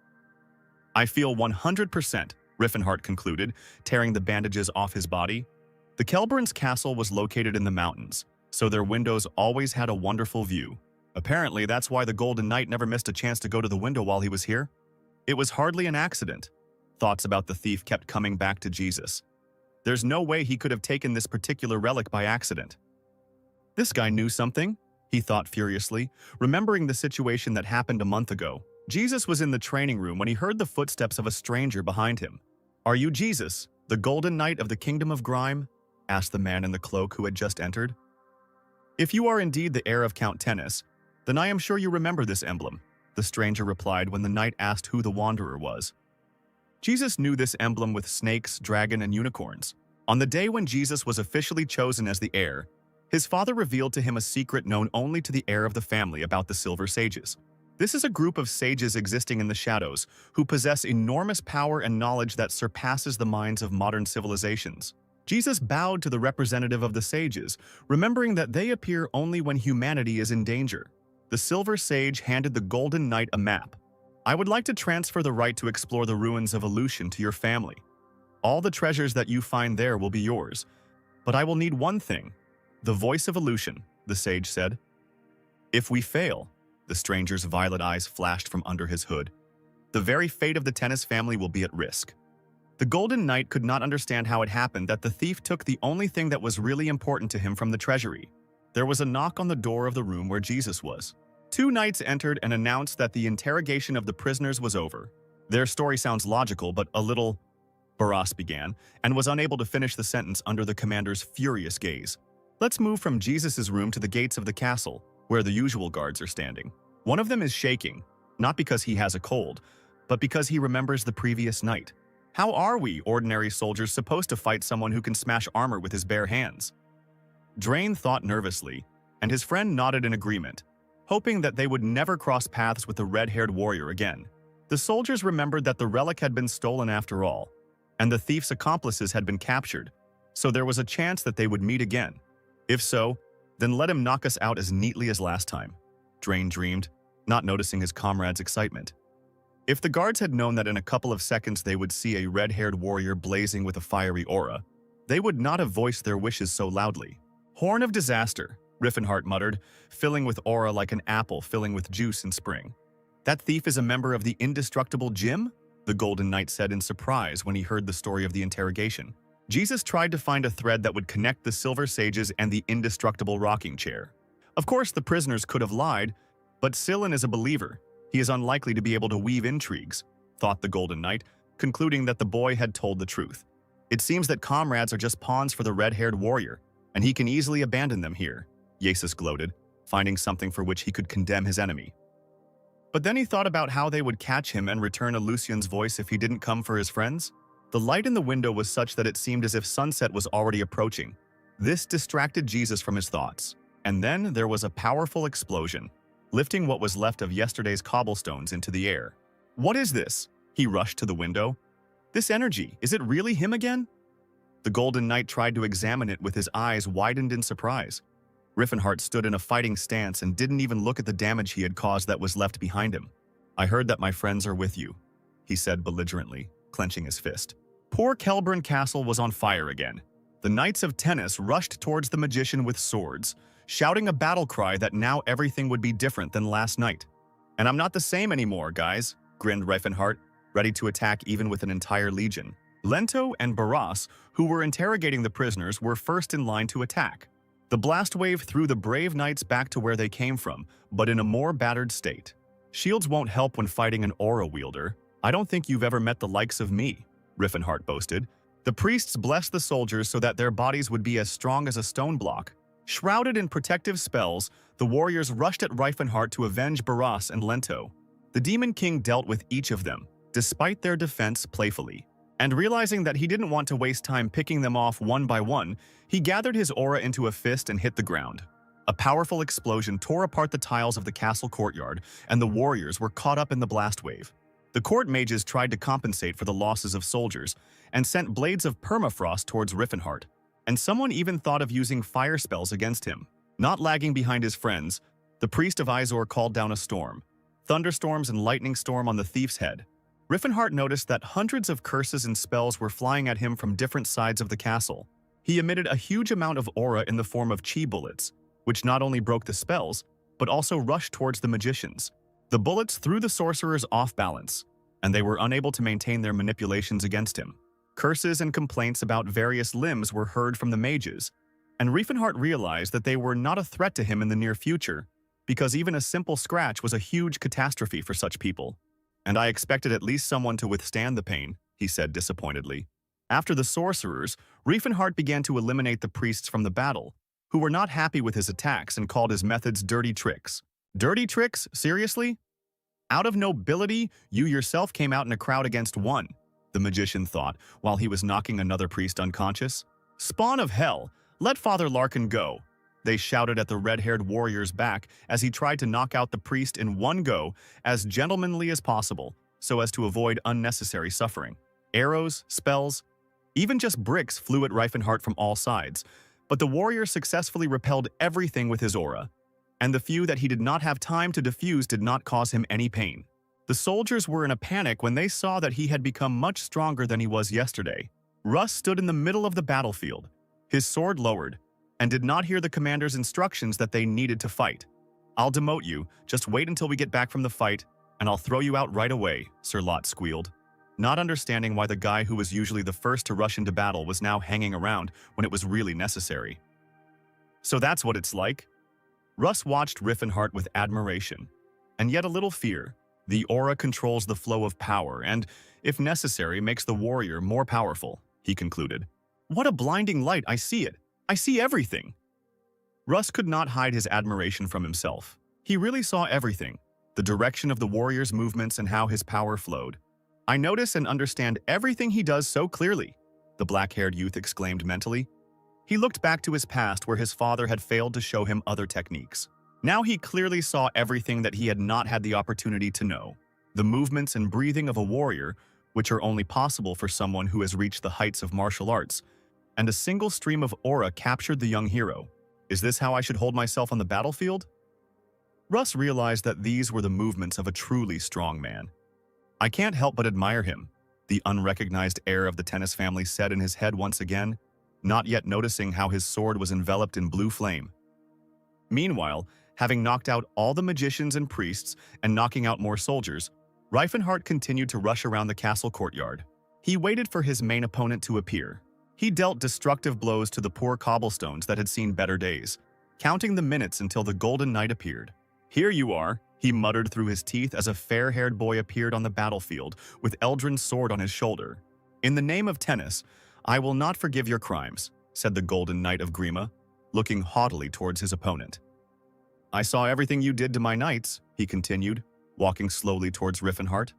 "I feel 100%, Riffenhart concluded, tearing the bandages off his body. The Kelbrin's castle was located in the mountains, so their windows always had a wonderful view. Apparently, that's why the Golden Knight never missed a chance to go to the window while he was here. It was hardly an accident." Thoughts about the thief kept coming back to Jesus. There's no way he could have taken this particular relic by accident. This guy knew something, he thought furiously, remembering the situation that happened a month ago. Jesus was in the training room when he heard the footsteps of a stranger behind him. "Are you Jesus, the Golden Knight of the Kingdom of Grime?" asked the man in the cloak who had just entered. "If you are indeed the heir of Count Tennis, then I am sure you remember this emblem," the stranger replied when the knight asked who the wanderer was. Jesus knew this emblem with snakes, dragon, and unicorns. On the day when Jesus was officially chosen as the heir, his father revealed to him a secret known only to the heir of the family about the Silver Sages. This is a group of sages existing in the shadows who possess enormous power and knowledge that surpasses the minds of modern civilizations. Jesus bowed to the representative of the sages, remembering that they appear only when humanity is in danger. The Silver Sage handed the Golden Knight a map. "I would like to transfer the right to explore the ruins of Aleutian to your family. All the treasures that you find there will be yours, but I will need one thing. The voice of Aleutian," the sage said. "If we fail," the stranger's violet eyes flashed from under his hood, "the very fate of the Tennis family will be at risk." The Golden Knight could not understand how it happened that the thief took the only thing that was really important to him from the treasury. There was a knock on the door of the room where Jesus was. Two knights entered and announced that the interrogation of the prisoners was over. "Their story sounds logical, but a little," Barras began, and was unable to finish the sentence under the commander's furious gaze. "Let's move from Jesus's room to the gates of the castle, where the usual guards are standing. One of them is shaking, not because he has a cold, but because he remembers the previous night. How are we, ordinary soldiers, supposed to fight someone who can smash armor with his bare hands?" Drain thought nervously, and his friend nodded in agreement, hoping that they would never cross paths with the red-haired warrior again. The soldiers remembered that the relic had been stolen after all, and the thief's accomplices had been captured, so there was a chance that they would meet again. If so, then let him knock us out as neatly as last time, Drain dreamed, not noticing his comrade's excitement. If the guards had known that in a couple of seconds they would see a red-haired warrior blazing with a fiery aura, they would not have voiced their wishes so loudly. "Horn of disaster," Riffenhart muttered, filling with aura like an apple filling with juice in spring. "That thief is a member of the indestructible gym?" the Golden Knight said in surprise when he heard the story of the interrogation. Jesus tried to find a thread that would connect the Silver Sages and the indestructible rocking chair. Of course, the prisoners could have lied, but Sillin is a believer. He is unlikely to be able to weave intrigues, thought the Golden Knight, concluding that the boy had told the truth. It seems that comrades are just pawns for the red-haired warrior, and he can easily abandon them here, Jesus gloated, finding something for which he could condemn his enemy. But then he thought about how they would catch him and return a Lucian's voice if he didn't come for his friends. The light in the window was such that it seemed as if sunset was already approaching. This distracted Jesus from his thoughts. And then there was a powerful explosion, lifting what was left of yesterday's cobblestones into the air. What is this? He rushed to the window. This energy, is it really him again? The Golden Knight tried to examine it with his eyes widened in surprise. Riffenhart stood in a fighting stance and didn't even look at the damage he had caused that was left behind him. I heard that my friends are with you, he said belligerently, clenching his fist. Poor Kelbrun Castle was on fire again. The Knights of Tennis rushed towards the magician with swords, shouting a battle cry that now everything would be different than last night. And I'm not the same anymore, guys, grinned Riffenhart, ready to attack even with an entire legion. Lento and Barras, who were interrogating the prisoners, were first in line to attack. The blast wave threw the brave knights back to where they came from, but in a more battered state. Shields won't help when fighting an aura wielder. I don't think you've ever met the likes of me, Riffenhart boasted. The priests blessed the soldiers so that their bodies would be as strong as a stone block. Shrouded in protective spells, the warriors rushed at Riffenhart to avenge Barras and Lento. The Demon King dealt with each of them, despite their defense playfully. And realizing that he didn't want to waste time picking them off one by one, he gathered his aura into a fist and hit the ground. A powerful explosion tore apart the tiles of the castle courtyard, and the warriors were caught up in the blast wave. The court mages tried to compensate for the losses of soldiers and sent blades of permafrost towards Riffenhart, and someone even thought of using fire spells against him. Not lagging behind his friends, the priest of Izor called down a storm. Thunderstorms and lightning storm on the thief's head. Riffenhart noticed that hundreds of curses and spells were flying at him from different sides of the castle. He emitted a huge amount of aura in the form of chi bullets, which not only broke the spells, but also rushed towards the magicians. The bullets threw the sorcerers off balance, and they were unable to maintain their manipulations against him. Curses and complaints about various limbs were heard from the mages, and Riefenhart realized that they were not a threat to him in the near future, because even a simple scratch was a huge catastrophe for such people. And I expected at least someone to withstand the pain, he said disappointedly. After the sorcerers, Riefenhart began to eliminate the priests from the battle, who were not happy with his attacks and called his methods dirty tricks. Dirty tricks? Seriously? Out of nobility, you yourself came out in a crowd against one, the magician thought, while he was knocking another priest unconscious. Spawn of hell, let Father Larkin go, they shouted at the red-haired warrior's back as he tried to knock out the priest in one go as gentlemanly as possible, so as to avoid unnecessary suffering. Arrows, spells, even just bricks flew at Riefenhart from all sides, but the warrior successfully repelled everything with his aura, and the few that he did not have time to diffuse did not cause him any pain. The soldiers were in a panic when they saw that he had become much stronger than he was yesterday. Russ stood in the middle of the battlefield, his sword lowered, and did not hear the commander's instructions that they needed to fight. I'll demote you, just wait until we get back from the fight, and I'll throw you out right away, Sir Lot squealed, not understanding why the guy who was usually the first to rush into battle was now hanging around when it was really necessary. So that's what it's like? Russ watched Riffenhart with admiration, and yet a little fear. The aura controls the flow of power and, if necessary, makes the warrior more powerful, he concluded. What a blinding light, I see it. I see everything. Russ could not hide his admiration from himself. He really saw everything, the direction of the warrior's movements and how his power flowed. I notice and understand everything he does so clearly, the black-haired youth exclaimed mentally. He looked back to his past where his father had failed to show him other techniques. Now he clearly saw everything that he had not had the opportunity to know. The movements and breathing of a warrior, which are only possible for someone who has reached the heights of martial arts, and a single stream of aura captured the young hero. Is this how I should hold myself on the battlefield? Russ realized that these were the movements of a truly strong man. I can't help but admire him, the unrecognized heir of the Tennis family said in his head once again, not yet noticing how his sword was enveloped in blue flame. Meanwhile, having knocked out all the magicians and priests and knocking out more soldiers, Riefenhart continued to rush around the castle courtyard. He waited for his main opponent to appear. He dealt destructive blows to the poor cobblestones that had seen better days, counting the minutes until the Golden Knight appeared. Here you are, he muttered through his teeth as a fair-haired boy appeared on the battlefield with Eldrin's sword on his shoulder. In the name of tennis, I will not forgive your crimes, said the Golden Knight of Grima, looking haughtily towards his opponent. I saw everything you did to my knights, he continued. walking slowly towards Riffenhart.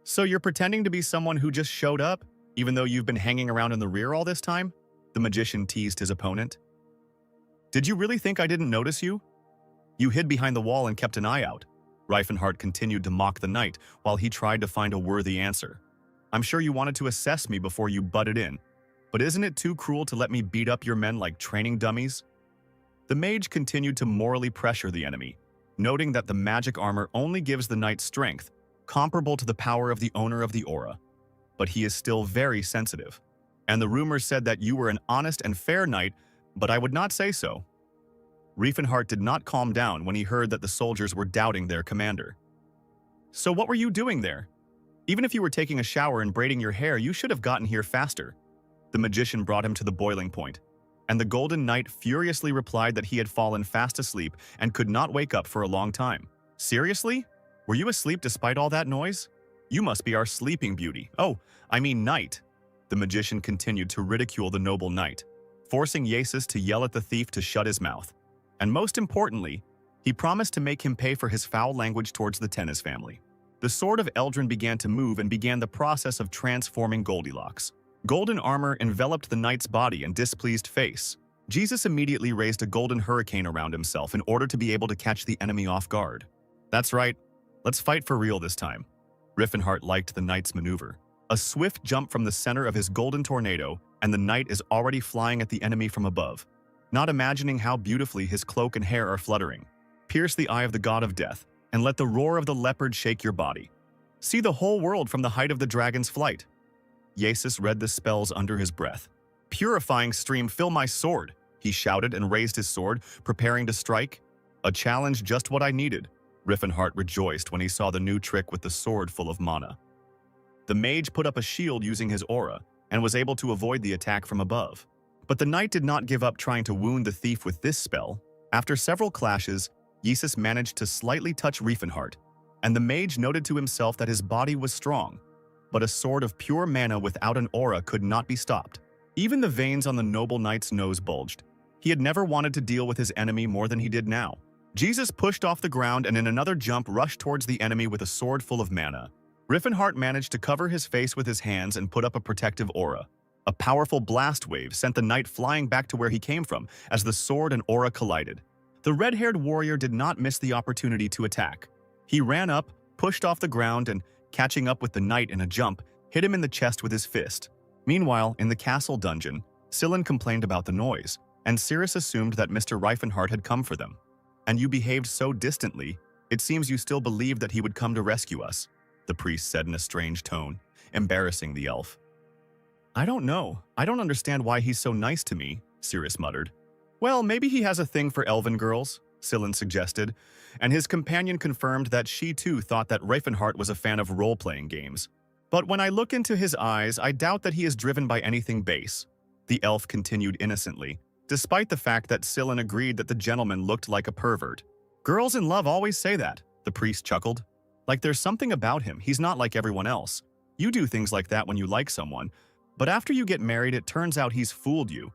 So you're pretending to be someone who just showed up, even though you've been hanging around in the rear all this time? The magician teased his opponent. Did you really think I didn't notice you? You hid behind the wall and kept an eye out. Riefenhart continued to mock the knight while he tried to find a worthy answer. I'm sure you wanted to assess me before you butted in, but isn't it too cruel to let me beat up your men like training dummies? The mage continued to morally pressure the enemy, noting that the magic armor only gives the knight strength, comparable to the power of the owner of the aura. But he is still very sensitive. And the rumors said that you were an honest and fair knight, but I would not say so. Riefenhart did not calm down when he heard that the soldiers were doubting their commander. So what were you doing there? Even if you were taking a shower and braiding your hair, you should have gotten here faster. The magician brought him to the boiling point, and the Golden Knight furiously replied that he had fallen fast asleep and could not wake up for a long time. Seriously? Were you asleep despite all that noise? You must be our sleeping beauty. Oh, I mean knight. The magician continued to ridicule the noble knight, forcing Yasis to yell at the thief to shut his mouth. And most importantly, he promised to make him pay for his foul language towards the Tennis family. The sword of Eldrin began to move and began the process of transforming Goldilocks. Golden armor enveloped the knight's body and displeased face. Jesus immediately raised a golden hurricane around himself in order to be able to catch the enemy off guard. That's right, let's fight for real this time. Riffenhart liked the knight's maneuver. A swift jump from the center of his golden tornado, and the knight is already flying at the enemy from above, not imagining how beautifully his cloak and hair are fluttering. Pierce the eye of the god of death, and let the roar of the leopard shake your body. See the whole world from the height of the dragon's flight. Yasis read the spells under his breath. Purifying stream, fill my sword, he shouted and raised his sword, preparing to strike. A challenge just what I needed. Riffenhart rejoiced when he saw the new trick with the sword full of mana. The mage put up a shield using his aura, and was able to avoid the attack from above. But the knight did not give up trying to wound the thief with this spell. After several clashes, Yasis managed to slightly touch Riefenhart, and the mage noted to himself that his body was strong, but a sword of pure mana without an aura could not be stopped. Even the veins on the noble knight's nose bulged. He had never wanted to deal with his enemy more than he did now. Jesus pushed off the ground and in another jump rushed towards the enemy with a sword full of mana. Riffenhart managed to cover his face with his hands and put up a protective aura. A powerful blast wave sent the knight flying back to where he came from as the sword and aura collided. The red-haired warrior did not miss the opportunity to attack. He ran up, pushed off the ground, and, catching up with the knight in a jump, hit him in the chest with his fist. Meanwhile, in the castle dungeon, Sillin complained about the noise, and Cirrus assumed that Mr. Riefenhart had come for them. And you behaved so distantly, it seems you still believed that he would come to rescue us, the priest said in a strange tone, embarrassing the elf. I don't know. I don't understand why he's so nice to me, Cirrus muttered. Well, maybe he has a thing for elven girls, Sillin suggested, and his companion confirmed that she too thought that Riefenhart was a fan of role-playing games. But when I look into his eyes, I doubt that he is driven by anything base, the elf continued innocently, despite the fact that Sillin agreed that the gentleman looked like a pervert. Girls in love always say that, the priest chuckled. Like there's something about him, he's not like everyone else. You do things like that when you like someone, but after you get married it turns out he's fooled you.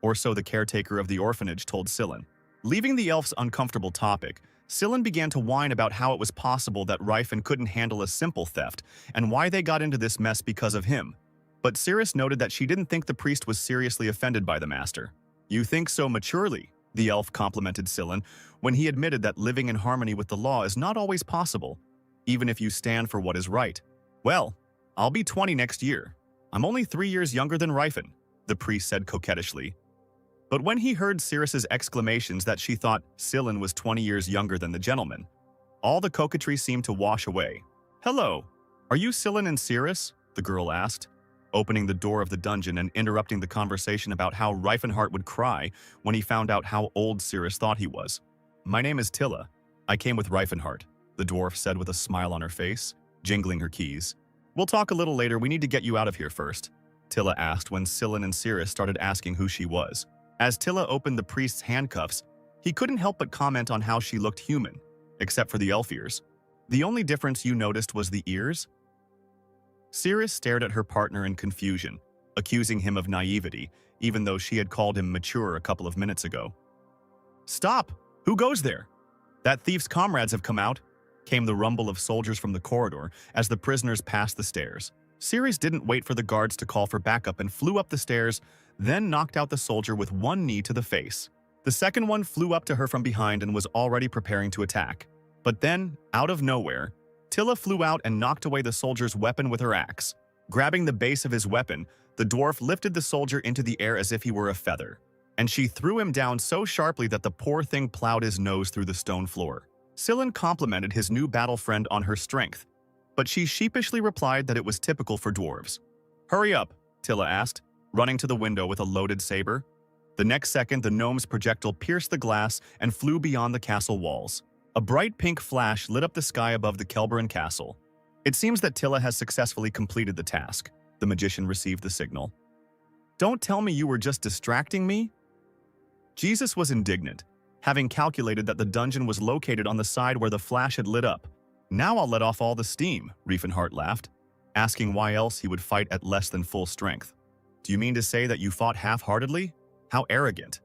Or so the caretaker of the orphanage told Sillin. Leaving the elf's uncomfortable topic, Sillin began to whine about how it was possible that Rifen couldn't handle a simple theft and why they got into this mess because of him. But Cirrus noted that she didn't think the priest was seriously offended by the master. You think so maturely, the elf complimented Sillin when he admitted that living in harmony with the law is not always possible, even if you stand for what is right. Well, I'll be 20 next year. I'm only 3 years younger than Rifen, the priest said coquettishly. But when he heard Cirrus's exclamations that she thought Sillin was 20 years younger than the gentleman, all the coquetry seemed to wash away. Hello, are you Sillin and Cirrus? The girl asked, opening the door of the dungeon and interrupting the conversation about how Riefenhart would cry when he found out how old Cirrus thought he was. My name is Tilla. I came with Riefenhart, the dwarf said with a smile on her face, jingling her keys. We'll talk a little later, we need to get you out of here first, Tilla asked when Sillin and Cirrus started asking who she was. As Tilla opened the priest's handcuffs, he couldn't help but comment on how she looked human, except for the elf ears. The only difference you noticed was the ears? Cirrus stared at her partner in confusion, accusing him of naivety, even though she had called him mature a couple of minutes ago. Stop! Who goes there? That thief's comrades have come out. came the rumble of soldiers from the corridor as the prisoners passed the stairs. Ceres didn't wait for the guards to call for backup and flew up the stairs, then knocked out the soldier with one knee to the face. The second one flew up to her from behind and was already preparing to attack. But then, out of nowhere, Tilla flew out and knocked away the soldier's weapon with her axe. Grabbing the base of his weapon, the dwarf lifted the soldier into the air as if he were a feather, and she threw him down so sharply that the poor thing plowed his nose through the stone floor. Scylla complimented his new battle friend on her strength, but she sheepishly replied that it was typical for dwarves. "Hurry up," Tilla asked, running to the window with a loaded saber. The next second, the gnome's projectile pierced the glass and flew beyond the castle walls. A bright pink flash lit up the sky above the Kelberan castle. "It seems that Tilla has successfully completed the task," the magician received the signal. "Don't tell me you were just distracting me?" Jesus was indignant, having calculated that the dungeon was located on the side where the flash had lit up. "Now I'll let off all the steam," Riefenhart laughed, asking why else he would fight at less than full strength. "Do you mean to say that you fought half-heartedly? How arrogant."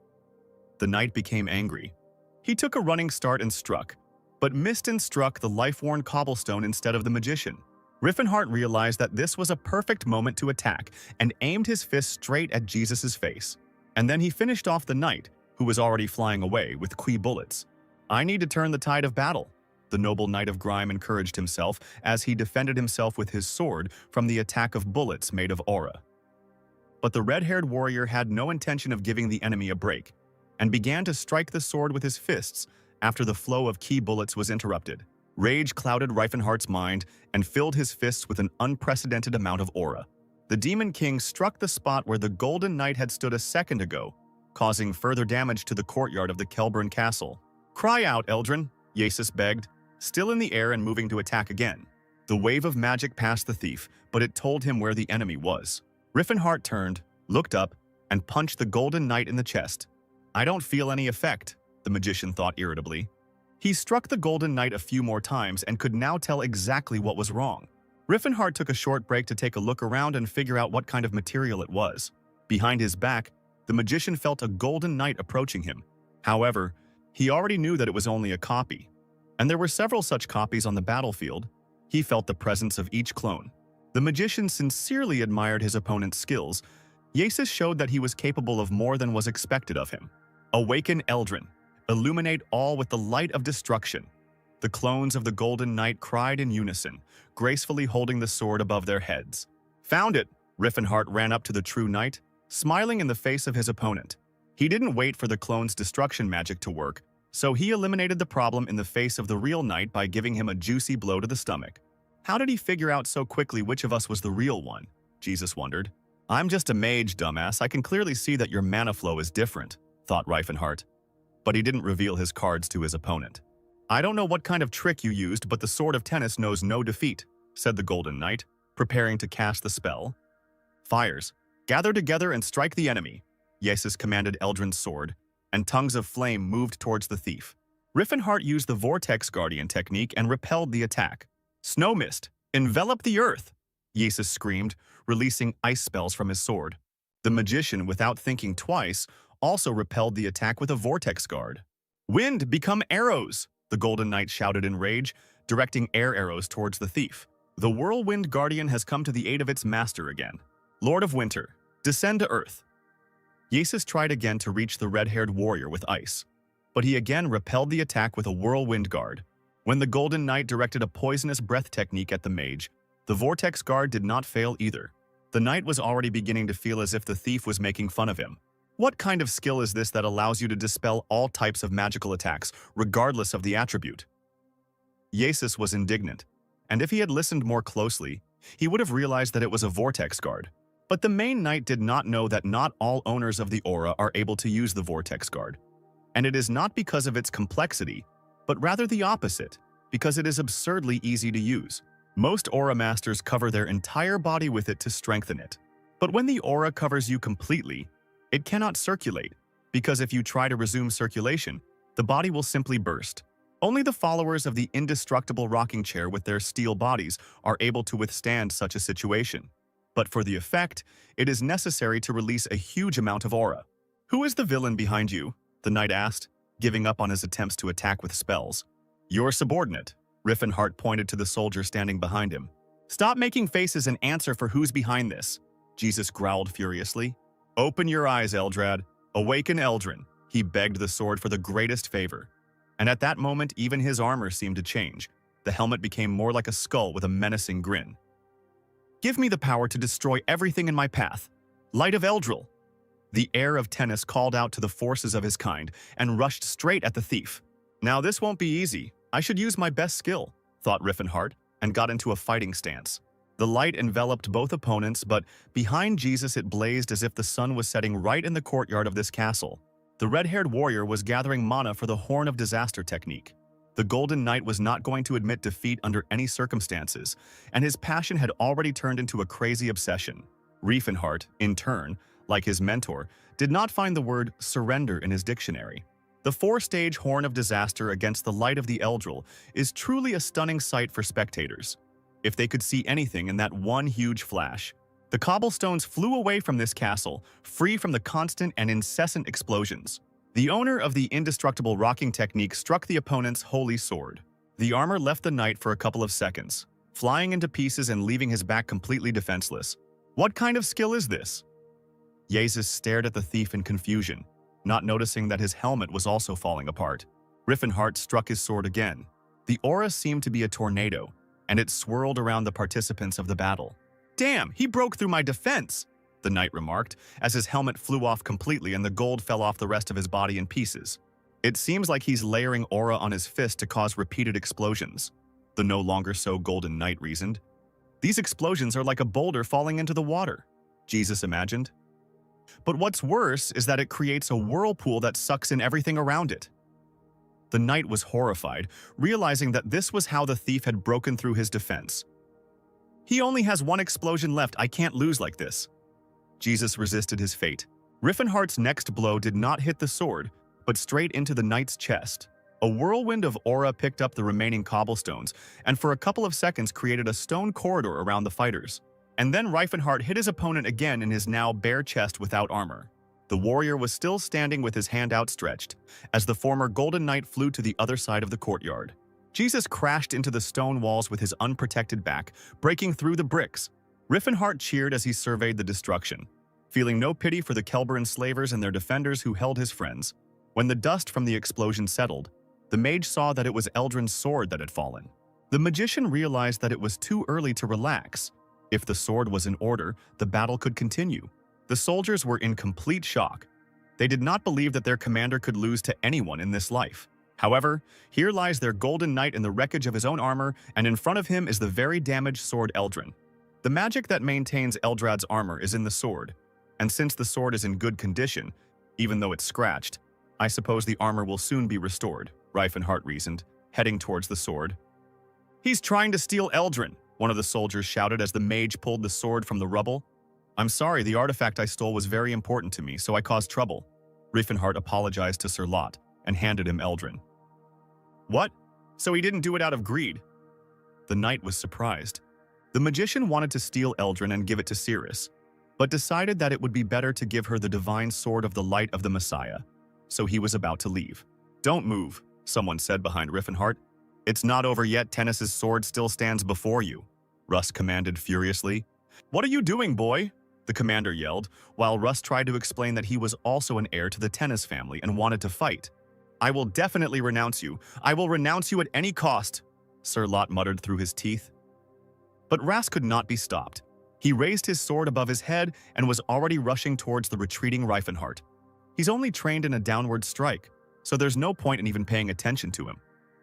The knight became angry. He took a running start and struck, but missed and struck the life-worn cobblestone instead of the magician. Riefenhart realized that this was a perfect moment to attack and aimed his fist straight at Jesus' face. And then he finished off the knight, who was already flying away, with qui bullets. "I need to turn the tide of battle," the noble knight of grime encouraged himself as he defended himself with his sword from the attack of bullets made of aura. But the red-haired warrior had no intention of giving the enemy a break, and began to strike the sword with his fists after the flow of key bullets was interrupted. Rage clouded Riefenhart's mind and filled his fists with an unprecedented amount of aura. The Demon King struck the spot where the Golden Knight had stood a second ago, causing further damage to the courtyard of the Kelberan castle. "Cry out, Eldrin," Yasis begged, still in the air and moving to attack again. The wave of magic passed the thief, but it told him where the enemy was. Riefenhart turned, looked up, and punched the Golden Knight in the chest. "I don't feel any effect," the magician thought irritably. He struck the Golden Knight a few more times and could now tell exactly what was wrong. Riefenhart took a short break to take a look around and figure out what kind of material it was. Behind his back, the magician felt a Golden Knight approaching him. However, he already knew that it was only a copy, and there were several such copies on the battlefield. He felt the presence of each clone. The magician sincerely admired his opponent's skills. Yasis showed that he was capable of more than was expected of him. "Awaken Eldrin. Illuminate all with the light of destruction." The clones of the Golden Knight cried in unison, gracefully holding the sword above their heads. "Found it!" Riefenhart ran up to the true knight, smiling in the face of his opponent. He didn't wait for the clone's destruction magic to work, so he eliminated the problem in the face of the real knight by giving him a juicy blow to the stomach. How did he figure out so quickly which of us was the real one? Jesus wondered. "I'm just a mage, dumbass. I can clearly see that your mana flow is different," thought Riefenhart. But he didn't reveal his cards to his opponent. "I don't know what kind of trick you used, but the Sword of Tennis knows no defeat," said the Golden Knight, preparing to cast the spell. "Fires, gather together and strike the enemy," Yasis commanded Eldrin's sword, and tongues of flame moved towards the thief. Riefenhart used the Vortex Guardian technique and repelled the attack. "Snow mist, envelop the earth!" Yasis screamed, releasing ice spells from his sword. The magician, without thinking twice, also repelled the attack with a vortex guard. "Wind, become arrows!" the Golden Knight shouted in rage, directing air arrows towards the thief. "The Whirlwind Guardian has come to the aid of its master again. Lord of Winter, descend to earth." Yasis tried again to reach the red-haired warrior with ice, but he again repelled the attack with a whirlwind guard. When the Golden Knight directed a poisonous breath technique at the mage, the vortex guard did not fail either. The knight was already beginning to feel as if the thief was making fun of him. What kind of skill is this that allows you to dispel all types of magical attacks, regardless of the attribute? Yasis was indignant, and if he had listened more closely, he would have realized that it was a vortex guard. But the main knight did not know that not all owners of the aura are able to use the vortex guard. And it is not because of its complexity, but rather the opposite, because it is absurdly easy to use. Most aura masters cover their entire body with it to strengthen it. But when the aura covers you completely, it cannot circulate, because if you try to resume circulation, the body will simply burst. Only the followers of the indestructible rocking chair with their steel bodies are able to withstand such a situation. But for the effect, it is necessary to release a huge amount of aura. "Who is the villain behind you?" the knight asked, giving up on his attempts to attack with spells. "Your subordinate," Riffenhart pointed to the soldier standing behind him. "Stop making faces and answer for who's behind this," Jesus growled furiously. "Open your eyes, Eldrad. Awaken Eldrin." He begged the sword for the greatest favor. And at that moment, even his armor seemed to change. The helmet became more like a skull with a menacing grin. "Give me the power to destroy everything in my path. Light of Eldril." The heir of Tennis called out to the forces of his kind and rushed straight at the thief. "Now this won't be easy. I should use my best skill," thought Riffenhart, and got into a fighting stance. The light enveloped both opponents, but behind Jesus it blazed as if the sun was setting right in the courtyard of this castle. The red-haired warrior was gathering mana for the Horn of Disaster technique. The Golden Knight was not going to admit defeat under any circumstances, and his passion had already turned into a crazy obsession. Riefenhart, in turn, like his mentor, did not find the word surrender in his dictionary. The four-stage Horn of Disaster against the light of the Eldril is truly a stunning sight for spectators. If they could see anything in that one huge flash. The cobblestones flew away from this castle, free from the constant and incessant explosions. The owner of the indestructible rocking technique struck the opponent's holy sword. The armor left the knight for a couple of seconds, flying into pieces and leaving his back completely defenseless. What kind of skill is this? Jesus stared at the thief in confusion, not noticing that his helmet was also falling apart. Riffenhart struck his sword again. The aura seemed to be a tornado, and it swirled around the participants of the battle. "Damn, he broke through my defense," the knight remarked, as his helmet flew off completely and the gold fell off the rest of his body in pieces. "It seems like he's layering aura on his fist to cause repeated explosions," the no longer so golden knight reasoned. "These explosions are like a boulder falling into the water," Jesus imagined. "But what's worse is that it creates a whirlpool that sucks in everything around it." The knight was horrified, realizing that this was how the thief had broken through his defense. "He only has one explosion left. I can't lose like this." Jesus resisted his fate. Riffenhart's next blow did not hit the sword, but straight into the knight's chest. A whirlwind of aura picked up the remaining cobblestones, and for a couple of seconds created a stone corridor around the fighters. And then Riefenhart hit his opponent again in his now bare chest without armor. The warrior was still standing with his hand outstretched, as the former Golden Knight flew to the other side of the courtyard. Jesus crashed into the stone walls with his unprotected back, breaking through the bricks. Riffenhart cheered as he surveyed the destruction, feeling no pity for the Kelber enslavers and their defenders who held his friends. When the dust from the explosion settled, the mage saw that it was Eldrin's sword that had fallen. The magician realized that it was too early to relax. If the sword was in order, the battle could continue. The soldiers were in complete shock. They did not believe that their commander could lose to anyone in this life. However, here lies their Golden Knight in the wreckage of his own armor, and in front of him is the very damaged sword Eldrin. The magic that maintains Eldrad's armor is in the sword, and since the sword is in good condition, even though it's scratched, I suppose the armor will soon be restored, Riefenhart reasoned, heading towards the sword. "He's trying to steal Eldrin," one of the soldiers shouted as the mage pulled the sword from the rubble. "I'm sorry, the artifact I stole was very important to me, so I caused trouble." Riefenhart apologized to Sir Lot and handed him Eldrin. "What? So he didn't do it out of greed?" The knight was surprised. The magician wanted to steal Eldrin and give it to Cirrus, but decided that it would be better to give her the divine sword of the light of the Messiah, so he was about to leave. "Don't move," someone said behind Riffenhart. "It's not over yet. Tennis's sword still stands before you," Russ commanded furiously. "What are you doing, boy?" the commander yelled, while Russ tried to explain that he was also an heir to the Tennis family and wanted to fight. "I will definitely renounce you. I will renounce you at any cost," Sir Lot muttered through his teeth. But Ras could not be stopped. He raised his sword above his head and was already rushing towards the retreating Riefenhart. He's only trained in a downward strike, so there's no point in even paying attention to him.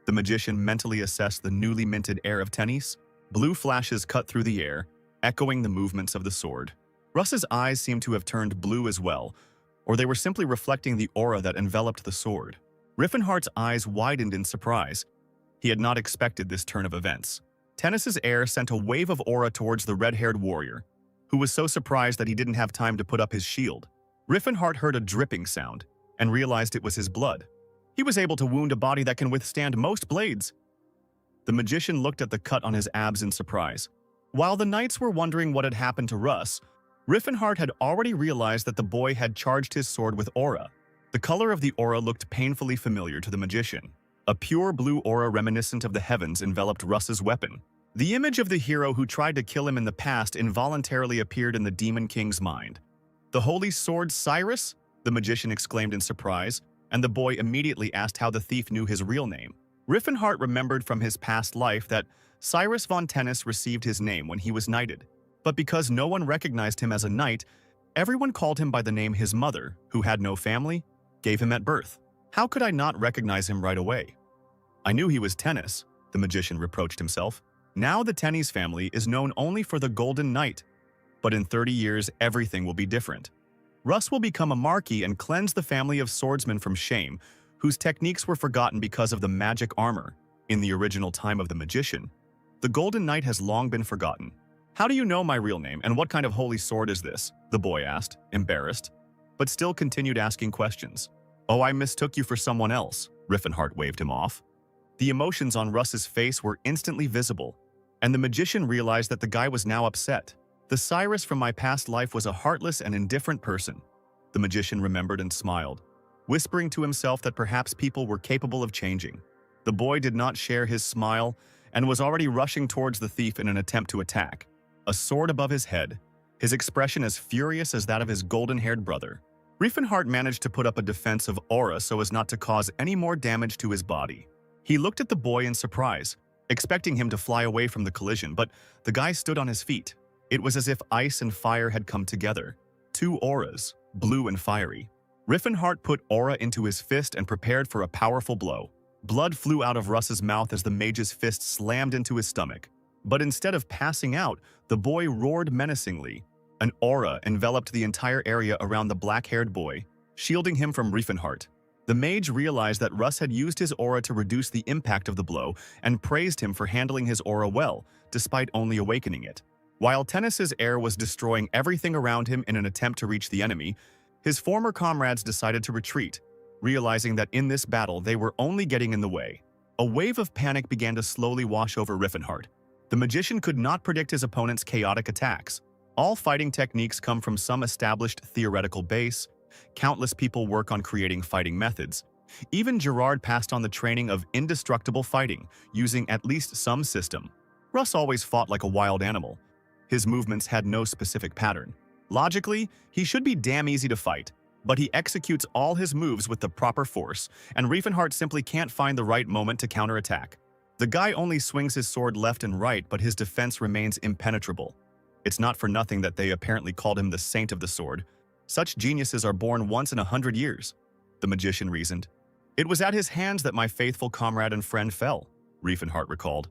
The magician mentally assessed the newly minted heir of Tennis. Blue flashes cut through the air, echoing the movements of the sword. Russ's eyes seemed to have turned blue as well, or they were simply reflecting the aura that enveloped the sword. Riffenhart's eyes widened in surprise. He had not expected this turn of events. Tennis's heir sent a wave of aura towards the red-haired warrior, who was so surprised that he didn't have time to put up his shield. Riffenhart heard a dripping sound and realized it was his blood. He was able to wound a body that can withstand most blades. The magician looked at the cut on his abs in surprise. While the knights were wondering what had happened to Russ, Riffenhart had already realized that the boy had charged his sword with aura. The color of the aura looked painfully familiar to the magician. A pure blue aura reminiscent of the heavens enveloped Russ's weapon. The image of the hero who tried to kill him in the past involuntarily appeared in the Demon King's mind. "The holy sword Cyrus?" the magician exclaimed in surprise, and the boy immediately asked how the thief knew his real name. Riffenhart remembered from his past life that Cyrus von Tennis received his name when he was knighted. But because no one recognized him as a knight, everyone called him by the name his mother, who had no family, gave him at birth. How could I not recognize him right away? I knew he was Tennis, the magician reproached himself. Now the Tennis family is known only for the Golden Knight. But in 30 years, everything will be different. Russ will become a marquis and cleanse the family of swordsmen from shame, whose techniques were forgotten because of the magic armor. In the original time of the magician, the Golden Knight has long been forgotten. "How do you know my real name, and what kind of holy sword is this?" the boy asked, embarrassed, but still continued asking questions. "Oh, I mistook you for someone else," Riffenhart waved him off. The emotions on Russ's face were instantly visible, and the magician realized that the guy was now upset. "The Cyrus from my past life was a heartless and indifferent person," the magician remembered and smiled, whispering to himself that perhaps people were capable of changing. The boy did not share his smile and was already rushing towards the thief in an attempt to attack, a sword above his head, his expression as furious as that of his golden-haired brother. Riefenhart managed to put up a defensive aura so as not to cause any more damage to his body. He looked at the boy in surprise, expecting him to fly away from the collision, but the guy stood on his feet. It was as if ice and fire had come together. Two auras, blue and fiery. Riffenhart put aura into his fist and prepared for a powerful blow. Blood flew out of Russ's mouth as the mage's fist slammed into his stomach. But instead of passing out, the boy roared menacingly. An aura enveloped the entire area around the black-haired boy, shielding him from Riefenhart. The mage realized that Russ had used his aura to reduce the impact of the blow and praised him for handling his aura well, despite only awakening it. While Tennis's air was destroying everything around him in an attempt to reach the enemy, his former comrades decided to retreat, realizing that in this battle they were only getting in the way. A wave of panic began to slowly wash over Riffenhart. The magician could not predict his opponent's chaotic attacks. All fighting techniques come from some established theoretical base. Countless people work on creating fighting methods. Even Gerard passed on the training of indestructible fighting, using at least some system. Russ always fought like a wild animal. His movements had no specific pattern. Logically, he should be damn easy to fight, but he executes all his moves with the proper force, and Riefenhart simply can't find the right moment to counterattack. The guy only swings his sword left and right, but his defense remains impenetrable. It's not for nothing that they apparently called him the Saint of the Sword. Such geniuses are born once in 100 years, the magician reasoned. "It was at his hands that my faithful comrade and friend fell," Riefenhart recalled.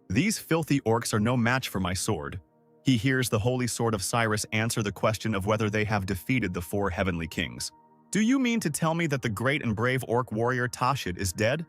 "These filthy orcs are no match for my sword." He hears the holy sword of Cyrus answer the question of whether they have defeated the 4 heavenly kings. "Do you mean to tell me that the great and brave orc warrior Tashid is dead?"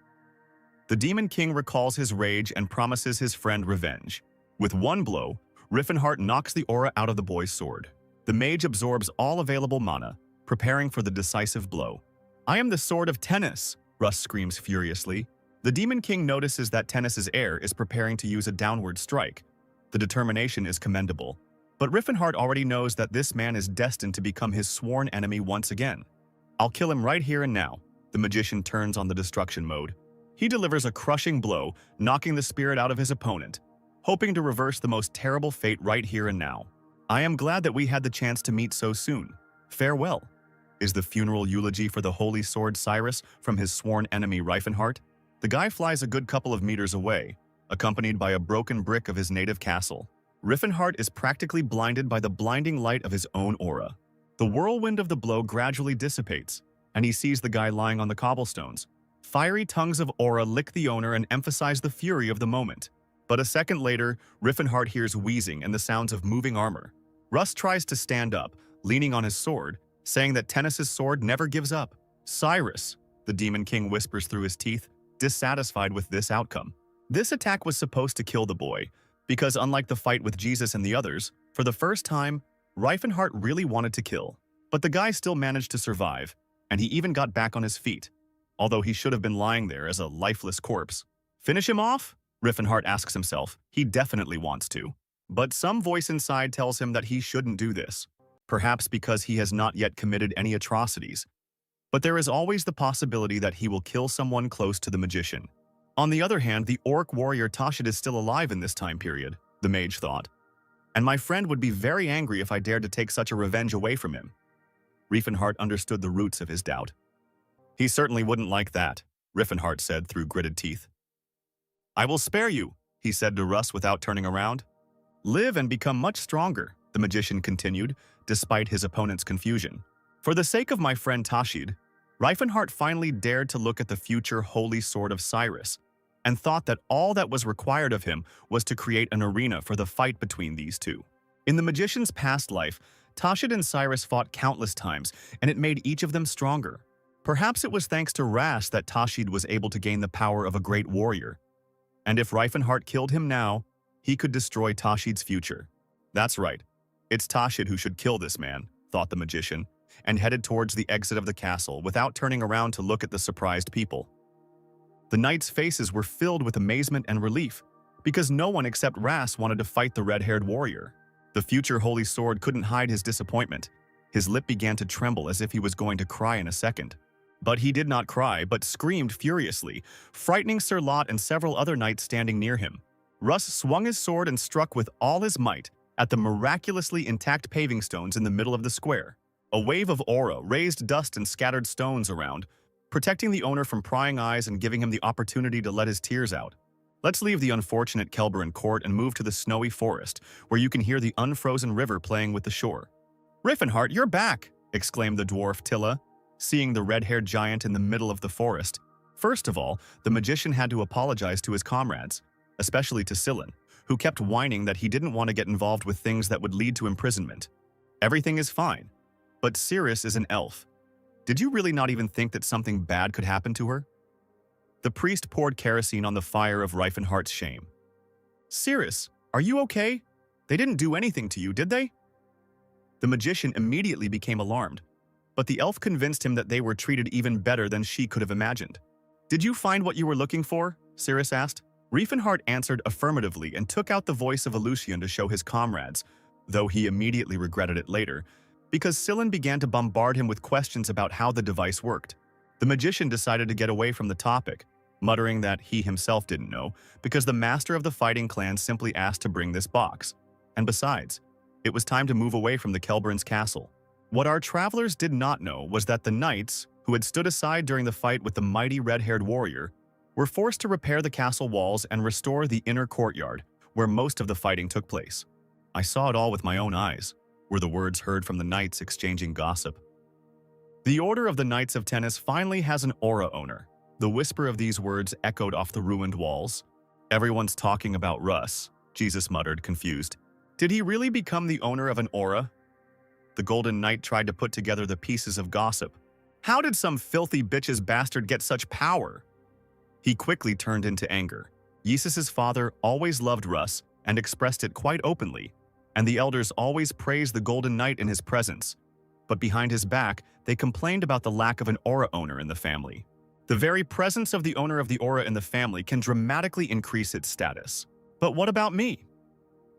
The Demon King recalls his rage and promises his friend revenge. With one blow, Riffenhart knocks the aura out of the boy's sword. The mage absorbs all available mana, preparing for the decisive blow. "I am the sword of Tennis," Russ screams furiously. The Demon King notices that Tennis's heir is preparing to use a downward strike. The determination is commendable, but Riffenhart already knows that this man is destined to become his sworn enemy once again. "I'll kill him right here and now." The magician turns on the destruction mode. He delivers a crushing blow, knocking the spirit out of his opponent, hoping to reverse the most terrible fate right here and now. "I am glad that we had the chance to meet so soon. Farewell," is the funeral eulogy for the holy sword Cyrus from his sworn enemy Riefenhart. The guy flies a good couple of meters away, accompanied by a broken brick of his native castle. Riffenhart is practically blinded by the blinding light of his own aura. The whirlwind of the blow gradually dissipates, and he sees the guy lying on the cobblestones. Fiery tongues of aura lick the owner and emphasize the fury of the moment. But a second later, Riffenhart hears wheezing and the sounds of moving armor. Russ tries to stand up, leaning on his sword, saying that Tennis's sword never gives up. "Cyrus," the Demon King whispers through his teeth, dissatisfied with this outcome. This attack was supposed to kill the boy, because unlike the fight with Jesus and the others, for the first time, Riefenhart really wanted to kill. But the guy still managed to survive, and he even got back on his feet, although he should have been lying there as a lifeless corpse. Finish him off? Riffenhart asks himself. He definitely wants to. But some voice inside tells him that he shouldn't do this, perhaps because he has not yet committed any atrocities. but there is always the possibility that he will kill someone close to the magician. On the other hand, the orc warrior Tashid is still alive in this time period, the mage thought, and my friend would be very angry if I dared to take such a revenge away from him. Riefenhart understood the roots of his doubt. He certainly wouldn't like that, Riefenhart said through gritted teeth. I will spare you, he said to Russ without turning around. Live and become much stronger, the magician continued, despite his opponent's confusion. For the sake of my friend Tashid, Riefenhart finally dared to look at the future holy sword of Cyrus, and thought that all that was required of him was to create an arena for the fight between these two. In the magician's past life, Tashid and Cyrus fought countless times, and it made each of them stronger. Perhaps it was thanks to Ras that Tashid was able to gain the power of a great warrior. And if Riefenhart killed him now, he could destroy Tashid's future. That's right. It's Tashid who should kill this man, thought the magician, and headed towards the exit of the castle without turning around to look at the surprised people. The knights' faces were filled with amazement and relief, because no one except Ras wanted to fight the red-haired warrior. The future holy sword couldn't hide his disappointment. His lip began to tremble as if he was going to cry in a second. But he did not cry, but screamed furiously, frightening Sir Lot and several other knights standing near him. Russ swung his sword and struck with all his might at the miraculously intact paving stones in the middle of the square. A wave of aura raised dust and scattered stones around, protecting the owner from prying eyes and giving him the opportunity to let his tears out. Let's leave the unfortunate Kelberin court and move to the snowy forest, where you can hear the unfrozen river playing with the shore. Riefenhart, you're back! Exclaimed the dwarf Tilla, seeing the red-haired giant in the middle of the forest. First of all, the magician had to apologize to his comrades, especially to Sillin, who kept whining that he didn't want to get involved with things that would lead to imprisonment. Everything is fine, but Cirrus is an elf. Did you really not even think that something bad could happen to her? The priest poured kerosene on the fire of Riefenhart's shame. Cirrus, are you okay? They didn't do anything to you, did they? The magician immediately became alarmed, but the elf convinced him that they were treated even better than she could have imagined. Did you find what you were looking for? Cirrus asked. Riefenhart answered affirmatively and took out the voice of Aleutian to show his comrades, though he immediately regretted it later, because Sillin began to bombard him with questions about how the device worked. The magician decided to get away from the topic, muttering that he himself didn't know, because the master of the fighting clan simply asked to bring this box. And besides, it was time to move away from the Kelberin's castle. What our travelers did not know was that the knights, who had stood aside during the fight with the mighty red-haired warrior, were forced to repair the castle walls and restore the inner courtyard, where most of the fighting took place. I saw it all with my own eyes, were the words heard from the knights exchanging gossip. The Order of the Knights of Tennis finally has an aura owner. The whisper of these words echoed off the ruined walls. Everyone's talking about Russ, Jesus muttered, confused. Did he really become the owner of an aura? The Golden Knight tried to put together the pieces of gossip. How did some filthy bitch's bastard get such power? He quickly turned into anger. Yesus's father always loved Russ and expressed it quite openly, and the elders always praised the Golden Knight in his presence. But behind his back, they complained about the lack of an aura owner in the family. The very presence of the owner of the aura in the family can dramatically increase its status. But what about me?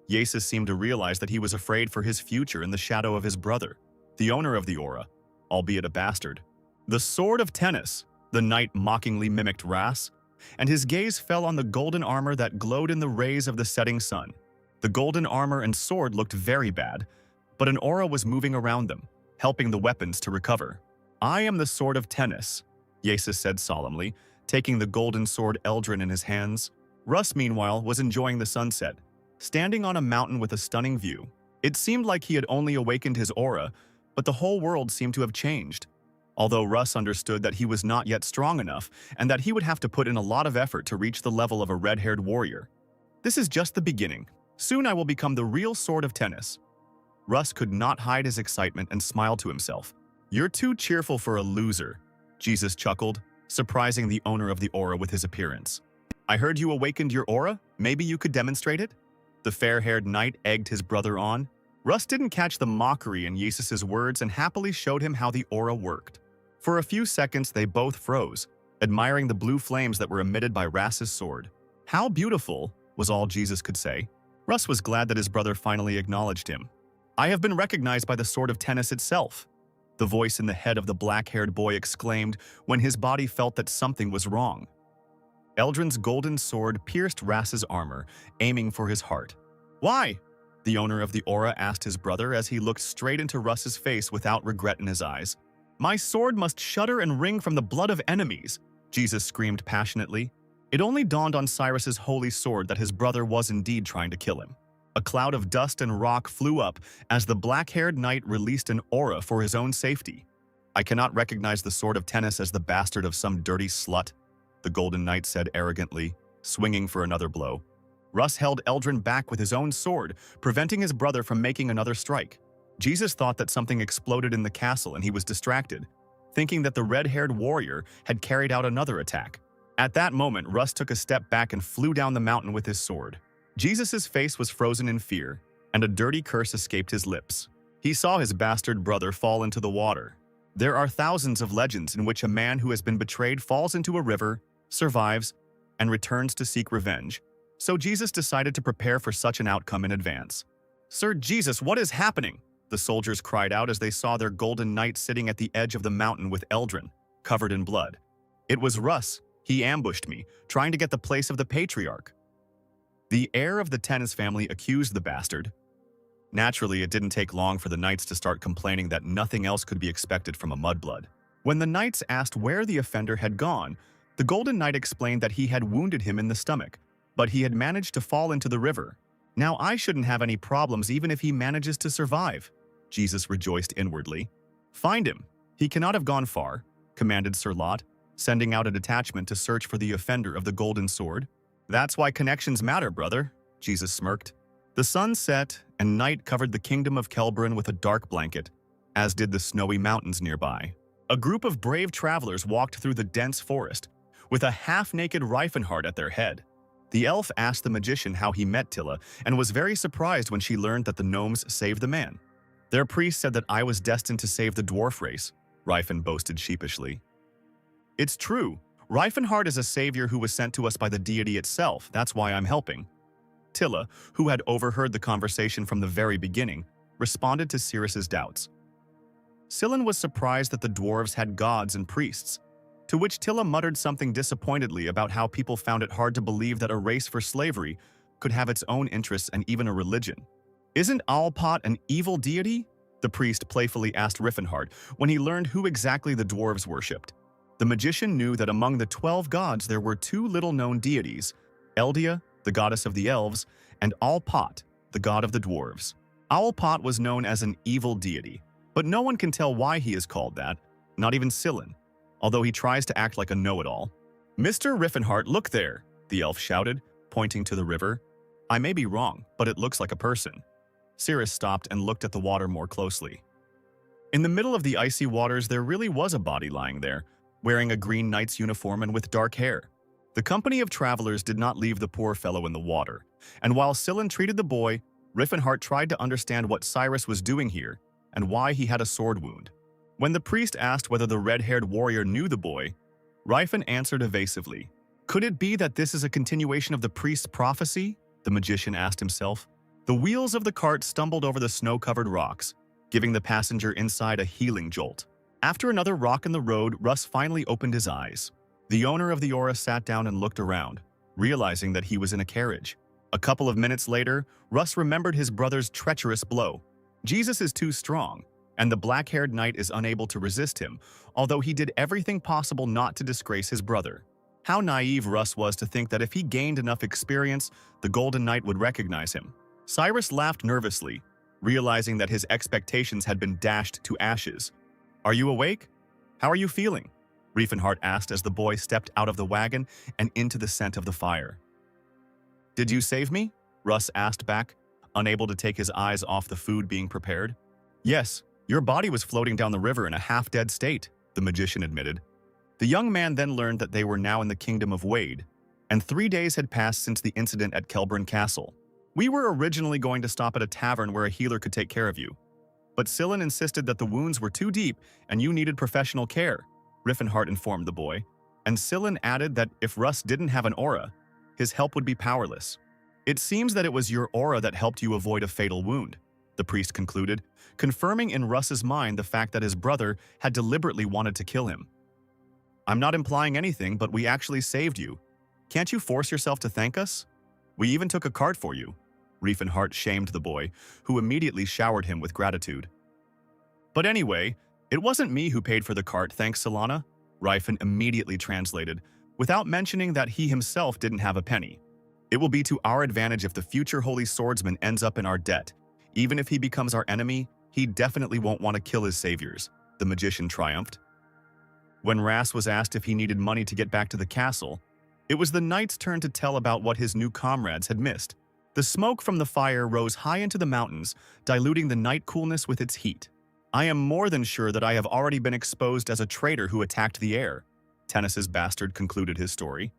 Jesus seemed to realize that he was afraid for his future in the shadow of his brother, the owner of the aura, albeit a bastard. The Sword of Tennis, the knight mockingly mimicked Ras, and his gaze fell on the golden armor that glowed in the rays of the setting sun. The golden armor and sword looked very bad, but an aura was moving around them, helping the weapons to recover. I am the Sword of Tennis, Jesus said solemnly, taking the golden sword Eldrin in his hands. Russ, meanwhile, was enjoying the sunset, standing on a mountain with a stunning view. It seemed like he had only awakened his aura, but the whole world seemed to have changed. Although Russ understood that he was not yet strong enough and that he would have to put in a lot of effort to reach the level of a red-haired warrior. This is just the beginning. Soon I will become the real Sword of Tennis. Russ could not hide his excitement and smiled to himself. You're too cheerful for a loser, Jesus chuckled, surprising the owner of the aura with his appearance. I heard you awakened your aura. Maybe you could demonstrate it? The fair-haired knight egged his brother on. Russ didn't catch the mockery in Yesus's words and happily showed him how the aura worked. For a few seconds, they both froze, admiring the blue flames that were emitted by Ras's sword. How beautiful, was all Jesus could say. Russ was glad that his brother finally acknowledged him. I have been recognized by the Sword of Tennis itself. the voice in the head of the black-haired boy exclaimed when his body felt that something was wrong. Eldrin's golden sword pierced Rass's armor, aiming for his heart. "Why?" the owner of the aura asked his brother as he looked straight into Russ's face without regret in his eyes. "My sword must shudder and wring from the blood of enemies," Jesus screamed passionately. It only dawned on Cyrus's holy sword that his brother was indeed trying to kill him. A cloud of dust and rock flew up as the black-haired knight released an aura for his own safety. "I cannot recognize the sword of tennis as the bastard of some dirty slut," the Golden Knight said arrogantly, swinging for another blow. Russ held Eldrin back with his own sword, preventing his brother from making another strike. Jesus thought that something exploded in the castle and he was distracted, thinking that the red-haired warrior had carried out another attack. At that moment, Russ took a step back and flew down the mountain with his sword. Jesus' face was frozen in fear, and a dirty curse escaped his lips. He saw his bastard brother fall into the water. There are thousands of legends in which a man who has been betrayed falls into a river, survives, and returns to seek revenge. So Jesus decided to prepare for such an outcome in advance. "Sir Jesus, what is happening?" the soldiers cried out as they saw their golden knight sitting at the edge of the mountain with Eldrin, covered in blood. "It was Russ. He ambushed me, trying to get the place of the patriarch." The heir of the tennis family accused the bastard. Naturally, it didn't take long for the knights to start complaining that nothing else could be expected from a mudblood. When the knights asked where the offender had gone, the Golden Knight explained that he had wounded him in the stomach, but he had managed to fall into the river. "Now I shouldn't have any problems even if he manages to survive," Jesus rejoiced inwardly. "Find him. He cannot have gone far," commanded Sir Lot, sending out a detachment to search for the offender of the golden sword. "That's why connections matter, brother," Jesus smirked. The sun set, and night covered the kingdom of Kelbrin with a dark blanket, as did the snowy mountains nearby. A group of brave travelers walked through the dense forest, with a half-naked Reifenhardt at their head. The elf asked the magician how he met Tilla, and was very surprised when she learned that the gnomes saved the man. "Their priest said that I was destined to save the dwarf race," Reifen boasted sheepishly. "It's true. Reifenhardt is a savior who was sent to us by the deity itself. That's why I'm helping." Tilla, who had overheard the conversation from the very beginning, responded to Cyrus's doubts. Scylla was surprised that the dwarves had gods and priests, to which Tilla muttered something disappointedly about how people found it hard to believe that a race for slavery could have its own interests and even a religion. "Isn't Alpot an evil deity?" the priest playfully asked Riffenhardt when he learned who exactly the dwarves worshipped. The magician knew that among the 12 gods there were 2 little-known deities, Eldia, the goddess of the elves, and Alpot, the god of the dwarves. Alpot was known as an evil deity, but no one can tell why he is called that, not even Scylla, although he tries to act like a know-it-all. "Mr. Riffenhardt, look there," the elf shouted, pointing to the river. "I may be wrong, but it looks like a person." Cyrus stopped and looked at the water more closely. In the middle of the icy waters there really was a body lying there, wearing a green knight's uniform and with dark hair. The company of travelers did not leave the poor fellow in the water, and while Scylla treated the boy, Riffenhardt tried to understand what Cyrus was doing here and why he had a sword wound. When the priest asked whether the red-haired warrior knew the boy, Reifen answered evasively. "Could it be that this is a continuation of the priest's prophecy?" the magician asked himself. The wheels of the cart stumbled over the snow-covered rocks, giving the passenger inside a healing jolt. After another rock in the road, Russ finally opened his eyes. The owner of the aura sat down and looked around, realizing that he was in a carriage. A couple of minutes later, Russ remembered his brother's treacherous blow. Jesus is too strong, and the black-haired knight is unable to resist him, although he did everything possible not to disgrace his brother. How naive Russ was to think that if he gained enough experience, the Golden Knight would recognize him. Cyrus laughed nervously, realizing that his expectations had been dashed to ashes. "Are you awake? How are you feeling?" Riefenhardt asked as the boy stepped out of the wagon and into the scent of the fire. "Did you save me?" Russ asked back, unable to take his eyes off the food being prepared. "Yes, your body was floating down the river in a half-dead state," the magician admitted. The young man then learned that they were now in the kingdom of Wade, and 3 days had passed since the incident at Kelbrin Castle. "We were originally going to stop at a tavern where a healer could take care of you, but Scylla insisted that the wounds were too deep and you needed professional care," Riffenhardt informed the boy, and Scylla added that if Russ didn't have an aura, his help would be powerless. "It seems that it was your aura that helped you avoid a fatal wound," the priest concluded, confirming in Russ's mind the fact that his brother had deliberately wanted to kill him. I'm not implying anything, but we actually saved you. Can't you force yourself to thank us? We even took a cart for you. Riefenhart shamed the boy, who immediately showered him with gratitude. But anyway, it wasn't me who paid for the cart, thanks Solana, Riefen immediately translated, without mentioning that he himself didn't have a penny. It will be to our advantage if the future Holy Swordsman ends up in our debt. Even if he becomes our enemy, he definitely won't want to kill his saviors, the magician triumphed. When Ras was asked if he needed money to get back to the castle, it was the knight's turn to tell about what his new comrades had missed. The smoke from the fire rose high into the mountains, diluting the night coolness with its heat. I am more than sure that I have already been exposed as a traitor who attacked the heir, Tennis's bastard concluded his story.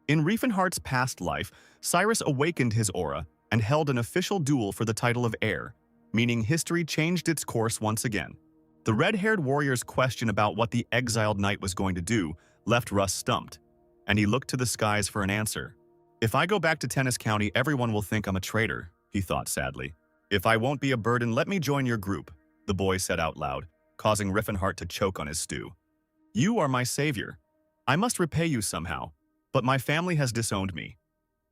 In Riefenhart's past life, Cyrus awakened his aura and held an official duel for the title of heir, meaning history changed its course once again. The red-haired warrior's question about what the exiled knight was going to do left Russ stumped, and he looked to the skies for an answer. If I go back to Tennis County, everyone will think I'm a traitor, he thought sadly. If I won't be a burden, let me join your group, the boy said out loud, causing Riefenhart to choke on his stew. You are my savior. I must repay you somehow, but my family has disowned me.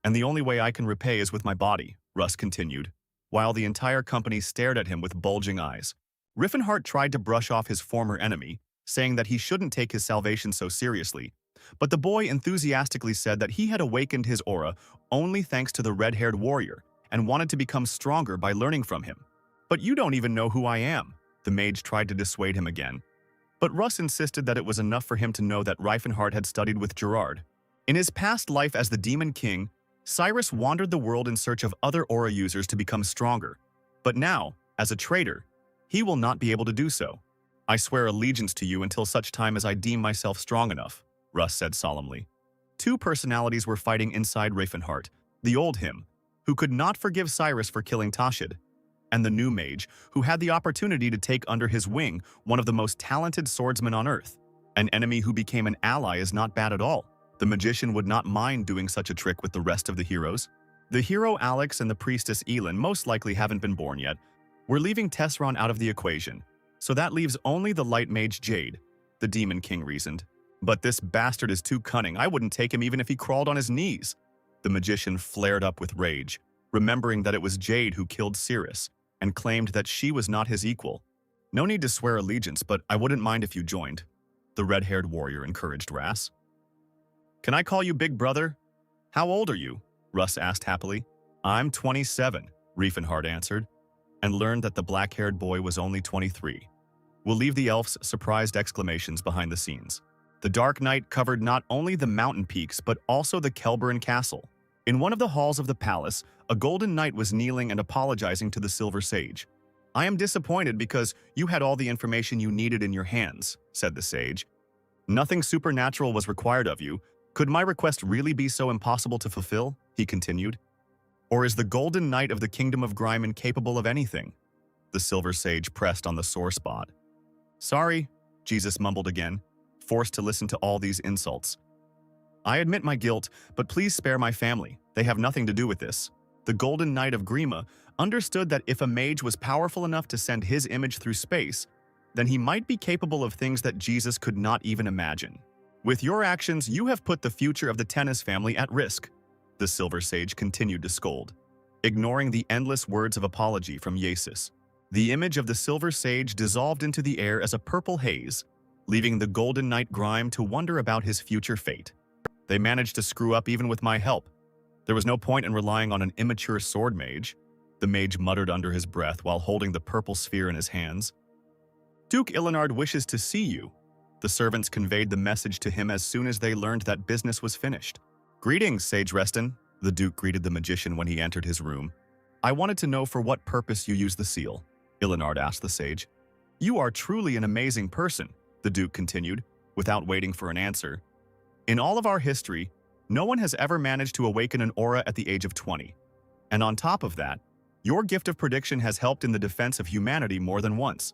And the only way I can repay is with my body, Russ continued, while the entire company stared at him with bulging eyes. Riefenhart tried to brush off his former enemy, saying that he shouldn't take his salvation so seriously, but the boy enthusiastically said that he had awakened his aura only thanks to the red-haired warrior and wanted to become stronger by learning from him. But you don't even know who I am, the mage tried to dissuade him again. But Russ insisted that it was enough for him to know that Riefenhart had studied with Gerard. In his past life as the Demon King, Cyrus wandered the world in search of other aura users to become stronger. But now, as a traitor, he will not be able to do so. I swear allegiance to you until such time as I deem myself strong enough, Russ said solemnly. Two personalities were fighting inside Riefenhart, the old him, who could not forgive Cyrus for killing Tashid, and the new mage, who had the opportunity to take under his wing one of the most talented swordsmen on Earth. An enemy who became an ally is not bad at all. The magician would not mind doing such a trick with the rest of the heroes. The hero Alex and the priestess Elin most likely haven't been born yet. We're leaving Tesron out of the equation, so that leaves only the light mage Jade, the Demon King reasoned. But this bastard is too cunning. I wouldn't take him even if he crawled on his knees. The magician flared up with rage, remembering that it was Jade who killed Cyrus, and claimed that she was not his equal. No need to swear allegiance, but I wouldn't mind if you joined, the red-haired warrior encouraged Ras. Can I call you Big Brother? How old are you? Russ asked happily. I'm 27, Riefenhart answered, and learned that the black-haired boy was only 23. We'll leave the elf's surprised exclamations behind the scenes. The Dark Night covered not only the mountain peaks, but also the Kelberin Castle. In one of the halls of the palace, a golden knight was kneeling and apologizing to the Silver Sage. I am disappointed because you had all the information you needed in your hands, said the sage. Nothing supernatural was required of you. Could my request really be so impossible to fulfill? He continued. Or is the Golden Knight of the Kingdom of Grime incapable of anything? The Silver Sage pressed on the sore spot. Sorry, Jesus mumbled again, forced to listen to all these insults. I admit my guilt, but please spare my family. They have nothing to do with this. The Golden Knight of Grima understood that if a mage was powerful enough to send his image through space, then he might be capable of things that Jesus could not even imagine. With your actions, you have put the future of the Tennis family at risk, the Silver Sage continued to scold, ignoring the endless words of apology from Jesus. The image of the Silver Sage dissolved into the air as a purple haze, leaving the Golden Knight Grime to wonder about his future fate. They managed to screw up even with my help. There was no point in relying on an immature sword mage, the mage muttered under his breath while holding the purple sphere in his hands. Duke Ilinard wishes to see you. The servants conveyed the message to him as soon as they learned that business was finished. Greetings, Sage Reston, the Duke greeted the magician when he entered his room. I wanted to know for what purpose you use the seal, Ilinard asked the sage. You are truly an amazing person, the Duke continued, without waiting for an answer. In all of our history, no one has ever managed to awaken an aura at the age of 20. And on top of that, your gift of prediction has helped in the defense of humanity more than once.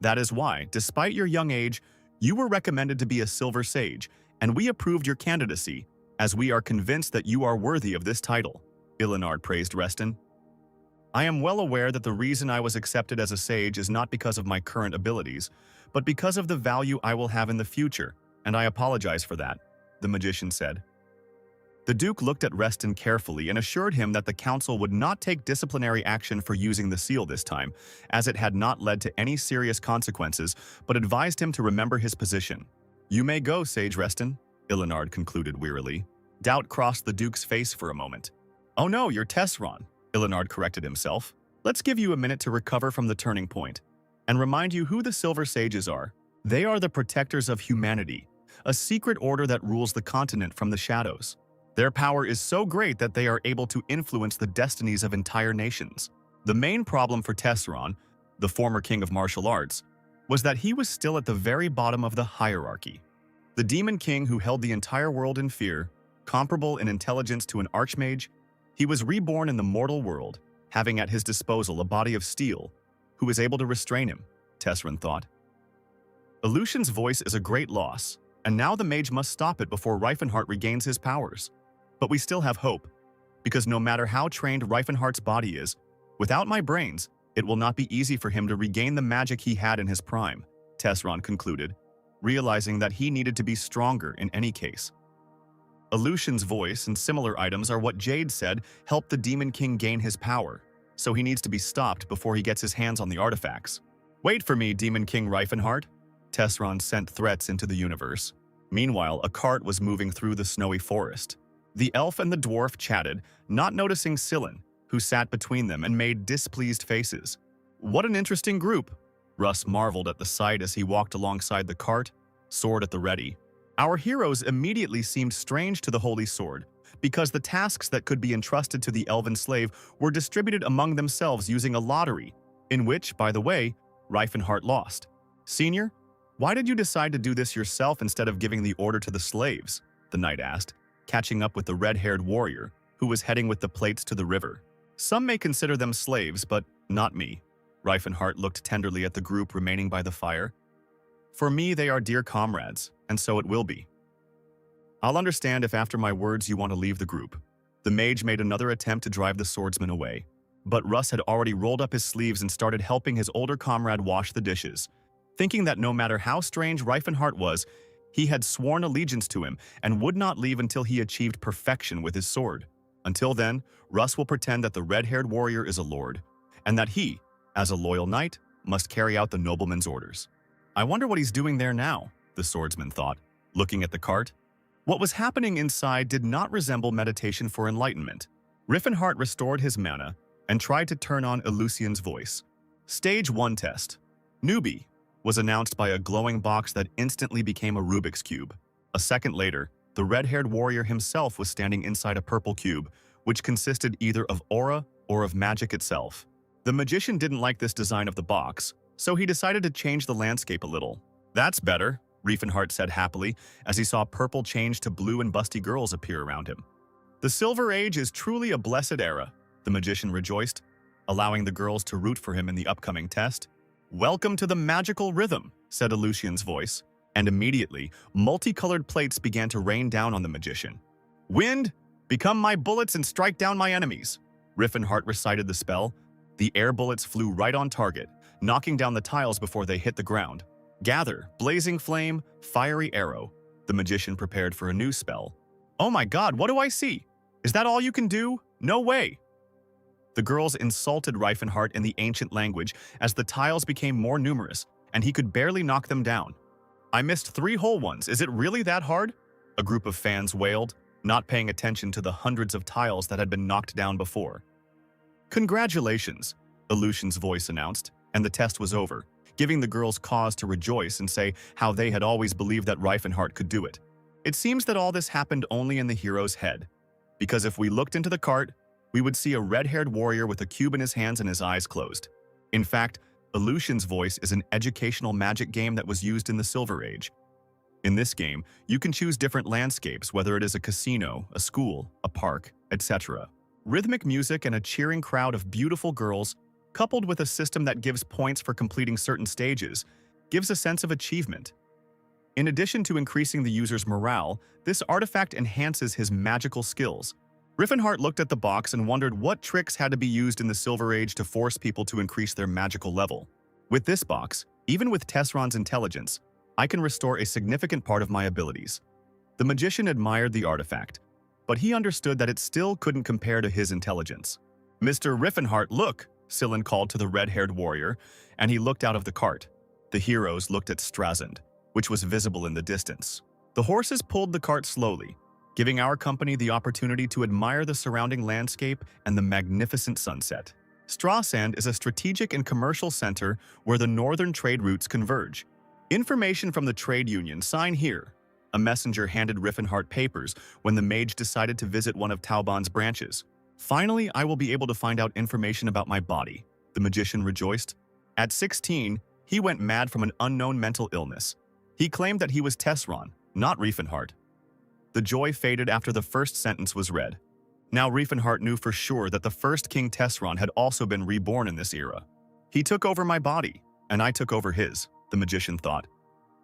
That is why, despite your young age, you were recommended to be a Silver Sage, and we approved your candidacy, as we are convinced that you are worthy of this title, Ilinard praised Reston. I am well aware that the reason I was accepted as a sage is not because of my current abilities, but because of the value I will have in the future, and I apologize for that," the magician said. The Duke looked at Reston carefully and assured him that the council would not take disciplinary action for using the seal this time, as it had not led to any serious consequences, but advised him to remember his position. "You may go, Sage Reston," Ilinard concluded wearily. Doubt crossed the Duke's face for a moment. "Oh no, you're Tesron," Ilinard corrected himself. "Let's give you a minute to recover from the turning point, and remind you who the Silver Sages are. They are the protectors of humanity, a secret order that rules the continent from the shadows. Their power is so great that they are able to influence the destinies of entire nations. The main problem for Tesron, the former king of martial arts, was that he was still at the very bottom of the hierarchy. The demon king who held the entire world in fear, comparable in intelligence to an archmage, he was reborn in the mortal world, having at his disposal a body of steel, who was able to restrain him, Tesron thought. Aleutian's voice is a great loss, and now the mage must stop it before Reifenhart regains his powers. But we still have hope, because no matter how trained Reifenhart's body is, without my brains, it will not be easy for him to regain the magic he had in his prime, Tesron concluded, realizing that he needed to be stronger in any case. Aleutian's voice and similar items are what Jade said helped the Demon King gain his power, so he needs to be stopped before he gets his hands on the artifacts. "Wait for me, Demon King Reifenhart," Tesron sent threats into the universe. Meanwhile, a cart was moving through the snowy forest. The elf and the dwarf chatted, not noticing Sillin, who sat between them and made displeased faces. "What an interesting group," Russ marveled at the sight as he walked alongside the cart, sword at the ready. "Our heroes immediately seemed strange to the Holy Sword, because the tasks that could be entrusted to the elven slave were distributed among themselves using a lottery, in which, by the way, Reifenhart lost. Senior, why did you decide to do this yourself instead of giving the order to the slaves?" the knight asked, catching up with the red-haired warrior, who was heading with the plates to the river. "Some may consider them slaves, but not me." Reifenhart looked tenderly at the group remaining by the fire. "For me, they are dear comrades, and so it will be. I'll understand if after my words you want to leave the group." The mage made another attempt to drive the swordsman away, but Russ had already rolled up his sleeves and started helping his older comrade wash the dishes, thinking that no matter how strange Reifenhart was, he had sworn allegiance to him and would not leave until he achieved perfection with his sword. Until then, Russ will pretend that the red-haired warrior is a lord, and that he, as a loyal knight, must carry out the nobleman's orders. "I wonder what he's doing there now," the swordsman thought, looking at the cart. What was happening inside did not resemble meditation for enlightenment. Reifenhart restored his mana and tried to turn on Aleutian's voice. Stage 1 test. Newbie was announced by a glowing box that instantly became a Rubik's Cube. A second later, the red-haired warrior himself was standing inside a purple cube, which consisted either of aura or of magic itself. The magician didn't like this design of the box, so he decided to change the landscape a little. "That's better," Reifenhart said happily as he saw purple change to blue and busty girls appear around him. "The Silver Age is truly a blessed era," the magician rejoiced, allowing the girls to root for him in the upcoming test. "Welcome to the magical rhythm," said Aleutian's voice, and immediately, multicolored plates began to rain down on the magician. "Wind, become my bullets and strike down my enemies," Reifenhart recited the spell. The air bullets flew right on target, knocking down the tiles before they hit the ground. "Gather, blazing flame, fiery arrow," the magician prepared for a new spell. "Oh my god, what do I see? Is that all you can do? No way!" The girls insulted Reifenhart in the ancient language as the tiles became more numerous, and he could barely knock them down. "I missed 3 whole ones, is it really that hard?" a group of fans wailed, not paying attention to the hundreds of tiles that had been knocked down before. "Congratulations," Aleutian's voice announced, and the test was over, giving the girls cause to rejoice and say how they had always believed that Reifenhart could do it. It seems that all this happened only in the hero's head, because if we looked into the cart, we would see a red-haired warrior with a cube in his hands and his eyes closed. In fact, Aleutian's voice is an educational magic game that was used in the Silver Age. In this game, you can choose different landscapes, whether it is a casino, a school, a park, etc. Rhythmic music and a cheering crowd of beautiful girls, coupled with a system that gives points for completing certain stages, gives a sense of achievement. In addition to increasing the user's morale, this artifact enhances his magical skills. Riffenhart looked at the box and wondered what tricks had to be used in the Silver Age to force people to increase their magical level. With this box, even with Tesron's intelligence, I can restore a significant part of my abilities. The magician admired the artifact, but he understood that it still couldn't compare to his intelligence. "Mr. Riffenhart, look!" Sillin called to the red-haired warrior, and he looked out of the cart. The heroes looked at Strazand, which was visible in the distance. The horses pulled the cart slowly, giving our company the opportunity to admire the surrounding landscape and the magnificent sunset. Strazand is a strategic and commercial center where the northern trade routes converge. Information from the trade union, sign here. A messenger handed Riffenhart papers when the mage decided to visit one of Tauban's branches. "Finally, I will be able to find out information about my body," the magician rejoiced. At 16, he went mad from an unknown mental illness. He claimed that he was Tesron, not Riefenhart. The joy faded after the first sentence was read. Now Riefenhart knew for sure that the first King Tesron had also been reborn in this era. "He took over my body, and I took over his," the magician thought,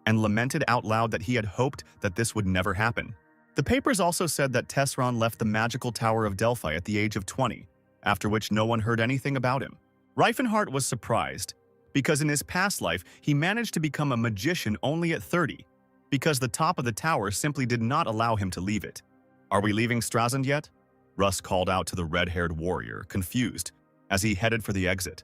and lamented out loud that he had hoped that this would never happen. The papers also said that Tesron left the magical Tower of Delphi at the age of 20, after which no one heard anything about him. Riefenhart was surprised, because in his past life he managed to become a magician only at 30, because the top of the tower simply did not allow him to leave it. "Are we leaving Strazand yet?" Russ called out to the red-haired warrior, confused, as he headed for the exit.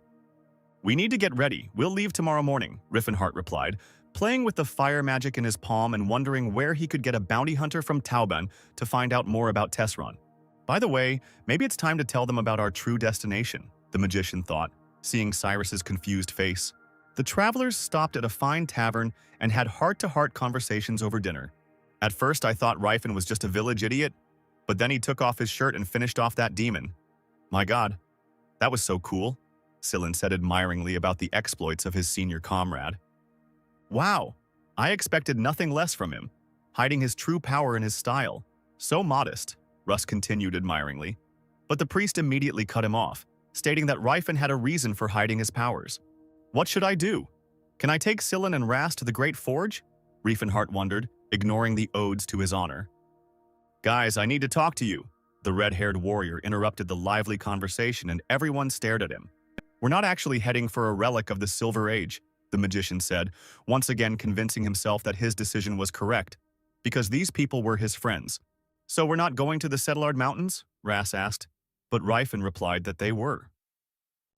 "We need to get ready. We'll leave tomorrow morning," Riffenhart replied, playing with the fire magic in his palm and wondering where he could get a bounty hunter from Tauban to find out more about Tesron. "By the way, maybe it's time to tell them about our true destination," the magician thought, seeing Cyrus's confused face. The travelers stopped at a fine tavern and had heart-to-heart conversations over dinner. "At first I thought Rifen was just a village idiot, but then he took off his shirt and finished off that demon. My god, that was so cool," Sillin said admiringly about the exploits of his senior comrade. "Wow, I expected nothing less from him, hiding his true power in his style. So modest," Russ continued admiringly. But the priest immediately cut him off, stating that Rifen had a reason for hiding his powers. "What should I do? Can I take Sillin and Ras to the Great Forge?" Riefenhart wondered, ignoring the odes to his honor. "Guys, I need to talk to you," the red-haired warrior interrupted the lively conversation, and everyone stared at him. "We're not actually heading for a relic of the Silver Age," the magician said, once again convincing himself that his decision was correct, because these people were his friends. "So we're not going to the Settlard Mountains?" Ras asked, but Rifen replied that they were.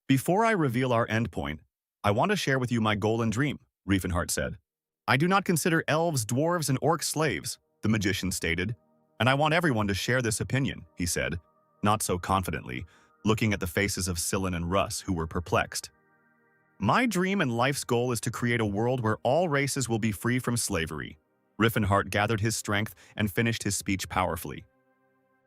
"Before I reveal our endpoint, I want to share with you my goal and dream," Riefenhart said. "I do not consider elves, dwarves, and orcs slaves," the magician stated, "and I want everyone to share this opinion," he said, not so confidently, looking at the faces of Sillin and Russ, who were perplexed. "My dream and life's goal is to create a world where all races will be free from slavery." Riefenhart gathered his strength and finished his speech powerfully.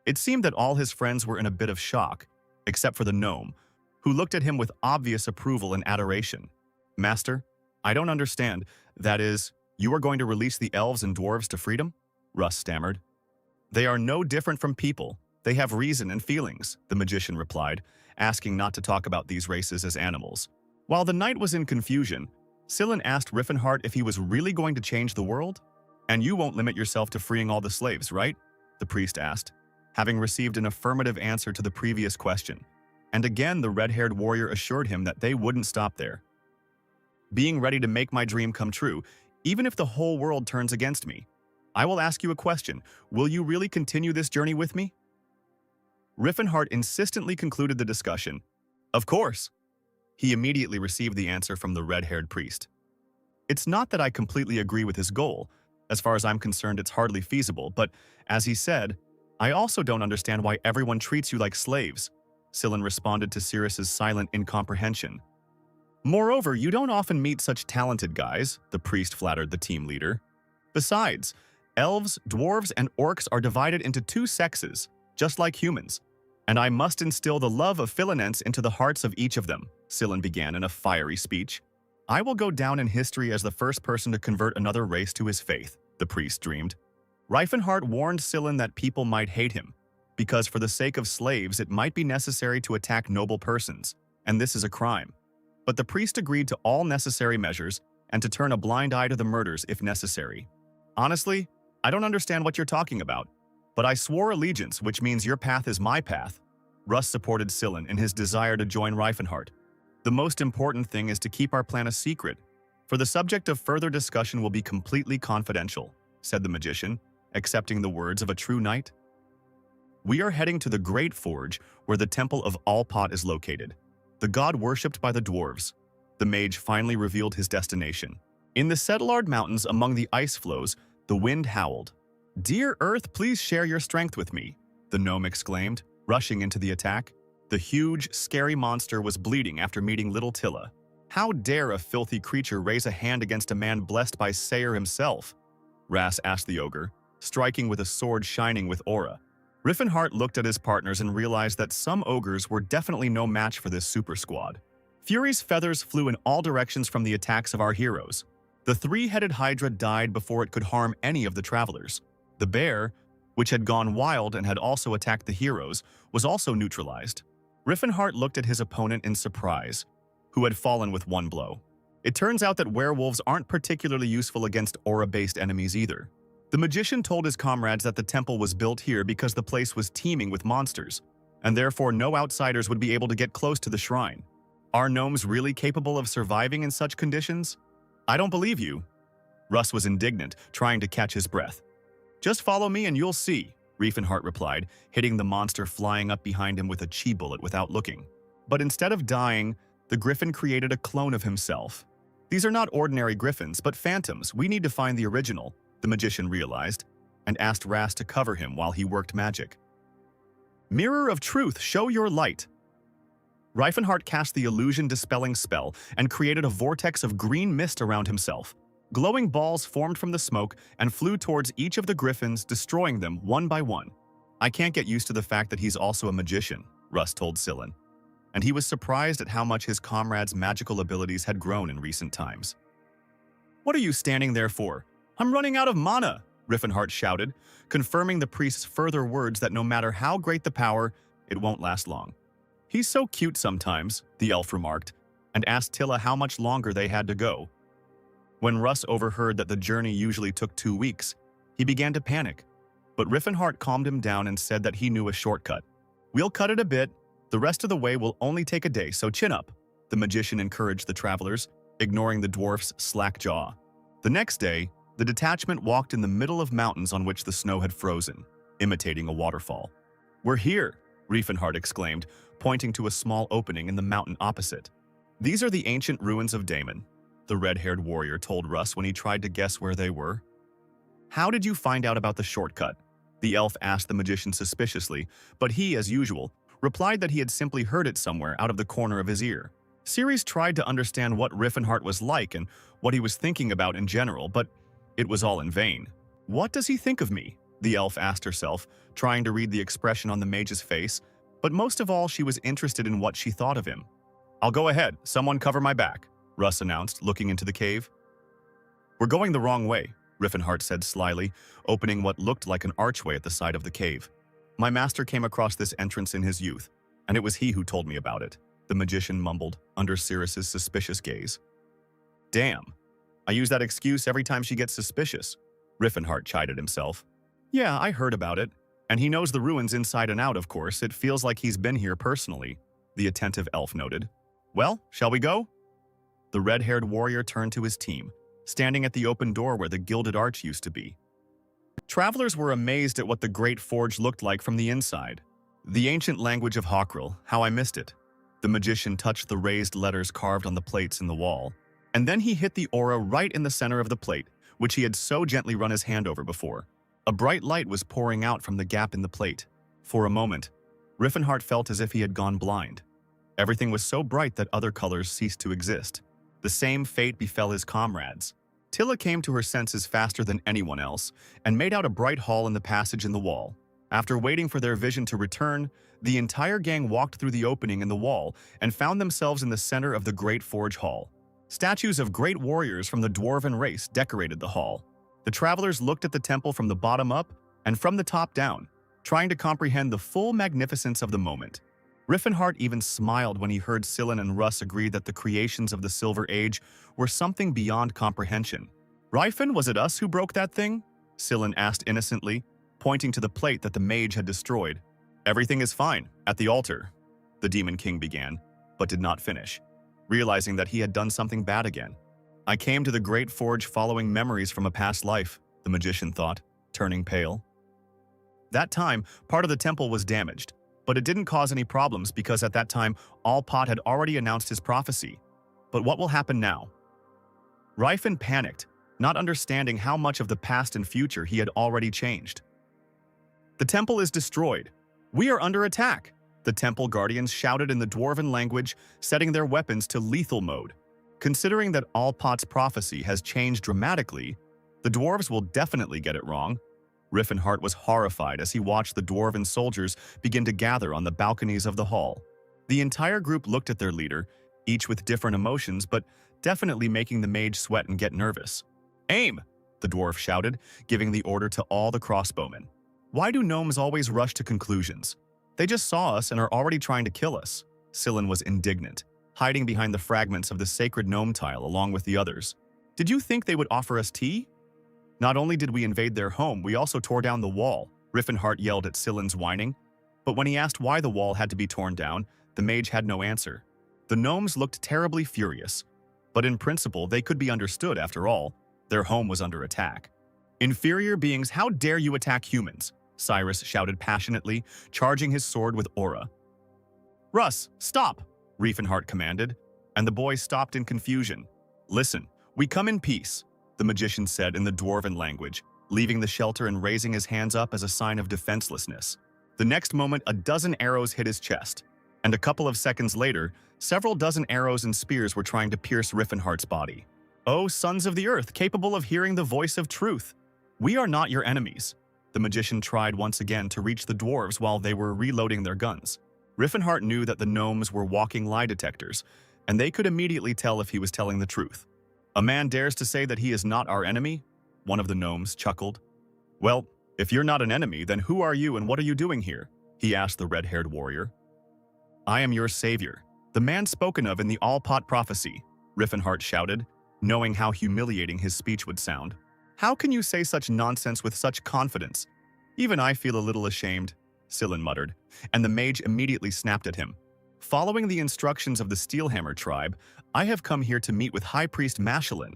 It seemed that all his friends were in a bit of shock, except for the gnome, who looked at him with obvious approval and adoration. "Master, I don't understand. That is, you are going to release the elves and dwarves to freedom?" Russ stammered. "They are no different from people. They have reason and feelings," the magician replied, asking not to talk about these races as animals. While the knight was in confusion, Sillin asked Riefenhart if he was really going to change the world. "And you won't limit yourself to freeing all the slaves, right?" the priest asked, having received an affirmative answer to the previous question. And again the red-haired warrior assured him that they wouldn't stop there. "Being ready to make my dream come true, even if the whole world turns against me. I will ask you a question. Will you really continue this journey with me?" Riefenhart insistently concluded the discussion. "Of course." He immediately received the answer from the red-haired priest. "It's not that I completely agree with his goal. As far as I'm concerned, it's hardly feasible, but, as he said, I also don't understand why everyone treats you like slaves," Sillin responded to Cyrus's silent incomprehension. "Moreover, you don't often meet such talented guys," the priest flattered the team leader. "Besides, elves, dwarves, and orcs are divided into two sexes, just like humans, and I must instill the love of Philinense into the hearts of each of them," Sillin began in a fiery speech. "I will go down in history as the first person to convert another race to his faith," the priest dreamed. Riefenhart warned Sillin that people might hate him, because for the sake of slaves it might be necessary to attack noble persons, and this is a crime. But the priest agreed to all necessary measures and to turn a blind eye to the murders if necessary. "Honestly, I don't understand what you're talking about. But I swore allegiance, which means your path is my path. Russ supported Sillin in his desire to join Reifenhardt. The most important thing is to keep our plan a secret, for the subject of further discussion will be completely confidential, said the magician, accepting the words of a true knight. We are heading to the Great Forge, where the Temple of Alpot is located, the god worshipped by the dwarves. The mage finally revealed his destination. In the Settlard Mountains among the ice flows, the wind howled. Dear Earth, please share your strength with me, the gnome exclaimed, rushing into the attack. The huge, scary monster was bleeding after meeting little Tilla. How dare a filthy creature raise a hand against a man blessed by Sayer himself? Ras asked the ogre, striking with a sword shining with aura. Riffenhardt looked at his partners and realized that some ogres were definitely no match for this super squad. Fury's feathers flew in all directions from the attacks of our heroes. The three-headed Hydra died before it could harm any of the travelers. The bear, which had gone wild and had also attacked the heroes, was also neutralized. Riffenhardt looked at his opponent in surprise, who had fallen with one blow. It turns out that werewolves aren't particularly useful against aura-based enemies either. The magician told his comrades that the temple was built here because the place was teeming with monsters, and therefore no outsiders would be able to get close to the shrine. Are gnomes really capable of surviving in such conditions? I don't believe you. Russ was indignant, trying to catch his breath. Just follow me and you'll see, Riefenhardt replied, hitting the monster flying up behind him with a chi bullet without looking. But instead of dying, the griffin created a clone of himself. These are not ordinary griffins, but phantoms. We need to find the original, the magician realized, and asked Ras to cover him while he worked magic. Mirror of Truth, show your light. Reifenhardt cast the illusion-dispelling spell and created a vortex of green mist around himself. Glowing balls formed from the smoke and flew towards each of the griffins, destroying them one by one. I can't get used to the fact that he's also a magician, Russ told Sillin, and he was surprised at how much his comrades' magical abilities had grown in recent times. What are you standing there for? I'm running out of mana, Riffenhardt shouted, confirming the priest's further words that no matter how great the power, it won't last long. He's so cute sometimes, the elf remarked, and asked Tilla how much longer they had to go. When Russ overheard that the journey usually took 2 weeks, he began to panic. But Riffenhardt calmed him down and said that he knew a shortcut. We'll cut it a bit. The rest of the way will only take a day, so chin up, the magician encouraged the travelers, ignoring the dwarf's slack jaw. The next day, the detachment walked in the middle of mountains on which the snow had frozen, imitating a waterfall. We're here, Riefenhardt exclaimed, pointing to a small opening in the mountain opposite. These are the ancient ruins of Damon, the red-haired warrior told Russ when he tried to guess where they were. How did you find out about the shortcut? The elf asked the magician suspiciously, but he, as usual, replied that he had simply heard it somewhere out of the corner of his ear. Ceres tried to understand what Riffenhardt was like and what he was thinking about in general, but it was all in vain. What does he think of me? The elf asked herself, trying to read the expression on the mage's face, but most of all she was interested in what she thought of him. I'll go ahead, someone cover my back, Russ announced, looking into the cave. We're going the wrong way, Riffenhardt said slyly, opening what looked like an archway at the side of the cave. My master came across this entrance in his youth, and it was he who told me about it, the magician mumbled, under Ceres's suspicious gaze. Damn, I use that excuse every time she gets suspicious, Riffenhardt chided himself. Yeah, I heard about it, and he knows the ruins inside and out, of course. It feels like he's been here personally, the attentive elf noted. Well, shall we go? The red-haired warrior turned to his team, standing at the open door where the gilded arch used to be. Travelers were amazed at what the Great Forge looked like from the inside. The ancient language of Hawkril, how I missed it. The magician touched the raised letters carved on the plates in the wall, and then he hit the aura right in the center of the plate, which he had so gently run his hand over before. A bright light was pouring out from the gap in the plate. For a moment, Riffenhardt felt as if he had gone blind. Everything was so bright that other colors ceased to exist. The same fate befell his comrades. Tilla came to her senses faster than anyone else and made out a bright hall in the passage in the wall. After waiting for their vision to return, the entire gang walked through the opening in the wall and found themselves in the center of the Great Forge Hall. Statues of great warriors from the dwarven race decorated the hall. The travelers looked at the temple from the bottom up and from the top down, trying to comprehend the full magnificence of the moment. Riffenhardt even smiled when he heard Sillin and Russ agree that the creations of the Silver Age were something beyond comprehension. Reifen, was it us who broke that thing? Sillin asked innocently, pointing to the plate that the mage had destroyed. "Everything is fine, at the altar," the Demon King began, but did not finish, realizing that he had done something bad again. "I came to the Great Forge following memories from a past life," the magician thought, turning pale. That time, part of the temple was damaged, but it didn't cause any problems because at that time, Alpat had already announced his prophecy. But what will happen now? Ryfin panicked, not understanding how much of the past and future he had already changed. "The temple is destroyed. We are under attack," the temple guardians shouted in the Dwarven language, setting their weapons to lethal mode. Considering that Alpat's prophecy has changed dramatically, the dwarves will definitely get it wrong. Riffenhart was horrified as he watched the dwarven soldiers begin to gather on the balconies of the hall. The entire group looked at their leader, each with different emotions, but definitely making the mage sweat and get nervous. "Aim!" the dwarf shouted, giving the order to all the crossbowmen. "Why do gnomes always rush to conclusions? They just saw us and are already trying to kill us." Sillin was indignant, hiding behind the fragments of the sacred gnome tile along with the others. "Did you think they would offer us tea? Not only did we invade their home, we also tore down the wall," Riffenhart yelled at Sillin's whining. But when he asked why the wall had to be torn down, the mage had no answer. The gnomes looked terribly furious, but in principle they could be understood after all. Their home was under attack. "Inferior beings, how dare you attack humans?" Cyrus shouted passionately, charging his sword with aura. "Russ, stop!" Riefenhart commanded, and the boys stopped in confusion. "Listen, we come in peace," the magician said in the Dwarven language, leaving the shelter and raising his hands up as a sign of defenselessness. The next moment, a dozen arrows hit his chest, and a couple of seconds later, several dozen arrows and spears were trying to pierce Riffenhart's body. "O sons of the earth, capable of hearing the voice of truth, we are not your enemies." The magician tried once again to reach the dwarves while they were reloading their guns. Riffenhart knew that the gnomes were walking lie detectors, and they could immediately tell if he was telling the truth. "A man dares to say that he is not our enemy?" One of the gnomes chuckled. "Well, if you're not an enemy, then who are you and what are you doing here?" he asked the red-haired warrior. "I am your savior, the man spoken of in the Alpat prophecy," Riffenhart shouted, knowing how humiliating his speech would sound. "How can you say such nonsense with such confidence? Even I feel a little ashamed," Sillin muttered, and the mage immediately snapped at him. "Following the instructions of the Steelhammer tribe, I have come here to meet with High Priest Mashelin,"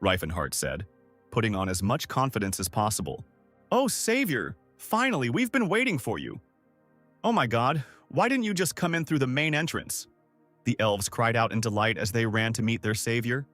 Riefenhart said, putting on as much confidence as possible. "Oh, savior! Finally, we've been waiting for you!" "Oh my god, why didn't you just come in through the main entrance?" the elves cried out in delight as they ran to meet their savior.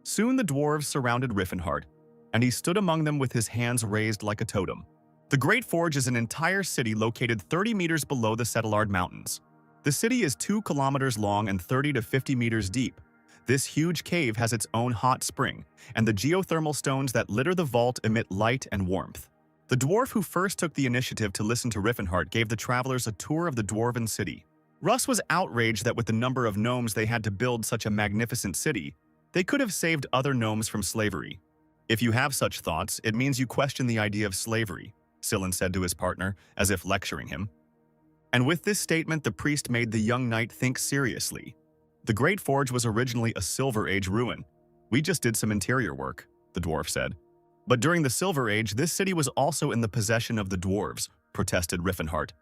Soon the dwarves surrounded Riffenhart, and he stood among them with his hands raised like a totem. The Great Forge is an entire city located 30 meters below the Settlard Mountains. The city is 2 kilometers long and 30 to 50 meters deep. This huge cave has its own hot spring, and the geothermal stones that litter the vault emit light and warmth. The dwarf who first took the initiative to listen to Riffenhart gave the travelers a tour of the dwarven city. Russ was outraged that with the number of gnomes they had to build such a magnificent city, they could have saved other gnomes from slavery. "If you have such thoughts, it means you question the idea of slavery," Sillin said to his partner, as if lecturing him. And with this statement, the priest made the young knight think seriously. "The Great Forge was originally a Silver Age ruin. We just did some interior work," the dwarf said. "But during the Silver Age, this city was also in the possession of the dwarves," protested Riffenhart.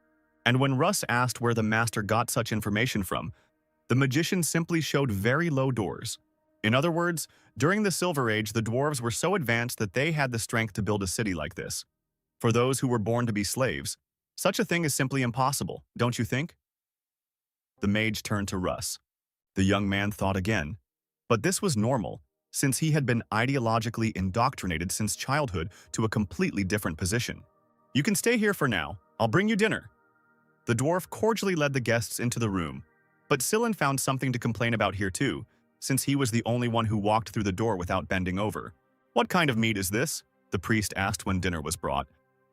And when Russ asked where the master got such information from, the magician simply showed very low doors. In other words, during the Silver Age, the dwarves were so advanced that they had the strength to build a city like this. For those who were born to be slaves, such a thing is simply impossible, don't you think? The mage turned to Russ. The young man thought again. But this was normal, since he had been ideologically indoctrinated since childhood to a completely different position. "You can stay here for now. I'll bring you dinner." The dwarf cordially led the guests into the room, but Sillin found something to complain about here too, since he was the only one who walked through the door without bending over. "What kind of meat is this?" the priest asked when dinner was brought,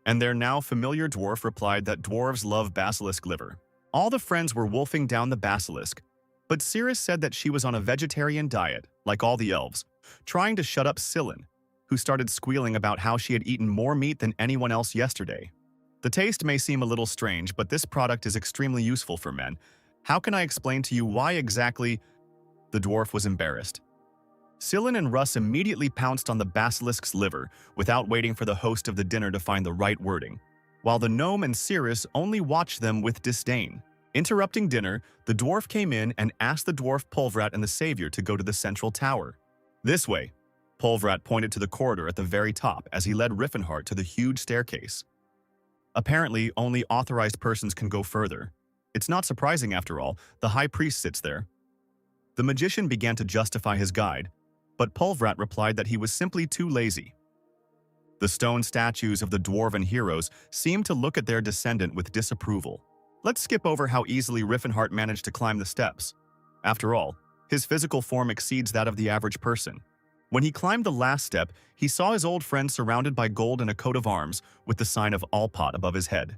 and their now familiar dwarf replied that dwarves love basilisk liver. All the friends were wolfing down the basilisk, but Cirrus said that she was on a vegetarian diet, like all the elves, trying to shut up Sillin, who started squealing about how she had eaten more meat than anyone else yesterday. "The taste may seem a little strange, but this product is extremely useful for men. How can I explain to you why exactly?" The dwarf was embarrassed. Scyllin and Russ immediately pounced on the basilisk's liver without waiting for the host of the dinner to find the right wording, while the gnome and Cirrus only watched them with disdain. Interrupting dinner, the dwarf came in and asked the dwarf Pulvrat and the savior to go to the central tower. This way, Pulvrat pointed to the corridor at the very top as he led Riffenhart to the huge staircase. Apparently, only authorized persons can go further. It's not surprising, after all, the high priest sits there. The magician began to justify his guide, but Pulvrat replied that he was simply too lazy. The stone statues of the dwarven heroes seemed to look at their descendant with disapproval. Let's skip over how easily Riffenhart managed to climb the steps. After all, his physical form exceeds that of the average person. When he climbed the last step, he saw his old friend surrounded by gold and a coat of arms, with the sign of Alpot above his head.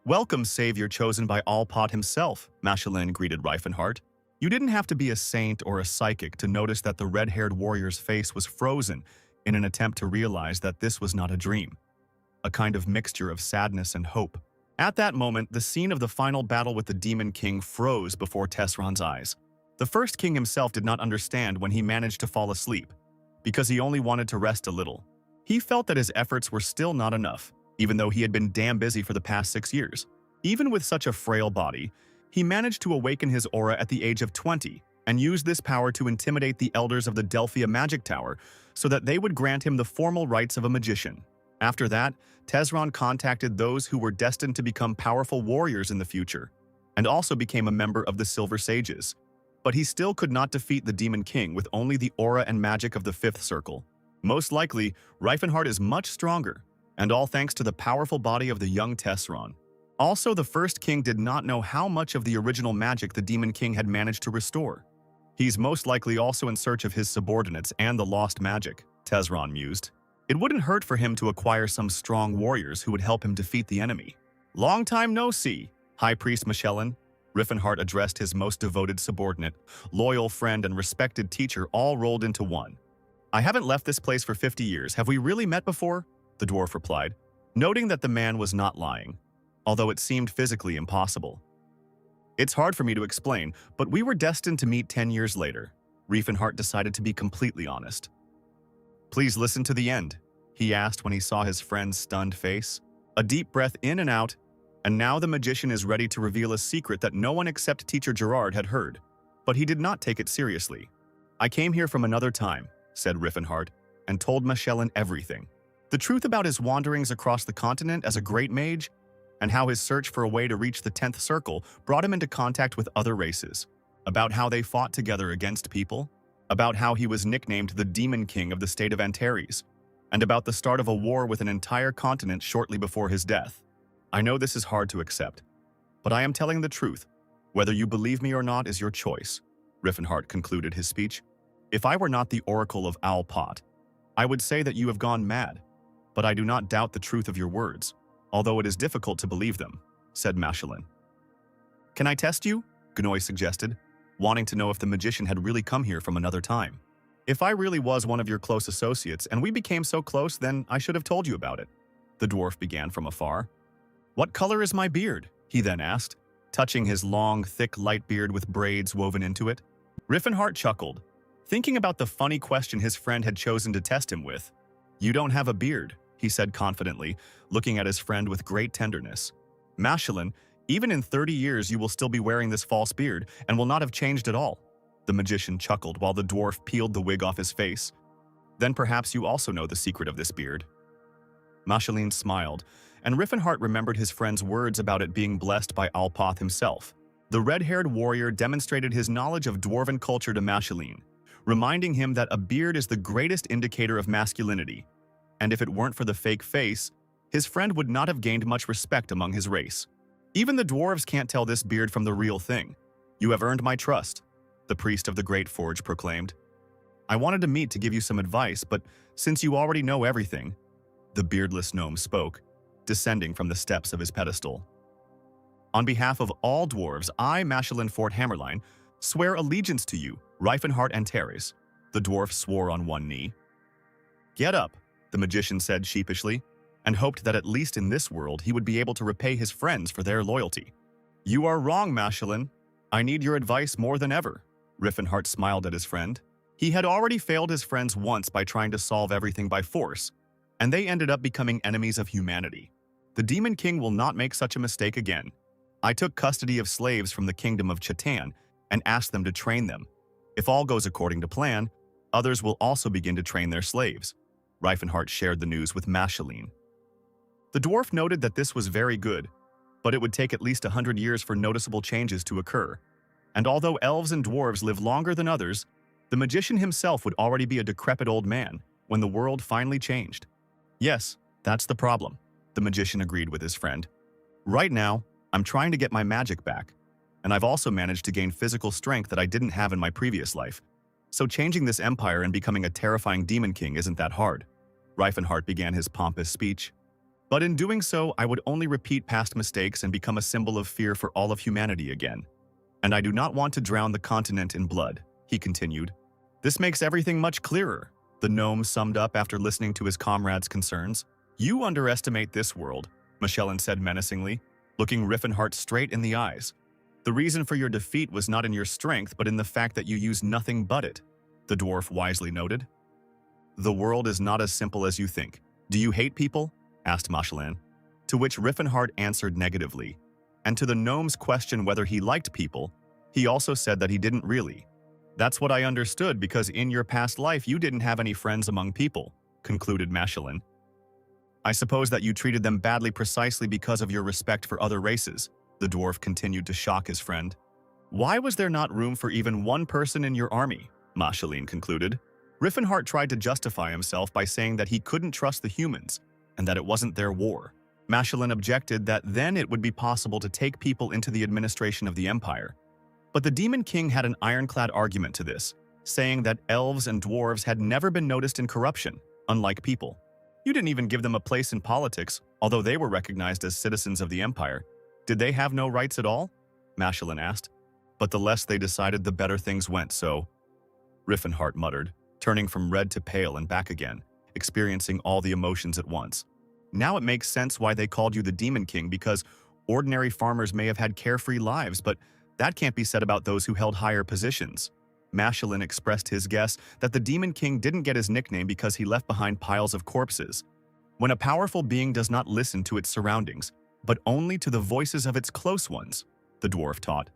"Welcome, savior chosen by Alpot himself," Machelin greeted Riffenhart. You didn't have to be a saint or a psychic to notice that the red-haired warrior's face was frozen in an attempt to realize that this was not a dream, a kind of mixture of sadness and hope. At that moment, the scene of the final battle with the Demon King froze before Tesron's eyes. The first king himself did not understand when he managed to fall asleep, because he only wanted to rest a little. He felt that his efforts were still not enough, even though he had been damn busy for the past 6 years. Even with such a frail body, he managed to awaken his aura at the age of 20 and used this power to intimidate the elders of the Delphia Magic Tower so that they would grant him the formal rights of a magician. After that, Tesron contacted those who were destined to become powerful warriors in the future, and also became a member of the Silver Sages. But he still could not defeat the Demon King with only the aura and magic of the Fifth Circle. Most likely, Riffenhart is much stronger, and all thanks to the powerful body of the young Tesron. Also, the first king did not know how much of the original magic the Demon King had managed to restore. He's most likely also in search of his subordinates and the lost magic, Tesron mused. It wouldn't hurt for him to acquire some strong warriors who would help him defeat the enemy. "Long time no see, High Priest Machelin," Riffenhart addressed his most devoted subordinate, loyal friend and respected teacher all rolled into one. "I haven't left this place for 50 years. Have we really met before?" the dwarf replied, noting that the man was not lying, although it seemed physically impossible. "It's hard for me to explain, but we were destined to meet 10 years later." Riffenhart decided to be completely honest. "Please listen to the end," he asked when he saw his friend's stunned face. A deep breath in and out, and now the magician is ready to reveal a secret that no one except Teacher Gerard had heard. But he did not take it seriously. "I came here from another time," said Riffenhart, and told Machelin everything. The truth about his wanderings across the continent as a great mage, and how his search for a way to reach the 10th Circle brought him into contact with other races, about how they fought together against people, about how he was nicknamed the Demon King of the state of Antares, and about the start of a war with an entire continent shortly before his death. "I know this is hard to accept, but I am telling the truth. Whether you believe me or not is your choice," Riffenhart concluded his speech. "If I were not the Oracle of Alpot, I would say that you have gone mad, but I do not doubt the truth of your words, although it is difficult to believe them," said Machelin. "Can I test you?" Gnoy suggested, wanting to know if the magician had really come here from another time. "If I really was one of your close associates and we became so close, then I should have told you about it," the dwarf began from afar. "What color is my beard?" he then asked, touching his long, thick light beard with braids woven into it. Riffenhart chuckled, thinking about the funny question his friend had chosen to test him with. "You don't have a beard," he said confidently, looking at his friend with great tenderness. "Machelin, even in 30 years you will still be wearing this false beard and will not have changed at all." The magician chuckled while the dwarf peeled the wig off his face. "Then perhaps you also know the secret of this beard." Machelin smiled, and Riffenhart remembered his friend's words about it being blessed by Alpoth himself. The red-haired warrior demonstrated his knowledge of dwarven culture to Machelin, reminding him that a beard is the greatest indicator of masculinity, and if it weren't for the fake face, his friend would not have gained much respect among his race. "Even the dwarves can't tell this beard from the real thing. You have earned my trust," the priest of the Great Forge proclaimed. "I wanted to meet to give you some advice, but since you already know everything," the beardless gnome spoke, descending from the steps of his pedestal. "On behalf of all dwarves, I, Machelin Fort Hammerline, swear allegiance to you, Riffenhart and Teres." The dwarf swore on one knee. "Get up," the magician said sheepishly, and hoped that at least in this world he would be able to repay his friends for their loyalty. "You are wrong, Machelin. I need your advice more than ever." Riffenhart smiled at his friend. He had already failed his friends once by trying to solve everything by force, and they ended up becoming enemies of humanity. The Demon King will not make such a mistake again. I took custody of slaves from the kingdom of Chatan and asked them to train them. If all goes according to plan, others will also begin to train their slaves. Reifenhart shared the news with Mascheline. The dwarf noted that this was very good, but it would take at least 100 years for noticeable changes to occur. And although elves and dwarves live longer than others, the magician himself would already be a decrepit old man when the world finally changed. Yes, that's the problem, the magician agreed with his friend. Right now, I'm trying to get my magic back, and I've also managed to gain physical strength that I didn't have in my previous life. So changing this empire and becoming a terrifying demon king isn't that hard. Reifenhart began his pompous speech. But in doing so, I would only repeat past mistakes and become a symbol of fear for all of humanity again. And I do not want to drown the continent in blood, he continued. This makes everything much clearer, the gnome summed up after listening to his comrade's concerns. You underestimate this world, Mascheline said menacingly, looking Reifenhart straight in the eyes. The reason for your defeat was not in your strength, but in the fact that you use nothing but it, the dwarf wisely noted. The world is not as simple as you think. Do you hate people? Asked Mascheline, to which Reifenhart answered negatively. And to the gnome's question whether he liked people, he also said that he didn't really. That's what I understood because in your past life you didn't have any friends among people, concluded Mascheline. I suppose that you treated them badly precisely because of your respect for other races, the dwarf continued to shock his friend. Why was there not room for even one person in your army? Mascheline concluded. Reifenhart tried to justify himself by saying that he couldn't trust the humans and that it wasn't their war. Mascheline objected that then it would be possible to take people into the administration of the empire. But the Demon King had an ironclad argument to this, saying that elves and dwarves had never been noticed in corruption, unlike people. You didn't even give them a place in politics, although they were recognized as citizens of the empire. Did they have no rights at all? Mascheline asked. But the less they decided, the better things went, so… Reifenhart muttered, turning from red to pale and back again, experiencing all the emotions at once. Now it makes sense why they called you the Demon King, because ordinary farmers may have had carefree lives, but that can't be said about those who held higher positions. Mascheline expressed his guess that the Demon King didn't get his nickname because he left behind piles of corpses. When a powerful being does not listen to its surroundings, but only to the voices of its close ones, the dwarf taught.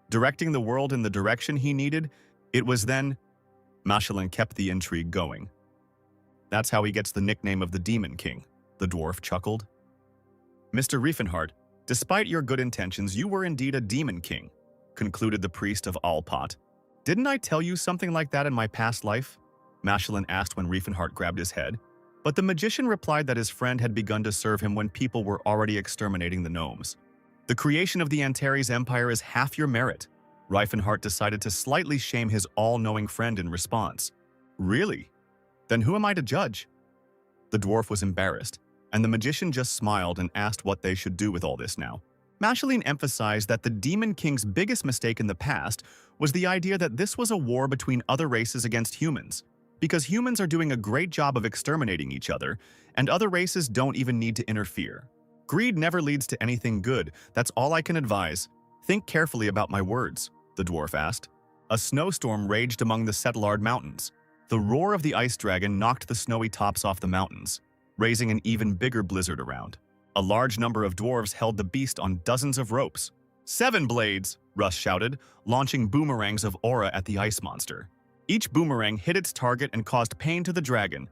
Directing the world in the direction he needed, it was then… Mascheline kept the intrigue going. That's how he gets the nickname of the Demon King, the dwarf chuckled. Mr. Reifenhart, despite your good intentions, you were indeed a Demon King, concluded the priest of Alpot. Didn't I tell you something like that in my past life? Mascheline asked when Reifenhart grabbed his head. But the magician replied that his friend had begun to serve him when people were already exterminating the gnomes. The creation of the Antares Empire is half your merit. Reifenhart decided to slightly shame his all-knowing friend in response. Really? Then who am I to judge? The dwarf was embarrassed, and the magician just smiled and asked what they should do with all this now. Mascheline emphasized that the Demon King's biggest mistake in the past was the idea that this was a war between other races against humans, because humans are doing a great job of exterminating each other, and other races don't even need to interfere. Greed never leads to anything good, that's all I can advise. Think carefully about my words, the dwarf asked. A snowstorm raged among the Settlard Mountains. The roar of the ice dragon knocked the snowy tops off the mountains, raising an even bigger blizzard around. A large number of dwarves held the beast on dozens of ropes. 7 blades, Russ shouted, launching boomerangs of aura at the ice monster. Each boomerang hit its target and caused pain to the dragon,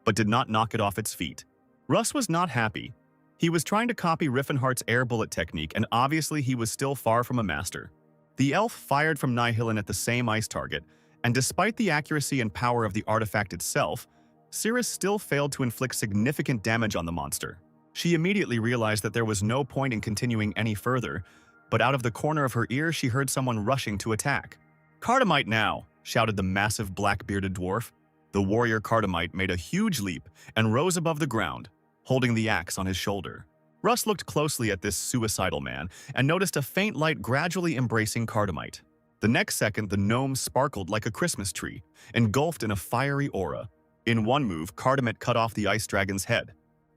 but did not knock it off its feet. Russ was not happy. He was trying to copy Reifenhart's air bullet technique, and obviously he was still far from a master. The elf fired from Nihilin at the same ice target, and despite the accuracy and power of the artifact itself, Cirrus still failed to inflict significant damage on the monster. She immediately realized that there was no point in continuing any further, but out of the corner of her ear she heard someone rushing to attack. "Cardamite now!" shouted the massive black-bearded dwarf. The warrior Cardamite made a huge leap and rose above the ground, holding the axe on his shoulder. Russ looked closely at this suicidal man and noticed a faint light gradually embracing Cardamite. The next second, the gnome sparkled like a Christmas tree, engulfed in a fiery aura. In one move, Cardamite cut off the ice dragon's head.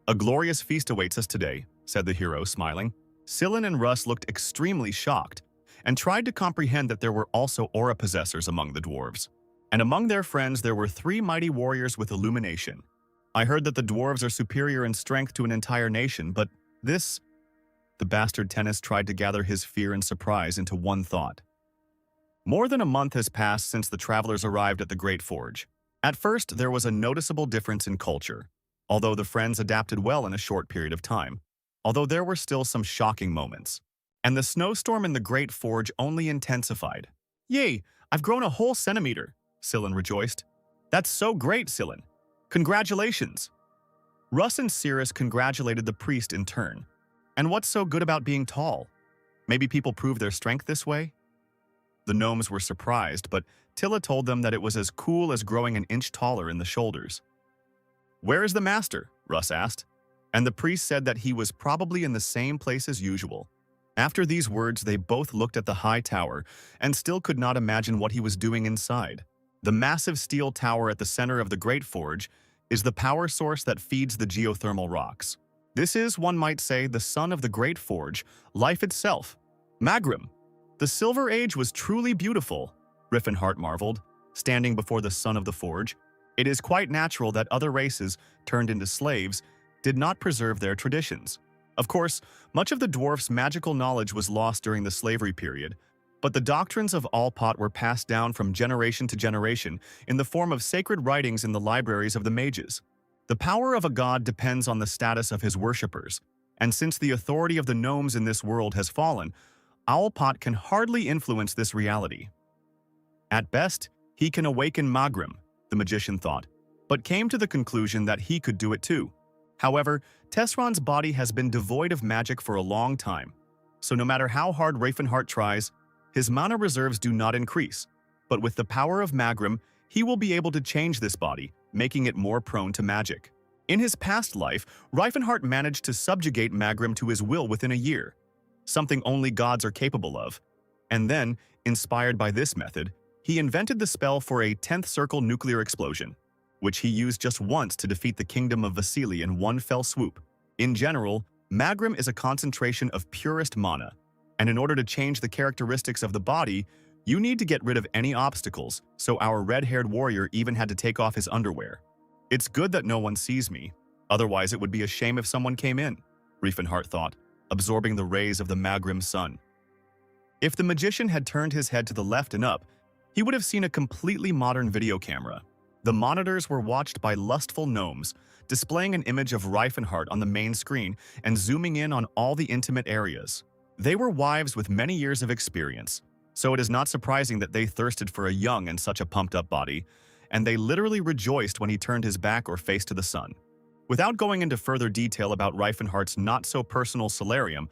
"A glorious feast awaits us today," said the hero, smiling. Sillin and Russ looked extremely shocked and tried to comprehend that there were also aura possessors among the dwarves. And among their friends there were 3 mighty warriors with illumination. I heard that the dwarves are superior in strength to an entire nation, but this... The bastard tennis tried to gather his fear and surprise into one thought. More than a month has passed since the travelers arrived at the Great Forge. At first, there was a noticeable difference in culture, although the friends adapted well in a short period of time, although there were still some shocking moments. And the snowstorm in the Great Forge only intensified. "Yay, I've grown a whole centimeter," Scylla rejoiced. "That's so great, Scylla. Congratulations." Russ and Cirrus congratulated the priest in turn. And what's so good about being tall? Maybe people prove their strength this way? The gnomes were surprised, but Tilla told them that it was as cool as growing an inch taller in the shoulders. "Where is the master?" Russ asked. And the priest said that he was probably in the same place as usual. After these words, they both looked at the high tower and still could not imagine what he was doing inside. The massive steel tower at the center of the Great Forge is the power source that feeds the geothermal rocks. This is, one might say, the son of the Great Forge, life itself. Magrim. The Silver Age was truly beautiful, Riffenhart marveled, standing before the son of the forge. It is quite natural that other races, turned into slaves, did not preserve their traditions. Of course, much of the dwarfs' magical knowledge was lost during the slavery period, but the doctrines of Alpot were passed down from generation to generation in the form of sacred writings in the libraries of the mages. The power of a god depends on the status of his worshippers, and since the authority of the gnomes in this world has fallen, Owlpot can hardly influence this reality. At best, he can awaken Magrim, the magician thought, but came to the conclusion that he could do it too. However, Tesron's body has been devoid of magic for a long time, so no matter how hard Ravenheart tries, his mana reserves do not increase, but with the power of Magrim, he will be able to change this body, making it more prone to magic. In his past life, Riefenhart managed to subjugate Magrim to his will within a year, something only gods are capable of. And then, inspired by this method, he invented the spell for a 10th circle nuclear explosion, which he used just once to defeat the kingdom of Vasily in one fell swoop. In general, Magrim is a concentration of purest mana, and in order to change the characteristics of the body, you need to get rid of any obstacles, so our red-haired warrior even had to take off his underwear. "It's good that no one sees me, otherwise it would be a shame if someone came in," Riefenhart thought, absorbing the rays of the Magrim sun. If the magician had turned his head to the left and up, he would have seen a completely modern video camera. The monitors were watched by lustful gnomes, displaying an image of Riefenhart on the main screen and zooming in on all the intimate areas. They were wives with many years of experience, so it is not surprising that they thirsted for a young and such a pumped-up body, and they literally rejoiced when he turned his back or face to the sun. Without going into further detail about Riefenhart's not-so-personal solarium,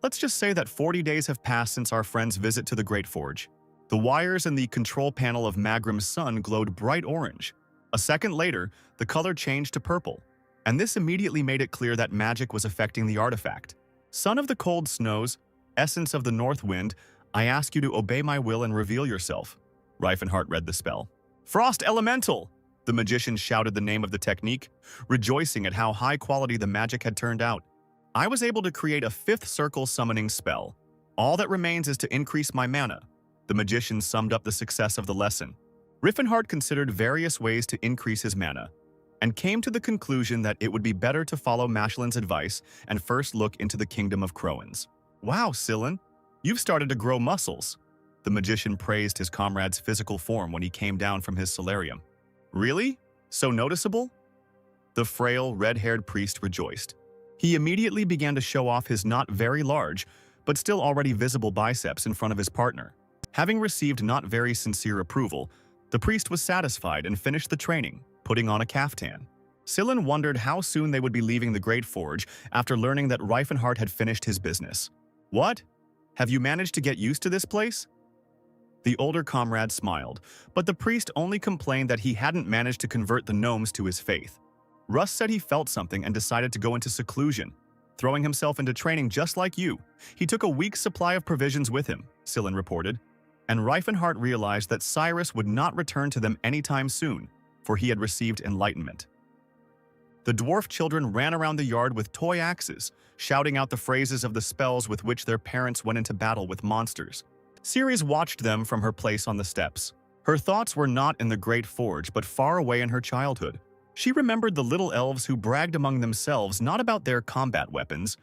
let's just say that 40 days have passed since our friend's visit to the Great Forge. The wires in the control panel of Magrim's sun glowed bright orange. A second later, the color changed to purple, and this immediately made it clear that magic was affecting the artifact. "Son of the cold snows, essence of the north wind, I ask you to obey my will and reveal yourself." Riefenhart read the spell. "Frost Elemental!" The magician shouted the name of the technique, rejoicing at how high quality the magic had turned out. "I was able to create a 5th circle summoning spell. All that remains is to increase my mana." The magician summed up the success of the lesson. Riefenhart considered various ways to increase his mana, and came to the conclusion that it would be better to follow Mashelin's advice and first look into the kingdom of Croans. "Wow, Scylla, you've started to grow muscles." The magician praised his comrade's physical form when he came down from his solarium. "Really? So noticeable?" The frail, red-haired priest rejoiced. He immediately began to show off his not very large, but still already visible biceps in front of his partner. Having received not very sincere approval, the priest was satisfied and finished the training, putting on a caftan. Scylla wondered how soon they would be leaving the Great Forge after learning that Riefenhart had finished his business. "What? Have you managed to get used to this place?" The older comrade smiled, but the priest only complained that he hadn't managed to convert the gnomes to his faith. Russ said he felt something and decided to go into seclusion, throwing himself into training just like you. He took a week's supply of provisions with him, Scylla reported, and Riefenhart realized that Cyrus would not return to them anytime soon, for he had received enlightenment. The dwarf children ran around the yard with toy axes, shouting out the phrases of the spells with which their parents went into battle with monsters. Ceres watched them from her place on the steps, Her thoughts were not in the Great Forge, but far away in her childhood. She remembered the little elves who bragged among themselves not about their combat weapons,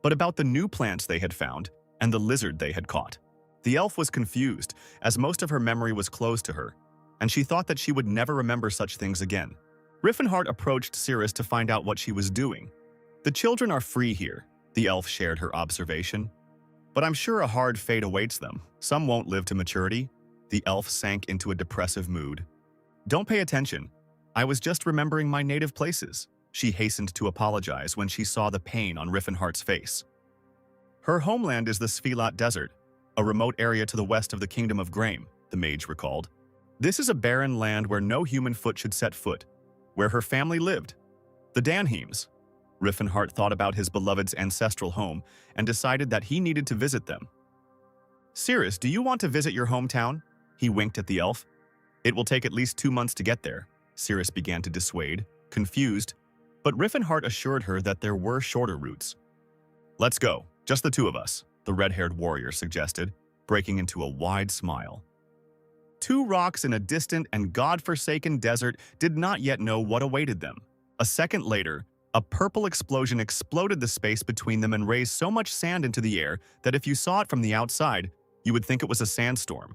but about the new plants they had found and the lizard they had caught. The elf was confused, as most of her memory was closed to her, and she thought that she would never remember such things again. Riffenhart approached Cirrus to find out what she was doing. "The children are free here," the elf shared her observation. "But I'm sure a hard fate awaits them. Some won't live to maturity." The elf sank into a depressive mood. "Don't pay attention. I was just remembering my native places." She hastened to apologize when she saw the pain on Riffenhart's face. "Her homeland is the Svilat Desert, a remote area to the west of the Kingdom of Grame," the mage recalled. "This is a barren land where no human foot should set foot, where her family lived. The Danheims." Riffenhart thought about his beloved's ancestral home and decided that he needed to visit them. "Cirrus, do you want to visit your hometown?" He winked at the elf. "It will take at least 2 months to get there." Cirrus began to dissuade, confused, but Riffenhart assured her that there were shorter routes. "Let's go, just the two of us," the red-haired warrior suggested, breaking into a wide smile. Two rocks in a distant and god-forsaken desert did not yet know what awaited them. A second later, a purple explosion exploded the space between them and raised so much sand into the air that if you saw it from the outside, you would think it was a sandstorm.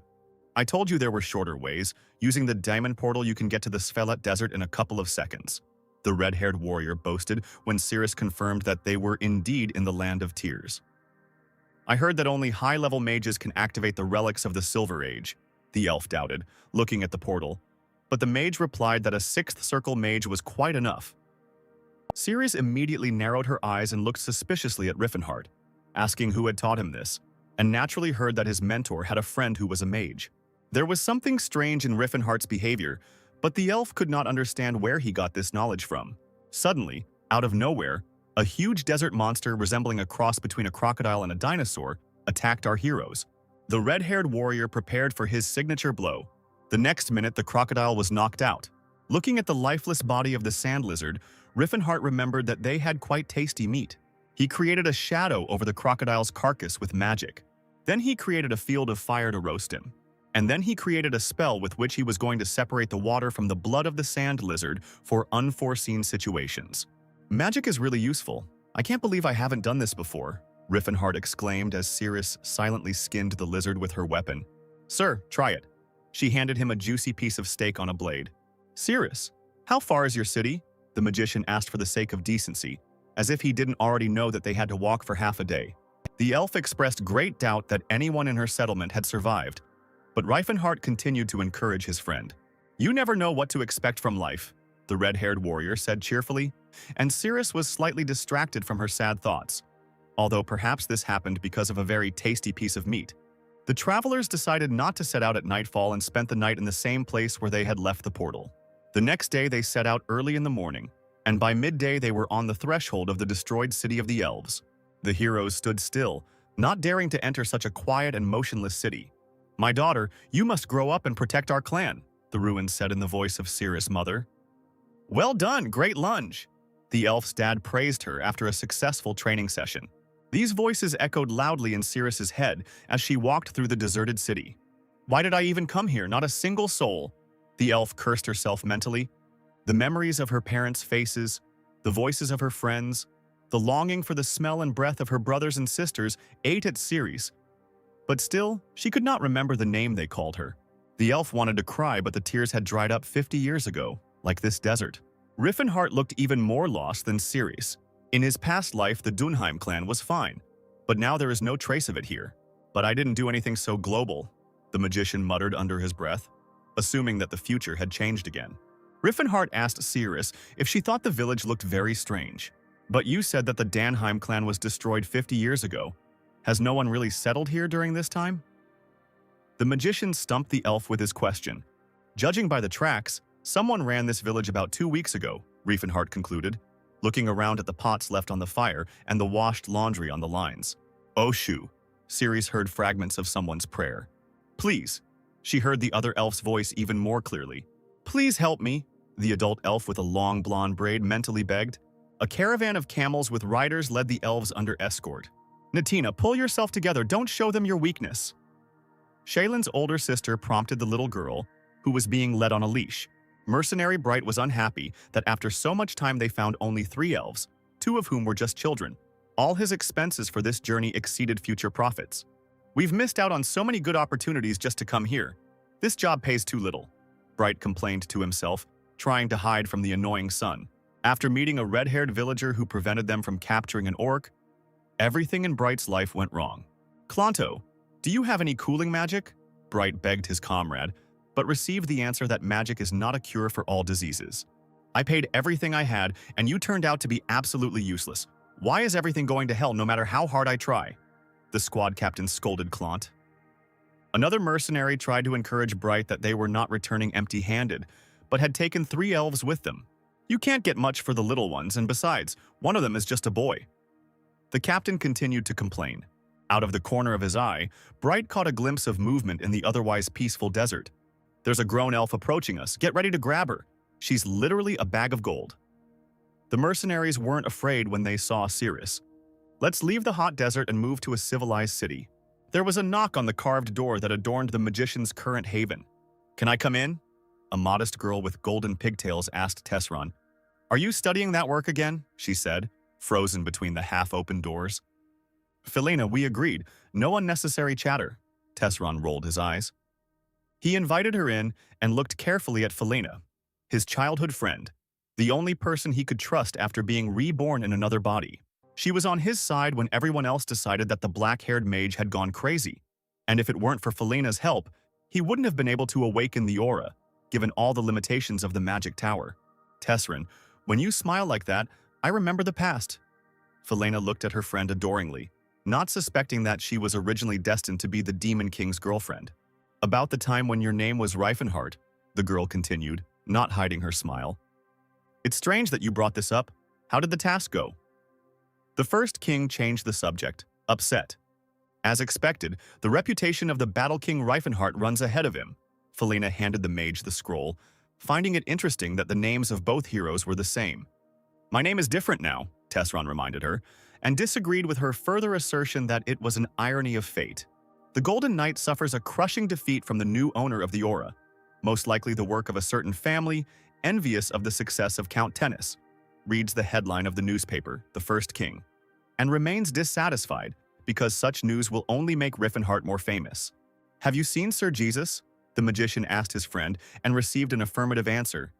"I told you there were shorter ways. Using the diamond portal, you can get to the Svilat Desert in a couple of seconds," the red-haired warrior boasted when Cirrus confirmed that they were indeed in the Land of Tears. "I heard that only high-level mages can activate the relics of the Silver Age," the elf doubted, looking at the portal. But the mage replied that a sixth circle mage was quite enough. Cirrus immediately narrowed her eyes and looked suspiciously at Riffenhart, asking who had taught him this, and naturally heard that his mentor had a friend who was a mage. There was something strange in Riffenhart's behavior, but the elf could not understand where he got this knowledge from. Suddenly, out of nowhere, a huge desert monster resembling a cross between a crocodile and a dinosaur attacked our heroes. The red-haired warrior prepared for his signature blow. The next minute, the crocodile was knocked out. Looking at the lifeless body of the sand lizard, Riffenhart remembered that they had quite tasty meat. He created a shadow over the crocodile's carcass with magic. Then he created a field of fire to roast him. And then he created a spell with which he was going to separate the water from the blood of the sand lizard for unforeseen situations. "Magic is really useful. I can't believe I haven't done this before," Riffenhart exclaimed as Cirrus silently skinned the lizard with her weapon. "Sir, try it." She handed him a juicy piece of steak on a blade. "Cirrus, how far is your city?" the magician asked for the sake of decency, as if he didn't already know that they had to walk for half a day. The elf expressed great doubt that anyone in her settlement had survived, but Riffenhart continued to encourage his friend. "You never know what to expect from life," the red-haired warrior said cheerfully, and Cirrus was slightly distracted from her sad thoughts, although perhaps this happened because of a very tasty piece of meat. The travelers decided not to set out at nightfall and spent the night in the same place where they had left the portal. The next day they set out early in the morning, and by midday they were on the threshold of the destroyed city of the elves. The heroes stood still, not daring to enter such a quiet and motionless city. "My daughter, you must grow up and protect our clan," the ruin said in the voice of Cirrus' mother. "Well done, great lunge!" The elf's dad praised her after a successful training session. These voices echoed loudly in Cirrus's head as she walked through the deserted city. "Why did I even come here? Not a single soul!" The elf cursed herself mentally. The memories of her parents' faces, the voices of her friends, the longing for the smell and breath of her brothers and sisters ate at Cirrus. But still, she could not remember the name they called her. The elf wanted to cry, but the tears had dried up 50 years ago, like this desert. Riffenhart looked even more lost than Cirrus. In his past life, the Dunheim clan was fine, but now there is no trace of it here. "But I didn't do anything so global," the magician muttered under his breath, assuming that the future had changed again. Riffenhart asked Cirrus if she thought the village looked very strange. "But you said that the Danheim clan was destroyed 50 years ago. Has no one really settled here during this time?" The magician stumped the elf with his question. "Judging by the tracks, someone ran this village about 2 weeks ago," Riffenhart concluded, looking around at the pots left on the fire and the washed laundry on the lines. "Oh shoo," Cirrus heard fragments of someone's prayer. "Please," she heard the other elf's voice even more clearly. "Please help me," the adult elf with a long blonde braid mentally begged. A caravan of camels with riders led the elves under escort. "Natina, pull yourself together, don't show them your weakness." Shaylin's older sister prompted the little girl, who was being led on a leash. Mercenary Bright was unhappy that after so much time they found only 3 elves, 2 of whom were just children. All his expenses for this journey exceeded future profits. "We've missed out on so many good opportunities just to come here. This job pays too little," Bright complained to himself, trying to hide from the annoying sun. After meeting a red-haired villager who prevented them from capturing an orc, everything in Bright's life went wrong. "Clonto, do you have any cooling magic?" Bright begged his comrade, but received the answer that magic is not a cure for all diseases. "I paid everything I had, and you turned out to be absolutely useless. Why is everything going to hell no matter how hard I try?" the squad captain scolded Clont. Another mercenary tried to encourage Bright that they were not returning empty-handed, but had taken 3 elves with them. "You can't get much for the little ones, and besides, one of them is just a boy." The captain continued to complain. Out of the corner of his eye, Bright caught a glimpse of movement in the otherwise peaceful desert. "There's a grown elf approaching us. Get ready to grab her. She's literally a bag of gold." The mercenaries weren't afraid when they saw Cirrus. "Let's leave the hot desert and move to a civilized city." There was a knock on the carved door that adorned the magician's current haven. "Can I come in?" A modest girl with golden pigtails asked Tesron. "Are you studying that work again?" she said, frozen between the half-open doors. "Felina, we agreed. No unnecessary chatter." Tesron rolled his eyes. He invited her in and looked carefully at Felina, his childhood friend, the only person he could trust after being reborn in another body. She was on his side when everyone else decided that the black-haired mage had gone crazy, and if it weren't for Felina's help, he wouldn't have been able to awaken the aura, given all the limitations of the magic tower. "Tesrin, when you smile like that, I remember the past." Felina looked at her friend adoringly, not suspecting that she was originally destined to be the Demon King's girlfriend. "About the time when your name was Reifenhart," the girl continued, not hiding her smile. "It's strange that you brought this up. How did the task go?" The first king changed the subject, upset. As expected, the reputation of the Battle King Reifenhart runs ahead of him. Felina handed the mage the scroll, finding it interesting that the names of both heroes were the same. "My name is different now," Tesron reminded her, and disagreed with her further assertion that it was an irony of fate. The Golden Knight suffers a crushing defeat from the new owner of the aura, most likely the work of a certain family, envious of the success of Count Tennis, reads the headline of the newspaper, The First King, and remains dissatisfied because such news will only make Riffenhart more famous. "Have you seen Sir Jesus?" the magician asked his friend and received an affirmative answer.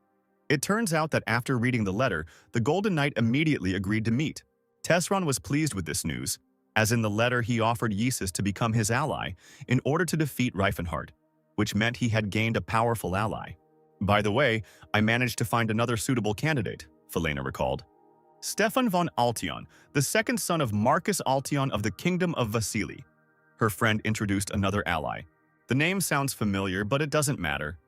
It turns out that after reading the letter, the Golden Knight immediately agreed to meet. Tesron was pleased with this news, as in the letter he offered Yesus to become his ally in order to defeat Reifenhart, which meant he had gained a powerful ally. "By the way, I managed to find another suitable candidate," Felina recalled. "Stefan von Altion, the second son of Marcus Altion of the Kingdom of Vasili." Her friend introduced another ally. "The name sounds familiar, but it doesn't matter.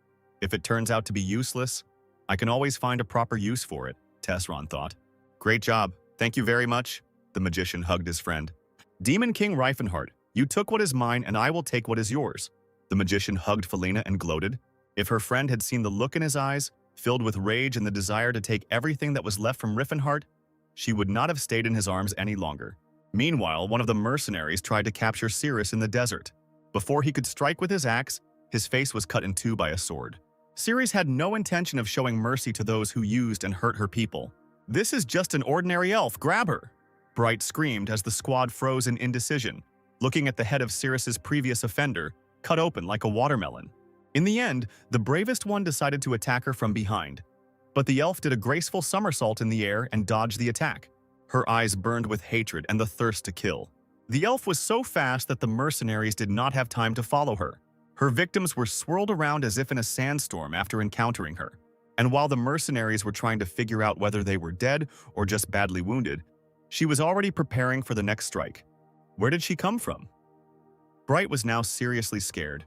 If it turns out to be useless, I can always find a proper use for it," Tesron thought. "Great job. Thank you very much." The magician hugged his friend. "Demon King Reifenhart, you took what is mine and I will take what is yours." The magician hugged Felina and gloated. If her friend had seen the look in his eyes, filled with rage and the desire to take everything that was left from Riffenhart, she would not have stayed in his arms any longer. Meanwhile, one of the mercenaries tried to capture Cirrus in the desert. Before he could strike with his axe, his face was cut in two by a sword. Cirrus had no intention of showing mercy to those who used and hurt her people. "This is just an ordinary elf, grab her!" Bright screamed as the squad froze in indecision, looking at the head of Cirrus's previous offender, cut open like a watermelon. In the end, the bravest one decided to attack her from behind. But the elf did a graceful somersault in the air and dodged the attack. Her eyes burned with hatred and the thirst to kill. The elf was so fast that the mercenaries did not have time to follow her. Her victims were swirled around as if in a sandstorm after encountering her. And while the mercenaries were trying to figure out whether they were dead or just badly wounded, she was already preparing for the next strike. Where did she come from? Bright was now seriously scared.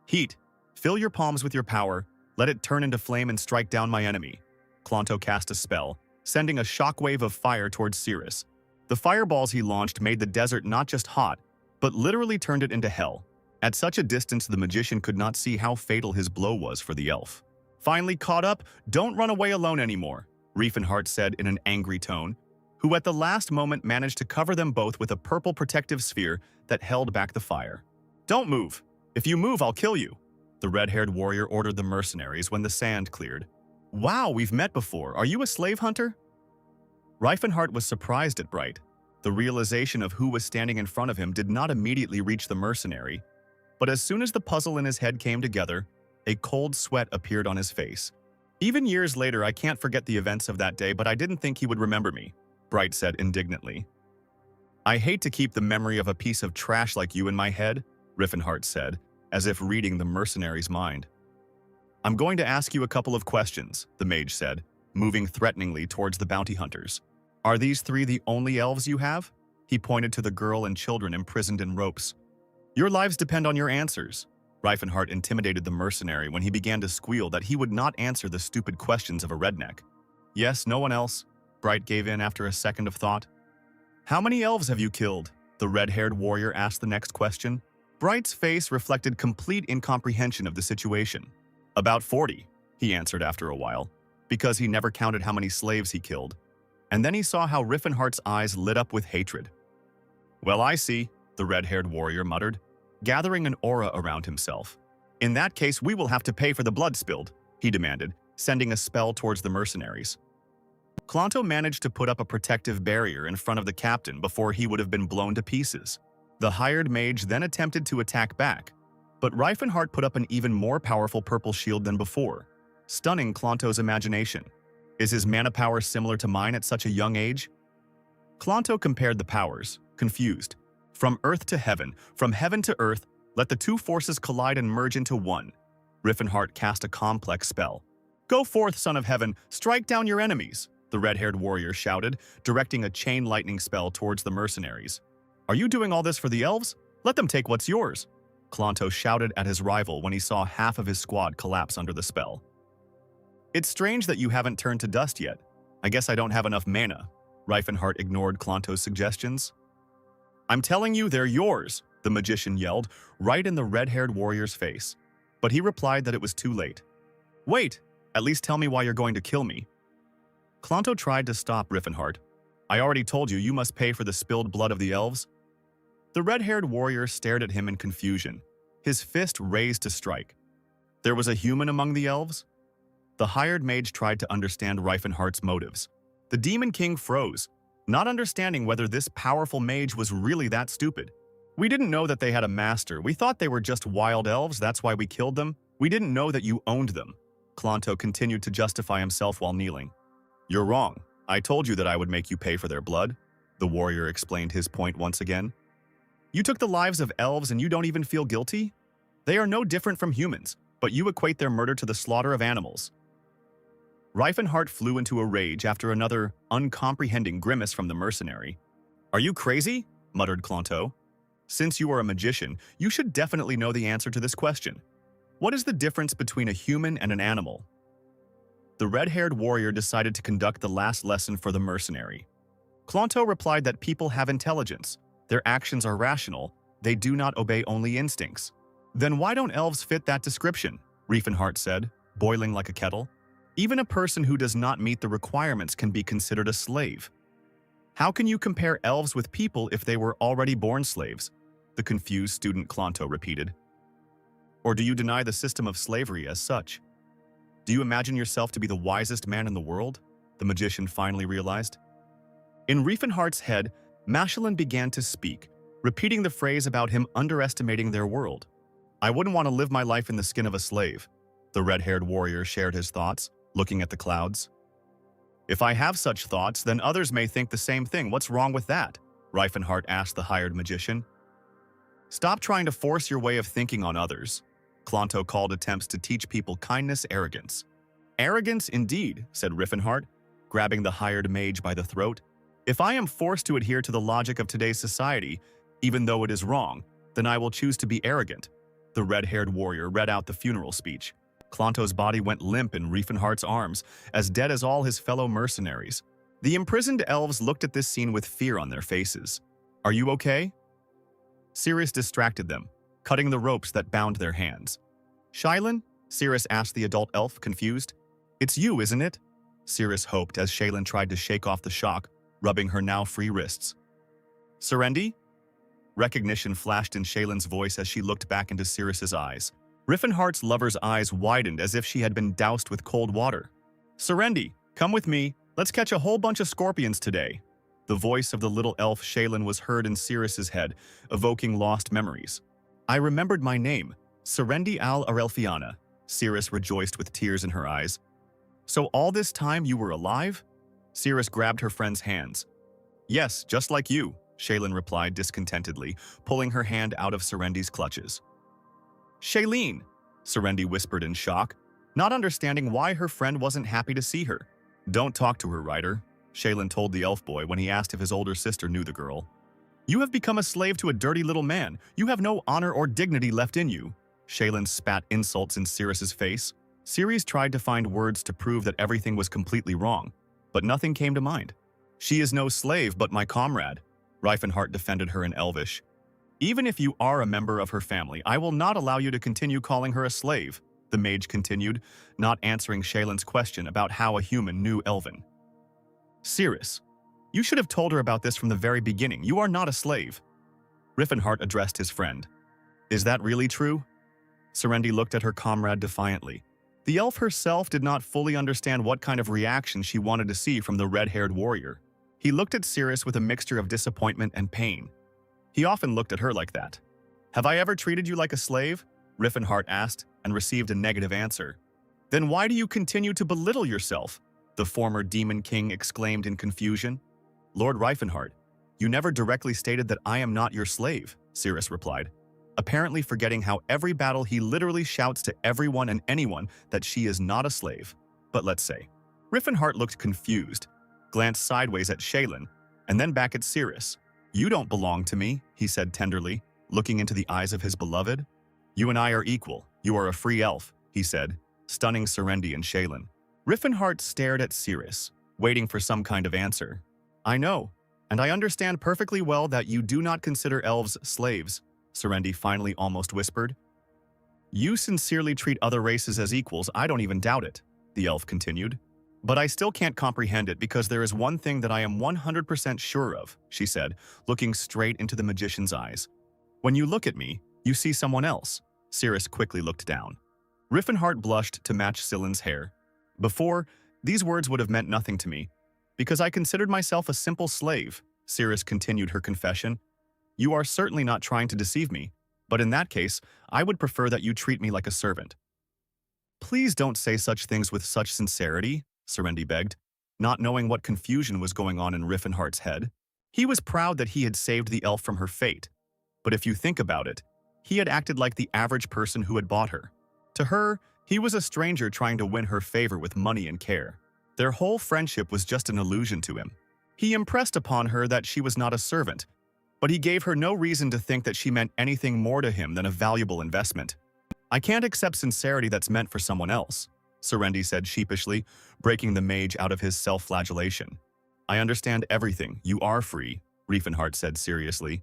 "Heat, fill your palms with your power, let it turn into flame and strike down my enemy." Clonto cast a spell, sending a shockwave of fire towards Cirrus. The fireballs he launched made the desert not just hot, but literally turned it into hell. At such a distance, the magician could not see how fatal his blow was for the elf. "Finally caught up? Don't run away alone anymore," Riefenhart said in an angry tone, who at the last moment managed to cover them both with a purple protective sphere that held back the fire. "Don't move. If you move, I'll kill you." The red-haired warrior ordered the mercenaries when the sand cleared. Wow, we've met before. Are you a slave hunter? Reifenhart was surprised at Bright. The realization of who was standing in front of him did not immediately reach the mercenary, but as soon as the puzzle in his head came together, a cold sweat appeared on his face. Even years later, I can't forget the events of that day, but I didn't think he would remember me, Bright said indignantly. I hate to keep the memory of a piece of trash like you in my head, Riffenhart said, as if reading the mercenary's mind. I'm going to ask you a couple of questions, the mage said, moving threateningly towards the bounty hunters. Are these three the only elves you have? He pointed to the girl and children imprisoned in ropes. Your lives depend on your answers. Reifenhart intimidated the mercenary when he began to squeal that he would not answer the stupid questions of a redneck. Yes, no one else, Bright gave in after a second of thought. How many elves have you killed? The red-haired warrior asked the next question. Bright's face reflected complete incomprehension of the situation. About 40, he answered after a while, because he never counted how many slaves he killed. And then he saw how Riffenhart's eyes lit up with hatred. Well, I see, the red-haired warrior muttered, gathering an aura around himself. In that case, we will have to pay for the blood spilled, he demanded, sending a spell towards the mercenaries. Klonto managed to put up a protective barrier in front of the captain before he would have been blown to pieces. The hired mage then attempted to attack back, but Reifenhart put up an even more powerful purple shield than before, stunning Klonto's imagination. Is his mana power similar to mine at such a young age? Klonto compared the powers, confused. From earth to heaven, from heaven to earth, let the two forces collide and merge into one. Riffenhart cast a complex spell. Go forth, son of heaven, strike down your enemies, the red-haired warrior shouted, directing a chain lightning spell towards the mercenaries. Are you doing all this for the elves? Let them take what's yours. Klonto shouted at his rival when he saw half of his squad collapse under the spell. It's strange that you haven't turned to dust yet. I guess I don't have enough mana. Reifenhart ignored Klonto's suggestions. I'm telling you, they're yours, the magician yelled, right in the red-haired warrior's face. But he replied that it was too late. Wait, at least tell me why you're going to kill me. Klonto tried to stop Riffenhart. I already told you, you must pay for the spilled blood of the elves. The red-haired warrior stared at him in confusion, his fist raised to strike. There was a human among the elves? The hired mage tried to understand Reifenhart's motives. The Demon King froze, not understanding whether this powerful mage was really that stupid. We didn't know that they had a master. We thought they were just wild elves, that's why we killed them. We didn't know that you owned them. Klonto continued to justify himself while kneeling. You're wrong. I told you that I would make you pay for their blood. The warrior explained his point once again. You took the lives of elves and you don't even feel guilty? They are no different from humans, but you equate their murder to the slaughter of animals. Reifenhart flew into a rage after another uncomprehending grimace from the mercenary. Are you crazy? Muttered Klonto. Since you are a magician, you should definitely know the answer to this question. What is the difference between a human and an animal? The red-haired warrior decided to conduct the last lesson for the mercenary. Klonto replied that people have intelligence. Their actions are rational. They do not obey only instincts. Then why don't elves fit that description? Reifenhart said, boiling like a kettle. Even a person who does not meet the requirements can be considered a slave. How can you compare elves with people if they were already born slaves? The confused student Klonto repeated. Or do you deny the system of slavery as such? Do you imagine yourself to be the wisest man in the world? The magician finally realized. In Reifenhart's head, Machelin began to speak, repeating the phrase about him underestimating their world. I wouldn't want to live my life in the skin of a slave. The red-haired warrior shared his thoughts, looking at the clouds. If I have such thoughts, then others may think the same thing. What's wrong with that? Reifenhart asked the hired magician. Stop trying to force your way of thinking on others. Klonto called attempts to teach people kindness arrogance. Arrogance indeed, said Riffenhart, grabbing the hired mage by the throat. If I am forced to adhere to the logic of today's society, even though it is wrong, then I will choose to be arrogant. The red-haired warrior read out the funeral speech. Klonto's body went limp in Reifenhart's arms, as dead as all his fellow mercenaries. The imprisoned elves looked at this scene with fear on their faces. Are you okay? Sirius distracted them, cutting the ropes that bound their hands. Shaylin? Sirius asked the adult elf, confused. It's you, isn't it? Sirius hoped as Shaylin tried to shake off the shock, rubbing her now free wrists. Serendi? Recognition flashed in Shaylin's voice as she looked back into Sirius's eyes. Riffenhart's lover's eyes widened as if she had been doused with cold water. "Serendi, come with me. Let's catch a whole bunch of scorpions today." The voice of the little elf Shaylin was heard in Sirius's head, evoking lost memories. "I remembered my name, Serendi al-Arelfiana." Sirius rejoiced with tears in her eyes. "So all this time you were alive?" Sirius grabbed her friend's hands. "Yes, just like you," Shaylin replied discontentedly, pulling her hand out of Serendi's clutches. "Shaylin," Serendi whispered in shock, not understanding why her friend wasn't happy to see her. "Don't talk to her, Ryder," Shaylin told the elf boy when he asked if his older sister knew the girl. "You have become a slave to a dirty little man. You have no honor or dignity left in you." Shaylin spat insults in Sirius's face. Sirius tried to find words to prove that everything was completely wrong, but nothing came to mind. "She is no slave, but my comrade," Riefenhart defended her in Elvish. "Even if you are a member of her family, I will not allow you to continue calling her a slave," the mage continued, not answering Shaylin's question about how a human knew Elven. "Sirius, you should have told her about this from the very beginning. You are not a slave." Riefenhart addressed his friend. "Is that really true?" Serendi looked at her comrade defiantly. The elf herself did not fully understand what kind of reaction she wanted to see from the red-haired warrior. He looked at Sirius with a mixture of disappointment and pain. He often looked at her like that. "Have I ever treated you like a slave?" Riefenhart asked, and received a negative answer. "Then why do you continue to belittle yourself?" the former Demon King exclaimed in confusion. "Lord Riefenhart, you never directly stated that I am not your slave," Sirius replied, apparently forgetting how every battle he literally shouts to everyone and anyone that she is not a slave. But let's say. Riefenhart looked confused, glanced sideways at Shaylin, and then back at Sirius. "You don't belong to me," he said tenderly, looking into the eyes of his beloved. "You and I are equal. You are a free elf," he said, stunning Serendi and Shaylin. Riefenhart stared at Sirius, waiting for some kind of answer. "I know, and I understand perfectly well that you do not consider elves slaves," Serendi finally almost whispered. "You sincerely treat other races as equals, I don't even doubt it," the elf continued. "But I still can't comprehend it because there is one thing that I am 100% sure of," she said, looking straight into the magician's eyes. "When you look at me, you see someone else." Sirius quickly looked down. Riefenhart blushed to match Scylin's hair. "Before, these words would have meant nothing to me, because I considered myself a simple slave," Sirius continued her confession. "You are certainly not trying to deceive me, but in that case, I would prefer that you treat me like a servant." "Please don't say such things with such sincerity," Serendi begged, not knowing what confusion was going on in Riefenhart's head. He was proud that he had saved the elf from her fate, but if you think about it, he had acted like the average person who had bought her. To her, he was a stranger trying to win her favor with money and care. Their whole friendship was just an illusion to him. He impressed upon her that she was not a servant, but he gave her no reason to think that she meant anything more to him than a valuable investment. "I can't accept sincerity that's meant for someone else," Serendi said sheepishly, breaking the mage out of his self-flagellation. "I understand everything. You are free," Riefenhart said seriously.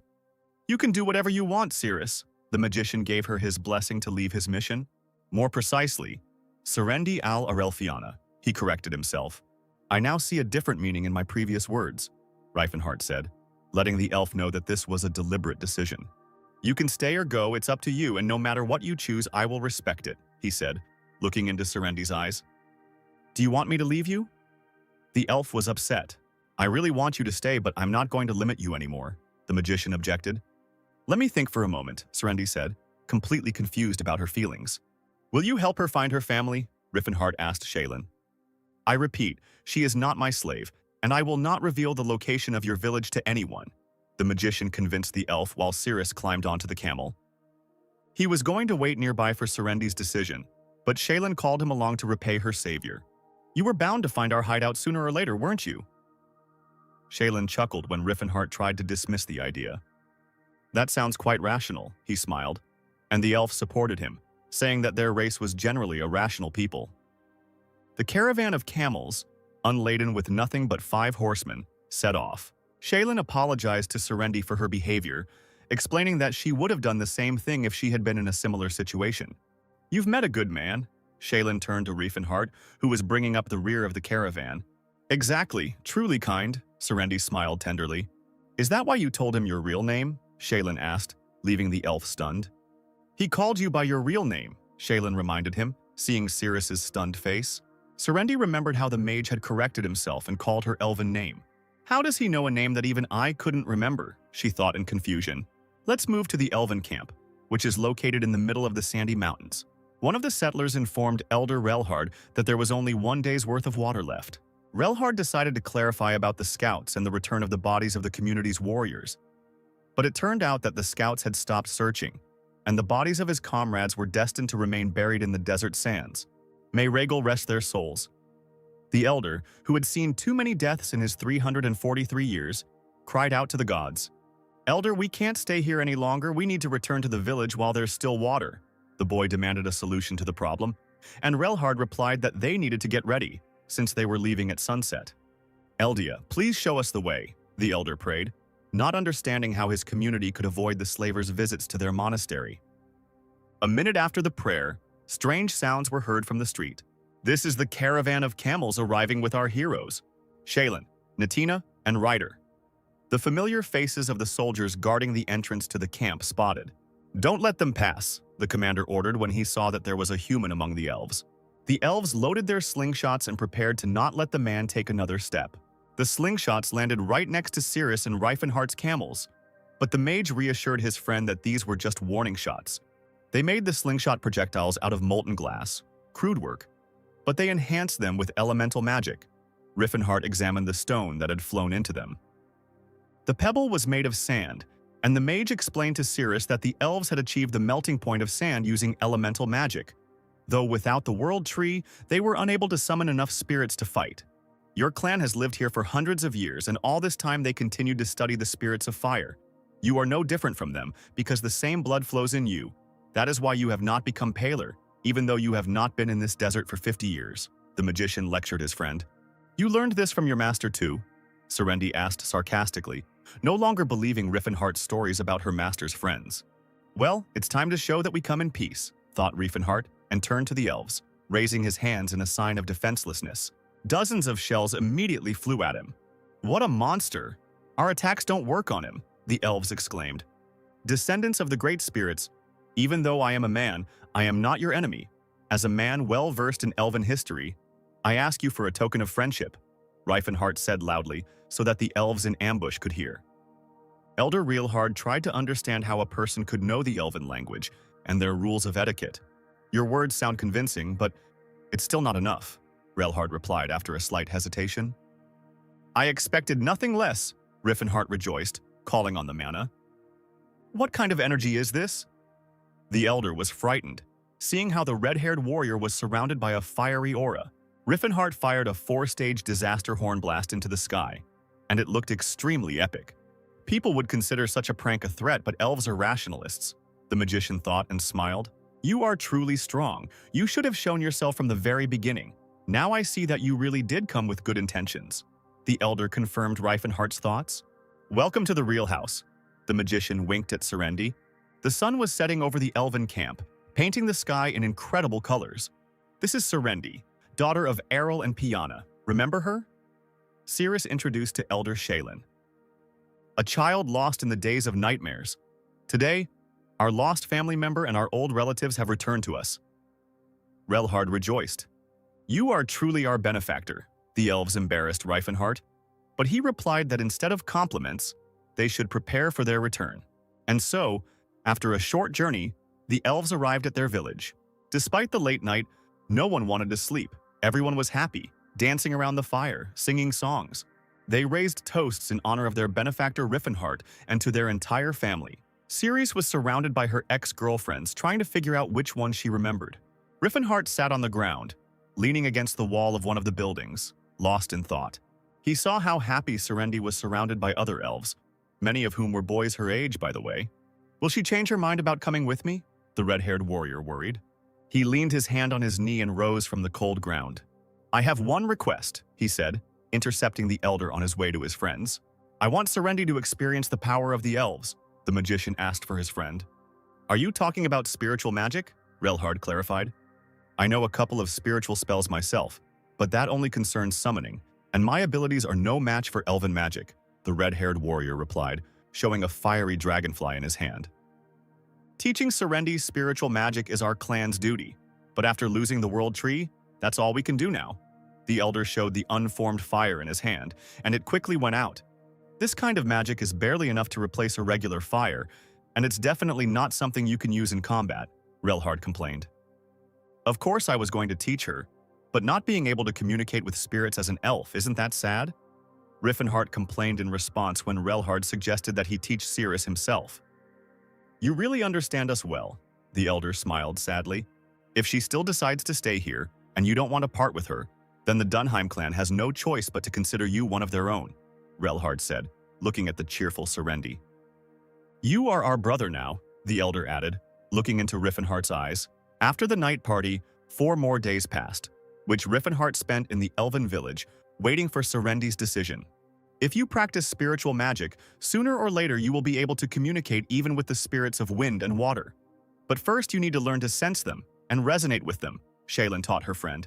"You can do whatever you want, Sirius." The magician gave her his blessing to leave his mission. "More precisely, Serendi al-Arelfiana," he corrected himself. "I now see a different meaning in my previous words," Riefenhart said, letting the elf know that this was a deliberate decision. "You can stay or go, it's up to you, and no matter what you choose, I will respect it," he said, looking into Serendi's eyes. "Do you want me to leave you?" The elf was upset. "I really want you to stay, but I'm not going to limit you anymore," the magician objected. "Let me think for a moment," Serendi said, completely confused about her feelings. "Will you help her find her family?" Riefenhart asked Shaylin. "I repeat, she is not my slave, and I will not reveal the location of your village to anyone," the magician convinced the elf while Sirius climbed onto the camel. He was going to wait nearby for Serendi's decision, but Shaylin called him along to repay her savior. "You were bound to find our hideout sooner or later, weren't you?" Shaylin chuckled when Riefenhart tried to dismiss the idea. "That sounds quite rational," he smiled, and the elf supported him, saying that their race was generally a rational people. The caravan of camels, unladen with nothing but 5 horsemen, set off. Shaylin apologized to Serendi for her behavior, explaining that she would have done the same thing if she had been in a similar situation. "You've met a good man," Shaylin turned to Riefenhart, who was bringing up the rear of the caravan. "Exactly, truly kind," Serendi smiled tenderly. "Is that why you told him your real name?" Shaylin asked, leaving the elf stunned. "He called you by your real name," Shaylin reminded him, seeing Cirrus's stunned face. Serendi remembered how the mage had corrected himself and called her elven name. How does he know a name that even I couldn't remember? She thought in confusion. Let's move to the elven camp, which is located in the middle of the sandy mountains. One of the settlers informed Elder Relhard that there was only 1 day's worth of water left. Relhard decided to clarify about the scouts and the return of the bodies of the community's warriors. But it turned out that the scouts had stopped searching, and the bodies of his comrades were destined to remain buried in the desert sands. May Rhaegal rest their souls. The elder, who had seen too many deaths in his 343 years, cried out to the gods. Elder, we can't stay here any longer. We need to return to the village while there's still water. The boy demanded a solution to the problem, and Relhard replied that they needed to get ready, since they were leaving at sunset. Eldia, please show us the way, the elder prayed, not understanding how his community could avoid the slavers' visits to their monastery. A minute after the prayer, strange sounds were heard from the street. This is the caravan of camels arriving with our heroes, Shaylin, Natina, and Ryder. The familiar faces of the soldiers guarding the entrance to the camp spotted. Don't let them pass, the commander ordered when he saw that there was a human among the elves. The elves loaded their slingshots and prepared to not let the man take another step. The slingshots landed right next to Cirrus and Reifenhardt's camels, but the mage reassured his friend that these were just warning shots. They made the slingshot projectiles out of molten glass, crude work, but they enhanced them with elemental magic. Riffenhardt examined the stone that had flown into them. The pebble was made of sand, and the mage explained to Cirrus that the elves had achieved the melting point of sand using elemental magic. Though without the World Tree, they were unable to summon enough spirits to fight. Your clan has lived here for hundreds of years, and all this time they continued to study the spirits of fire. You are no different from them, because the same blood flows in you. That is why you have not become paler, even though you have not been in this desert for 50 years, the magician lectured his friend. You learned this from your master too? Serendi asked sarcastically, no longer believing Riffenhardt's stories about her master's friends. Well, it's time to show that we come in peace, thought Riefenhardt, and turned to the elves, raising his hands in a sign of defenselessness. Dozens of shells immediately flew at him. What a monster! Our attacks don't work on him, the elves exclaimed. Descendants of the great spirits, even though I am a man, I am not your enemy. As a man well-versed in elven history, I ask you for a token of friendship, Reifenhardt said loudly, so that the elves in ambush could hear. Elder Rielhard tried to understand how a person could know the elven language and their rules of etiquette. Your words sound convincing, but it's still not enough, Relhard replied after a slight hesitation. I expected nothing less, Riffenhardt rejoiced, calling on the mana. What kind of energy is this? The elder was frightened, seeing how the red-haired warrior was surrounded by a fiery aura. Riffenhardt fired a 4-stage disaster horn blast into the sky, and it looked extremely epic. People would consider such a prank a threat, but elves are rationalists, the magician thought and smiled. You are truly strong. You should have shown yourself from the very beginning. Now I see that you really did come with good intentions. The elder confirmed Reifenhardt's thoughts. Welcome to the real house. The magician winked at Serendi. The sun was setting over the elven camp, painting the sky in incredible colors. This is Serendi, daughter of Errol and Piana. Remember her? Cirrus introduced to Elder Shaylin. A child lost in the days of nightmares. Today, our lost family member and our old relatives have returned to us. Relhard rejoiced. You are truly our benefactor, the elves embarrassed Reifenhardt, but he replied that instead of compliments, they should prepare for their return. And so, after a short journey, the elves arrived at their village. Despite the late night, no one wanted to sleep. Everyone was happy, dancing around the fire, singing songs. They raised toasts in honor of their benefactor Riffenhardt and to their entire family. Ceres was surrounded by her ex-girlfriends, trying to figure out which one she remembered. Riffenhardt sat on the ground, leaning against the wall of one of the buildings, lost in thought. He saw how happy Serendi was surrounded by other elves, many of whom were boys her age, by the way. Will she change her mind about coming with me? The red-haired warrior worried. He leaned his hand on his knee and rose from the cold ground. I have one request, he said, intercepting the elder on his way to his friends. I want Serendi to experience the power of the elves, the magician asked for his friend. Are you talking about spiritual magic? Relhard clarified. I know a couple of spiritual spells myself, but that only concerns summoning, and my abilities are no match for elven magic, the red-haired warrior replied, showing a fiery dragonfly in his hand. Teaching Serendi's spiritual magic is our clan's duty, but after losing the World Tree, that's all we can do now. The elder showed the unformed fire in his hand, and it quickly went out. This kind of magic is barely enough to replace a regular fire, and it's definitely not something you can use in combat, Relhard complained. Of course I was going to teach her, but not being able to communicate with spirits as an elf, isn't that sad? Riffenhart complained in response when Relhard suggested that he teach Cirrus himself. You really understand us well, the elder smiled sadly. If she still decides to stay here, and you don't want to part with her, then the Dunheim clan has no choice but to consider you one of their own, Relhard said, looking at the cheerful Serendi. You are our brother now, the elder added, looking into Riffenhart's eyes. After the night party, 4 more days passed, which Riffenhart spent in the elven village, waiting for Serendi's decision. If you practice spiritual magic, sooner or later you will be able to communicate even with the spirits of wind and water. But first you need to learn to sense them and resonate with them, Shaylin taught her friend.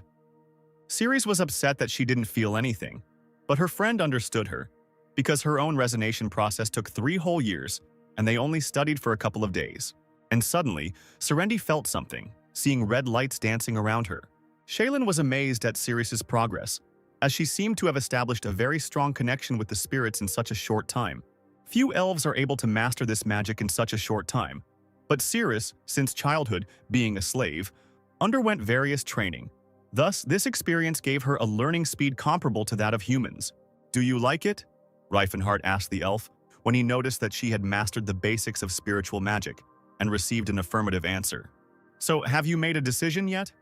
Ceres was upset that she didn't feel anything, but her friend understood her, because her own resonation process took 3 whole years, and they only studied for a couple of days. And suddenly, Serendi felt something, seeing red lights dancing around her. Shaylin was amazed at Ceres's progress, as she seemed to have established a very strong connection with the spirits in such a short time. Few elves are able to master this magic in such a short time, but Ceres, since childhood, being a slave, underwent various training. Thus, this experience gave her a learning speed comparable to that of humans. Do you like it? Riefenhart asked the elf, when he noticed that she had mastered the basics of spiritual magic, and received an affirmative answer. So, have you made a decision yet?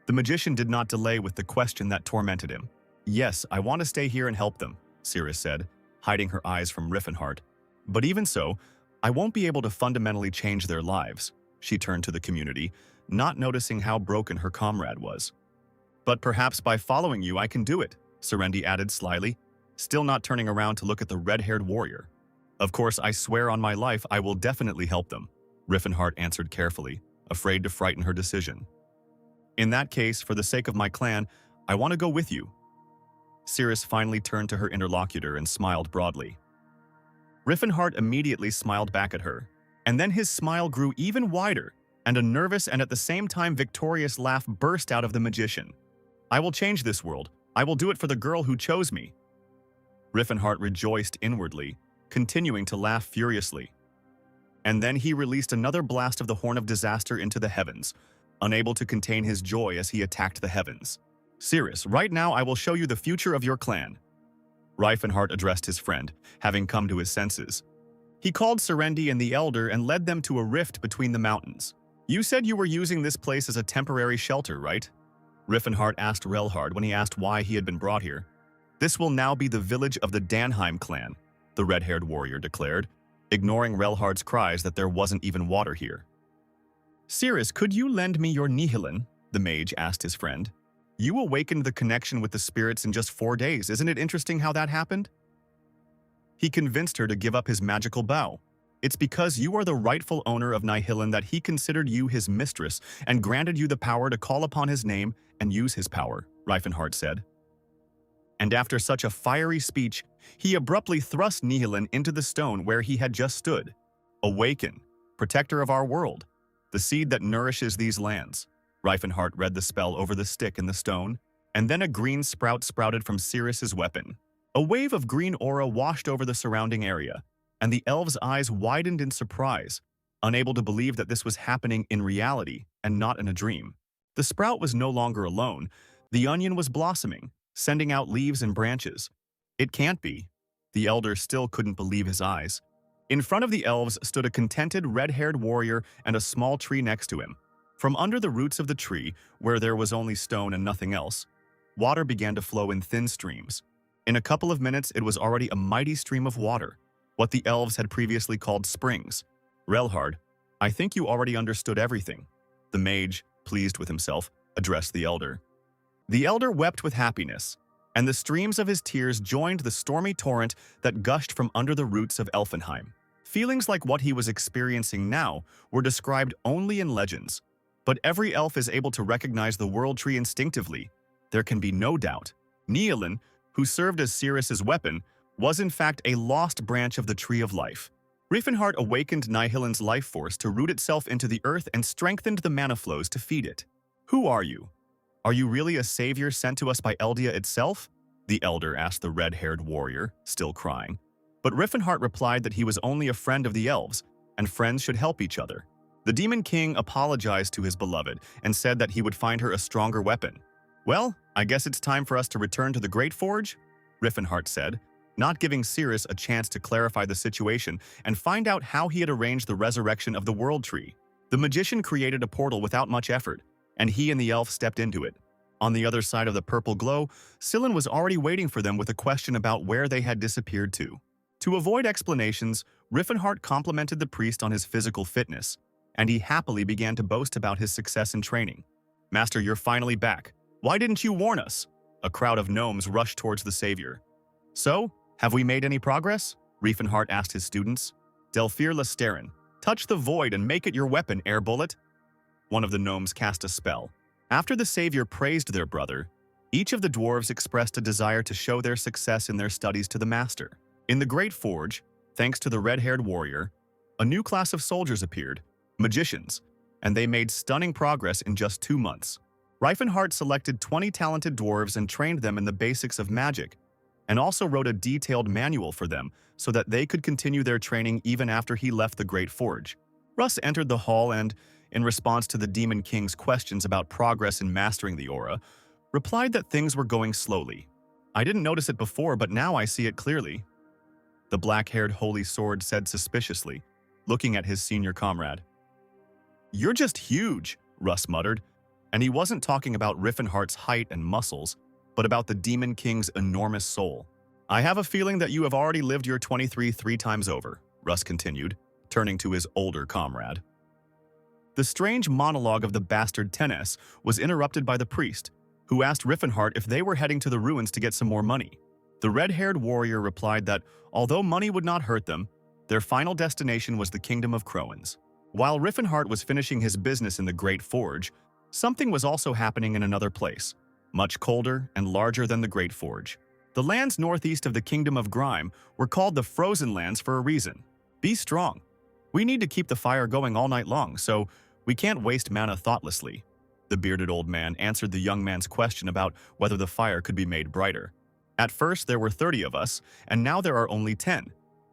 The magician did not delay with the question that tormented him. Yes, I want to stay here and help them, Ceres said, hiding her eyes from Riffenhart. But even so, I won't be able to fundamentally change their lives. She turned to the community, not noticing how broken her comrade was. But perhaps by following you I can do it, Serendi added slyly, still not turning around to look at the red-haired warrior. Of course, I swear on my life I will definitely help them, Riffenhart answered carefully, afraid to frighten her decision. In that case, for the sake of my clan, I want to go with you. Ceres finally turned to her interlocutor and smiled broadly. Riffenhart immediately smiled back at her, and then his smile grew even wider, and a nervous and at the same time victorious laugh burst out of the magician. I will change this world. I will do it for the girl who chose me. Riffenhart rejoiced inwardly, continuing to laugh furiously. And then he released another blast of the Horn of Disaster into the heavens, unable to contain his joy as he attacked the heavens. Ceres, right now I will show you the future of your clan. Riefenhart addressed his friend, having come to his senses. He called Serendi and the Elder and led them to a rift between the mountains. You said you were using this place as a temporary shelter, right? Riffenhart asked Relhard when he asked why he had been brought here. This will now be the village of the Danheim clan, the red-haired warrior declared, ignoring Relhard's cries that there wasn't even water here. Ceres, could you lend me your Nihilin? The mage asked his friend. You awakened the connection with the spirits in just 4 days. Isn't it interesting how that happened? He convinced her to give up his magical bow. It's because you are the rightful owner of Nihilin that he considered you his mistress and granted you the power to call upon his name and use his power, Riefenhart said. And after such a fiery speech, he abruptly thrust Nihilin into the stone where he had just stood. Awaken, protector of our world, the seed that nourishes these lands. Riefenhart read the spell over the stick in the stone, and then a green sprout sprouted from Ceres's weapon. A wave of green aura washed over the surrounding area, and the elves' eyes widened in surprise, unable to believe that this was happening in reality and not in a dream. The sprout was no longer alone. The onion was blossoming, sending out leaves and branches. It can't be. The elder still couldn't believe his eyes. In front of the elves stood a contented red-haired warrior and a small tree next to him. From under the roots of the tree, where there was only stone and nothing else, water began to flow in thin streams. In a couple of minutes, it was already a mighty stream of water, what the elves had previously called springs. Relhard, I think you already understood everything. The mage, pleased with himself, addressed the elder. The elder wept with happiness, and the streams of his tears joined the stormy torrent that gushed from under the roots of Elfenheim. Feelings like what he was experiencing now were described only in legends, but every elf is able to recognize the world tree instinctively. There can be no doubt. Nihilin, who served as Ceres's weapon, was in fact a lost branch of the Tree of Life. Riefenhardt awakened Nihilon's life force to root itself into the earth and strengthened the mana flows to feed it. Who are you? Are you really a savior sent to us by Eldia itself? The elder asked the red-haired warrior, still crying. But Riefenhardt replied that he was only a friend of the elves, and friends should help each other. The Demon King apologized to his beloved and said that he would find her a stronger weapon. Well, I guess it's time for us to return to the Great Forge, Riefenhardt said, not giving Cirrus a chance to clarify the situation and find out how he had arranged the resurrection of the World Tree. The magician created a portal without much effort, and he and the elf stepped into it. On the other side of the purple glow, Sillin was already waiting for them with a question about where they had disappeared to. To avoid explanations, Riefenhardt complimented the priest on his physical fitness, and he happily began to boast about his success in training. "Master, you're finally back. Why didn't you warn us?" A crowd of gnomes rushed towards the savior. "So, have we made any progress?" Riefenhardt asked his students. "Delphir Lesterin, touch the void and make it your weapon, Air Bullet." One of the gnomes cast a spell. After the savior praised their brother, each of the dwarves expressed a desire to show their success in their studies to the master. In the Great Forge, thanks to the red-haired warrior, a new class of soldiers appeared, magicians, and they made stunning progress in just 2 months. Riefenhardt selected 20 talented dwarves and trained them in the basics of magic, and also wrote a detailed manual for them so that they could continue their training even after he left the Great Forge. Russ entered the hall and, in response to the Demon King's questions about progress in mastering the aura, replied that things were going slowly. "I didn't notice it before, but now I see it clearly," the black-haired Holy Sword said suspiciously, looking at his senior comrade. "You're just huge," Russ muttered, and he wasn't talking about Riefenhardt's height and muscles, but about the Demon King's enormous soul. "I have a feeling that you have already lived your 23 3 times over," Russ continued, turning to his older comrade. The strange monologue of the bastard Tennes was interrupted by the priest, who asked Riefenhardt if they were heading to the ruins to get some more money. The red-haired warrior replied that, although money would not hurt them, their final destination was the Kingdom of Croans. While Riefenhardt was finishing his business in the Great Forge, something was also happening in another place, much colder and larger than the Great Forge. The lands northeast of the Kingdom of Grime were called the Frozen Lands for a reason. Be strong. We need to keep the fire going all night long, so we can't waste mana thoughtlessly. The bearded old man answered the young man's question about whether the fire could be made brighter. At first, there were 30 of us, and now there are only 10.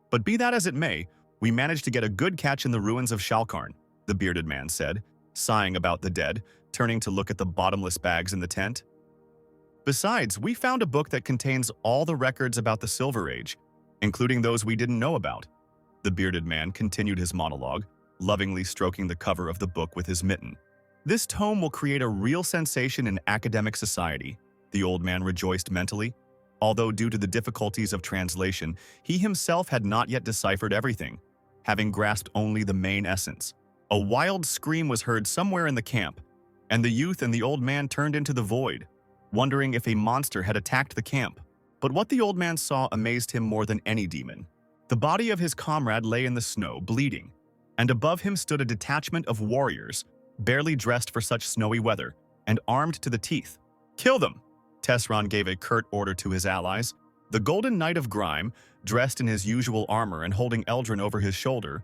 But be that as it may, we managed to get a good catch in the ruins of Shalkarn, the bearded man said, sighing about the dead, turning to look at the bottomless bags in the tent. "Besides, we found a book that contains all the records about the Silver Age, including those we didn't know about." The bearded man continued his monologue, lovingly stroking the cover of the book with his mitten. "This tome will create a real sensation in academic society," the old man rejoiced mentally. Although due to the difficulties of translation, he himself had not yet deciphered everything, having grasped only the main essence. A wild scream was heard somewhere in the camp, and the youth and the old man turned into the void, wondering if a monster had attacked the camp. But what the old man saw amazed him more than any demon. The body of his comrade lay in the snow, bleeding, and above him stood a detachment of warriors, barely dressed for such snowy weather, and armed to the teeth. "Kill them!" Tesron gave a curt order to his allies. The Golden Knight of Grime, dressed in his usual armor and holding Eldrin over his shoulder,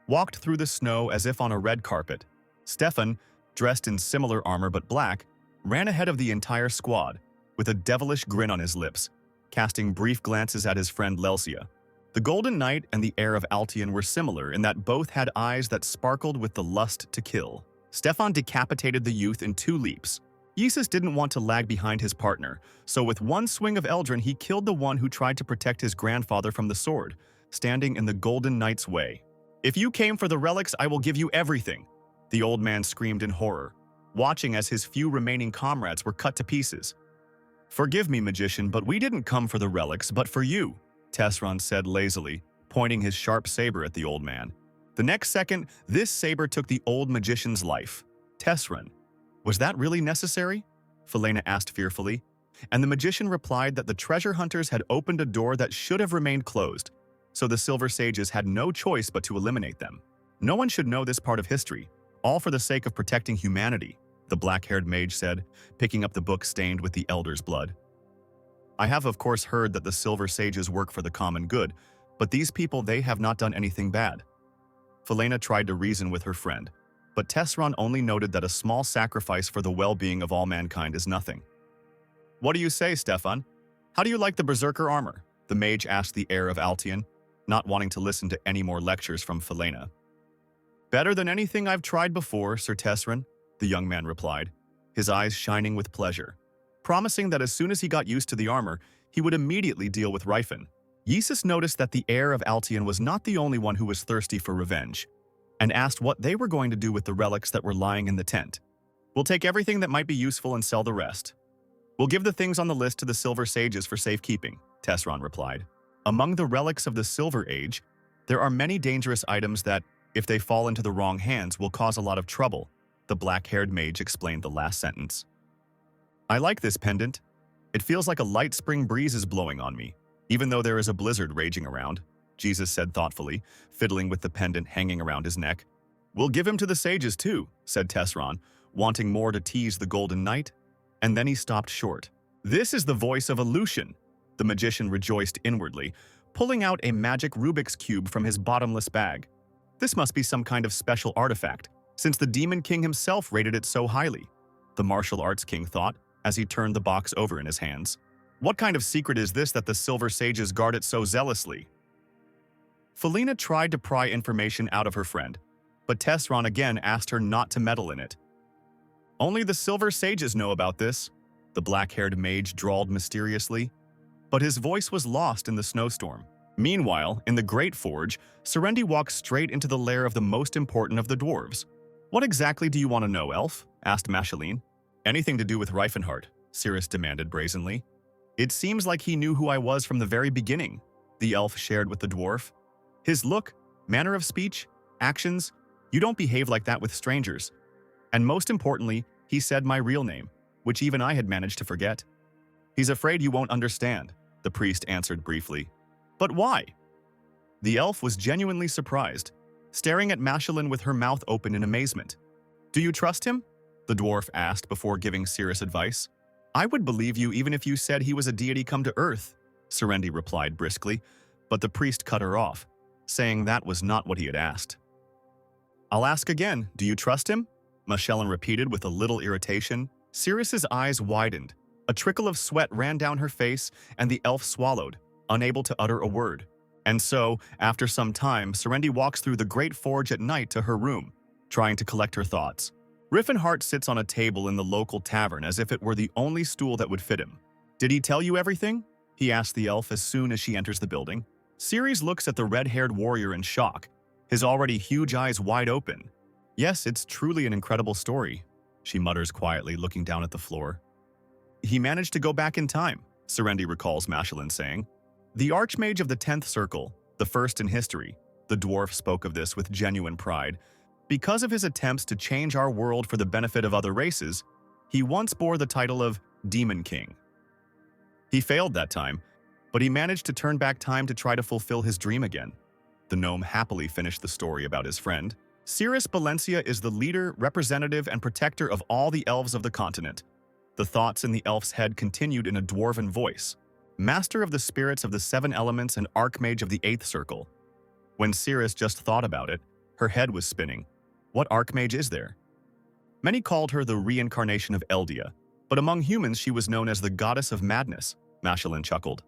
walked through the snow as if on a red carpet. Stefan, dressed in similar armor but black, ran ahead of the entire squad, with a devilish grin on his lips, casting brief glances at his friend Lelsia. The Golden Knight and the heir of Altian were similar in that both had eyes that sparkled with the lust to kill. Stefan decapitated the youth in 2 leaps. Yesus didn't want to lag behind his partner, so with one swing of Eldrin he killed the one who tried to protect his grandfather from the sword, standing in the Golden Knight's way. "If you came for the relics, I will give you everything," the old man screamed in horror, watching as his few remaining comrades were cut to pieces. "Forgive me, magician, but we didn't come for the relics, but for you," Tesron said lazily, pointing his sharp saber at the old man. The next second, this saber took the old magician's life. Tesron, was that really necessary? Felena asked fearfully, and the magician replied that the treasure hunters had opened a door that should have remained closed, so the Silver Sages had no choice but to eliminate them. "No one should know this part of history, all for the sake of protecting humanity," the black-haired mage said, picking up the book stained with the Elder's blood. "I have of course heard that the Silver Sages work for the common good, but But these people, they have not done anything bad. Felena tried to reason with her friend, but Tesron only noted that a small sacrifice for the well-being of all mankind is nothing. "What do you say, Stefan? How do you like the berserker armor?" the mage asked the heir of Altian, not wanting to listen to any more lectures from Felena. "Better than anything I've tried before, Sir Tesrin," the young man replied, his eyes shining with pleasure, promising that as soon as he got used to the armor, he would immediately deal with Ryfin. Yesus noticed that the heir of Altian was not the only one who was thirsty for revenge, and asked what they were going to do with the relics that were lying in the tent. "We'll take everything that might be useful and sell the rest. We'll give the things on the list to the Silver Sages for safekeeping," Tesron replied. "Among the relics of the Silver Age, there are many dangerous items that, if they fall into the wrong hands, will cause a lot of trouble," the black-haired mage explained the last sentence. "I like this pendant. It feels like a light spring breeze is blowing on me, even though there is a blizzard raging around," Jesus said thoughtfully, fiddling with the pendant hanging around his neck. "We'll give him to the sages too," said Tesron, wanting more to tease the Golden Knight, and then he stopped short. "This is the voice of Aleutian," the magician rejoiced inwardly, pulling out a magic Rubik's Cube from his bottomless bag. "This must be some kind of special artifact, since the Demon King himself rated it so highly," the martial arts king thought as he turned the box over in his hands. "What kind of secret is this that the Silver Sages guard it so zealously?" Felena tried to pry information out of her friend, but Tesron again asked her not to meddle in it. "Only the Silver Sages know about this," the black-haired mage drawled mysteriously, but his voice was lost in the snowstorm. Meanwhile, in the Great Forge, Serendi walked straight into the lair of the most important of the dwarves. "What exactly do you want to know, elf?" asked Mashaline. "Anything to do with Reifenhart," Cirrus demanded brazenly. "It seems like he knew who I was from the very beginning," the elf shared with the dwarf. "His look, manner of speech, actions, you don't behave like that with strangers. And most importantly, he said my real name, which even I had managed to forget." "He's afraid you won't understand," the priest answered briefly. "But why?" The elf was genuinely surprised, staring at Mashalin with her mouth open in amazement. "Do you trust him?" the dwarf asked before giving Cirrus advice. "I would believe you even if you said he was a deity come to earth," Serendi replied briskly, but the priest cut her off, saying that was not what he had asked. "I'll ask again, do you trust him?" Mashalin repeated with a little irritation. Cirrus's eyes widened. A trickle of sweat ran down her face, and the elf swallowed, unable to utter a word. And so, after some time, Serendi walks through the Great Forge at night to her room, trying to collect her thoughts. Riffenhart sits on a table in the local tavern as if it were the only stool that would fit him. "Did he tell you everything?" he asked the elf as soon as she enters the building. Ceres looks at the red-haired warrior in shock, his already huge eyes wide open. "Yes, it's truly an incredible story," she mutters quietly, looking down at the floor. "He managed to go back in time," Serendi recalls Mashalin saying. "The Archmage of the 10th Circle, the first in history," the dwarf spoke of this with genuine pride. "Because of his attempts to change our world for the benefit of other races, he once bore the title of Demon King. He failed that time, but he managed to turn back time to try to fulfill his dream again." The gnome happily finished the story about his friend. "Cirrus Valencia is the leader, representative, and protector of all the elves of the continent." The thoughts in the elf's head continued in a dwarven voice. "Master of the spirits of the 7 elements and Archmage of the 8th Circle." When Cirrus just thought about it, her head was spinning. What Archmage is there? Many called her the reincarnation of Eldia, but among humans she was known as the Goddess of Madness, Mashalin chuckled.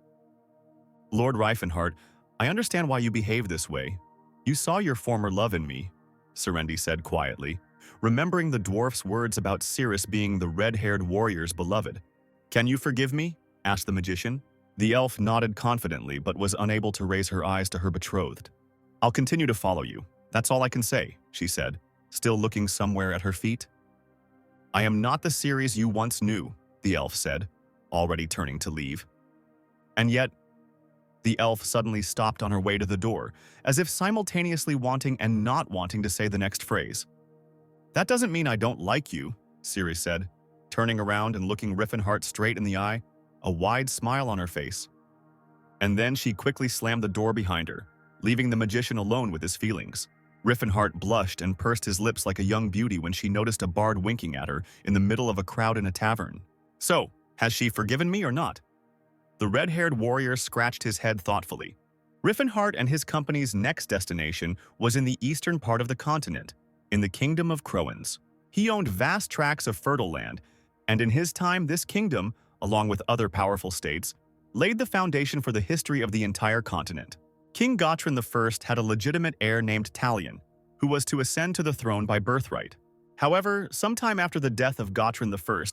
"Lord Reifenhart, I understand why you behave this way. You saw your former love in me," Serendi said quietly, remembering the dwarf's words about Cirrus being the red-haired warrior's beloved. "Can you forgive me?" asked the magician. The elf nodded confidently but was unable to raise her eyes to her betrothed. "I'll continue to follow you. That's all I can say," she said, still looking somewhere at her feet. "I am not the Ceres you once knew," the elf said, already turning to leave. And yet, the elf suddenly stopped on her way to the door, as if simultaneously wanting and not wanting to say the next phrase. "That doesn't mean I don't like you," Ceres said, turning around and looking Riffenhart straight in the eye, a wide smile on her face. And then she quickly slammed the door behind her, leaving the magician alone with his feelings. Riffenhart blushed and pursed his lips like a young beauty when she noticed a bard winking at her in the middle of a crowd in a tavern. "So, has she forgiven me or not?" The red-haired warrior scratched his head thoughtfully. Riffenhart and his company's next destination was in the eastern part of the continent, in the Kingdom of Croans. He owned vast tracts of fertile land, and in his time this kingdom, along with other powerful states, laid the foundation for the history of the entire continent. King Gotrin I had a legitimate heir named Talion, who was to ascend to the throne by birthright. However, sometime after the death of Gotrin I,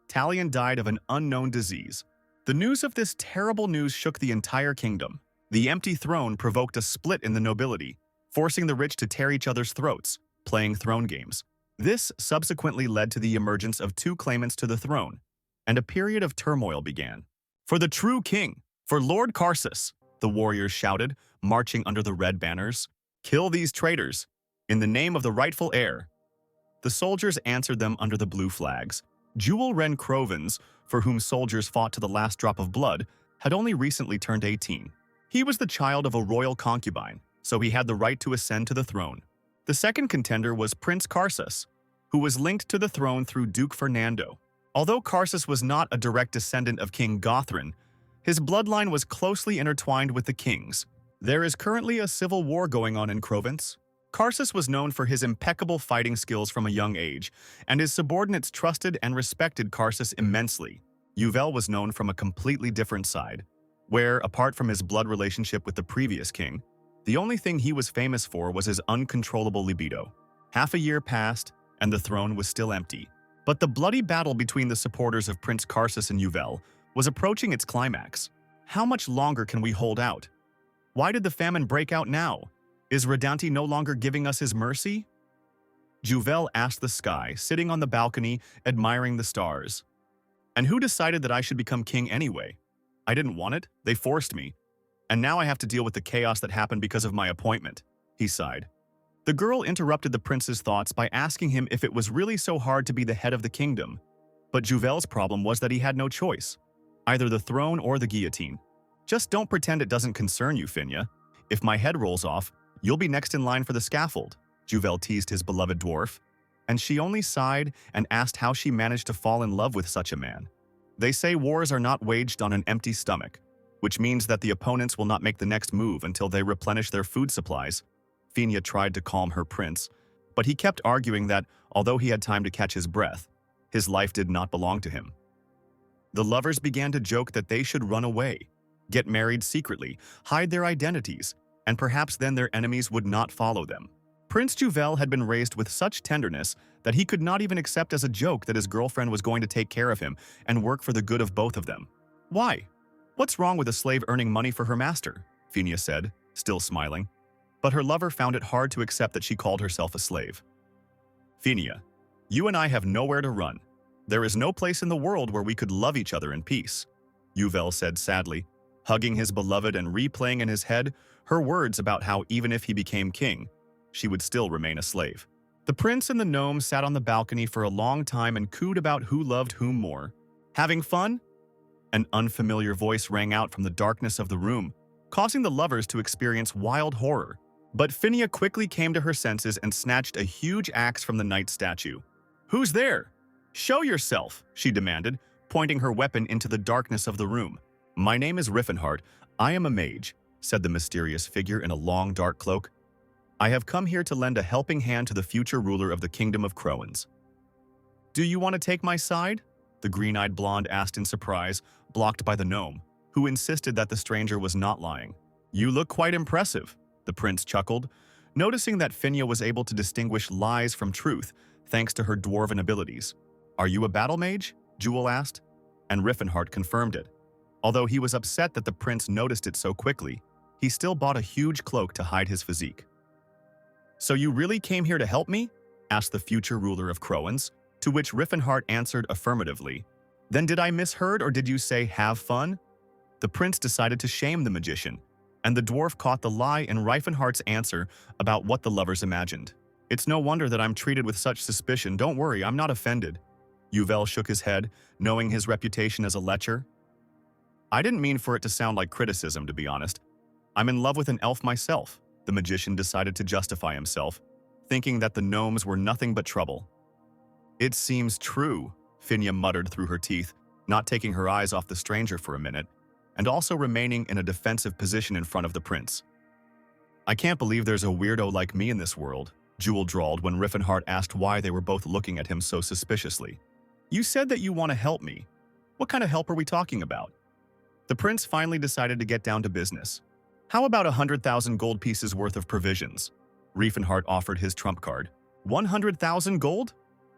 Talion died of an unknown disease. The news of this terrible news shook the entire kingdom. The empty throne provoked a split in the nobility, forcing the rich to tear each other's throats, playing throne games. This subsequently led to the emergence of two claimants to the throne, and a period of turmoil began. "For the true king! For Lord Karsus!" the warriors shouted, marching under the red banners. "Kill these traitors! In the name of the rightful heir!" The soldiers answered them under the blue flags. Jewel Ren Crovens, for whom soldiers fought to the last drop of blood, had only recently turned 18. He was the child of a royal concubine, so he had the right to ascend to the throne. The second contender was Prince Karsus, who was linked to the throne through Duke Fernando. Although Karsus was not a direct descendant of King Gothrin, his bloodline was closely intertwined with the king's. There is currently a civil war going on in Crovence. Karsus was known for his impeccable fighting skills from a young age, and his subordinates trusted and respected Karsus immensely. Yuvel was known from a completely different side, where, apart from his blood relationship with the previous king, the only thing he was famous for was his uncontrollable libido. Half a year passed, and the throne was still empty. But the bloody battle between the supporters of Prince Karsus and Yuvel was approaching its climax. How much longer can we hold out? Why did the famine break out now? Is Redanti no longer giving us his mercy? Juvel asked the sky, sitting on the balcony, admiring the stars. And who decided that I should become king anyway? I didn't want it, they forced me. And now I have to deal with the chaos that happened because of my appointment, he sighed. The girl interrupted the prince's thoughts by asking him if it was really so hard to be the head of the kingdom. But Juvel's problem was that he had no choice, either the throne or the guillotine. Just don't pretend it doesn't concern you, Finya. If my head rolls off, you'll be next in line for the scaffold, Juvel teased his beloved dwarf. And she only sighed and asked how she managed to fall in love with such a man. They say wars are not waged on an empty stomach, which means that the opponents will not make the next move until they replenish their food supplies. Finya tried to calm her prince, but he kept arguing that, although he had time to catch his breath, his life did not belong to him. The lovers began to joke that they should run away, get married secretly, hide their identities, and perhaps then their enemies would not follow them. Prince Juvel had been raised with such tenderness that he could not even accept as a joke that his girlfriend was going to take care of him and work for the good of both of them. Why? What's wrong with a slave earning money for her master? Finya said, still smiling. But her lover found it hard to accept that she called herself a slave. Finya, you and I have nowhere to run. There is no place in the world where we could love each other in peace, Yuvel said sadly, hugging his beloved and replaying in his head her words about how even if he became king, she would still remain a slave. The prince and the gnome sat on the balcony for a long time and cooed about who loved whom more. Having fun? An unfamiliar voice rang out from the darkness of the room, causing the lovers to experience wild horror. But Finya quickly came to her senses and snatched a huge axe from the knight statue. "Who's there? Show yourself," she demanded, pointing her weapon into the darkness of the room. "My name is Riffenhart. I am a mage," said the mysterious figure in a long dark cloak. "I have come here to lend a helping hand to the future ruler of the Kingdom of Croans." "Do you want to take my side?" the green-eyed blonde asked in surprise, blocked by the gnome, who insisted that the stranger was not lying. "You look quite impressive," the prince chuckled, noticing that Finya was able to distinguish lies from truth thanks to her dwarven abilities. "Are you a battle mage?" Jewel asked, and Riffenhart confirmed it. Although he was upset that the prince noticed it so quickly, he still bought a huge cloak to hide his physique. "So you really came here to help me?" asked the future ruler of Croans, to which Riffenhart answered affirmatively. "Then did I misheard or did you say have fun?" The prince decided to shame the magician, and the dwarf caught the lie in Riffenhart's answer about what the lovers imagined. "It's no wonder that I'm treated with such suspicion. Don't worry, I'm not offended." Yuvel shook his head, knowing his reputation as a lecher. "I didn't mean for it to sound like criticism, to be honest. I'm in love with an elf myself," the magician decided to justify himself, thinking that the gnomes were nothing but trouble. "It seems true," Finya muttered through her teeth, not taking her eyes off the stranger for a minute. and also remaining in a defensive position in front of the prince. "I can't believe there's a weirdo like me in this world," Jewel drawled when Riffenhart asked why they were both looking at him so suspiciously. "You said that you want to help me. What kind of help are we talking about?" The prince finally decided to get down to business. "How about 100,000 gold pieces worth of provisions?" Riefenhart offered his trump card. 100,000 gold?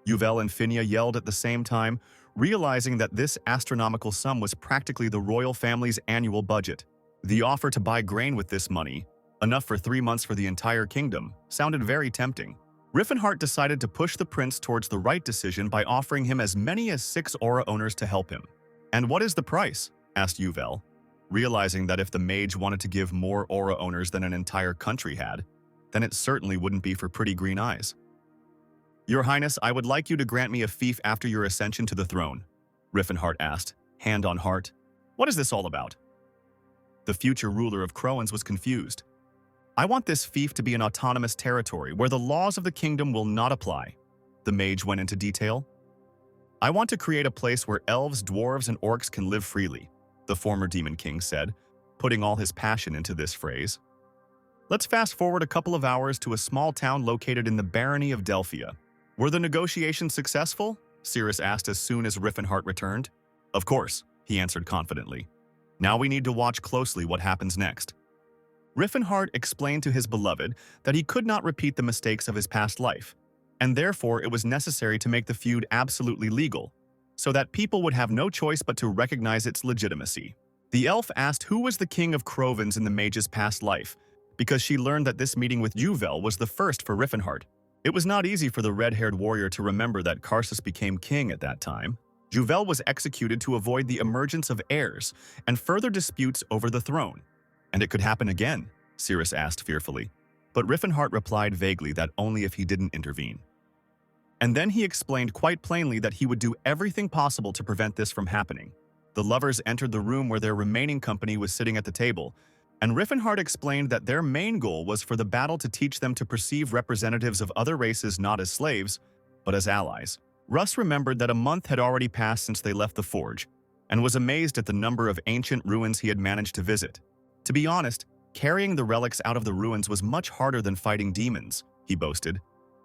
Yuvel and Finia yelled at the same time, realizing that this astronomical sum was practically the royal family's annual budget. The offer to buy grain with this money, enough for 3 months for the entire kingdom, sounded very tempting. Riffenhart decided to push the prince towards the right decision by offering him as many as 6 aura owners to help him. "And what is the price?" asked Yuvel, realizing that if the mage wanted to give more aura owners than an entire country had, then it certainly wouldn't be for pretty green eyes. "Your Highness, I would like you to grant me a fief after your ascension to the throne," Riffenhart asked, hand on heart. "What is this all about?" The future ruler of Croans was confused. "I want this fief to be an autonomous territory where the laws of the kingdom will not apply," the mage went into detail. "I want to create a place where elves, dwarves, and orcs can live freely," the former Demon King said, putting all his passion into this phrase. Let's fast forward a couple of hours to a small town located in the barony of Delphia. "Were the negotiations successful?" Cirrus asked as soon as Riffenhart returned. "Of course," he answered confidently. "Now we need to watch closely what happens next." Riffenhart explained to his beloved that he could not repeat the mistakes of his past life, and therefore it was necessary to make the feud absolutely legal, so that people would have no choice but to recognize its legitimacy. The elf asked who was the king of Crovens in the mage's past life, because she learned that this meeting with Yuvel was the first for Riffenhart. It was not easy for the red-haired warrior to remember that Karsus became king at that time. Yuvel was executed to avoid the emergence of heirs and further disputes over the throne. "And it could happen again?" Cirrus asked fearfully. But Riffenhart replied vaguely that only if he didn't intervene. And then he explained quite plainly that he would do everything possible to prevent this from happening. The lovers entered the room where their remaining company was sitting at the table, and Riffenhart explained that their main goal was for the battle to teach them to perceive representatives of other races not as slaves, but as allies. Russ remembered that a month had already passed since they left the forge, and was amazed at the number of ancient ruins he had managed to visit. To be honest, carrying the relics out of the ruins was much harder than fighting demons, he boasted,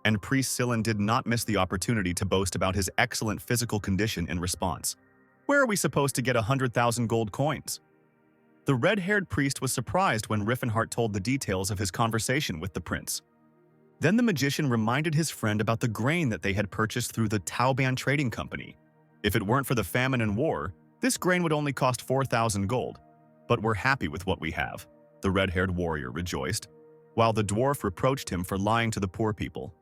and Priest Silen did not miss the opportunity to boast about his excellent physical condition in response. "Where are we supposed to get 100,000 gold coins?" The red-haired priest was surprised when Riffenhart told the details of his conversation with the prince. Then the magician reminded his friend about the grain that they had purchased through the Tauban Trading Company. If it weren't for the famine and war, this grain would only cost 4,000 gold. "But we're happy with what we have," the red-haired warrior rejoiced, while the dwarf reproached him for lying to the poor people.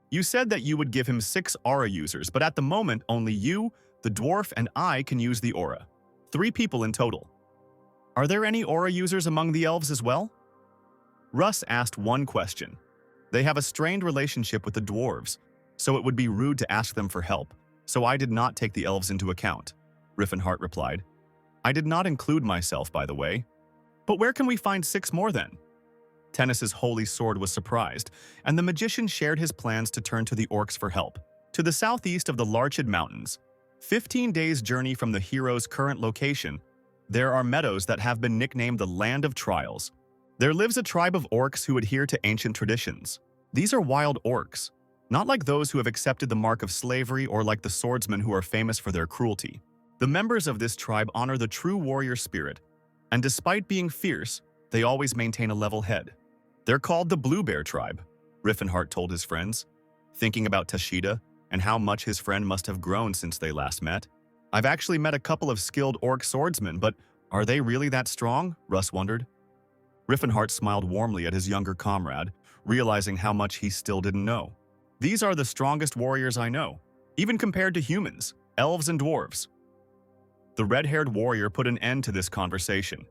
"You said that you would give him 6 aura users, but at the moment only you, the dwarf, and I can use the aura. 3 people in total. Are there any aura users among the elves as well?" Russ asked one question. "They have a strained relationship with the dwarves, so it would be rude to ask them for help, so I did not take the elves into account," Riffenhart replied. "I did not include myself, by the way. But where can we find 6 more then?" Tennis's holy sword was surprised, and the magician shared his plans to turn to the orcs for help. To the southeast of the Larchid Mountains, 15 days' journey from the hero's current location, there are meadows that have been nicknamed the Land of Trials. There lives a tribe of orcs who adhere to ancient traditions. These are wild orcs, not like those who have accepted the mark of slavery or like the swordsmen who are famous for their cruelty. The members of this tribe honor the true warrior spirit, and despite being fierce, they always maintain a level head. They're called the Blue Bear Tribe, Riffenhart told his friends, thinking about Tashida and how much his friend must have grown since they last met. "I've actually met a couple of skilled orc swordsmen, but are they really that strong?" Russ wondered. Riffenhart smiled warmly at his younger comrade, realizing how much he still didn't know. "These are the strongest warriors I know, even compared to humans, elves, and dwarves." The red-haired warrior put an end to this conversation.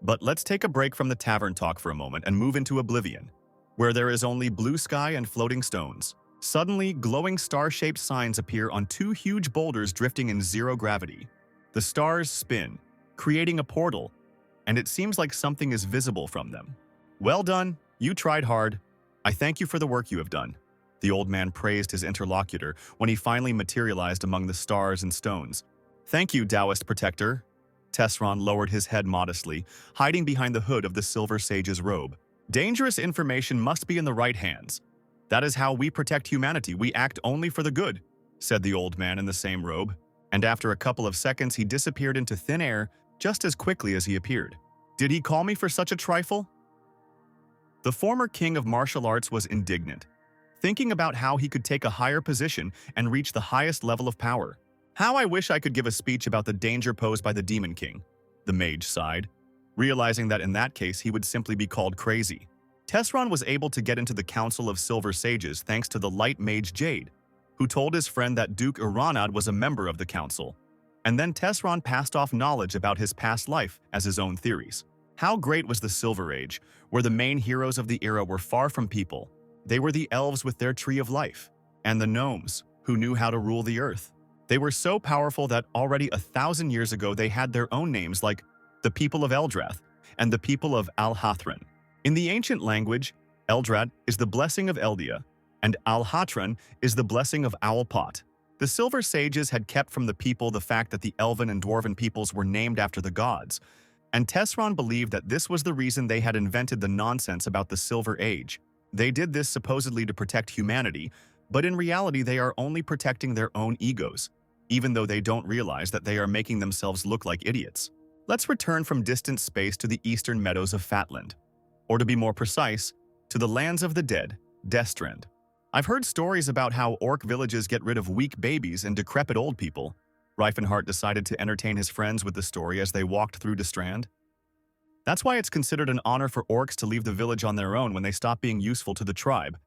But let's take a break from the tavern talk for a moment and move into Oblivion, where there is only blue sky and floating stones. Suddenly, glowing star-shaped signs appear on 2 huge boulders drifting in zero gravity. The stars spin, creating a portal, and it seems like something is visible from them. "Well done, you tried hard. I thank you for the work you have done." The old man praised his interlocutor when he finally materialized among the stars and stones. "Thank you, Taoist protector." Tesron lowered his head modestly, hiding behind the hood of the Silver Sage's robe. Dangerous information must be in the right hands. That is how we protect humanity. We act only for the good, said the old man in the same robe. And after a couple of seconds, he disappeared into thin air just as quickly as he appeared. Did he call me for such a trifle? The former king of martial arts was indignant, thinking about how he could take a higher position and reach the highest level of power. How I wish I could give a speech about the danger posed by the Demon King, the mage sighed, realizing that in that case he would simply be called crazy. Tesron was able to get into the Council of Silver Sages thanks to the light mage Jade, who told his friend that Duke Iranad was a member of the council. And then Tesron passed off knowledge about his past life as his own theories. How great was the Silver Age, where the main heroes of the era were far from people. They were the elves with their tree of life, and the gnomes, who knew how to rule the earth. They were so powerful that already 1,000 years ago they had their own names like the people of Eldrath and the people of Alhathran. In the ancient language, Eldrad is the blessing of Eldia, and Alhatran is the blessing of Owlpot. The Silver Sages had kept from the people the fact that the Elven and Dwarven peoples were named after the gods, and Tesron believed that this was the reason they had invented the nonsense about the Silver Age. They did this supposedly to protect humanity, but in reality they are only protecting their own egos, even though they don't realize that they are making themselves look like idiots. Let's return from distant space to the eastern meadows of Fatland, or to be more precise, to the lands of the dead, Destrand. I've heard stories about how orc villages get rid of weak babies and decrepit old people. Reifenhart decided to entertain his friends with the story as they walked through Destrand. That's why it's considered an honor for orcs to leave the village on their own when they stop being useful to the tribe.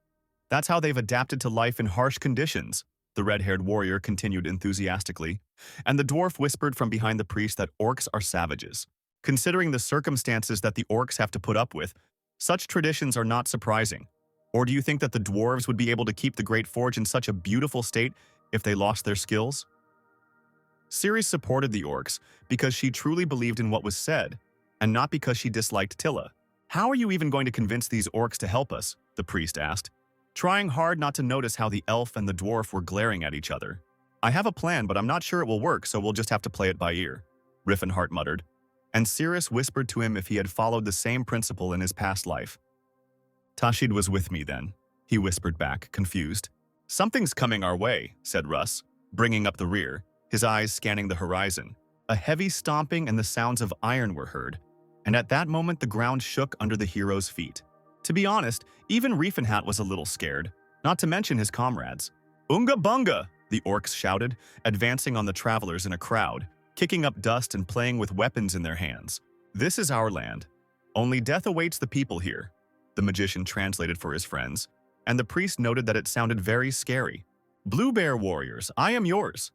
That's how they've adapted to life in harsh conditions, the red-haired warrior continued enthusiastically, and the dwarf whispered from behind the priest that orcs are savages. Considering the circumstances that the orcs have to put up with, such traditions are not surprising. Or do you think that the dwarves would be able to keep the Great Forge in such a beautiful state if they lost their skills? Ceres supported the orcs because she truly believed in what was said, and not because she disliked Tilla. How are you even going to convince these orcs to help us? The priest asked, trying hard not to notice how the elf and the dwarf were glaring at each other. I have a plan, but I'm not sure it will work, so we'll just have to play it by ear, Riffenhart muttered, and Ceres whispered to him if he had followed the same principle in his past life. Tashid was with me then, he whispered back, confused. Something's coming our way, said Russ, bringing up the rear, his eyes scanning the horizon. A heavy stomping and the sounds of iron were heard, and at that moment the ground shook under the hero's feet. To be honest, even Riefenhat was a little scared, not to mention his comrades. Unga bunga, the orcs shouted, advancing on the travelers in a crowd, kicking up dust and playing with weapons in their hands. This is our land. Only death awaits the people here, the magician translated for his friends, and the priest noted that it sounded very scary. Blue Bear warriors, I am yours.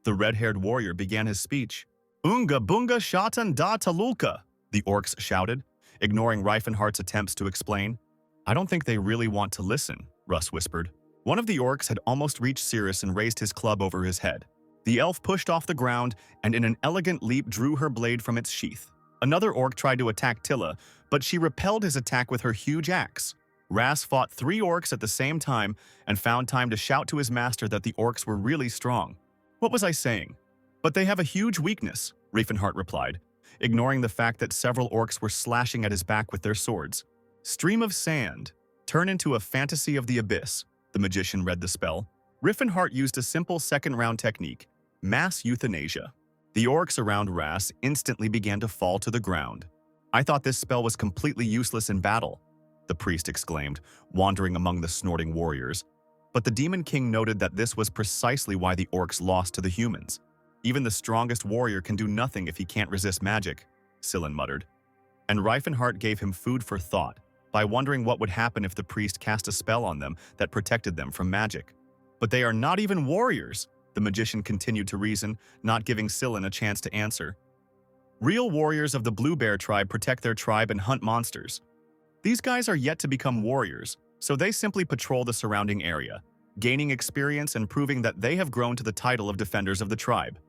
The red-haired warrior began his speech. Unga bunga shatan da talulka, the orcs shouted, ignoring Reifenhart's attempts to explain. I don't think they really want to listen, Russ whispered. One of the orcs had almost reached Cirrus and raised his club over his head. The elf pushed off the ground and in an elegant leap drew her blade from its sheath. Another orc tried to attack Tilla, but she repelled his attack with her huge axe. Ras fought 3 orcs at the same time and found time to shout to his master that the orcs were really strong. What was I saying? But they have a huge weakness, Riefenhart replied, ignoring the fact that several orcs were slashing at his back with their swords. Stream of sand. Turn into a fantasy of the abyss, the magician read the spell. Riefenhart used a simple second-round technique, mass euthanasia. The orcs around Ras instantly began to fall to the ground. I thought this spell was completely useless in battle, the priest exclaimed, wandering among the snorting warriors. But the Demon King noted that this was precisely why the orcs lost to the humans. Even the strongest warrior can do nothing if he can't resist magic, Sillin muttered. And Reifenhart gave him food for thought by wondering what would happen if the priest cast a spell on them that protected them from magic. But they are not even warriors, the magician continued to reason, not giving Sillin a chance to answer. Real warriors of the Blue Bear tribe protect their tribe and hunt monsters. These guys are yet to become warriors, so they simply patrol the surrounding area, gaining experience and proving that they have grown to the title of defenders of the tribe.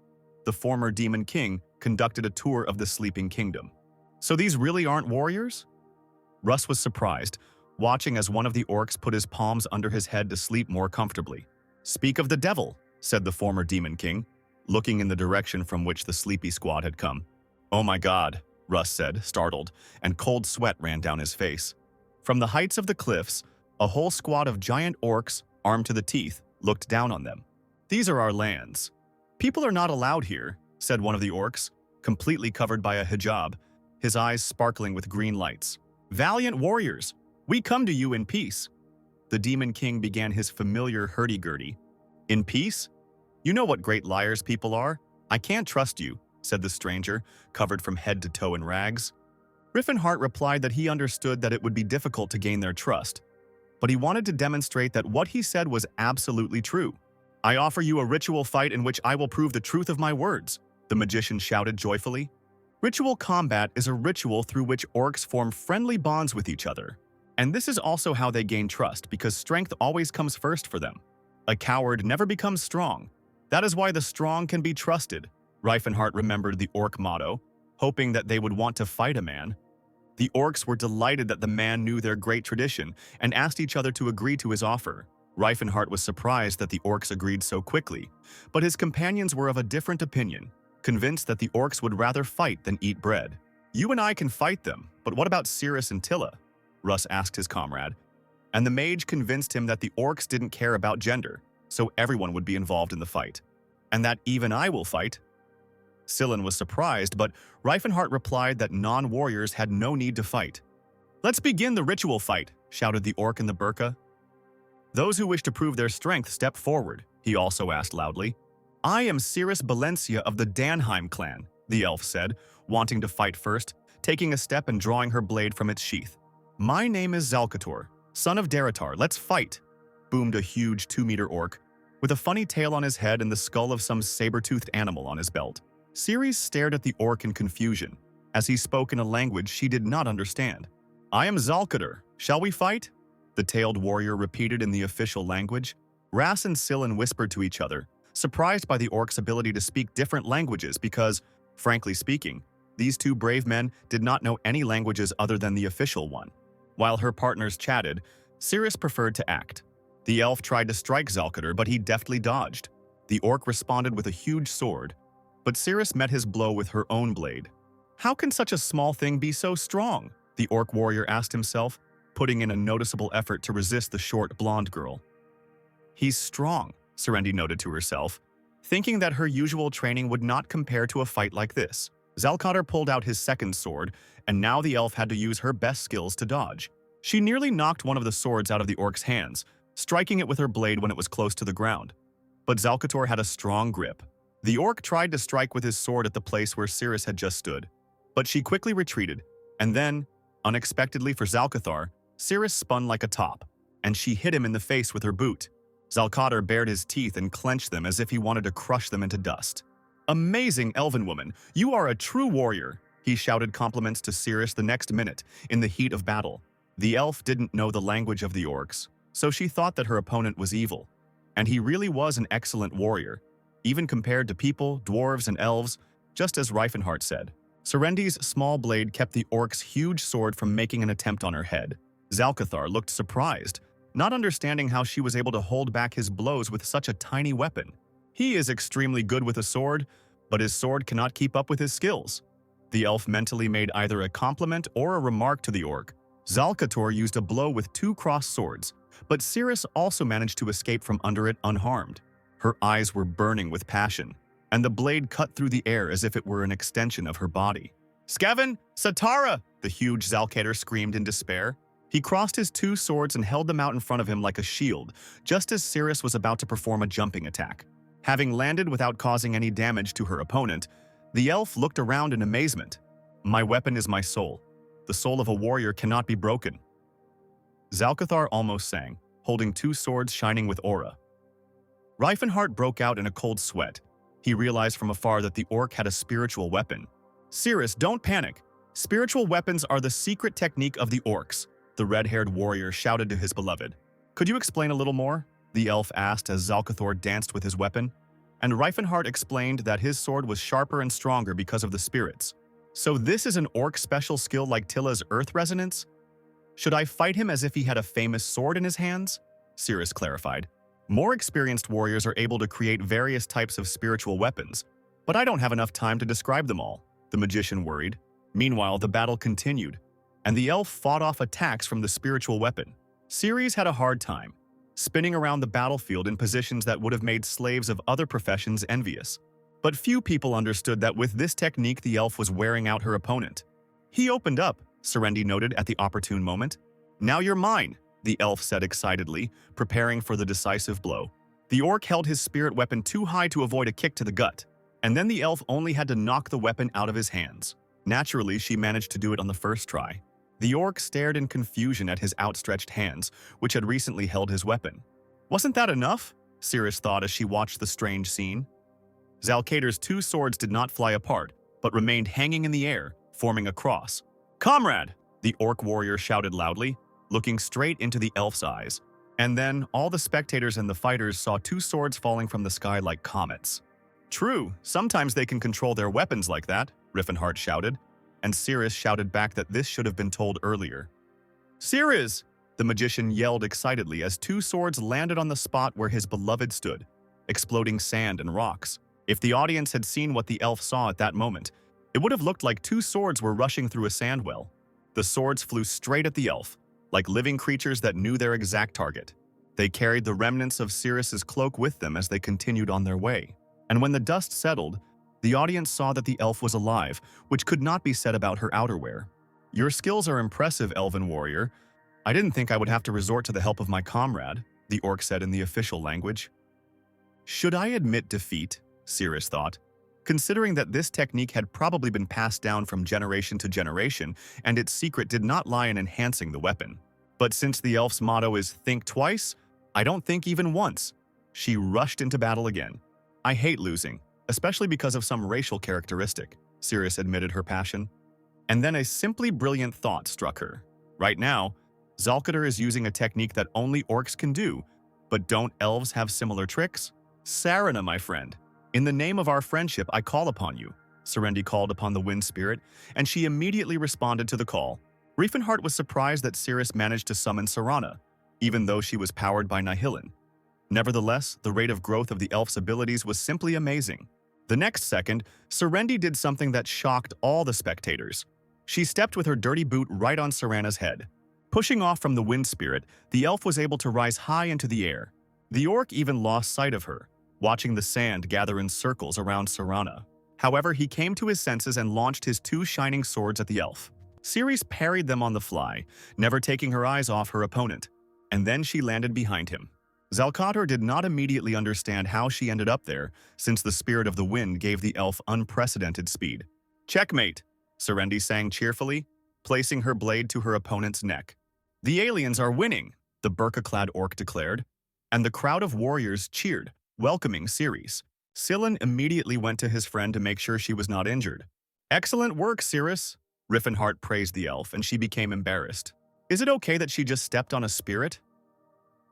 The former Demon King conducted a tour of the sleeping kingdom. So these really aren't warriors? Russ was surprised, watching as one of the orcs put his palms under his head to sleep more comfortably. Speak of the devil, said the former Demon King, looking in the direction from which the sleepy squad had come. "Oh my God," Russ said, startled, and cold sweat ran down his face. From the heights of the cliffs, a whole squad of giant orcs, armed to the teeth, looked down on them. "These are our lands. People are not allowed here," said one of the orcs, completely covered by a hijab, his eyes sparkling with green lights. "Valiant warriors, we come to you in peace." The Demon King began his familiar hurdy-gurdy. "In peace? You know what great liars people are. I can't trust you," said the stranger, covered from head to toe in rags. Riffenhart replied that he understood that it would be difficult to gain their trust, but he wanted to demonstrate that what he said was absolutely true. "I offer you a ritual fight in which I will prove the truth of my words," the magician shouted joyfully. Ritual combat is a ritual through which orcs form friendly bonds with each other. And this is also how they gain trust, because strength always comes first for them. A coward never becomes strong. That is why the strong can be trusted. Riefenhart remembered the orc motto, hoping that they would want to fight a man. The orcs were delighted that the man knew their great tradition and asked each other to agree to his offer. Riefenhart was surprised that the orcs agreed so quickly, but his companions were of a different opinion, convinced that the orcs would rather fight than eat bread. "You and I can fight them, but what about Cirrus and Tilla?" Russ asked his comrade, and the mage convinced him that the orcs didn't care about gender, so everyone would be involved in the fight, and that even I will fight. Sillin was surprised, but Riefenhart replied that non-warriors had no need to fight. "Let's begin the ritual fight," shouted the orc in the burqa. "Those who wish to prove their strength step forward," he also asked loudly. "I am Cirrus Balencia of the Danheim clan," the elf said, wanting to fight first, taking a step and drawing her blade from its sheath. "My name is Zalkator, son of Daratar. Let's fight," boomed a huge 2-meter orc, with a funny tail on his head and the skull of some saber-toothed animal on his belt. Ceres stared at the orc in confusion, as he spoke in a language she did not understand. "I am Zalkator. Shall we fight?" the tailed warrior repeated in the official language. Ras and Sillin whispered to each other, surprised by the orc's ability to speak different languages because, frankly speaking, these two brave men did not know any languages other than the official one. While her partners chatted, Cirrus preferred to act. The elf tried to strike Zalkator, but he deftly dodged. The orc responded with a huge sword, but Cirrus met his blow with her own blade. "How can such a small thing be so strong?" the orc warrior asked himself, putting in a noticeable effort to resist the short blonde girl. "He's strong," Serendi noted to herself, thinking that her usual training would not compare to a fight like this. Zalkator pulled out his second sword, and now the elf had to use her best skills to dodge. She nearly knocked one of the swords out of the orc's hands, striking it with her blade when it was close to the ground. But Zalkator had a strong grip. The orc tried to strike with his sword at the place where Cirrus had just stood, but she quickly retreated, and then, unexpectedly for Zalkathar, Cirrus spun like a top, and she hit him in the face with her boot. Zalkator bared his teeth and clenched them as if he wanted to crush them into dust. "Amazing, elven woman! You are a true warrior!" He shouted compliments to Cirrus the next minute, in the heat of battle. The elf didn't know the language of the orcs, so she thought that her opponent was evil. And he really was an excellent warrior, even compared to people, dwarves, and elves, just as Riefenhart said. Serendi's small blade kept the orc's huge sword from making an attempt on her head. Zalkathar looked surprised, not understanding how she was able to hold back his blows with such a tiny weapon. He is extremely good with a sword, but his sword cannot keep up with his skills. The elf mentally made either a compliment or a remark to the orc. Zalkator used a blow with 2 crossed swords, but Cirrus also managed to escape from under it unharmed. Her eyes were burning with passion, and the blade cut through the air as if it were an extension of her body. "Skaven! Satara!" the huge Zalkator screamed in despair. He crossed his 2 swords and held them out in front of him like a shield, just as Cirrus was about to perform a jumping attack. Having landed without causing any damage to her opponent, the elf looked around in amazement. "My weapon is my soul. The soul of a warrior cannot be broken." Zalkathar almost sang, holding 2 swords shining with aura. Riefenhart broke out in a cold sweat. He realized from afar that the orc had a spiritual weapon. "Cirrus, don't panic. Spiritual weapons are the secret technique of the orcs," the red-haired warrior shouted to his beloved. "Could you explain a little more?" the elf asked as Zalkathor danced with his weapon. And Riefenhart explained that his sword was sharper and stronger because of the spirits. "So this is an orc special skill like Tilla's earth resonance? Should I fight him as if he had a famous sword in his hands?" Cirrus clarified. "More experienced warriors are able to create various types of spiritual weapons, but I don't have enough time to describe them all," the magician worried. Meanwhile, the battle continued, and the elf fought off attacks from the spiritual weapon. Ceres had a hard time, spinning around the battlefield in positions that would have made slaves of other professions envious. But few people understood that with this technique the elf was wearing out her opponent. "He opened up," Serendi noted at the opportune moment. "Now you're mine," the elf said excitedly, preparing for the decisive blow. The orc held his spirit weapon too high to avoid a kick to the gut, and then the elf only had to knock the weapon out of his hands. Naturally, she managed to do it on the first try. The orc stared in confusion at his outstretched hands, which had recently held his weapon. "Wasn't that enough?" Cirrus thought as she watched the strange scene. Zalcator's two swords did not fly apart, but remained hanging in the air, forming a cross. "Comrade!" the orc warrior shouted loudly, looking straight into the elf's eyes. And then, all the spectators and the fighters saw two swords falling from the sky like comets. "True, sometimes they can control their weapons like that," Riffenhart shouted, and Cirrus shouted back that this should have been told earlier. "Cirrus!" the magician yelled excitedly as two swords landed on the spot where his beloved stood, exploding sand and rocks. If the audience had seen what the elf saw at that moment, it would have looked like two swords were rushing through a sand well. The swords flew straight at the elf, like living creatures that knew their exact target. They carried the remnants of Cirrus's cloak with them as they continued on their way. And when the dust settled, the audience saw that the elf was alive, which could not be said about her outerwear. "Your skills are impressive, elven warrior. I didn't think I would have to resort to the help of my comrade," the orc said in the official language. "Should I admit defeat?" Cirrus thought, considering that this technique had probably been passed down from generation to generation, and its secret did not lie in enhancing the weapon. But since the elf's motto is "think twice," I don't think even once. She rushed into battle again. "I hate losing, especially because of some racial characteristic," Cirrus admitted her passion. And then a simply brilliant thought struck her. Right now, Zalcator is using a technique that only orcs can do, but don't elves have similar tricks? "Sarana, my friend, in the name of our friendship, I call upon you," Serendi called upon the wind spirit, and she immediately responded to the call. Riefenhart was surprised that Cirrus managed to summon Sarana, even though she was powered by Nihilin. Nevertheless, the rate of growth of the elf's abilities was simply amazing. The next second, Serendi did something that shocked all the spectators. She stepped with her dirty boot right on Sarana's head. Pushing off from the wind spirit, the elf was able to rise high into the air. The orc even lost sight of her, watching the sand gather in circles around Sarana. However, he came to his senses and launched his two shining swords at the elf. Ceres parried them on the fly, never taking her eyes off her opponent, and then she landed behind him. Zalcator did not immediately understand how she ended up there, since the spirit of the wind gave the elf unprecedented speed. "Checkmate," Serendi sang cheerfully, placing her blade to her opponent's neck. "The aliens are winning," the burqa-clad orc declared, and the crowd of warriors cheered, welcoming Ceres. Scyllin immediately went to his friend to make sure she was not injured. "Excellent work, Cirrus," Riffenhart praised the elf, and she became embarrassed. "Is it okay that she just stepped on a spirit?"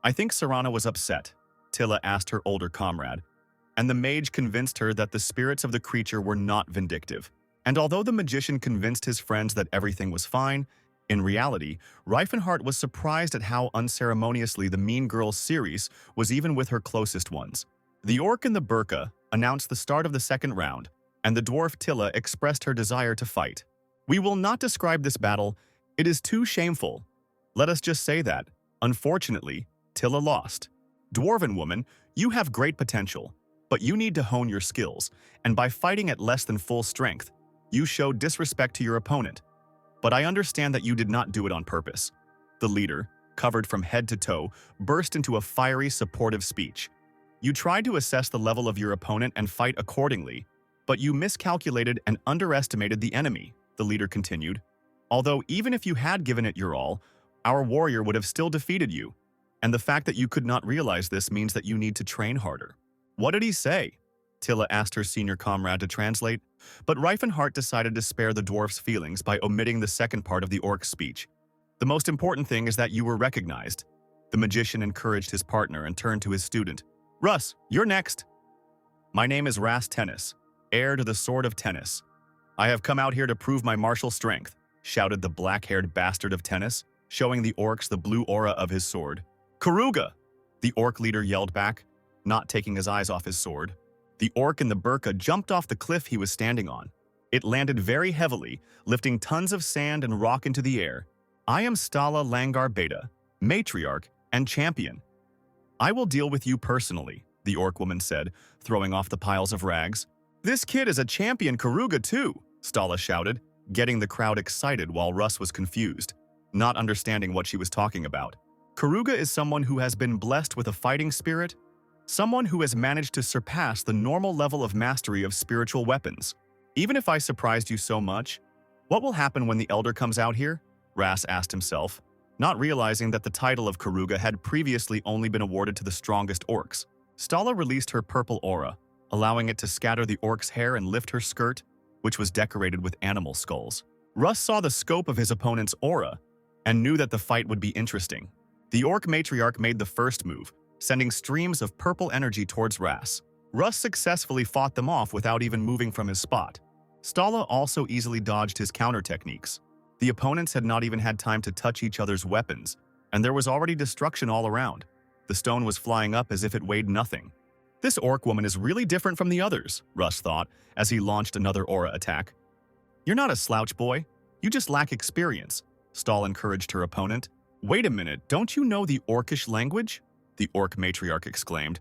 "I think Sarana was upset," Tilla asked her older comrade, and the mage convinced her that the spirits of the creature were not vindictive. And although the magician convinced his friends that everything was fine, in reality, Riefenhart was surprised at how unceremoniously the mean girl Ceres was even with her closest ones. The orc in the burqa announced the start of the second round, and the dwarf Tilla expressed her desire to fight. "We will not describe this battle. It is too shameful. Let us just say that, unfortunately, Tilla lost. Dwarven woman, you have great potential, but you need to hone your skills, and by fighting at less than full strength, you show disrespect to your opponent. But I understand that you did not do it on purpose." The leader, covered from head to toe, burst into a fiery, supportive speech. "You tried to assess the level of your opponent and fight accordingly, but you miscalculated and underestimated the enemy," the leader continued. "Although even if you had given it your all, our warrior would have still defeated you. And the fact that you could not realize this means that you need to train harder." "What did he say?" Tilla asked her senior comrade to translate, but Riefenhart decided to spare the dwarf's feelings by omitting the second part of the orc's speech. "The most important thing is that you were recognized." The magician encouraged his partner and turned to his student. "Russ, you're next." "My name is Ras Tennis, heir to the Sword of Tennis. I have come out here to prove my martial strength," shouted the black-haired bastard of Tennis, showing the orcs the blue aura of his sword. "Karuga!" the orc leader yelled back, not taking his eyes off his sword. The orc in the burqa jumped off the cliff he was standing on. It landed very heavily, lifting tons of sand and rock into the air. I am Stala Langar Beta, matriarch and champion. I will deal with you personally, the orc woman said, throwing off the piles of rags. This kid is a champion Karuga too, Stala shouted, getting the crowd excited while Russ was confused, not understanding what she was talking about. Karuga is someone who has been blessed with a fighting spirit, someone who has managed to surpass the normal level of mastery of spiritual weapons. Even if I surprised you so much, what will happen when the elder comes out here? Ras asked himself, not realizing that the title of Karuga had previously only been awarded to the strongest orcs. Stala released her purple aura, allowing it to scatter the orc's hair and lift her skirt, which was decorated with animal skulls. Russ saw the scope of his opponent's aura and knew that the fight would be interesting. The orc matriarch made the first move, sending streams of purple energy towards Ras. Russ successfully fought them off without even moving from his spot. Stala also easily dodged his counter techniques. The opponents had not even had time to touch each other's weapons, and there was already destruction all around. The stone was flying up as if it weighed nothing. This orc woman is really different from the others, Russ thought, as he launched another aura attack. You're not a slouch, boy. You just lack experience, Stala encouraged her opponent. Wait a minute, don't you know the orcish language? The orc matriarch exclaimed.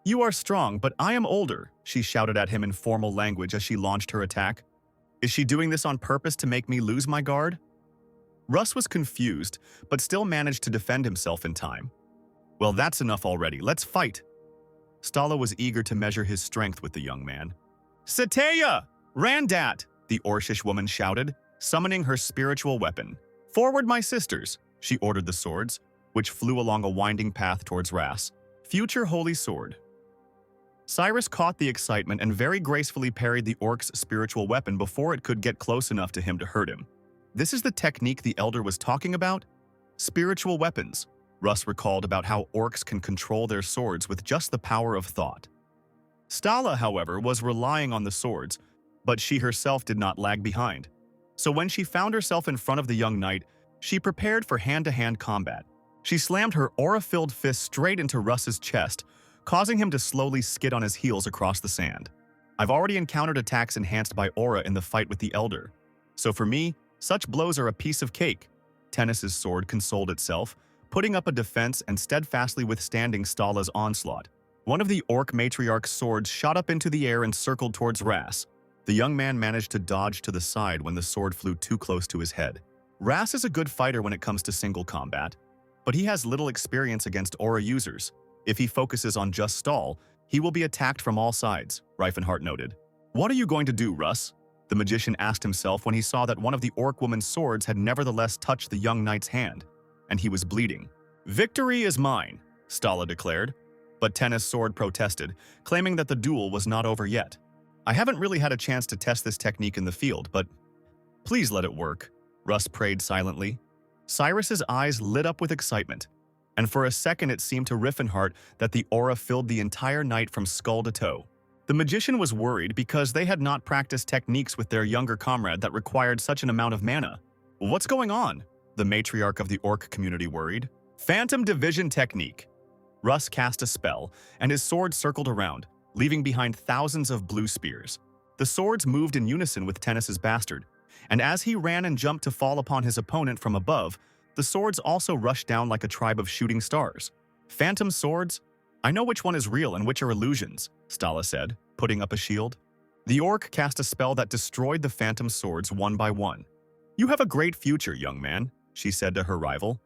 You are strong, but I am older, she shouted at him in formal language as she launched her attack. Is she doing this on purpose to make me lose my guard? Russ was confused, but still managed to defend himself in time. Well, that's enough already. Let's fight. Stala was eager to measure his strength with the young man. Sateya! Randat! The Orcish woman shouted, summoning her spiritual weapon. Forward, my sisters, she ordered the swords, which flew along a winding path towards Ras. Future Holy Sword. Cyrus caught the excitement and very gracefully parried the orc's spiritual weapon before it could get close enough to him to hurt him. This is the technique the elder was talking about? Spiritual weapons. Russ recalled about how orcs can control their swords with just the power of thought. Stala, however, was relying on the swords, but she herself did not lag behind. So when she found herself in front of the young knight, she prepared for hand-to-hand combat. She slammed her aura-filled fist straight into Russ's chest, causing him to slowly skid on his heels across the sand. I've already encountered attacks enhanced by aura in the fight with the elder. So for me, such blows are a piece of cake. Tennis's sword consoled itself, putting up a defense and steadfastly withstanding Stala's onslaught. One of the orc matriarch's swords shot up into the air and circled towards Ras. The young man managed to dodge to the side when the sword flew too close to his head. Ras is a good fighter when it comes to single combat, but he has little experience against aura users. If he focuses on just stall, he will be attacked from all sides, Reifenhart noted. What are you going to do, Russ? The magician asked himself when he saw that one of the orc woman's swords had nevertheless touched the young knight's hand, and he was bleeding. Victory is mine, Stala declared, but Tennis' sword protested, claiming that the duel was not over yet. I haven't really had a chance to test this technique in the field, but please let it work, Russ prayed silently. Cyrus's eyes lit up with excitement, and for a second it seemed to Riffenhart that the aura filled the entire knight from skull to toe. The magician was worried because they had not practiced techniques with their younger comrade that required such an amount of mana. What's going on? The matriarch of the orc community worried. Phantom Division Technique. Russ cast a spell, and his sword circled around, leaving behind thousands of blue spears. The swords moved in unison with Tennis's bastard, and as he ran and jumped to fall upon his opponent from above, the swords also rushed down like a tribe of shooting stars. Phantom swords? I know which one is real and which are illusions, Stala said, putting up a shield. The orc cast a spell that destroyed the phantom swords one by one. You have a great future, young man, she said to her rival.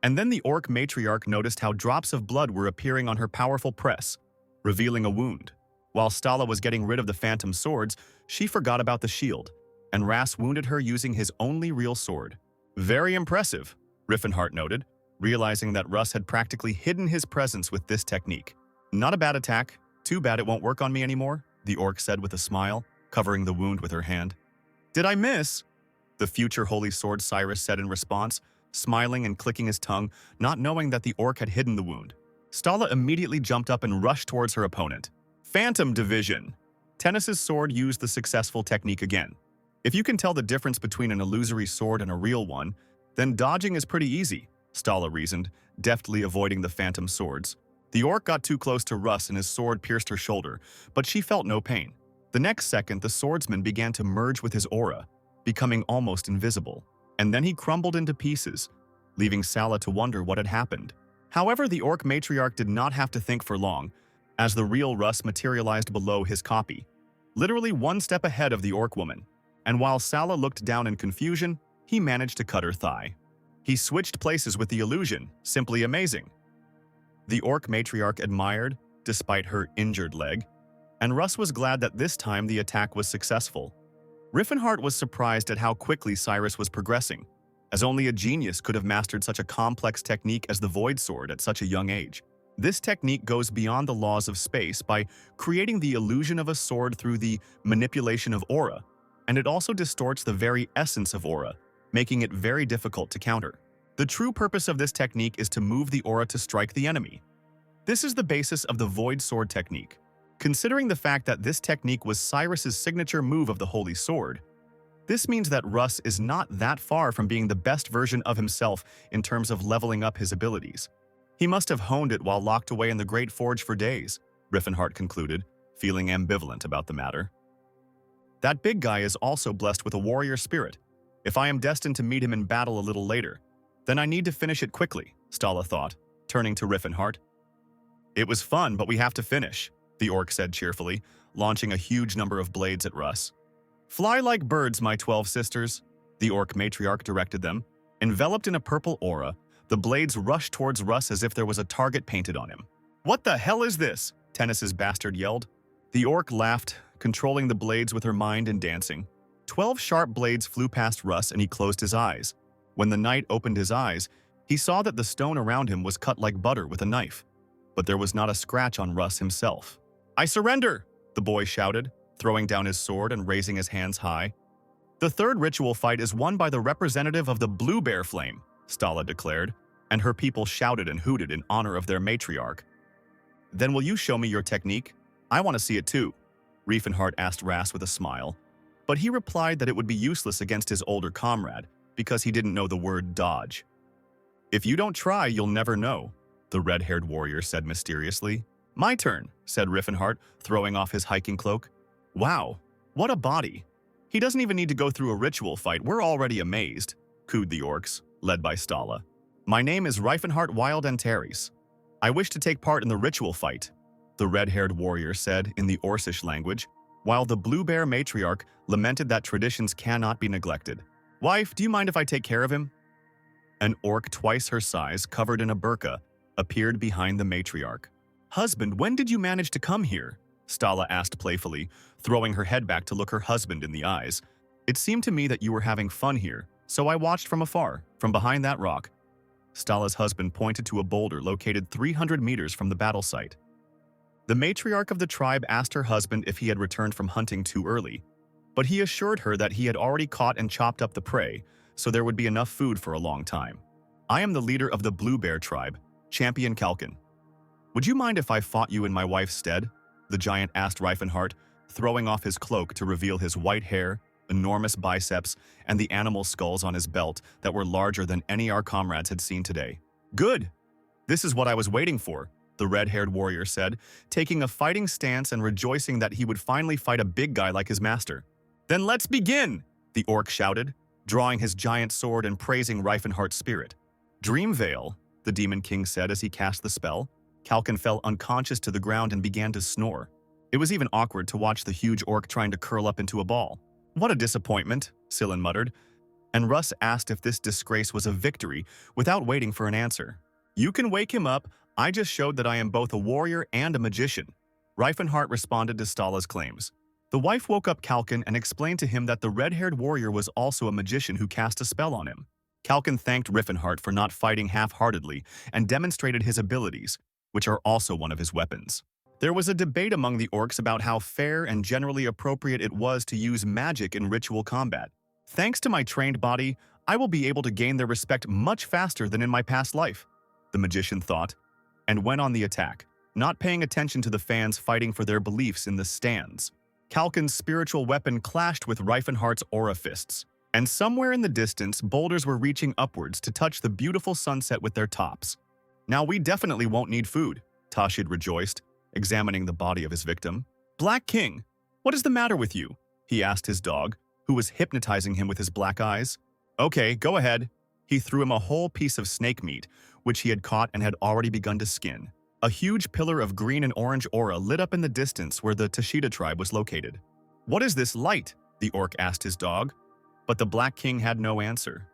And then the orc matriarch noticed how drops of blood were appearing on her powerful press, revealing a wound. While Stala was getting rid of the phantom swords, she forgot about the shield, and Ras wounded her using his only real sword. Very impressive, Riffenhart noted, realizing that Russ had practically hidden his presence with this technique. Not a bad attack. Too bad it won't work on me anymore, the orc said with a smile, covering the wound with her hand. Did I miss? The future holy sword Cyrus said in response, smiling and clicking his tongue, not knowing that the orc had hidden the wound. Stala immediately jumped up and rushed towards her opponent. Phantom Division. Tennis's sword used the successful technique again. If you can tell the difference between an illusory sword and a real one, then dodging is pretty easy, Stala reasoned, deftly avoiding the phantom swords. The orc got too close to Russ and his sword pierced her shoulder, but she felt no pain. The next second, the swordsman began to merge with his aura, becoming almost invisible, and then he crumbled into pieces, leaving Sala to wonder what had happened. However, the orc matriarch did not have to think for long, as the real Russ materialized below his copy, literally one step ahead of the orc woman, and while Sala looked down in confusion, he managed to cut her thigh. He switched places with the illusion, simply amazing. The orc matriarch admired, despite her injured leg, and Russ was glad that this time the attack was successful. Riffenhart was surprised at how quickly Cyrus was progressing, as only a genius could have mastered such a complex technique as the Void Sword at such a young age. This technique goes beyond the laws of space by creating the illusion of a sword through the manipulation of aura, and it also distorts the very essence of aura, making it very difficult to counter. The true purpose of this technique is to move the aura to strike the enemy. This is the basis of the Void Sword technique. Considering the fact that this technique was Cyrus's signature move of the Holy Sword, this means that Russ is not that far from being the best version of himself in terms of leveling up his abilities. He must have honed it while locked away in the Great Forge for days, Riffenhart concluded, feeling ambivalent about the matter. That big guy is also blessed with a warrior spirit. If I am destined to meet him in battle a little later, then I need to finish it quickly, Stala thought, turning to Riffenhart. It was fun, but we have to finish, the orc said cheerfully, launching a huge number of blades at Russ. Fly like birds, my 12 sisters, the orc matriarch directed them. Enveloped in a purple aura, the blades rushed towards Russ as if there was a target painted on him. What the hell is this? Tennis's bastard yelled. The orc laughed, controlling the blades with her mind and dancing. 12 sharp blades flew past Russ and he closed his eyes. When the knight opened his eyes, he saw that the stone around him was cut like butter with a knife. But there was not a scratch on Russ himself. I surrender, the boy shouted, throwing down his sword and raising his hands high. The third ritual fight is won by the representative of the Blue Bear Flame, Stala declared, and her people shouted and hooted in honor of their matriarch. Then will you show me your technique? I want to see it too, Riefenhart asked Ras with a smile, but he replied that it would be useless against his older comrade because he didn't know the word dodge. If you don't try, you'll never know, the red-haired warrior said mysteriously. My turn, said Riffenhart, throwing off his hiking cloak. Wow, what a body. He doesn't even need to go through a ritual fight, we're already amazed, cooed the orcs, led by Stala. My name is Riefenhart Wild Antares. I wish to take part in the ritual fight, the red-haired warrior said in the Orcish language, while the Blue Bear matriarch lamented that traditions cannot be neglected. Wife, do you mind if I take care of him? An orc twice her size, covered in a burqa, appeared behind the matriarch. Husband, when did you manage to come here? Stala asked playfully, throwing her head back to look her husband in the eyes. It seemed to me that you were having fun here, so I watched from afar, from behind that rock. Stala's husband pointed to a boulder located 300 meters from the battle site. The matriarch of the tribe asked her husband if he had returned from hunting too early, but he assured her that he had already caught and chopped up the prey, so there would be enough food for a long time. I am the leader of the Blue Bear tribe, Champion Kalkin. Would you mind if I fought you in my wife's stead? The giant asked Riefenhart, throwing off his cloak to reveal his white hair, enormous biceps, and the animal skulls on his belt that were larger than any our comrades had seen today. Good! This is what I was waiting for, the red-haired warrior said, taking a fighting stance and rejoicing that he would finally fight a big guy like his master. Then let's begin, the orc shouted, drawing his giant sword and praising Riefenhart's spirit. Dream Veil, the Demon King said as he cast the spell. Kalkin fell unconscious to the ground and began to snore. It was even awkward to watch the huge orc trying to curl up into a ball. What a disappointment, Sillin muttered, and Russ asked if this disgrace was a victory without waiting for an answer. You can wake him up, I just showed that I am both a warrior and a magician. Riefenhart responded to Stala's claims. The wife woke up Kalkin and explained to him that the red-haired warrior was also a magician who cast a spell on him. Kalkin thanked Riefenhart for not fighting half-heartedly and demonstrated his abilities, which are also one of his weapons. There was a debate among the orcs about how fair and generally appropriate it was to use magic in ritual combat. Thanks to my trained body, I will be able to gain their respect much faster than in my past life, the magician thought, and went on the attack, not paying attention to the fans fighting for their beliefs in the stands. Kalkin's spiritual weapon clashed with Riefenhart's aura fists, and somewhere in the distance, boulders were reaching upwards to touch the beautiful sunset with their tops. Now we definitely won't need food, Tashid rejoiced, examining the body of his victim. Black King, "What is the matter with you?" he asked his dog, who was hypnotizing him with his black eyes. "Okay, go ahead." He threw him a whole piece of snake meat, which he had caught and had already begun to skin. A huge pillar of green and orange aura lit up in the distance where the Tashida tribe was located. "What is this light?" the orc asked his dog, but the Black King had no answer.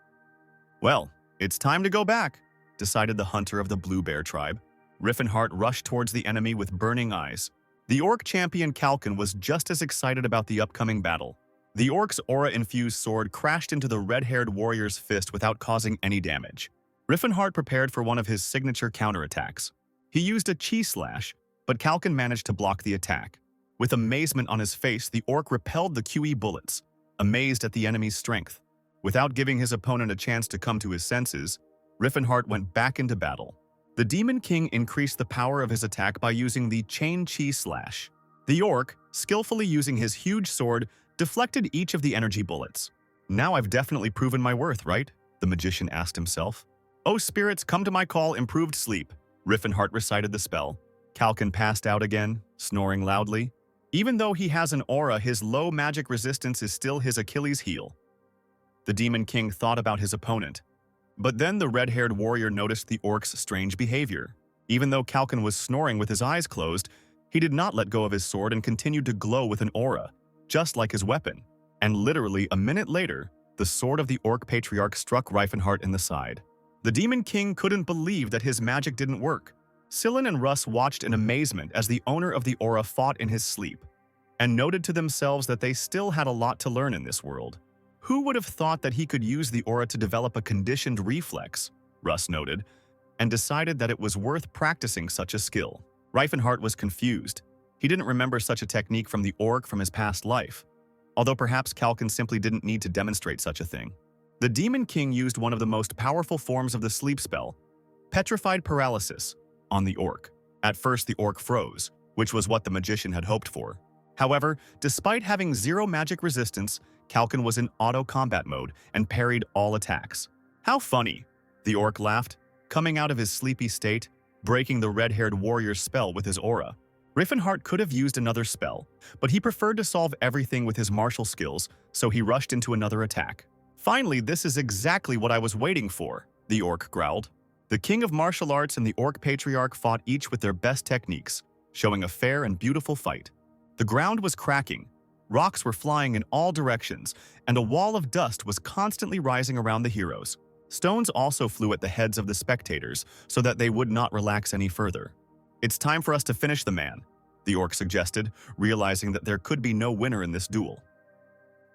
"Well, it's time to go back," decided the hunter of the Blue Bear tribe. Riffenhart rushed towards the enemy with burning eyes. The orc champion Kalkin was just as excited about the upcoming battle. The orc's aura-infused sword crashed into the red-haired warrior's fist without causing any damage. Riffenhart prepared for one of his signature counterattacks. He used a chi slash, but Kalkin managed to block the attack. With amazement on his face, the orc repelled the QE bullets, amazed at the enemy's strength. Without giving his opponent a chance to come to his senses, Riffenhart went back into battle. The Demon King increased the power of his attack by using the Chain Chi Slash. The orc, skillfully using his huge sword, deflected each of the energy bullets. "Now I've definitely proven my worth, right?" the magician asked himself. "Oh spirits, come to my call, improved sleep." Riffenhart recited the spell. Kalkin passed out again, snoring loudly. Even though he has an aura, his low magic resistance is still his Achilles heel. The Demon King thought about his opponent. But then the red-haired warrior noticed the orc's strange behavior. Even though Kalkin was snoring with his eyes closed, he did not let go of his sword and continued to glow with an aura, just like his weapon. And literally a minute later, the sword of the orc patriarch struck Riffenhart in the side. The Demon King couldn't believe that his magic didn't work. Sillin and Russ watched in amazement as the owner of the aura fought in his sleep, and noted to themselves that they still had a lot to learn in this world. Who would have thought that he could use the aura to develop a conditioned reflex, Russ noted, and decided that it was worth practicing such a skill. Riffenhart was confused. He didn't remember such a technique from the orc from his past life, although perhaps Kalkin simply didn't need to demonstrate such a thing. The Demon King used one of the most powerful forms of the sleep spell, Petrified Paralysis, on the orc. At first, the orc froze, which was what the magician had hoped for. However, despite having zero magic resistance, Kalkin was in auto-combat mode and parried all attacks. "How funny," the orc laughed, coming out of his sleepy state, breaking the red-haired warrior's spell with his aura. Riffenhart could have used another spell, but he preferred to solve everything with his martial skills, so he rushed into another attack. "Finally, this is exactly what I was waiting for," the orc growled. The king of martial arts and the orc patriarch fought each with their best techniques, showing a fair and beautiful fight. The ground was cracking, rocks were flying in all directions, and a wall of dust was constantly rising around the heroes. Stones also flew at the heads of the spectators so that they would not relax any further. "It's time for us to finish the man," the orc suggested, realizing that there could be no winner in this duel.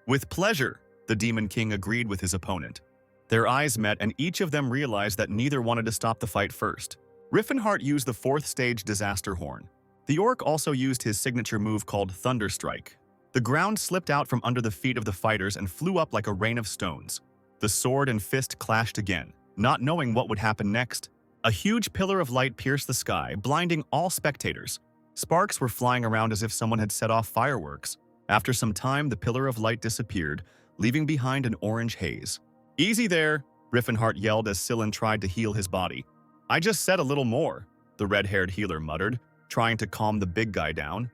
"With pleasure," the Demon King agreed with his opponent. Their eyes met and each of them realized that neither wanted to stop the fight first. Riffenhart used the 4th stage Disaster Horn. The orc also used his signature move called Thunder Strike. The ground slipped out from under the feet of the fighters and flew up like a rain of stones. The sword and fist clashed again, not knowing what would happen next. A huge pillar of light pierced the sky, blinding all spectators. Sparks were flying around as if someone had set off fireworks. After some time, the pillar of light disappeared, leaving behind an orange haze. "Easy there," Riffenhart yelled as Sillin tried to heal his body. "I just said a little more," the red-haired healer muttered, trying to calm the big guy down.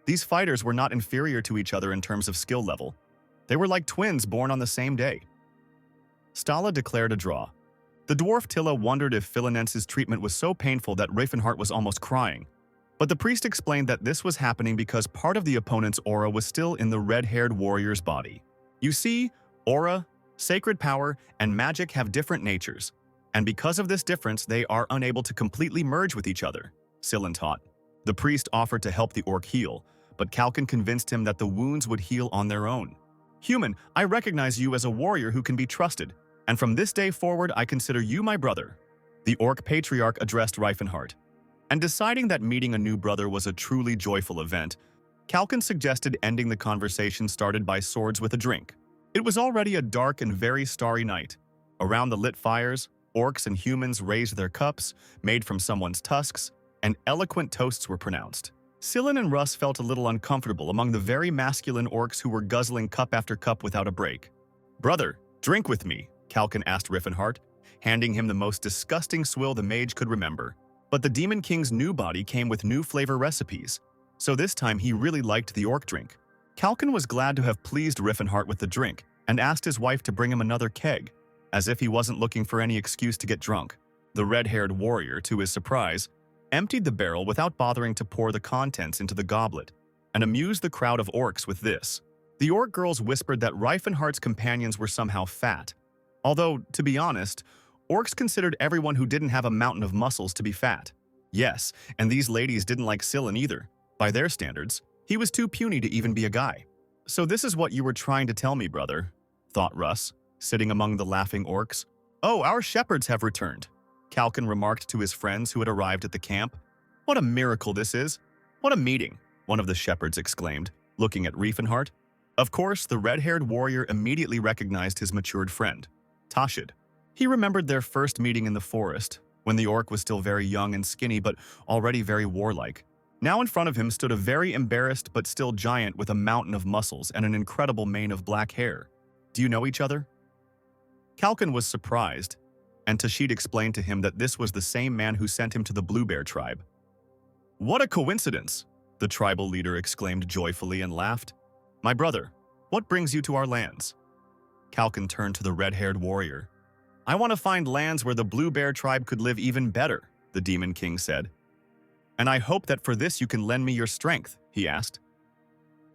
These fighters were not inferior to each other in terms of skill level. They were like twins born on the same day. Stala declared a draw. The dwarf Tilla wondered if Philinense's treatment was so painful that Riffenhart was almost crying. But the priest explained that this was happening because part of the opponent's aura was still in the red-haired warrior's body. You see, aura, sacred power, and magic have different natures, and because of this difference, they are unable to completely merge with each other, Sillin taught. The priest offered to help the orc heal, but Kalkin convinced him that the wounds would heal on their own. "Human, I recognize you as a warrior who can be trusted, and from this day forward, I consider you my brother," the orc patriarch addressed Riffenhart. And deciding that meeting a new brother was a truly joyful event, Kalkin suggested ending the conversation started by swords with a drink. It was already a dark and very starry night. Around the lit fires, orcs and humans raised their cups, made from someone's tusks, and eloquent toasts were pronounced. Sillin and Russ felt a little uncomfortable among the very masculine orcs who were guzzling cup after cup without a break. "Brother, drink with me," Kalkin asked Riffenhart, handing him the most disgusting swill the mage could remember. But the Demon King's new body came with new flavor recipes. So this time he really liked the orc drink. Kalkin was glad to have pleased Riffenhart with the drink and asked his wife to bring him another keg, as if he wasn't looking for any excuse to get drunk. The red-haired warrior, to his surprise, emptied the barrel without bothering to pour the contents into the goblet, and amused the crowd of orcs with this. The orc girls whispered that Riefenhart's companions were somehow fat. Although, to be honest, orcs considered everyone who didn't have a mountain of muscles to be fat. Yes, and these ladies didn't like Scylla either. By their standards, he was too puny to even be a guy. So this is what you were trying to tell me, brother, thought Russ, sitting among the laughing orcs. Oh, our shepherds have returned, Kalkin remarked to his friends who had arrived at the camp. What a miracle this is! What a meeting, one of the shepherds exclaimed, looking at Riefenhart. Of course, the red-haired warrior immediately recognized his matured friend, Tashid. He remembered their first meeting in the forest, when the orc was still very young and skinny but already very warlike. Now in front of him stood a very embarrassed but still giant with a mountain of muscles and an incredible mane of black hair. Do you know each other? Kalkin was surprised, and Tashid explained to him that this was the same man who sent him to the Blue Bear tribe. What a coincidence! The tribal leader exclaimed joyfully and laughed. My brother, what brings you to our lands? Kalkin turned to the red-haired warrior. I want to find lands where the Blue Bear tribe could live even better, the Demon King said. And I hope that for this you can lend me your strength, he asked.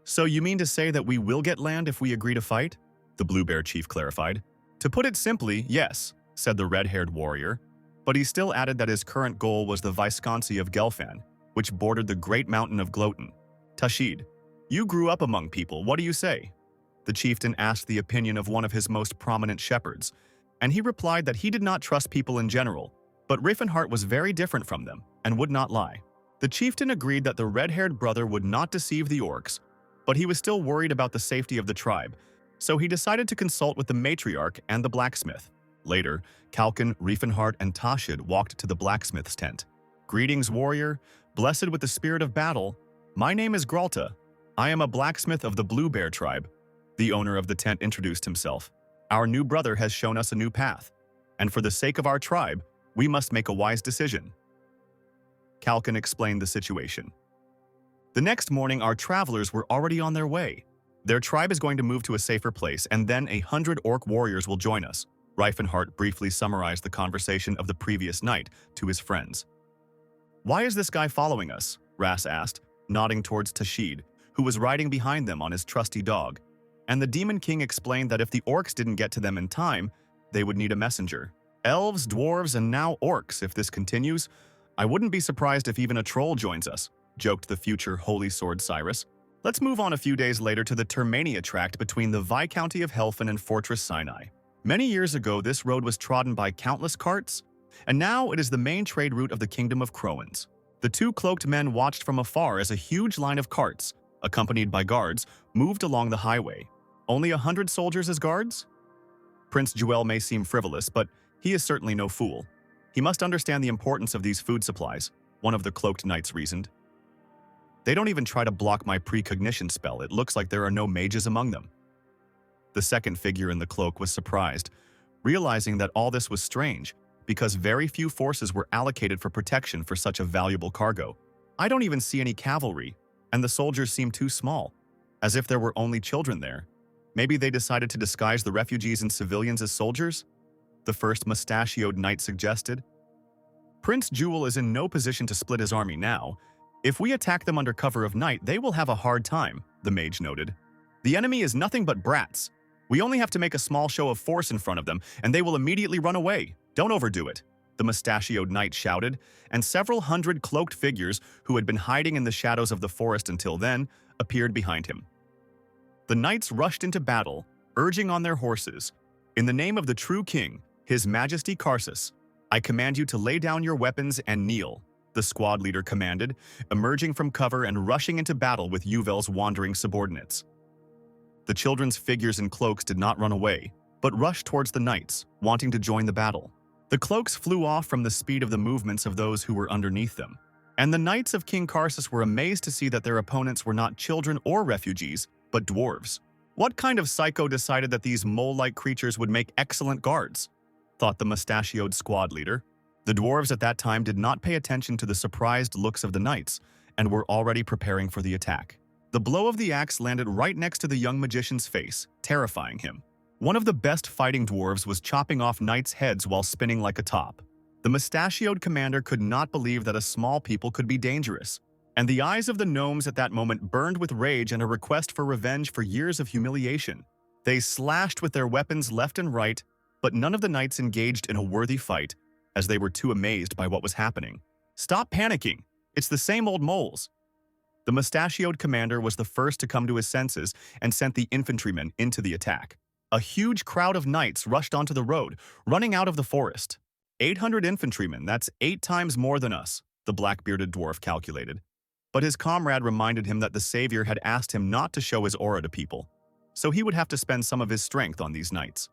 So you mean to say that we will get land if we agree to fight? The Blue Bear chief clarified. To put it simply, yes, said the red-haired warrior, but he still added that his current goal was the Viscountcy of Gelfan, which bordered the great mountain of Gloten. Tashid, you grew up among people, what do you say? The chieftain asked the opinion of one of his most prominent shepherds, and he replied that he did not trust people in general, but Riefenhart was very different from them and would not lie. The chieftain agreed that the red-haired brother would not deceive the orcs, but he was still worried about the safety of the tribe, so he decided to consult with the matriarch and the blacksmith. Later, Kalkin, Riefenhart, and Tashid walked to the blacksmith's tent. Greetings, warrior, blessed with the spirit of battle. My name is Gralta. I am a blacksmith of the Blue Bear tribe. The owner of the tent introduced himself. Our new brother has shown us a new path, and for the sake of our tribe, we must make a wise decision. Kalkin explained the situation. The next morning, our travelers were already on their way. Their tribe is going to move to a safer place, and then 100 orc warriors will join us. Riefenhart briefly summarized the conversation of the previous night to his friends. Why is this guy following us? Ras asked, nodding towards Tashid, who was riding behind them on his trusty dog. And the Demon King explained that if the orcs didn't get to them in time, they would need a messenger. Elves, dwarves, and now orcs, if this continues. I wouldn't be surprised if even a troll joins us, joked the future Holy Sword Cyrus. Let's move on a few days later to the Termania tract between the Viscounty of Helfen and Fortress Sinai. Many years ago, this road was trodden by countless carts, and now it is the main trade route of the Kingdom of Croans. The two cloaked men watched from afar as a huge line of carts, accompanied by guards, moved along the highway. Only 100 soldiers as guards? Prince Jewel may seem frivolous, but he is certainly no fool. He must understand the importance of these food supplies, one of the cloaked knights reasoned. They don't even try to block my precognition spell. It looks like there are no mages among them. The second figure in the cloak was surprised, realizing that all this was strange, because very few forces were allocated for protection for such a valuable cargo. I don't even see any cavalry, and the soldiers seem too small, as if there were only children there. Maybe they decided to disguise the refugees and civilians as soldiers? The first mustachioed knight suggested. Prince Jewel is in no position to split his army now. If we attack them under cover of night, they will have a hard time, the mage noted. The enemy is nothing but brats. We only have to make a small show of force in front of them, and they will immediately run away. Don't overdo it, the mustachioed knight shouted, and several hundred cloaked figures who had been hiding in the shadows of the forest until then appeared behind him. The knights rushed into battle, urging on their horses. In the name of the true king, His Majesty Karsus, I command you to lay down your weapons and kneel, the squad leader commanded, emerging from cover and rushing into battle with Yuvel's wandering subordinates. The children's figures in cloaks did not run away, but rushed towards the knights, wanting to join the battle. The cloaks flew off from the speed of the movements of those who were underneath them, and the knights of King Karsus were amazed to see that their opponents were not children or refugees, but dwarves. What kind of psycho decided that these mole-like creatures would make excellent guards? Thought the mustachioed squad leader. The dwarves at that time did not pay attention to the surprised looks of the knights, and were already preparing for the attack. The blow of the axe landed right next to the young magician's face, terrifying him. One of the best fighting dwarves was chopping off knights' heads while spinning like a top. The mustachioed commander could not believe that a small people could be dangerous, and the eyes of the gnomes at that moment burned with rage and a request for revenge for years of humiliation. They slashed with their weapons left and right, but none of the knights engaged in a worthy fight, as they were too amazed by what was happening. "Stop panicking! It's the same old moles." The mustachioed commander was the first to come to his senses and sent the infantrymen into the attack. A huge crowd of knights rushed onto the road, running out of the forest. 800 infantrymen, that's 8 times more than us, the black-bearded dwarf calculated. But his comrade reminded him that the savior had asked him not to show his aura to people, so he would have to spend some of his strength on these knights.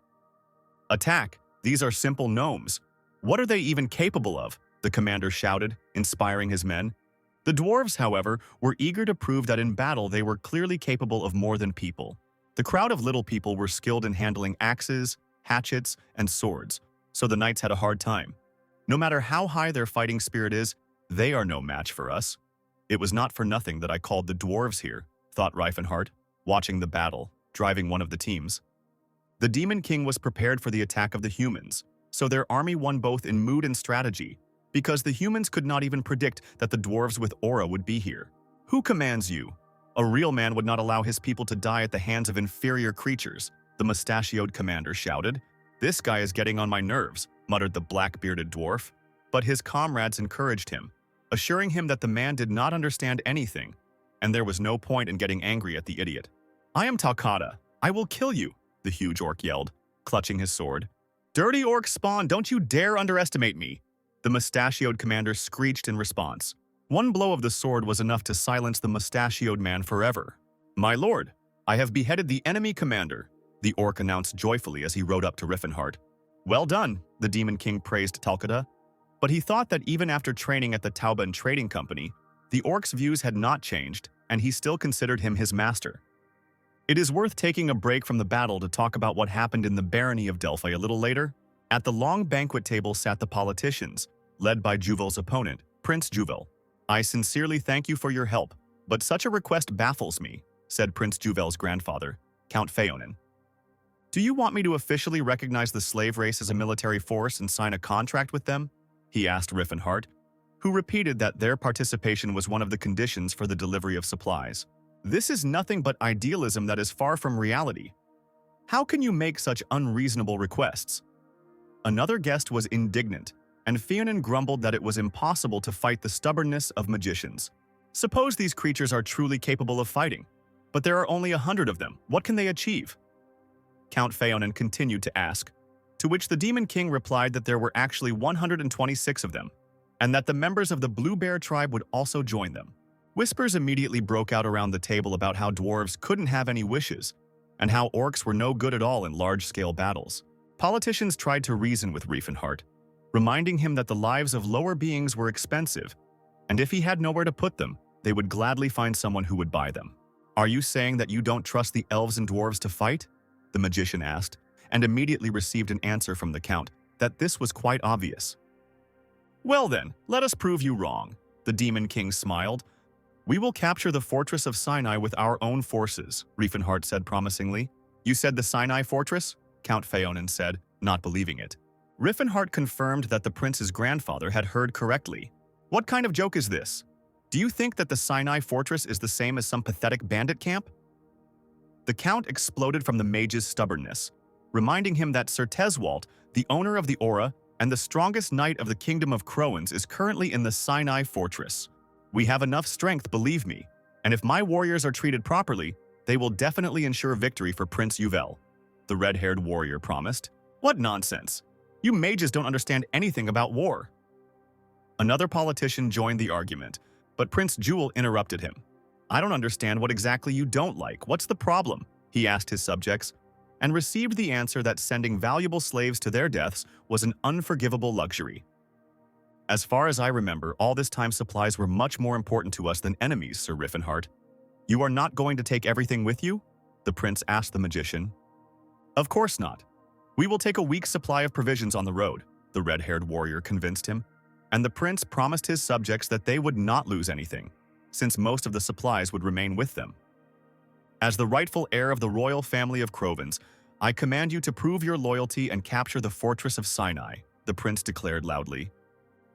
"Attack! These are simple gnomes. What are they even capable of?" the commander shouted, inspiring his men. The dwarves, however, were eager to prove that in battle they were clearly capable of more than people. The crowd of little people were skilled in handling axes, hatchets, and swords, so the knights had a hard time. No matter how high their fighting spirit is, they are no match for us. "It was not for nothing that I called the dwarves here," thought Reifenhart, watching the battle, driving one of the teams. The Demon King was prepared for the attack of the humans, so their army won both in mood and strategy, because the humans could not even predict that the dwarves with aura would be here. "Who commands you? A real man would not allow his people to die at the hands of inferior creatures," the mustachioed commander shouted. "This guy is getting on my nerves," muttered the black-bearded dwarf. But his comrades encouraged him, assuring him that the man did not understand anything, and there was no point in getting angry at the idiot. "I am Talcata. I will kill you," the huge orc yelled, clutching his sword. "Dirty orc spawn, don't you dare underestimate me," the mustachioed commander screeched in response. One blow of the sword was enough to silence the mustachioed man forever. "My lord, I have beheaded the enemy commander," the orc announced joyfully as he rode up to Riffenhart. "Well done," the Demon King praised Talcata. But he thought that even after training at the Tauben Trading Company, the orc's views had not changed, and he still considered him his master. It is worth taking a break from the battle to talk about what happened in the barony of Delphi a little later. At the long banquet table sat the politicians, led by Juvel's opponent, Prince Juvel. "I sincerely thank you for your help, but such a request baffles me," said Prince Juvel's grandfather, Count Phaonin. "Do you want me to officially recognize the slave race as a military force and sign a contract with them?" he asked Riffenhart, who repeated that their participation was one of the conditions for the delivery of supplies. "This is nothing but idealism that is far from reality. How can you make such unreasonable requests?" Another guest was indignant, and Phaonin grumbled that it was impossible to fight the stubbornness of magicians. "Suppose these creatures are truly capable of fighting, but there are only 100 of them. What can they achieve?" Count Phaonin continued to ask, to which the Demon King replied that there were actually 126 of them, and that the members of the Blue Bear tribe would also join them. Whispers immediately broke out around the table about how dwarves couldn't have any wishes, and how orcs were no good at all in large-scale battles. Politicians tried to reason with Riefenhart, reminding him that the lives of lower beings were expensive, and if he had nowhere to put them, they would gladly find someone who would buy them. "Are you saying that you don't trust the elves and dwarves to fight?" the magician asked, and immediately received an answer from the count that this was quite obvious. "Well then, let us prove you wrong," the Demon King smiled. "We will capture the fortress of Sinai with our own forces," Riefenhart said promisingly. "You said the Sinai fortress?" Count Phaonin said, not believing it. Riefenhart confirmed that the prince's grandfather had heard correctly. "What kind of joke is this? Do you think that the Sinai fortress is the same as some pathetic bandit camp?" The count exploded from the mage's stubbornness, reminding him that Sir Teswalt, the owner of the aura and the strongest knight of the kingdom of Croans, is currently in the Sinai fortress. "We have enough strength, believe me, and if my warriors are treated properly, they will definitely ensure victory for Prince Juvel," the red-haired warrior promised. "What nonsense! You mages don't understand anything about war." Another politician joined the argument, but Prince Jewel interrupted him. "I don't understand what exactly you don't like. What's the problem?" he asked his subjects, and received the answer that sending valuable slaves to their deaths was an unforgivable luxury. "As far as I remember, all this time supplies were much more important to us than enemies, Sir Riffenhart. You are not going to take everything with you?" the prince asked the magician. "Of course not. We will take a week's supply of provisions on the road," the red-haired warrior convinced him, and the prince promised his subjects that they would not lose anything. since most of the supplies would remain with them. As the rightful heir of the royal family of Crovens, I command you to prove your loyalty and capture the fortress of Sinai, the prince declared loudly.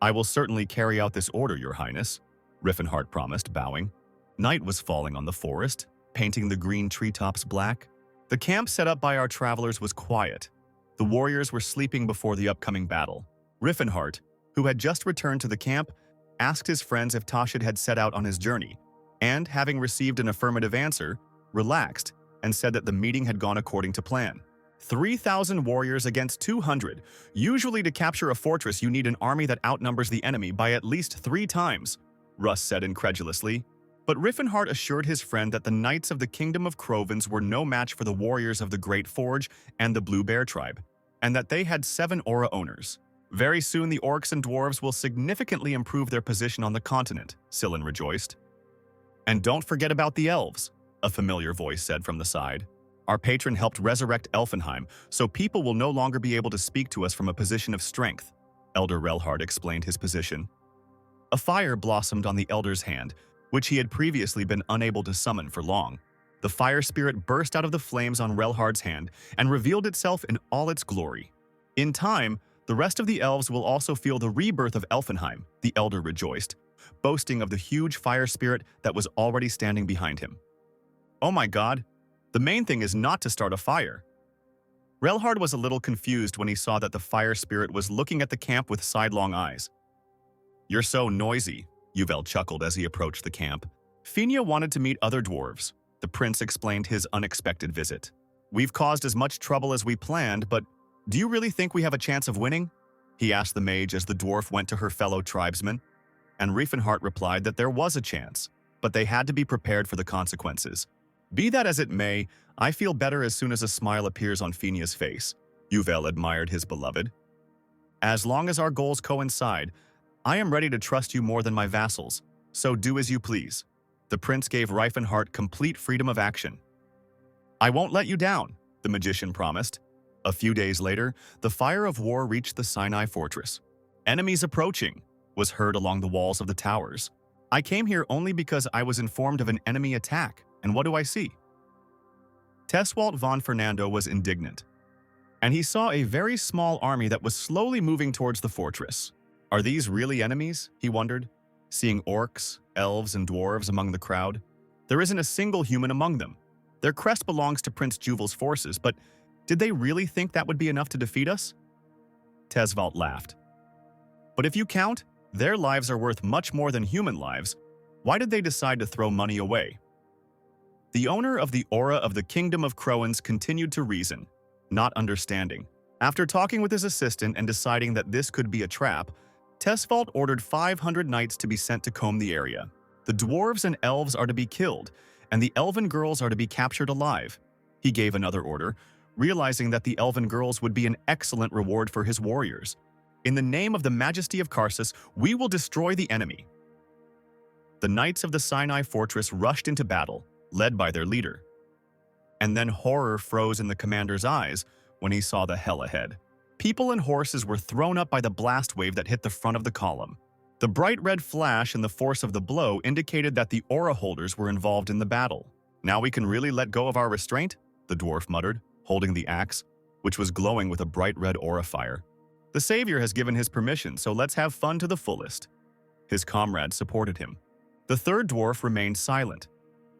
I will certainly carry out this order, your highness, Riffenhart promised, bowing. Night was falling on the forest, painting the green treetops black. The camp set up by our travelers was quiet. The warriors were sleeping before the upcoming battle. Riffenhart, who had just returned to the camp, asked his friends if Tashid had set out on his journey, and, having received an affirmative answer, relaxed and said that the meeting had gone according to plan. 3,000 warriors against 200. Usually to capture a fortress you need an army that outnumbers the enemy by at least 3 times, Russ said incredulously. But Riffenhart assured his friend that the knights of the Kingdom of Crovens were no match for the warriors of the Great Forge and the Blue Bear tribe, and that they had 7 aura owners. Very soon the orcs and dwarves will significantly improve their position on the continent, Sillin rejoiced. And don't forget about the elves, a familiar voice said from the side. Our patron helped resurrect Elfenheim, so people will no longer be able to speak to us from a position of strength, Elder Relhard explained his position. A fire blossomed on the elder's hand, which he had previously been unable to summon for long. The fire spirit burst out of the flames on Relhard's hand and revealed itself in all its glory. In time, the rest of the elves will also feel the rebirth of Elfenheim, the elder rejoiced, boasting of the huge fire spirit that was already standing behind him. Oh my god, the main thing is not to start a fire. Relhard was a little confused when he saw that the fire spirit was looking at the camp with sidelong eyes. You're so noisy, Yuvel chuckled as he approached the camp. Fenia wanted to meet other dwarves. The prince explained his unexpected visit. We've caused as much trouble as we planned, but do you really think we have a chance of winning? He asked the mage as the dwarf went to her fellow tribesmen. And Riefenhart replied that there was a chance, but they had to be prepared for the consequences. Be that as it may, I feel better as soon as a smile appears on Fenia's face. Yuvel admired his beloved. As long as our goals coincide, I am ready to trust you more than my vassals, so do as you please. The prince gave Riefenhart complete freedom of action. I won't let you down, the magician promised. A few days later, the fire of war reached the Sinai fortress. Enemies approaching was heard along the walls of the towers. I came here only because I was informed of an enemy attack, and what do I see? Teswalt von Fernando was indignant, and he saw a very small army that was slowly moving towards the fortress. Are these really enemies? He wondered, seeing orcs, elves, and dwarves among the crowd. There isn't a single human among them. Their crest belongs to Prince Juvel's forces, but did they really think that would be enough to defeat us? Teswalt laughed. But if you count, their lives are worth much more than human lives. Why did they decide to throw money away? The owner of the aura of the Kingdom of Croans continued to reason, not understanding. After talking with his assistant and deciding that this could be a trap, Teswalt ordered 500 knights to be sent to comb the area. The dwarves and elves are to be killed, and the elven girls are to be captured alive. He gave another order, realizing that the elven girls would be an excellent reward for his warriors. In the name of the majesty of Karsus, we will destroy the enemy. The knights of the Sinai fortress rushed into battle, led by their leader. And then horror froze in the commander's eyes when he saw the hell ahead. People and horses were thrown up by the blast wave that hit the front of the column. The bright red flash and the force of the blow indicated that the aura holders were involved in the battle. Now we can really let go of our restraint? The dwarf muttered, holding the axe, which was glowing with a bright red aura fire. The savior has given his permission, so let's have fun to the fullest. His comrades supported him. The third dwarf remained silent.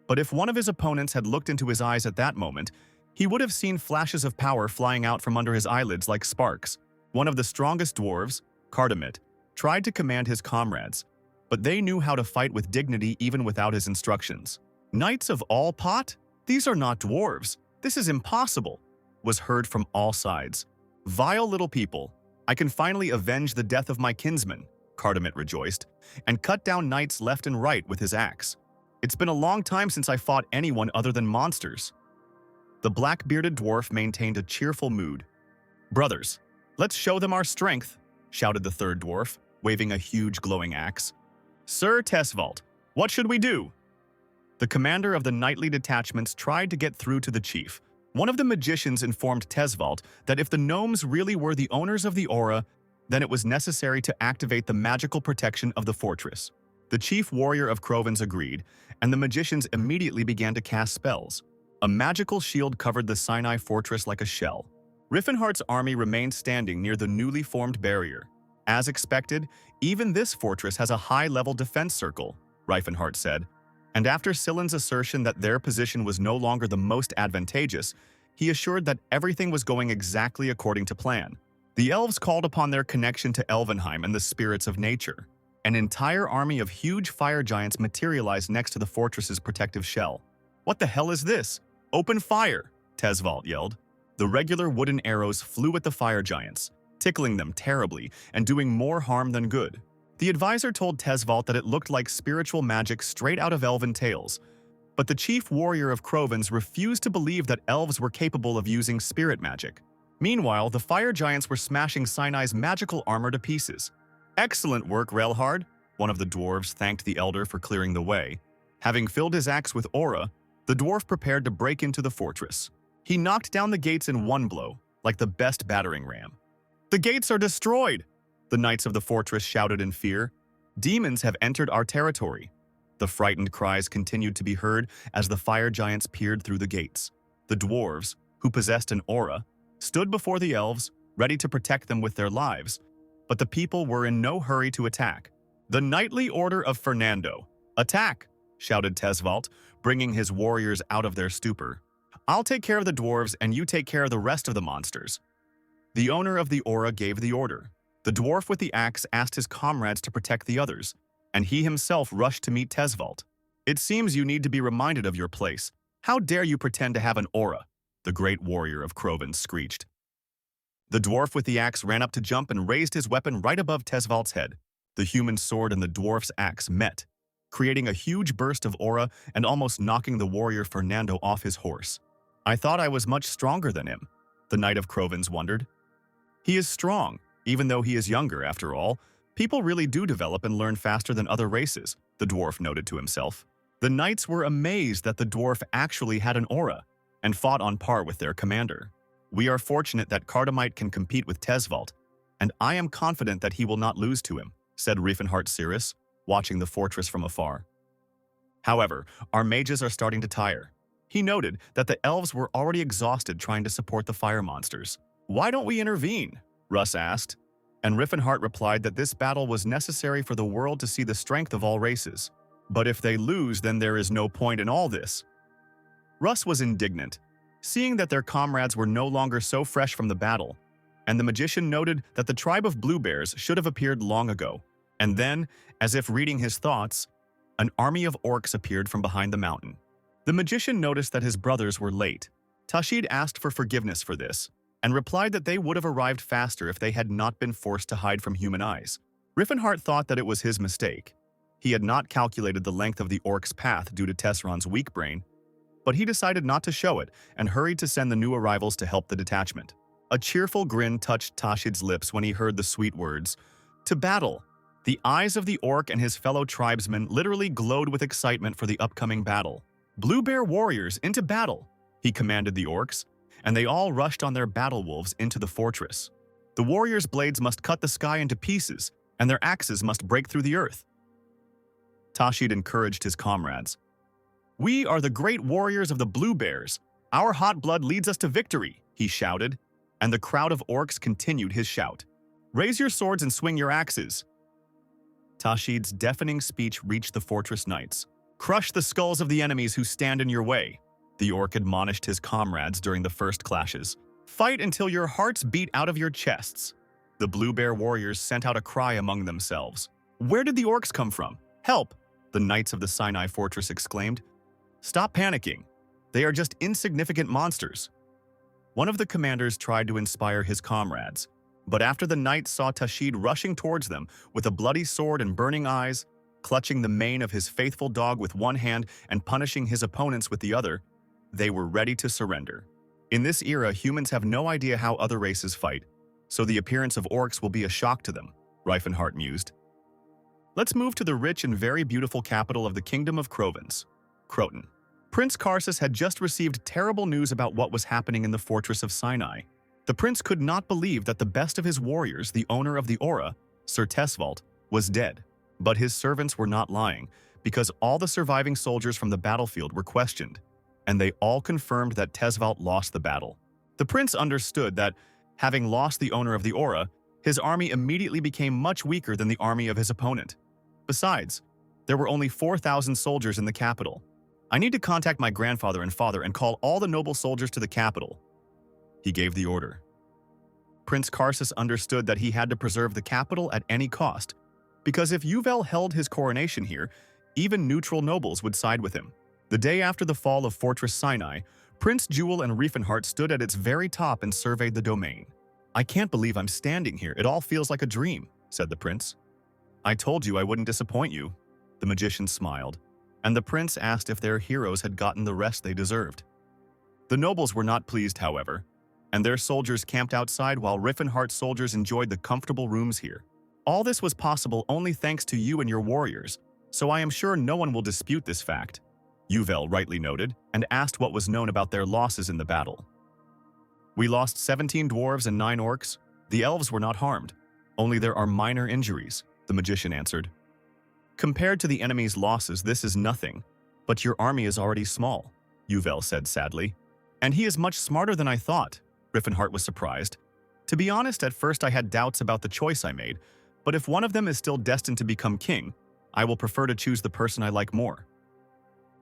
But if one of his opponents had looked into his eyes at that moment, he would have seen flashes of power flying out from under his eyelids like sparks. One of the strongest dwarves, Cardamit, tried to command his comrades, but they knew how to fight with dignity even without his instructions. Knights of all pot? These are not dwarves. This is impossible, was heard from all sides. Vile little people, I can finally avenge the death of my kinsman, Cardamit rejoiced, and cut down knights left and right with his axe. It's been a long time since I fought anyone other than monsters. The black-bearded dwarf maintained a cheerful mood. Brothers, let's show them our strength, shouted the third dwarf, waving a huge glowing axe. Sir Teswalt, what should we do? The commander of the knightly detachments tried to get through to the chief. One of the magicians informed Teswalt that if the gnomes really were the owners of the aura, then it was necessary to activate the magical protection of the fortress. The chief warrior of Crovens agreed, and the magicians immediately began to cast spells. A magical shield covered the Sinai fortress like a shell. Riffenhardt's army remained standing near the newly formed barrier. As expected, even this fortress has a high-level defense circle, Riefenhardt said, and after Sillen's assertion that their position was no longer the most advantageous, he assured that everything was going exactly according to plan. The elves called upon their connection to Elvenheim and the spirits of nature. An entire army of huge fire giants materialized next to the fortress's protective shell. "What the hell is this? Open fire!" Tesvald yelled. The regular wooden arrows flew at the fire giants, tickling them terribly and doing more harm than good. The advisor told Tesvald that it looked like spiritual magic straight out of elven tales, but the chief warrior of Crovens refused to believe that elves were capable of using spirit magic. Meanwhile, the fire giants were smashing Sinai's magical armor to pieces. "Excellent work, Relhard," one of the dwarves thanked the elder for clearing the way. Having filled his axe with aura, the dwarf prepared to break into the fortress. He knocked down the gates in one blow, like the best battering ram. "The gates are destroyed!" the knights of the fortress shouted in fear. "Demons have entered our territory." The frightened cries continued to be heard as the fire giants peered through the gates. The dwarves, who possessed an aura, stood before the elves, ready to protect them with their lives, but the people were in no hurry to attack. "The knightly order of Fernando! Attack!" shouted Tesvald, bringing his warriors out of their stupor. "I'll take care of the dwarves and you take care of the rest of the monsters." The owner of the aura gave the order. The dwarf with the axe asked his comrades to protect the others, and he himself rushed to meet Tesvald. "It seems you need to be reminded of your place. How dare you pretend to have an aura?" the great warrior of Crovens screeched. The dwarf with the axe ran up to jump and raised his weapon right above Tesvald's head. The human sword and the dwarf's axe met, creating a huge burst of aura and almost knocking the warrior Fernando off his horse. "I thought I was much stronger than him," the knight of Crovens wondered. "He is strong, even though he is younger, after all. People really do develop and learn faster than other races," the dwarf noted to himself. The knights were amazed that the dwarf actually had an aura and fought on par with their commander. "We are fortunate that Cardamite can compete with Tesvald, and I am confident that he will not lose to him," said Riefenhardt Cirrus, watching the fortress from afar. "However, our mages are starting to tire." He noted that the elves were already exhausted trying to support the fire monsters. "Why don't we intervene?" Russ asked, and Riefenhardt replied that this battle was necessary for the world to see the strength of all races. "But if they lose, then there is no point in all this." Russ was indignant, seeing that their comrades were no longer so fresh from the battle, and the magician noted that the tribe of blue bears should have appeared long ago. And then, as if reading his thoughts, an army of orcs appeared from behind the mountain. The magician noticed that his brothers were late. Tashid asked for forgiveness for this, and replied that they would have arrived faster if they had not been forced to hide from human eyes. Riefenhardt thought that it was his mistake. He had not calculated the length of the orc's path due to Tesseron's weak brain, but he decided not to show it and hurried to send the new arrivals to help the detachment. A cheerful grin touched Tashid's lips when he heard the sweet words, "To battle!" The eyes of the orc and his fellow tribesmen literally glowed with excitement for the upcoming battle. "Blue Bear warriors, into battle!" he commanded the orcs, and they all rushed on their battle wolves into the fortress. The warriors' blades must cut the sky into pieces, and their axes must break through the earth. Tashid encouraged his comrades. "We are the great warriors of the Blue Bears. Our hot blood leads us to victory," he shouted, and the crowd of orcs continued his shout. "Raise your swords and swing your axes." Tashid's deafening speech reached the fortress knights. "Crush the skulls of the enemies who stand in your way," the orc admonished his comrades during the first clashes. "Fight until your hearts beat out of your chests." The Blue Bear warriors sent out a cry among themselves. "Where did the orcs come from? Help!" the knights of the Sinai fortress exclaimed. "Stop panicking. They are just insignificant monsters." One of the commanders tried to inspire his comrades, but after the knights saw Tashid rushing towards them with a bloody sword and burning eyes, clutching the mane of his faithful dog with one hand and punishing his opponents with the other, they were ready to surrender. In this era, humans have no idea how other races fight, so the appearance of orcs will be a shock to them, Riefenhardt mused. Let's move to the rich and very beautiful capital of the Kingdom of Crovens, Croton. Prince Karsus had just received terrible news about what was happening in the fortress of Sinai. The prince could not believe that the best of his warriors, the owner of the aura, Sir Tesvald, was dead. But his servants were not lying, because all the surviving soldiers from the battlefield were questioned, and they all confirmed that Tesvalt lost the battle. The prince understood that, having lost the owner of the aura, his army immediately became much weaker than the army of his opponent. Besides, there were only 4,000 soldiers in the capital. I need to contact my grandfather and father and call all the noble soldiers to the capital. He gave the order. Prince Karsus understood that he had to preserve the capital at any cost, because if Yahello held his coronation here, even neutral nobles would side with him. The day after the fall of Fortress Sinai, Prince Jewel and Riefenhart stood at its very top and surveyed the domain. "I can't believe I'm standing here. It all feels like a dream," said the prince. "I told you I wouldn't disappoint you." The magician smiled, and the prince asked if their heroes had gotten the rest they deserved. The nobles were not pleased, however, and their soldiers camped outside while Riefenhart's soldiers enjoyed the comfortable rooms here. "All this was possible only thanks to you and your warriors, so I am sure no one will dispute this fact," Yahello rightly noted, and asked what was known about their losses in the battle. "We lost 17 dwarves and 9 orcs. The elves were not harmed. Only there are minor injuries," the magician answered. "Compared to the enemy's losses, this is nothing, but your army is already small," Yahello said sadly. "And he is much smarter than I thought." Riefenhart was surprised. "To be honest, at first I had doubts about the choice I made, but if one of them is still destined to become king, I will prefer to choose the person I like more."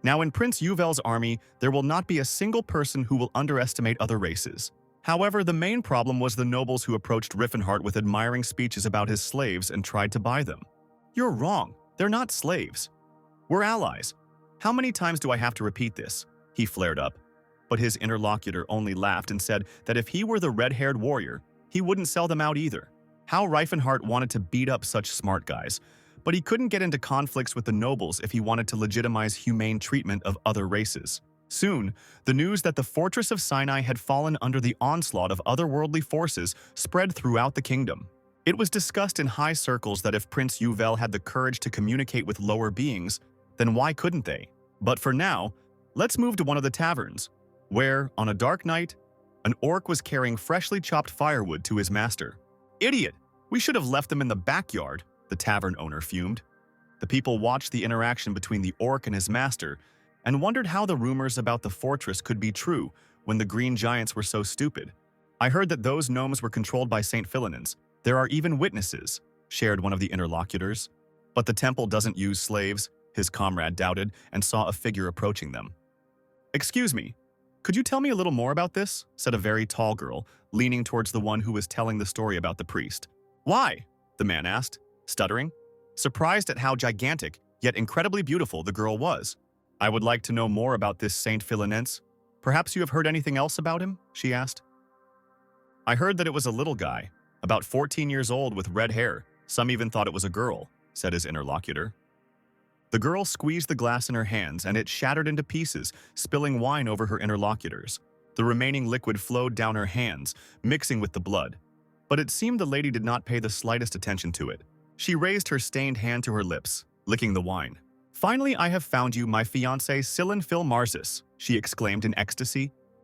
Now in Prince Yahello's army, there will not be a single person who will underestimate other races. However, the main problem was the nobles who approached Riefenhart with admiring speeches about his slaves and tried to buy them. "You're wrong. They're not slaves. We're allies. How many times do I have to repeat this?" He flared up. But his interlocutor only laughed and said that if he were the red-haired warrior, he wouldn't sell them out either. How Riefenhart wanted to beat up such smart guys, but he couldn't get into conflicts with the nobles if he wanted to legitimize humane treatment of other races. Soon, the news that the Fortress of Sinai had fallen under the onslaught of otherworldly forces spread throughout the kingdom. It was discussed in high circles that if Prince Yahello had the courage to communicate with lower beings, then why couldn't they? But for now, let's move to one of the taverns, where, on a dark night, an orc was carrying freshly chopped firewood to his master. "Idiot! We should have left them in the backyard," the tavern owner fumed. The people watched the interaction between the orc and his master and wondered how the rumors about the fortress could be true when the green giants were so stupid. "I heard that those gnomes were controlled by St. Philinins. There are even witnesses," shared one of the interlocutors. "But the temple doesn't use slaves," his comrade doubted and saw a figure approaching them. "Excuse me, could you tell me a little more about this?" said a very tall girl, leaning towards the one who was telling the story about the priest. "Why?" the man asked, stuttering, surprised at how gigantic, yet incredibly beautiful the girl was. "I would like to know more about this Saint Philinens. Perhaps you have heard anything else about him?" she asked. "I heard that it was a little guy, about 14 years old with red hair. Some even thought it was a girl," said his interlocutor. The girl squeezed the glass in her hands and it shattered into pieces, spilling wine over her interlocutors. The remaining liquid flowed down her hands, mixing with the blood. But it seemed the lady did not pay the slightest attention to it. She raised her stained hand to her lips, licking the wine. "Finally, I have found you, my fiancé Silin Phil Marsis," she exclaimed in ecstasy.